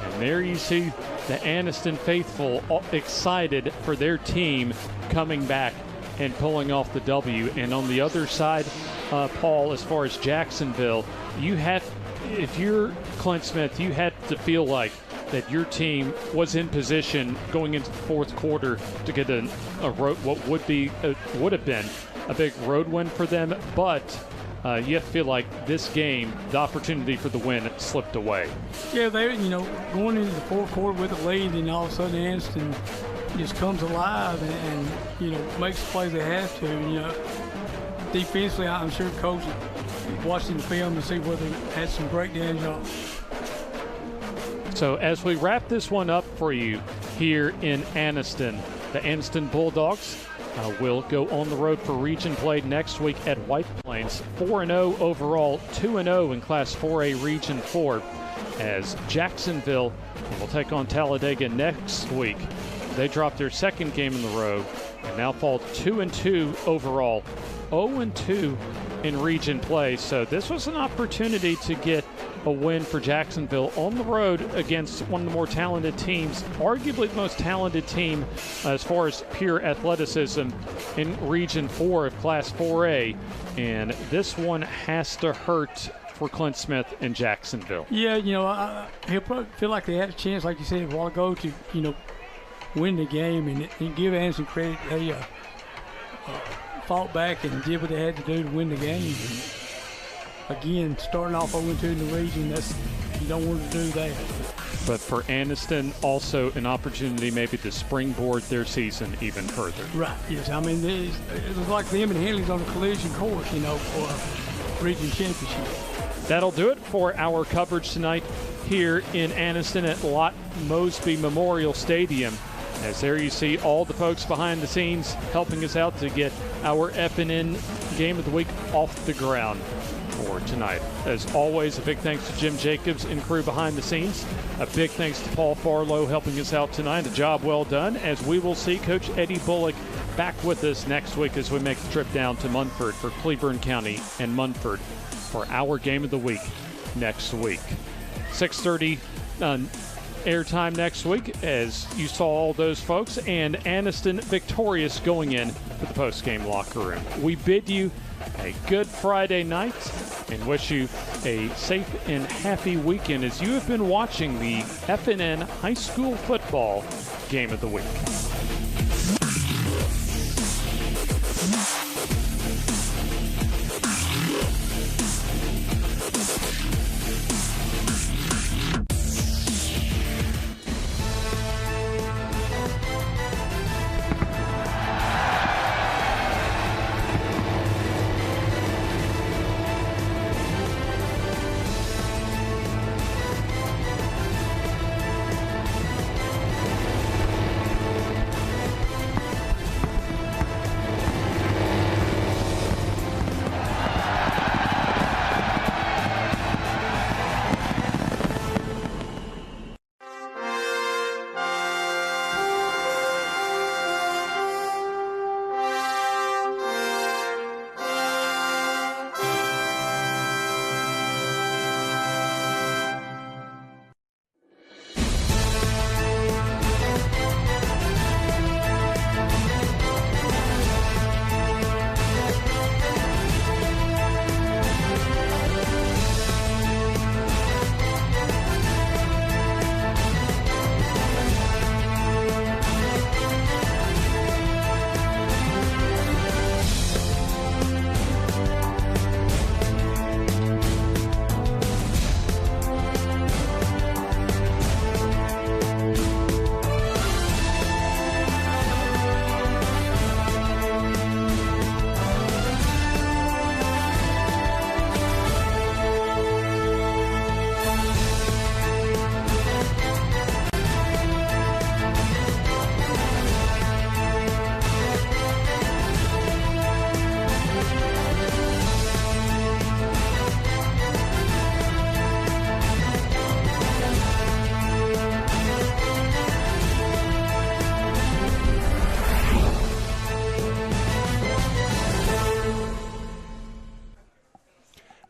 And there you see the Anniston faithful excited for their team coming back and pulling off the W. And on the other side, Paul, as far as Jacksonville, if you're Clint Smith, you had to feel like that your team was in position going into the fourth quarter to get what would have been a big road win for them, but you have to feel like this game, the opportunity for the win, slipped away. Yeah, they, going into the fourth quarter with a lead, and all of a sudden Anniston just comes alive and makes the plays they have to. Defensively, I'm sure Coach watching the film to see whether it had some breakdowns. So as we wrap this one up for you here in Anniston, the Anniston Bulldogs will go on the road for region play next week at White Plains. 4-0 overall, 2-0 in Class 4A Region 4, as Jacksonville will take on Talladega next week. They dropped their second game in the row and now fall 2-2 overall, 0-2 in region play. So this was an opportunity to get a win for Jacksonville on the road against one of the more talented teams, arguably the most talented team as far as pure athleticism in Region 4 of Class 4A. And this one has to hurt for Clint Smith and Jacksonville. Yeah, he'll probably feel like they had a chance, like you said a while ago, to, win the game and give Anniston credit. They fought back and did what they had to do to win the game. And again, starting off 0-2 in the region, you don't want to do that. But for Anniston, also an opportunity maybe to springboard their season even further. Right, yes. I mean, it was like them and Henley's on a collision course, for a region championship. That'll do it for our coverage tonight here in Anniston at Lott Mosby Memorial Stadium. As there you see all the folks behind the scenes helping us out to get our FNN Game of the Week off the ground for tonight. As always, a big thanks to Jim Jacobs and crew behind the scenes. A big thanks to Paul Farlow helping us out tonight. A job well done, as we will see Coach Eddie Bullock back with us next week as we make the trip down to Munford for Cleburne County and Munford for our Game of the Week next week. 6:30 airtime next week, as you saw all those folks, and Anniston victorious going in to the post-game locker room. We bid you a good Friday night and wish you a safe and happy weekend as you have been watching the FNN High School Football Game of the Week.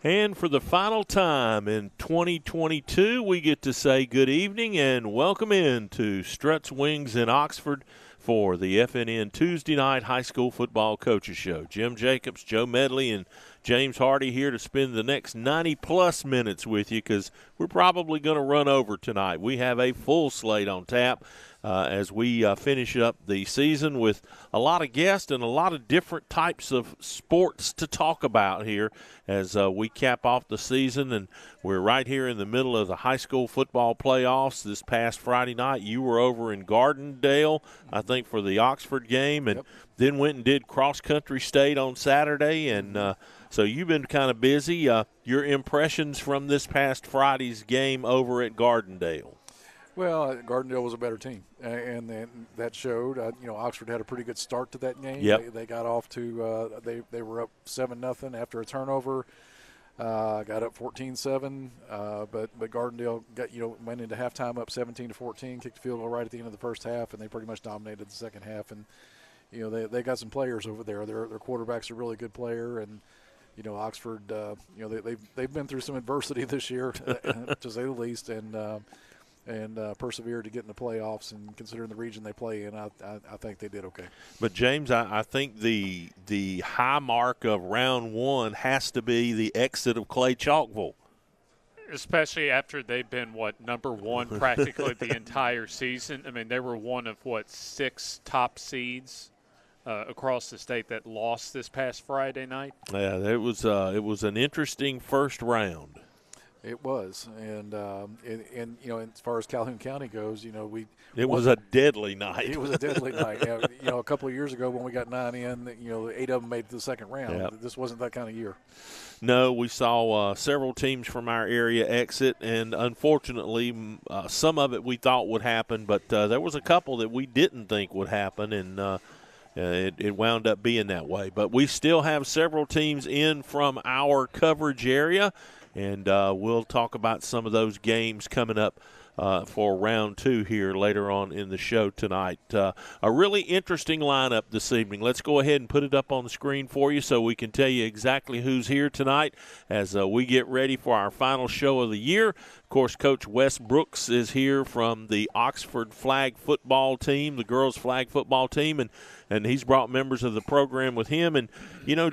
And for the final time in 2022, we get to say good evening and welcome in to Struts Wings in Oxford for the FNN Tuesday night high school football coaches show. Jim Jacobs, Joe Medley, and James Hardy here to spend the next 90-plus minutes with you because we're probably going to run over tonight. We have a full slate on tap as we finish up the season with a lot of guests and a lot of different types of sports to talk about here as we cap off the season. And we're right here in the middle of the high school football playoffs. This past Friday night, you were over in Gardendale, I think, for the Oxford game, and then went and did cross-country state on Saturday. And so you've been kind of busy. Your impressions from this past Friday's game over at Gardendale? Well, Gardendale was a better team, and that showed. Oxford had a pretty good start to that game. Yep. They got off to they were up 7-0 after a turnover. Got up 14-7, but Gardendale went into halftime up 17-14, kicked the field goal right at the end of the first half, and they pretty much dominated the second half. And they got some players over there. Their quarterback's a really good player, and Oxford, they've been through some adversity this year, to say the least, and persevered to get in the playoffs. And considering the region they play in, I think they did okay. But James, I think the high mark of round one has to be the exit of Clay Chalkville. Especially after they've been, number one practically the entire season. I mean, they were one of, 6 top seeds across the state that lost this past Friday night. Yeah, it was an interesting first round. It was, and as far as Calhoun County goes, it was a deadly night. It was a deadly night. A couple of years ago when we got 9 in, 8 of them made it to the second round. Yep. This wasn't that kind of year. No, we saw several teams from our area exit, and unfortunately, some of it we thought would happen, but there was a couple that we didn't think would happen, and it wound up being that way. But we still have several teams in from our coverage area, and we'll talk about some of those games coming up for round 2 here later on in the show tonight. A really interesting lineup this evening. Let's go ahead and put it up on the screen for you so we can tell you exactly who's here tonight as we get ready for our final show of the year. Of course, Coach Wes Brooks is here from the Oxford flag football team, the girls flag football team, and he's brought members of the program with him. And,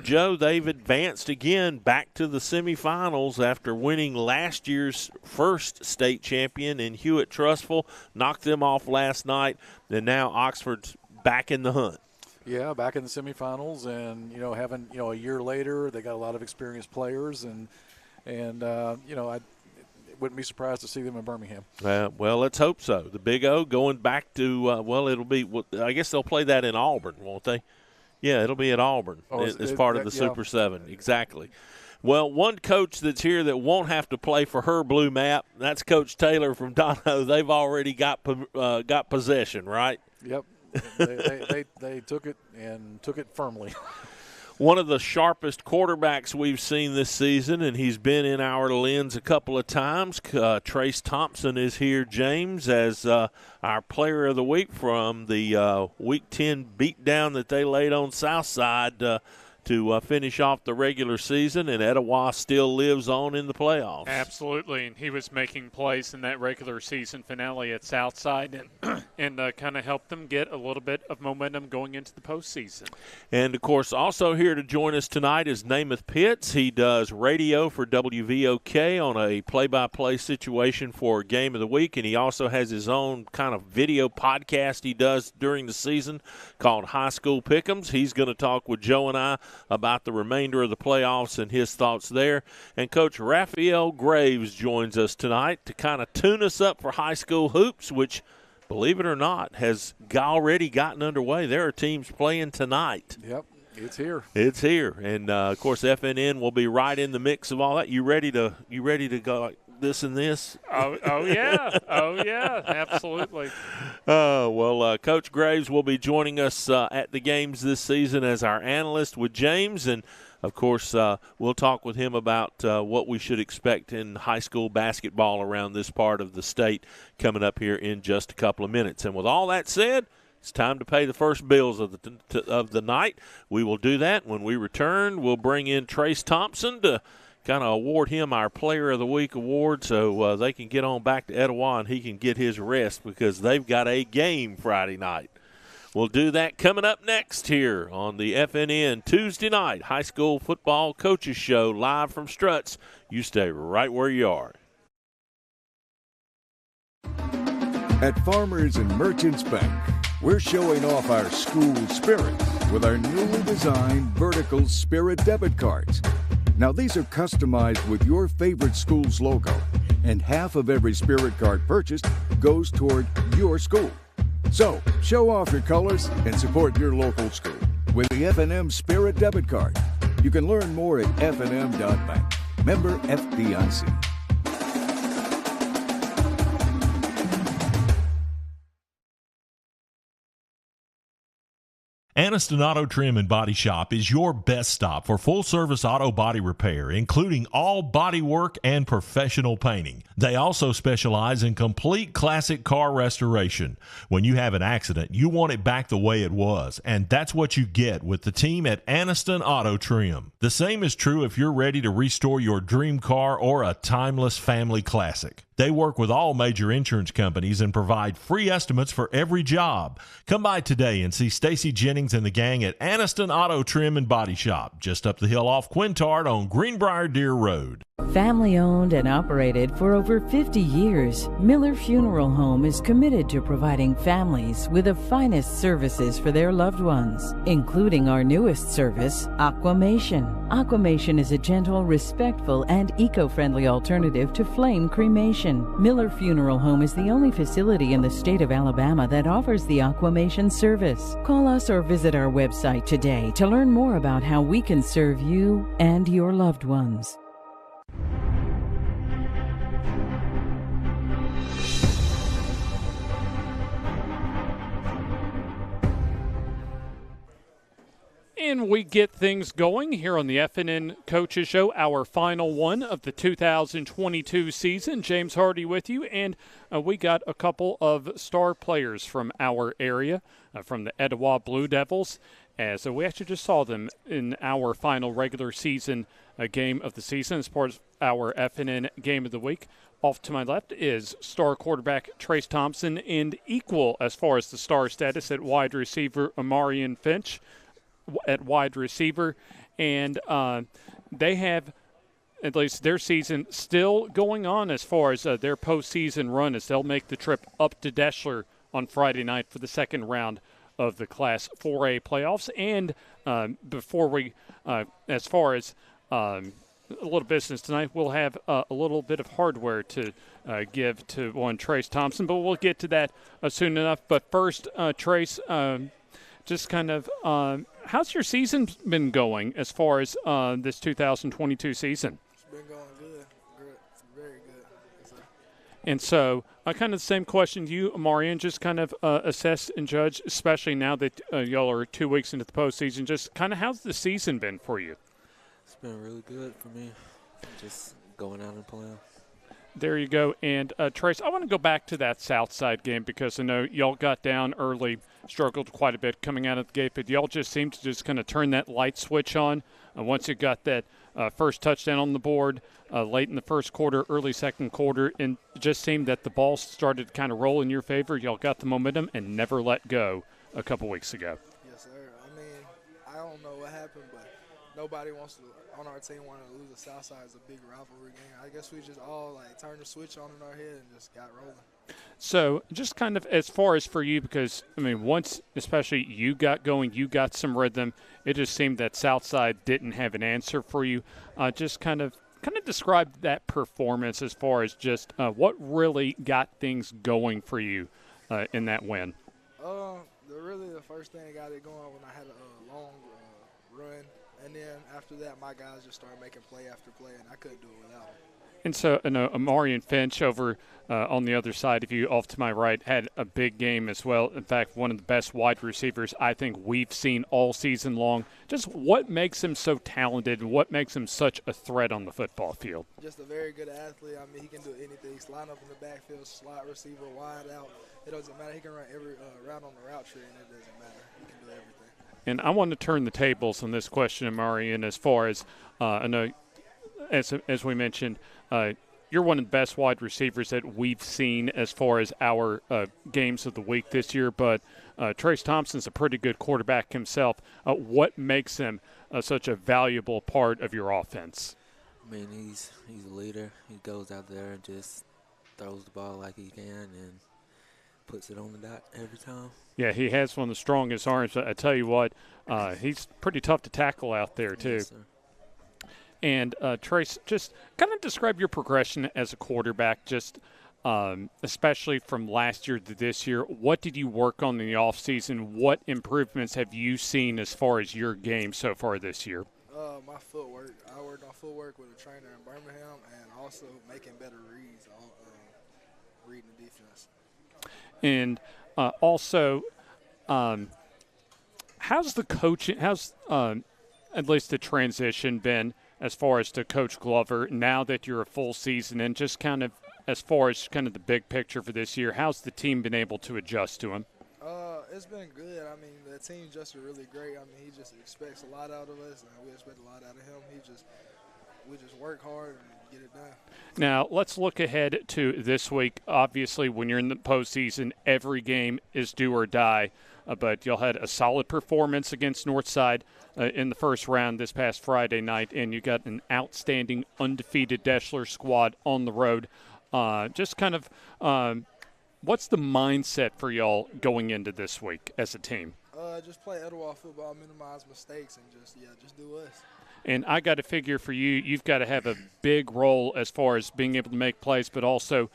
Joe, they've advanced again back to the semifinals after winning last year's first state champion in Hewitt-Trustful, knocked them off last night, and now Oxford's back in the hunt. Yeah, back in the semifinals, and, having, a year later, they got a lot of experienced players, and I wouldn't be surprised to see them in Birmingham. Well, let's hope so. The Big O going back to, it'll be, I guess they'll play that in Auburn, won't they? Yeah, it'll be at Auburn as part of the Super 7. Exactly. Well, one coach that's here that won't have to play for her blue map, that's Coach Taylor from Dono. They've already got possession, right? Yep. They took it and took it firmly. One of the sharpest quarterbacks we've seen this season, and he's been in our lens a couple of times. Trace Thompson is here, James, as our player of the week from the Week 10 beatdown that they laid on Southside to finish off the regular season, and Etowah still lives on in the playoffs. Absolutely, and he was making plays in that regular season finale at Southside and kind of helped them get a little bit of momentum going into the postseason. And, of course, also here to join us tonight is Namath Pitts. He does radio for WVOK on a play-by-play situation for Game of the Week, and he also has his own kind of video podcast he does during the season called High School Pick'ems. He's going to talk with Joe and I about the remainder of the playoffs and his thoughts there. And Coach Raphael Graves joins us tonight to kind of tune us up for high school hoops, which, believe it or not, has already gotten underway. There are teams playing tonight. Yep, it's here. It's here. And, of course, FNN will be right in the mix of all that. You ready to go like this and this? Oh yeah. Oh, yeah, absolutely. Well, Coach Graves will be joining us at the games this season as our analyst with James. And, of course, we'll talk with him about what we should expect in high school basketball around this part of the state coming up here in just a couple of minutes. And with all that said, it's time to pay the first bills of the night. We will do that when we return. We'll bring in Trace Thompson to kind of award him our Player of the Week award so they can get on back to Etowah and he can get his rest because they've got a game Friday night. We'll do that coming up next here on the FNN Tuesday night high school football coaches show live from Struts. You stay right where you are. At Farmers and Merchants Bank, we're showing off our school spirit with our newly designed vertical Spirit debit cards. Now, these are customized with your favorite school's logo, and half of every Spirit card purchased goes toward your school. So, show off your colors and support your local school with the FNN Spirit debit card. You can learn more at fnn.bank. Member FDIC. Aniston Auto Trim and Body Shop is your best stop for full-service auto body repair, including all body work and professional painting. They also specialize in complete classic car restoration. When you have an accident, you want it back the way it was, and that's what you get with the team at Aniston Auto Trim. The same is true if you're ready to restore your dream car or a timeless family classic. They work with all major insurance companies and provide free estimates for every job. Come by today and see Stacy Jennings and the gang at Aniston Auto Trim and Body Shop, just up the hill off Quintard on Greenbrier Deer Road. Family owned and operated for over 50 years, Miller Funeral Home is committed to providing families with the finest services for their loved ones, including our newest service, Aquamation. Aquamation is a gentle, respectful, and eco-friendly alternative to flame cremation. Miller Funeral Home is the only facility in the state of Alabama that offers the Aquamation service. Call us or visit our website today to learn more about how we can serve you and your loved ones. And we get things going here on the FNN Coaches Show, our final one of the 2022 season. James Hardy with you, and we got a couple of star players from our area, from the Etowah Blue Devils, as we actually just saw them in our final regular season game of the season as part of our FNN Game of the Week. Off to my left is star quarterback Trace Thompson, and equal as far as the star status at wide receiver Amarian Finch at wide receiver, and they have at least their season still going on as far as their postseason run, as they'll make the trip up to Deschler on Friday night for the second round of the Class 4A playoffs. And before we, as far as a little business tonight, we'll have a little bit of hardware to give to one Trace Thompson, but we'll get to that soon enough. But first, Trace, just kind of how's your season been going as far as this 2022 season? It's been going good. It's very good. And so kind of the same question to you, Amarian, just kind of assess and judge, especially now that y'all are 2 weeks into the postseason, just kind of how's the season been for you? It's been really good for me, just going out and playing. There you go. And, Trace, I want to go back to that Southside game because I know y'all got down early, struggled quite a bit coming out of the gate, but y'all just seemed to just kind of turn that light switch on once you got that first touchdown on the board late in the first quarter, early second quarter, and it just seemed that the ball started to kind of roll in your favor. Y'all got the momentum and never let go a couple weeks ago. Yes, sir. I mean, I don't know what happened, but nobody wants to, on our team, want to lose. The Southside is a big rivalry game. I guess we just all turned the switch on in our head and just got rolling. So just kind of as far as for you, because, I mean, once especially you got going, you got some rhythm, it just seemed that Southside didn't have an answer for you. Just kind of describe that performance as far as just what really got things going for you in that win. Really the first thing got it going when I had a long run. And then after that, my guys just started making play after play, and I couldn't do it without them. And so, Amarian Finch over on the other side of you, off to my right, had a big game as well. In fact, one of the best wide receivers I think we've seen all season long. Just what makes him so talented? What makes him such a threat on the football field? Just a very good athlete. I mean, he can do anything. He's line up in the backfield, slot receiver, wide out. It doesn't matter. He can run every route on the route tree, and it doesn't matter. He can do everything. And I want to turn the tables on this question, Amarian, as far as I know as we mentioned, you're one of the best wide receivers that we've seen as far as our games of the week this year, but Trace Thompson's a pretty good quarterback himself. What makes him such a valuable part of your offense? I mean, he's a leader. He goes out there and just throws the ball like he can and puts it on the dot every time. Yeah, he has one of the strongest arms. I tell you what, he's pretty tough to tackle out there, too. Yes, sir. And, Trace, just kind of describe your progression as a quarterback, just especially from last year to this year. What did you work on in the offseason? What improvements have you seen as far as your game so far this year? My footwork. I worked on footwork with a trainer in Birmingham and also making better reads on reading the defense. And also, how's the coaching, at least the transition been as far as to Coach Glover now that you're a full season, and just kind of as far as kind of the big picture for this year, how's the team been able to adjust to him? It's been good. I mean, the team adjusted really great. I mean, he just expects a lot out of us, and we expect a lot out of him. We just work hard and get it done. Now, let's look ahead to this week. Obviously, when you're in the postseason, every game is do or die. But y'all had a solid performance against Northside in the first round this past Friday night, and you got an outstanding undefeated Deschler squad on the road. Just kind of what's the mindset for y'all going into this week as a team? Just play Etowah football, minimize mistakes, and just do us. And I got to figure for you, you've got to have a big role as far as being able to make plays, but also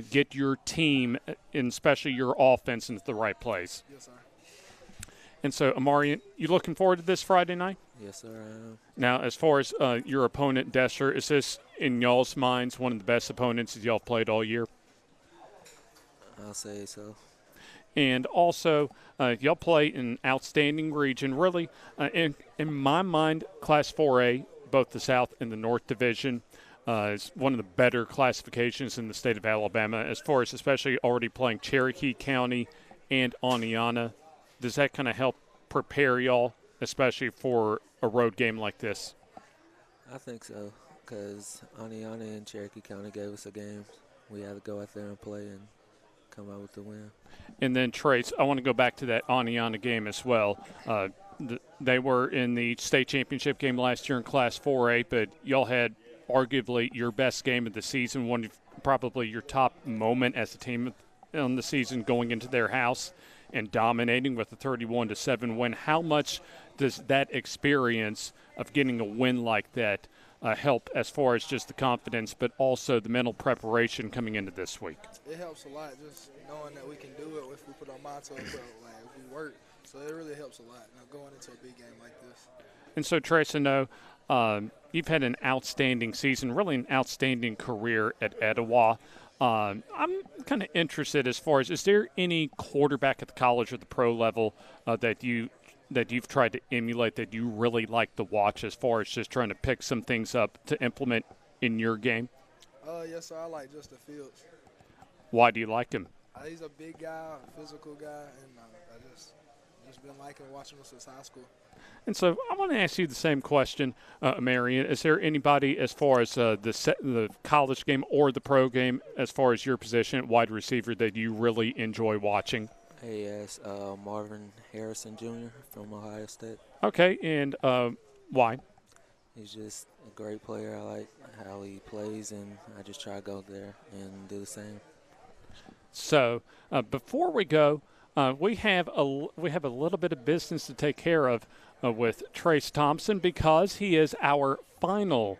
get your team, and especially your offense, into the right place. Yes, sir. And so, Amari, you looking forward to this Friday night? Yes, sir, I am. Now, as far as your opponent, Deschler, is this, in y'all's minds, one of the best opponents that y'all played all year? I'll say so. And also, y'all play in an outstanding region. Really, in my mind, Class 4A, both the South and the North Division, is one of the better classifications in the state of Alabama, as far as especially already playing Cherokee County and Oneonta. Does that kind of help prepare y'all, especially for a road game like this? I think so, because Oneonta and Cherokee County gave us a game. We had to go out there and play and come out with the win. And then, Trace, I want to go back to that Oneonta game as well. They were in the state championship game last year in Class 4A, but y'all had arguably your best game of the season, one of probably your top moment as a team on the season, going into their house and dominating with a 31-7 win. How much does that experience of getting a win like that help as far as just the confidence, but also the mental preparation coming into this week? It helps a lot, just knowing that we can do it if we put our mind to it, but if we work. So it really helps a lot going into a big game like this. And so, Trace, I know you've had an outstanding season, really an outstanding career at Etowah. I'm kind of interested as far as, is there any quarterback at the college or the pro level that you've tried to emulate that you really like to watch, as far as just trying to pick some things up to implement in your game? Yes, sir. I like Justin Fields. Why do you like him? He's a big guy, a physical guy, and I just been liking watching him since high school. And so I want to ask you the same question, Marion. Is there anybody as far as the college game or the pro game, as far as your position at wide receiver, that you really enjoy watching? Yes, Marvin Harrison Jr. from Ohio State. Okay, and why? He's just a great player. I like how he plays, and I just try to go there and do the same. So before we go, we have a little bit of business to take care of with Trace Thompson, because he is our final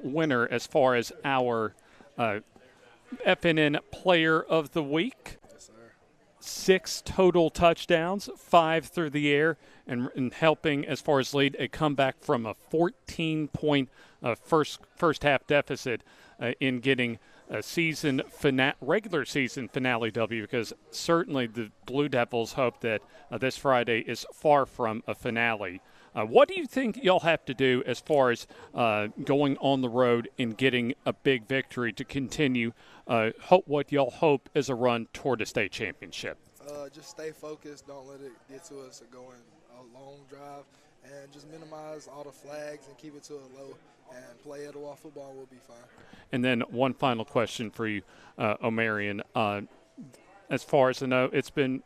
winner as far as our FNN Player of the Week. Yes, sir. 6 total touchdowns, 5 through the air, and helping as far as lead a comeback from a 14-point first half deficit in getting a regular season finale W, because certainly the Blue Devils hope that this Friday is far from a finale. What do you think y'all have to do as far as going on the road and getting a big victory to continue what y'all hope is a run toward a state championship? Just stay focused. Don't let it get to us going a long drive, and just minimize all the flags and keep it to a low and play Etowah football, we'll be fine. And then one final question for you, O'Marion. As far as I know, it's been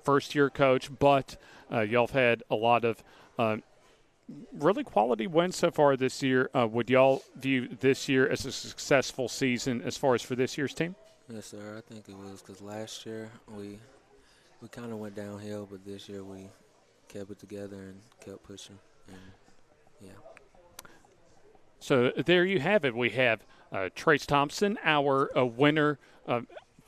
first-year coach, but y'all have had a lot of really quality wins so far this year. Would y'all view this year as a successful season as far as for this year's team? Yes, sir. I think it was because last year we kind of went downhill, but this year we kept it together and kept pushing. And, yeah. So there you have it. We have Trace Thompson, our winner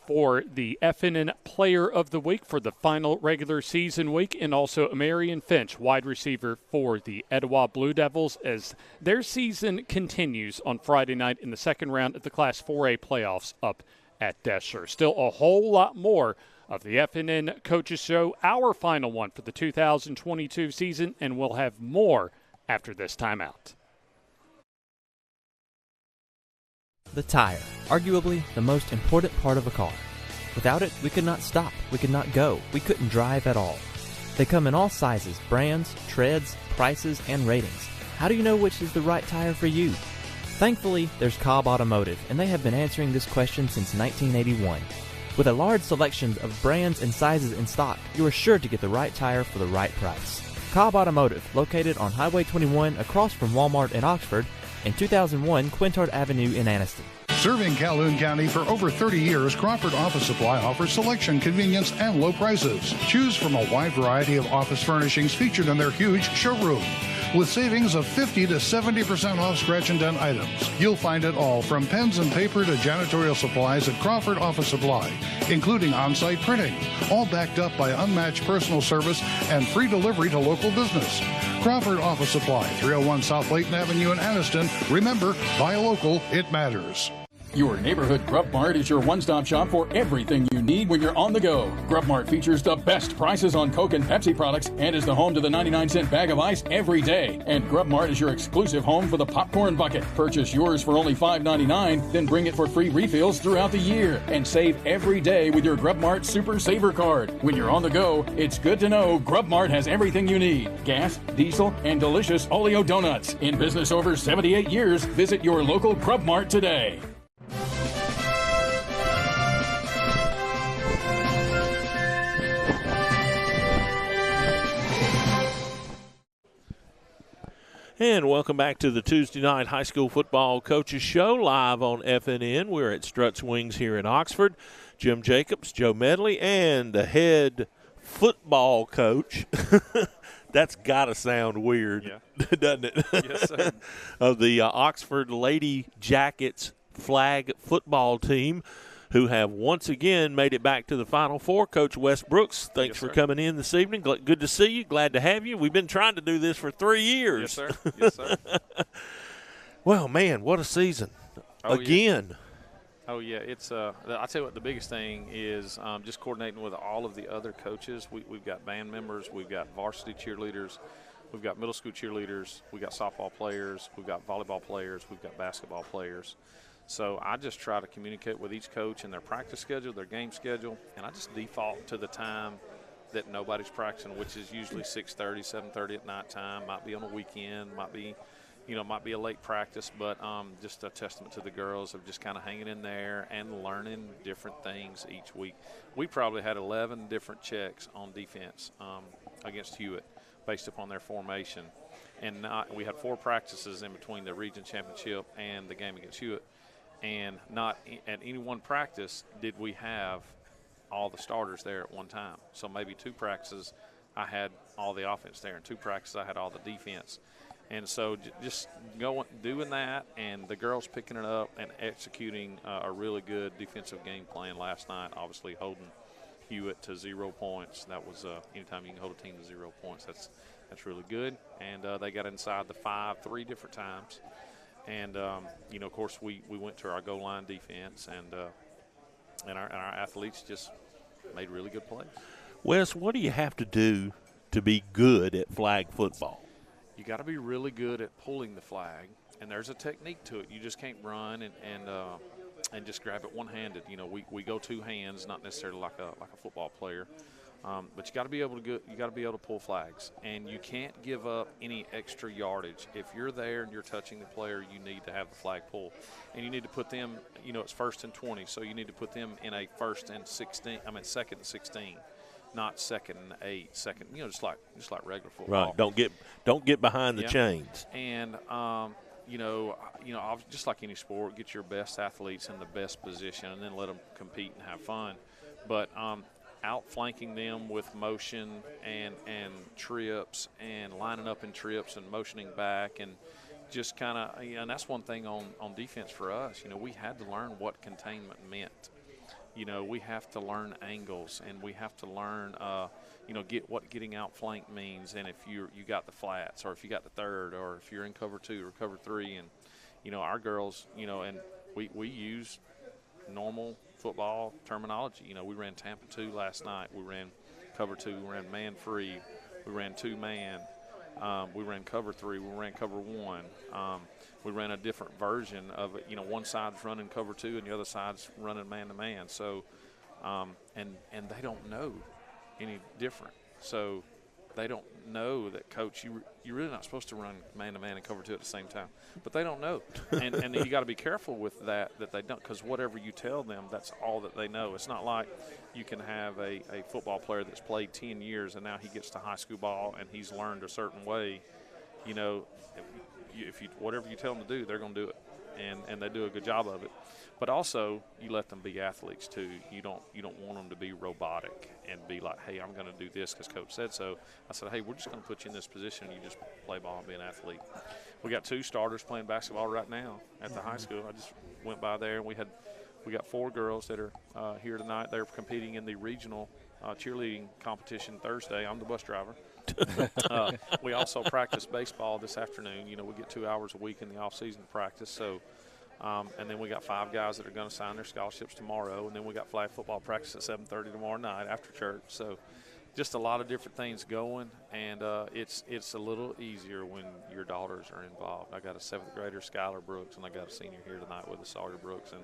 for the FNN Player of the Week for the final regular season week, and also Marion Finch, wide receiver for the Etowah Blue Devils, as their season continues on Friday night in the second round of the Class 4A playoffs up at Desher. Still a whole lot more of the FNN Coaches Show, our final one for the 2022 season, and we'll have more after this timeout. The tire, arguably the most important part of a car. Without it, we could not stop, we could not go, we couldn't drive at all. They come in all sizes, brands, treads, prices, and ratings. How do you know which is the right tire for you? Thankfully, there's Cobb Automotive, and they have been answering this question since 1981. With a large selection of brands and sizes in stock, you are sure to get the right tire for the right price. Cobb Automotive, located on Highway 21 across from Walmart in Oxford, and 2001 Quintard Avenue in Anniston. Serving Calhoun County for over 30 years, Crawford Office Supply offers selection, convenience, and low prices. Choose from a wide variety of office furnishings featured in their huge showroom. With savings of 50 to 70% off scratch and dent items. You'll find it all from pens and paper to janitorial supplies at Crawford Office Supply, including on-site printing, all backed up by unmatched personal service and free delivery to local business. Crawford Office Supply, 301 South Layton Avenue in Anniston. Remember, buy local, it matters. Your neighborhood Grub Mart is your one-stop shop for everything you need when you're on the go. Grub Mart features the best prices on Coke and Pepsi products and is the home to the 99-cent bag of ice every day. And Grub Mart is your exclusive home for the popcorn bucket. Purchase yours for only $5.99, then bring it for free refills throughout the year. And save every day with your Grub Mart Super Saver card. When you're on the go, it's good to know Grub Mart has everything you need. Gas, diesel, and delicious Oleo donuts. In business over 78 years, visit your local Grub Mart today. And welcome back to the Tuesday Night High School Football Coaches Show, live on FNN. We're at Strutt's Wings here in Oxford. Jim Jacobs, Joe Medley, and the head football coach. That's got to sound weird, yeah. Doesn't it? Yes, sir. Of the Oxford Lady Jackets flag football team, who have once again made it back to the Final Four. Coach Wes Brooks, thanks for coming in this evening. Good to see you. Glad to have you. We've been trying to do this for 3 years. Yes, sir. Yes, sir. Well, man, what a season. Again. Yeah. Oh, yeah. It's I'll tell you what, the biggest thing is just coordinating with all of the other coaches. We've got band members. We've got varsity cheerleaders. We've got middle school cheerleaders. We've got softball players. We've got volleyball players. We've got basketball players. So I just try to communicate with each coach and their practice schedule, their game schedule, and I just default to the time that nobody's practicing, which is usually 6:30, 7:30 at night time. Might be on a weekend, might be a late practice, but just a testament to the girls of just kind of hanging in there and learning different things each week. We probably had 11 different checks on defense against Hewitt based upon their formation, and we had 4 practices in between the region championship and the game against Hewitt. And not at any one practice did we have all the starters there at one time. So maybe 2 practices I had all the offense there, and 2 practices I had all the defense. And so just doing that, and the girls picking it up and executing a really good defensive game plan last night, obviously holding Hewitt to 0 points. That was anytime you can hold a team to 0 points, that's really good. And they got inside the 5 3 different times. And, of course, we went to our goal line defense, and our athletes just made really good plays. Wes, what do you have to do to be good at flag football? You got to be really good at pulling the flag, and there's a technique to it. You just can't run and just grab it one-handed. We go 2 hands, not necessarily like a football player. But you got to be able to you got to be able to pull flags, and you can't give up any extra yardage. If you're there and you're touching the player, you need to have the flag pull, and you need to put them. It's 1st and 20, so you need to put them in a 1st and 16. 2nd and 16, not 2nd and 8. Second, just like regular football. Right. Don't get behind the chains. And just like any sport, get your best athletes in the best position, and then let them compete and have fun. But outflanking them with motion and trips and lining up in trips and motioning back and just kind of, and that's one thing on defense for us. We had to learn what containment meant. We have to learn angles, and we have to learn, get what getting outflanked means. And if you got the flats, or if you got the third, or if you're in cover 2 or cover 3, and our girls, and we use normal football terminology. We ran Tampa 2 last night. We ran cover 2. We ran man free. We ran 2-man. We ran cover 3. We ran cover 1. We ran a different version of it. One side's running cover 2 and the other side's running man-to-man. So, and they don't know any different. So they don't know that, Coach, you're really not supposed to run man-to-man and cover 2 at the same time. But they don't know. And you got to be careful with that they don't, because whatever you tell them, that's all that they know. It's not like you can have a football player that's played 10 years and now he gets to high school ball and he's learned a certain way. If you whatever you tell them to do, they're going to do it. And they do a good job of it. But also, you let them be athletes too. You don't want them to be robotic and be like, hey, I'm going to do this because Coach said so. I said, hey, we're just going to put you in this position and you just play ball and be an athlete. We got 2 starters playing basketball right now at the high school. I just went by there, and we got 4 girls that are here tonight. They're competing in the regional cheerleading competition Thursday. I'm the bus driver. We also practice baseball this afternoon. We get 2 hours a week in the off-season to practice. So, and then we got 5 guys that are going to sign their scholarships tomorrow, and then we got flag football practice at 7:30 tomorrow night after church. So, just a lot of different things going, and it's a little easier when your daughters are involved. I got a 7th grader, Skylar Brooks, and I got a senior here tonight with us, Sawyer Brooks, and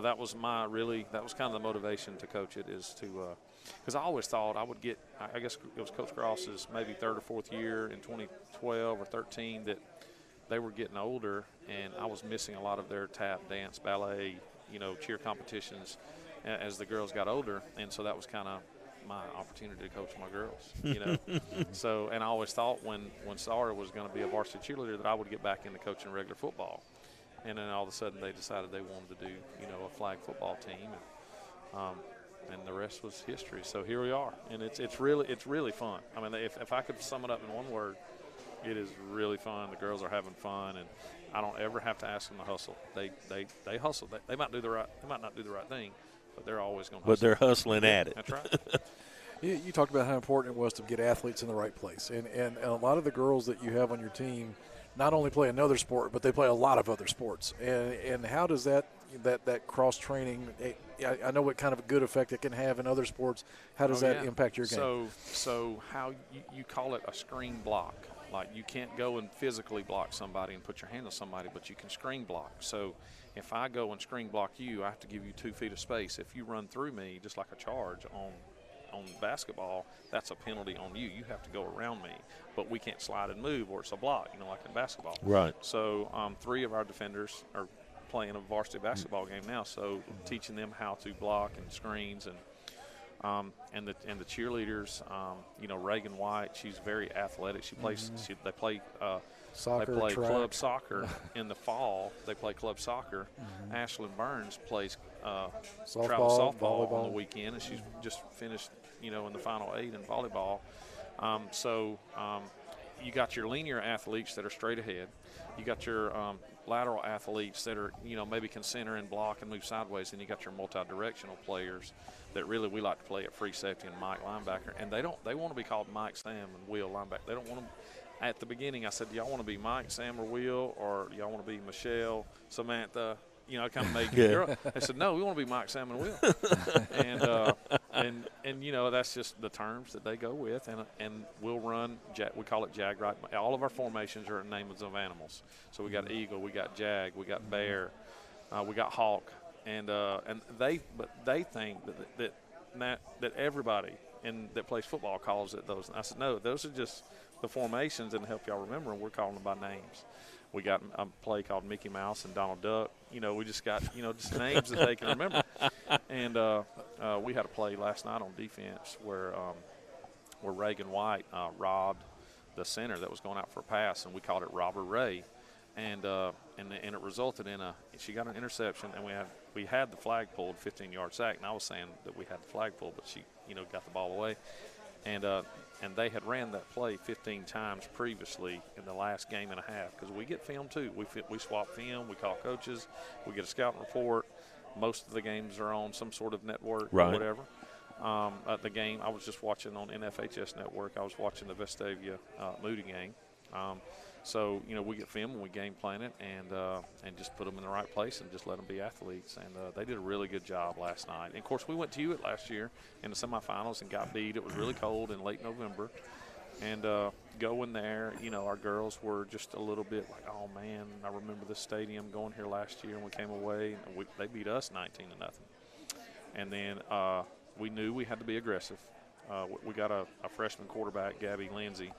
that was that was kind of the motivation to coach it, is to because I always thought I would get, I guess it was Coach Cross's maybe 3rd or 4th year in 2012 or 13 that they were getting older, and I was missing a lot of their tap, dance, ballet, cheer competitions as the girls got older, and so that was kind of my opportunity to coach my girls, So, and I always thought when Sawyer was going to be a varsity cheerleader that I would get back into coaching regular football. And then all of a sudden they decided they wanted to do, a flag football team, and the rest was history. So here we are, and it's really fun. I mean, if I could sum it up in one word, it is really fun. The girls are having fun, and I don't ever have to ask them to hustle. They hustle. They might not do the right thing, but they're always going to hustle. But they're hustling at it. That's right. You talked about how important it was to get athletes in the right place, and a lot of the girls that you have on your team not only play another sport, but they play a lot of other sports. And how does that cross training? I know what kind of a good effect it can have in other sports. How does that impact your game? So how you call it a screen block? Like, you can't go and physically block somebody and put your hand on somebody, but you can screen block. So if I go and screen block you, I have to give you 2 feet of space. If you run through me, just like a charge on basketball, that's a penalty on you. You have to go around me, but we can't slide and move, or it's a block, like in basketball. Right. So 3 of our defenders are playing a varsity basketball game now, so teaching them how to block and screens, and the cheerleaders, Reagan White, she's very athletic. She plays. They play soccer, they play track. club soccer in the fall. They play club soccer. Ashlyn Burns plays travel softball on the weekend, and she's just finished, in the final 8 in volleyball. You got your linear athletes that are straight ahead. You got your lateral athletes that are, maybe can center and block and move sideways. And you got your multi-directional players that really we like to play at free safety and Mike linebacker. And they want to be called Mike, Sam, and Will linebacker. They don't want to. At the beginning, I said, do y'all want to be Mike, Sam, or Will, or do y'all want to be Michelle, Samantha? Kind of made you girl. They said, no, we want to be Mike, Sam, and Will. and that's just the terms that they go with. And we'll run, we call it Jag, right? All of our formations are names of animals. So we got eagle, we got jag, we got bear, we got hawk. And they think that everybody that plays football calls it those. And I said, no, those are just the formations and help y'all remember, and we're calling them by names. We got a play called Mickey Mouse and Donald Duck. We just got, just names that they can remember. And we had a play last night on defense where Reagan White robbed the center that was going out for a pass, and we called it Robber Ray. And it resulted in she got an interception, and we had the flag pulled, 15-yard sack. And I was saying that we had the flag pulled, but she, got the ball away. And they had ran that play 15 times previously in the last game and a half, because we get film too. We swap film, we call coaches, we get a scouting report. Most of the games are on some sort of network or whatever. The game I was just watching on NFHS network. I was watching the Vestavia Moody game. So we get film and we game plan it and just put them in the right place and just let them be athletes. And they did a really good job last night. And of course, we went to Hewitt last year in the semifinals and got beat. It was really cold in late November. And going there, our girls were just a little bit like, oh man, I remember this stadium going here last year, and we came away and they beat us 19-0. And then we knew we had to be aggressive. We got a freshman quarterback, Gabby Lindsay,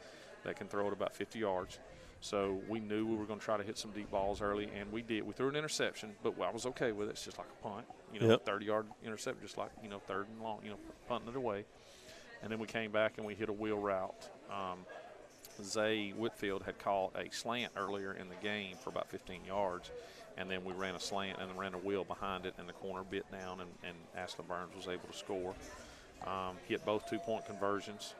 that can throw it about 50 yards. So we knew we were going to try to hit some deep balls early, and we did. We threw an interception, but I was okay with it. It's just like a punt, 30-yard interception, just like, third and long, punting it away. And then we came back and we hit a wheel route. Zay Whitfield had caught a slant earlier in the game for about 15 yards, and then we ran a slant and then ran a wheel behind it, and the corner bit down, and Ashley Burns was able to score. Hit both 2-point conversions.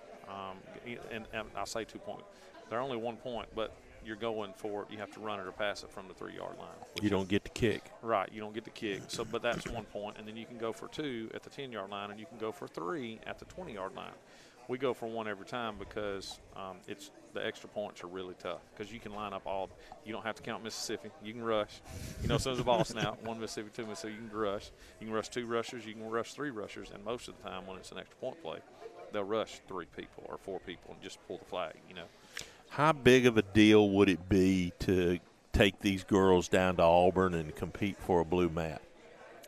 And I say 2-point. They're only 1 point, but you're going for it. You have to run it or pass it from the 3-yard line. You don't get to kick. Right, you don't get to kick. So, but that's 1 point, and then you can go for 2 at the 10-yard line, and you can go for 3 at the 20-yard line. We go for 1 every time because the extra points are really tough, because you can line up all. You don't have to count Mississippi. You can rush. As soon as the ball snaps, 1 Mississippi, 2 Mississippi, you can rush. You can rush 2 rushers. You can rush 3 rushers, and most of the time when it's an extra point play, they'll rush 3 people or 4 people and just pull the flag. How big of a deal would it be to take these girls down to Auburn and compete for a blue mat?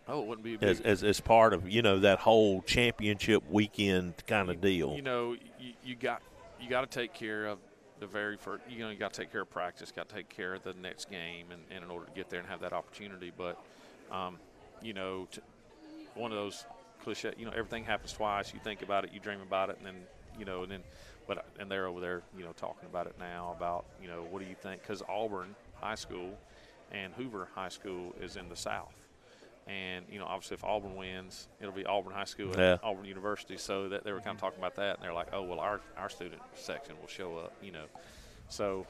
Oh, it wouldn't be a big as part of that whole championship weekend kind of deal. You got to take care of the very first. You got to take care of practice. Got to take care of the next game, and in order to get there and have that opportunity. But one of those cliche. Everything happens twice. You think about it, you dream about it, and then and they're over there, talking about it now about, what do you think? Because Auburn High School and Hoover High School is in the South. And, obviously if Auburn wins, it'll be Auburn High School and Auburn University. So that they were kind of talking about that. And they're like, oh, well, our student section will show up, So,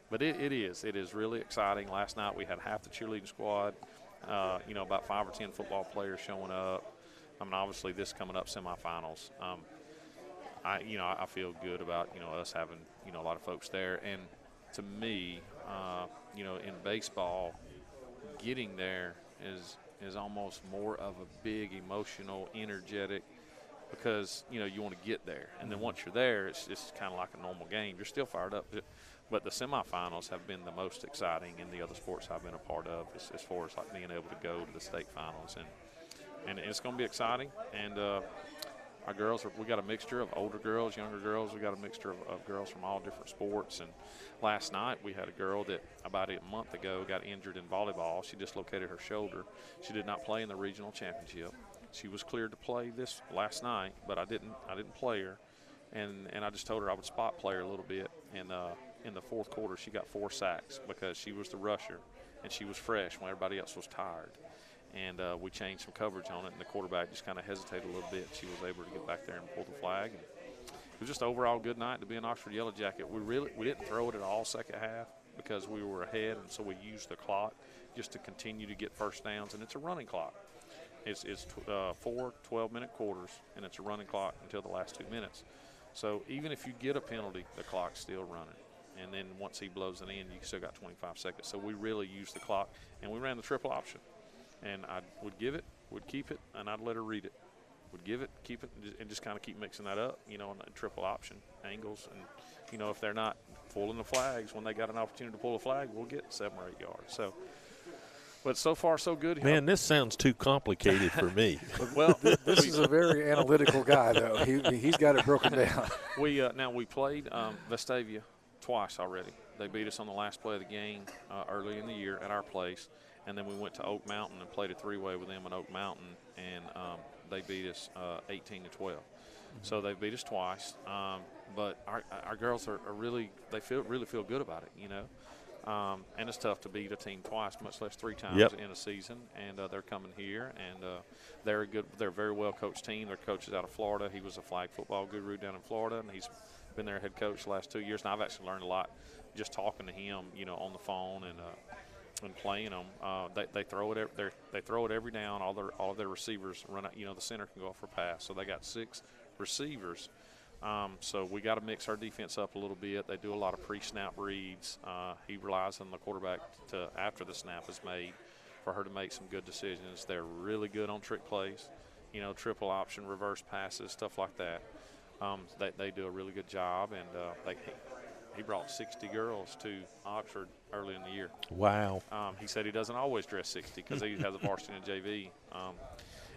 but it is really exciting. Last night we had half the cheerleading squad, about 5 or 10 football players showing up. Obviously this coming up semifinals. I feel good about, us having, a lot of folks there. And to me, in baseball, getting there is almost more of a big emotional, energetic, because, you want to get there. And then once you're there, it's kind of like a normal game. You're still fired up. But the semifinals have been the most exciting in the other sports I've been a part of as far as like being able to go to the state finals. And it's going to be exciting. And our girls, we got a mixture of older girls, younger girls. We got a mixture of girls from all different sports. And last night we had a girl that about a month ago got injured in volleyball. She dislocated her shoulder. She did not play in the regional championship. She was cleared to play this last night, but I didn't play her. And I just told her I would spot play her a little bit. And in the fourth quarter, she got 4 sacks because she was the rusher and she was fresh when everybody else was tired. And we changed some coverage on it, and the quarterback just kind of hesitated a little bit. She was able to get back there and pull the flag. And it was just an overall good night to be an Oxford Yellow Jacket. We didn't throw it at all second half because we were ahead, and so we used the clock just to continue to get first downs. And it's a running clock. It's 4 12-minute quarters, and it's a running clock until the last 2 minutes. So even if you get a penalty, the clock's still running. And then once he blows it in, you still got 25 seconds. So we really used the clock, and we ran the triple option. And I would give it, would keep it, and I'd let her read it. Would give it, keep it, and just kind of keep mixing that up, and triple option angles. And, if they're not pulling the flags, when they got an opportunity to pull a flag, we'll get 7 or 8 yards. So, But so far, so good. Man, this sounds too complicated for me. Well, this is a very analytical guy, though. He's got it broken down. We played Vestavia twice already. They beat us on the last play of the game early in the year at our place, and then we went to Oak Mountain and played a three-way with them in Oak Mountain, and they beat us 18-12. So they beat us twice, but our girls are really really feel good about it, you know. And it's tough to beat a team twice, much less three times in a season. And they're coming here, and they're a very well coached team. Their coach is out of Florida. He was a flag football guru down in Florida, and he's been their head coach the last 2 years. And I've actually learned a lot just talking to him, you know, on the phone and playing them. They throw it. They throw it every down. All of their receivers run out. You know, the center can go for a pass. So they got 6 receivers. So we got to mix our defense up a little bit. They do a lot of pre-snap reads. He relies on the quarterback to, after the snap is made, for her to make some good decisions. They're really good on trick plays, you know, triple option, reverse passes, stuff like that. They do a really good job, and he brought 60 girls to Oxford early in the year. Wow. He said he doesn't always dress 60 because he has a varsity and JV.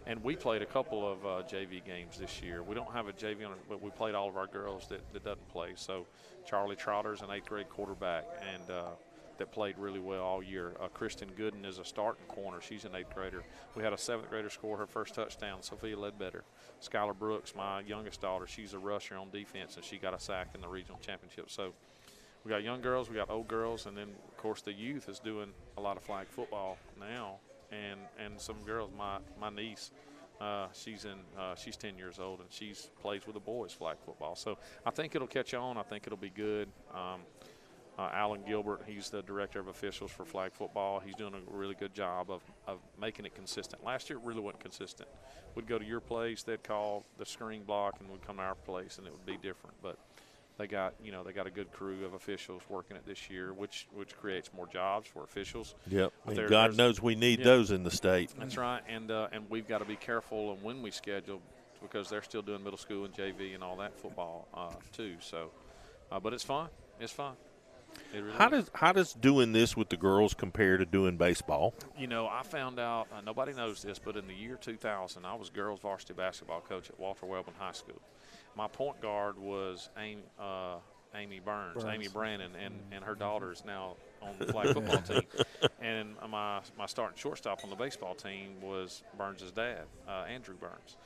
And we played a couple of JV games this year. We don't have a JV on it, but we played all of our girls that doesn't play. So Charlie Trotter's an 8th grade quarterback, and that played really well all year. Kristen Gooden is a starting corner. She's an 8th grader. We had a 7th grader score her first touchdown, Sophia Ledbetter. Skylar Brooks, my youngest daughter, she's a rusher on defense, and she got a sack in the regional championship. So we got young girls, we got old girls, and then, of course, the youth is doing a lot of flag football now. And some girls, my niece, she's 10 years old, and she plays with the boys flag football. So I think it'll catch on. I think it'll be good. Alan Gilbert, he's the director of officials for flag football. He's doing a really good job of making it consistent. Last year it really wasn't consistent. We'd go to your place, they'd call the screen block, and we'd come to our place, and it would be different. But they got a good crew of officials working it this year, which creates more jobs for officials. Yep, and God knows we need those in the state. That's right, and we've got to be careful when we schedule, because they're still doing middle school and JV and all that football too. So, but it's fun. It's fun. It really How does doing this with the girls compare to doing baseball? You know, I found out, nobody knows this, but in the year 2000, I was girls varsity basketball coach at Walter Wellborn High School. My point guard was Amy Brannon, and her daughter is now on the flag football team. And my starting shortstop on the baseball team was Burns' dad, Andrew Burns.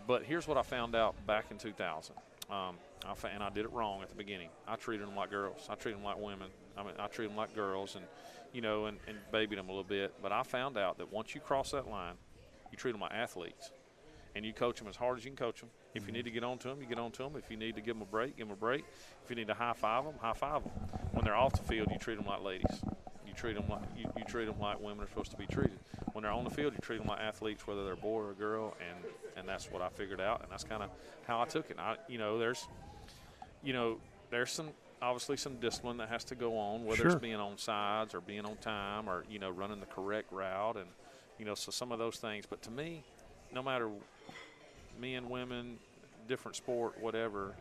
But here's what I found out back in 2000. And I did it wrong at the beginning. I treated them like girls. I treated them like women. I treated them like girls, and and babied them a little bit. But I found out that once you cross that line, you treat them like athletes, and you coach them as hard as you can coach them. If you need to get on to them, you get on to them. If you need to give them a break, give them a break. If you need to high five them. When they're off the field, you treat them like ladies. You treat them like you treat them like women are supposed to be treated. When they're on the field, you treat them like athletes, whether they're a boy or a girl, and that's what I figured out, and that's kind of how I took it. There's some discipline that has to go on, whether it's being on sides or being on time or running the correct route, and so some of those things. But to me, no matter men, women, different sport, whatever,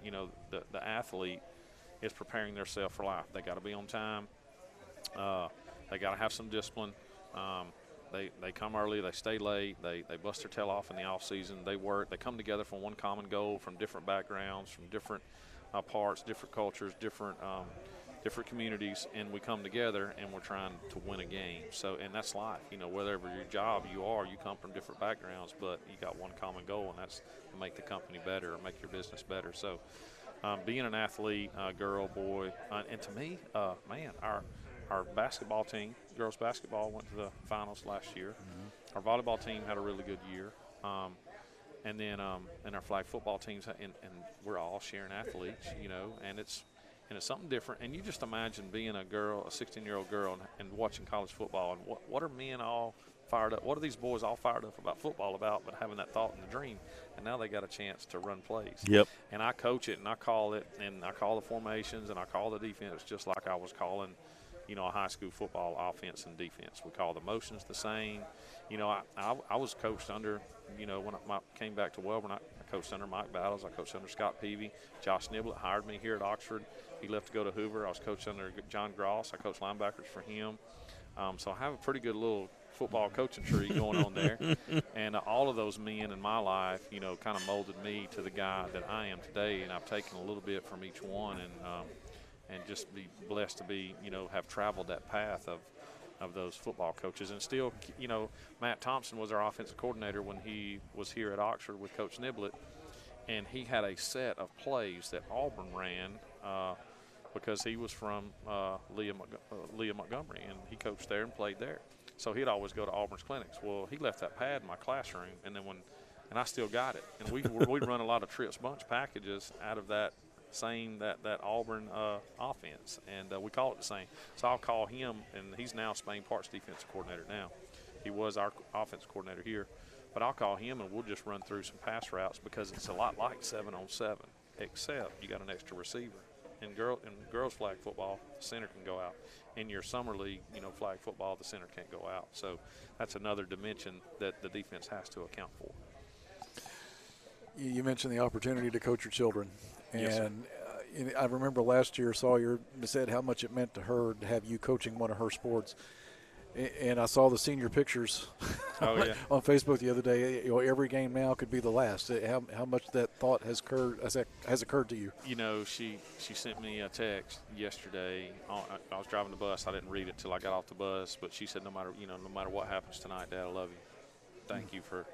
the athlete is preparing themselves for life. They got to be on time. They got to have some discipline. They come early, they stay late, they bust their tail off in the off season. They work. They come together for one common goal, from different backgrounds, from different parts, different cultures, different communities, and we come together and we're trying to win a game. So, and that's life. Whatever your job you come from different backgrounds, but you got one common goal, and that's to make the company better or make your business better. So, being an athlete, girl, boy, and to me, man, our basketball team, girls basketball, went to the finals last year. Mm-hmm. Our volleyball team had a really good year. And then and our flag football teams, and we're all sharing athletes, and it's something different. And you just imagine being a girl, a 16-year-old girl, and watching college football, and what are men all fired up? What are these boys all fired up about football about, but having that thought and the dream? And now they got a chance to run plays. Yep. And I coach it, and I call it, and I call the formations, and I call the defense just like I was calling a high school football offense and defense. We call the motions the same. I was coached under, when I came back to Wellborn, I coached under Mike Battles. I coached under Scott Peavy. Josh Niblett hired me here at Oxford. He left to go to Hoover. I was coached under John Gross. I coached linebackers for him. So I have a pretty good little football coaching tree going on there. And all of those men in my life, you know, kind of molded me to the guy that I am today. And I've taken a little bit from each one, and just be blessed to be, you know, have traveled that path of those football coaches. And still, you know, Matt Thompson was our offensive coordinator when he was here at Oxford with Coach Niblett, and he had a set of plays that Auburn ran because he was from Leah Montgomery, and he coached there and played there. So he'd always go to Auburn's clinics. Well, he left that pad in my classroom, and then and I still got it. And we'd run a lot of trips bunch packages out of that Auburn offense, and we call it the same. So I'll call him, and he's now Spain Park's defensive coordinator now. He was our offensive coordinator here. But I'll call him, and we'll just run through some pass routes because it's a lot like 7-on-7, except you got an extra receiver. In girls flag football, the center can go out. In your summer league, you know, flag football, the center can't go out. So that's another dimension that the defense has to account for. You mentioned the opportunity to coach your children. Yes, sir. And I remember last year Sawyer said how much it meant to her to have you coaching one of her sports. And I saw the senior pictures on Facebook the other day. You know, every game now could be the last. How much that thought has occurred to you? You know, she sent me a text yesterday. I was driving the bus. I didn't read it till I got off the bus. But she said, no matter what happens tonight, Dad, I love you. Thank you for,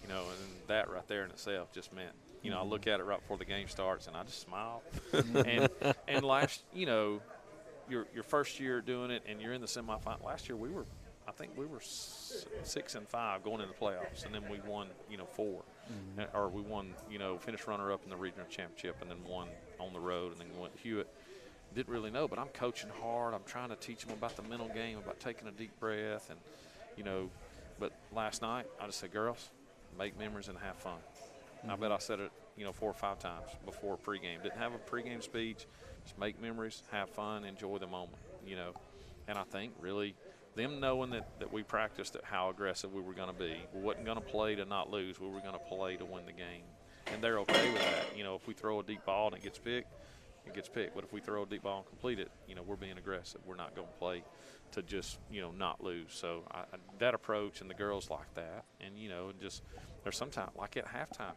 you know, and that right there in itself just meant, you know, I look at it right before the game starts and I just smile. and last, you know, your first year doing it, and you're in the semifinal. Last year I think we were 6-5 going into the playoffs, and then we won, you know, 4, or we won, you know, finished runner-up in the regional championship, and then won on the road, and then went to Hewitt. Didn't really know, but I'm coaching hard. I'm trying to teach them about the mental game, about taking a deep breath, and you know. But last night I just said, girls, make memories and have fun. I bet I said it, you know, 4 or 5 times before pregame. Didn't have a pregame speech. Just make memories, have fun, enjoy the moment, you know. And I think really them knowing that we practiced at how aggressive we were going to be. We wasn't going to play to not lose. We were going to play to win the game. And they're okay with that. You know, if we throw a deep ball and it gets picked, it gets picked. But if we throw a deep ball and complete it, you know, we're being aggressive. We're not going to play to just, you know, not lose. So that approach, and the girls like that. And, you know, just there's sometimes, like at halftime,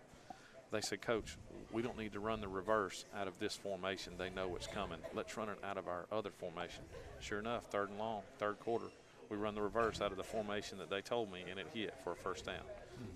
they said, Coach, we don't need to run the reverse out of this formation. They know what's coming. Let's run it out of our other formation. Sure enough, 3rd and long, 3rd quarter, we run the reverse out of the formation that they told me, and it hit for a first down.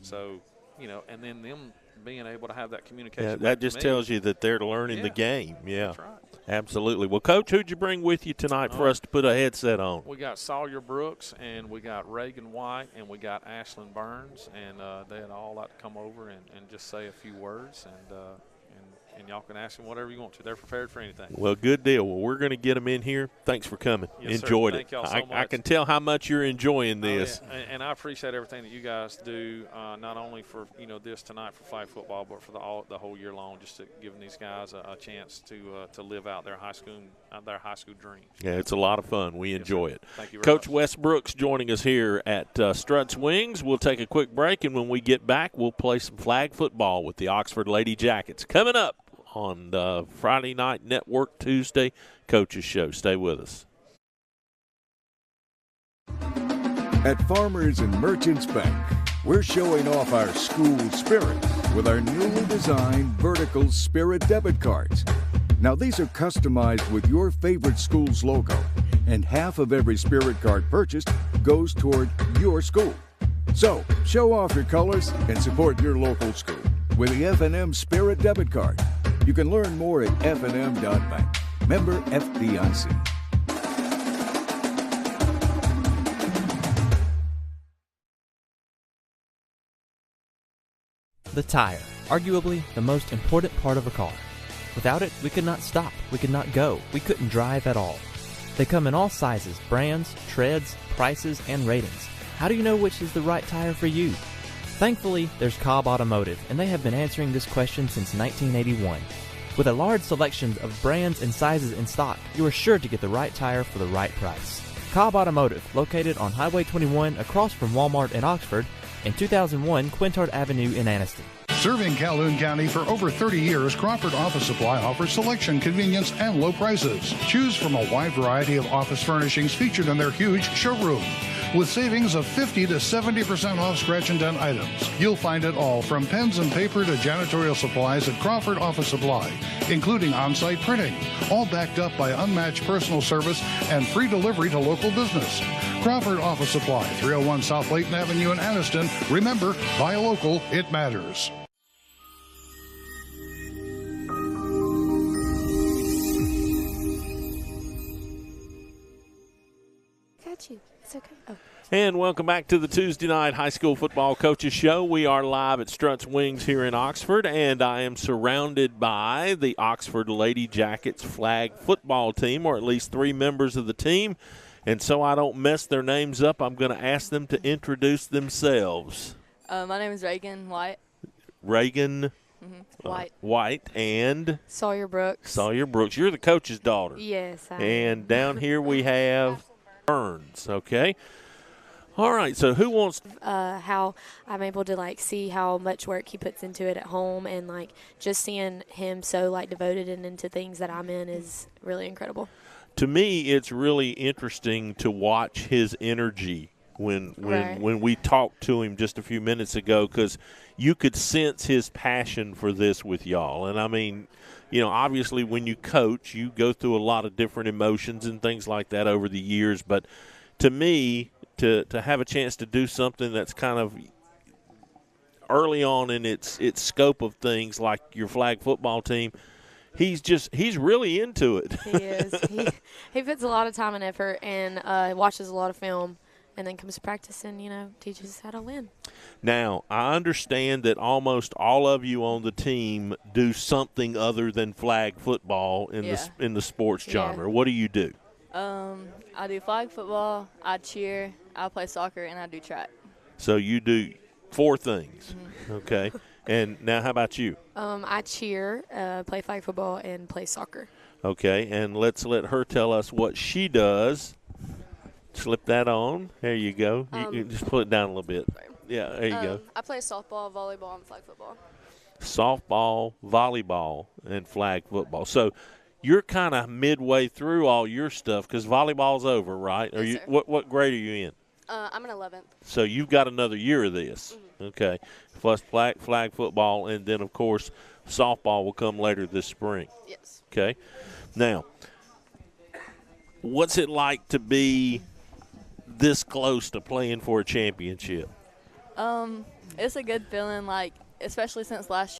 So, you know, and then them being able to have that communication. Yeah, that just tells you that they're learning the game. Yeah, that's right. Absolutely. Well, Coach, who'd you bring with you tonight for us to put a headset on? We got Sawyer Brooks, and we got Reagan White, and we got Ashlyn Burns, and they'd all like to come over and just say a few words, and y'all can ask them whatever you want to. They're prepared for anything. Well, good deal. Well, we're going to get them in here. Thanks for coming. Yes, enjoyed sir. Thank it. Y'all so much. I can tell how much you're enjoying this. Oh, yeah. And I appreciate everything that you guys do, not only for, you know, this tonight for flag football, but for the whole year long, just to giving these guys a chance to live out their high school dreams. Yeah, it's a lot of fun. We enjoy it. Thank you very Coach much. Wes Brooks joining us here at Strutt's Wings. We'll take a quick break, and when we get back, we'll play some flag football with the Oxford Lady Jackets. Coming up on the Friday Night Network Tuesday Coaches Show. Stay with us. At Farmers and Merchants Bank, we're showing off our school spirit with our newly designed vertical Spirit debit cards. Now, these are customized with your favorite school's logo, and half of every Spirit card purchased goes toward your school. So, show off your colors and support your local school with the FNN Spirit debit card. You can learn more at fnn.bank. Member FDIC. The tire, arguably the most important part of a car. Without it, we could not stop, we could not go, we couldn't drive at all. They come in all sizes, brands, treads, prices, and ratings. How do you know which is the right tire for you? Thankfully, there's Cobb Automotive, and they have been answering this question since 1981. With a large selection of brands and sizes in stock, you are sure to get the right tire for the right price. Cobb Automotive, located on Highway 21 across from Walmart in Oxford, and 2001 Quintard Avenue in Anniston. Serving Calhoun County for over 30 years, Crawford Office Supply offers selection, convenience, and low prices. Choose from a wide variety of office furnishings featured in their huge showroom. with savings of 50 to 70% off scratch and dent items. You'll find it all from pens and paper to janitorial supplies at Crawford Office Supply, including on-site printing, all backed up by unmatched personal service and free delivery to local business. Crawford Office Supply, 301 South Layton Avenue in Anniston. Remember, buy local, it matters. Got you. It's okay. Oh. And welcome back to the Tuesday Night High School Football Coaches Show. We are live at Strutt's Wings here in Oxford, and I am surrounded by the Oxford Lady Jackets flag football team, or at least 3 members of the team. And so I don't mess their names up, I'm going to ask them to introduce themselves. My name is Reagan White. Reagan White. White and Sawyer Brooks. Sawyer Brooks. You're the coach's daughter. Yes, I am. And down here we have Burns, okay? All right, so who wants how I'm able to like see how much work he puts into it at home, and like just seeing him so like devoted and into things that I'm in is really incredible. To me, it's really interesting to watch his energy when we talked to him just a few minutes ago, because you could sense his passion for this with y'all. And I mean, you know, obviously when you coach, you go through a lot of different emotions and things like that over the years, but to me, to have a chance to do something that's kind of early on in its scope of things, like your flag football team, he's really into it. He is. He puts a lot of time and effort, and watches a lot of film, and then comes to practice and, you know, teaches us how to win. Now, I understand that almost all of you on the team do something other than flag football in the sports genre. What do you do? I do flag football, I cheer, I play soccer, and I do track. So you do 4 things, okay? And now how about you? I cheer, play flag football, and play soccer. Okay, and let's let her tell us what she does. Slip that on. There you go. You just pull it down a little bit. Yeah, there you go. I play softball, volleyball, and flag football. Softball, volleyball, and flag football. So you're kind of midway through all your stuff, because volleyball's over, right? Yes, sir. What grade are you in? I'm in 11th. So you've got another year of this. Okay. Plus flag football, and then, of course, softball will come later this spring. Yes. Okay. Now, what's it like to be this close to playing for a championship? It's a good feeling, like, especially since last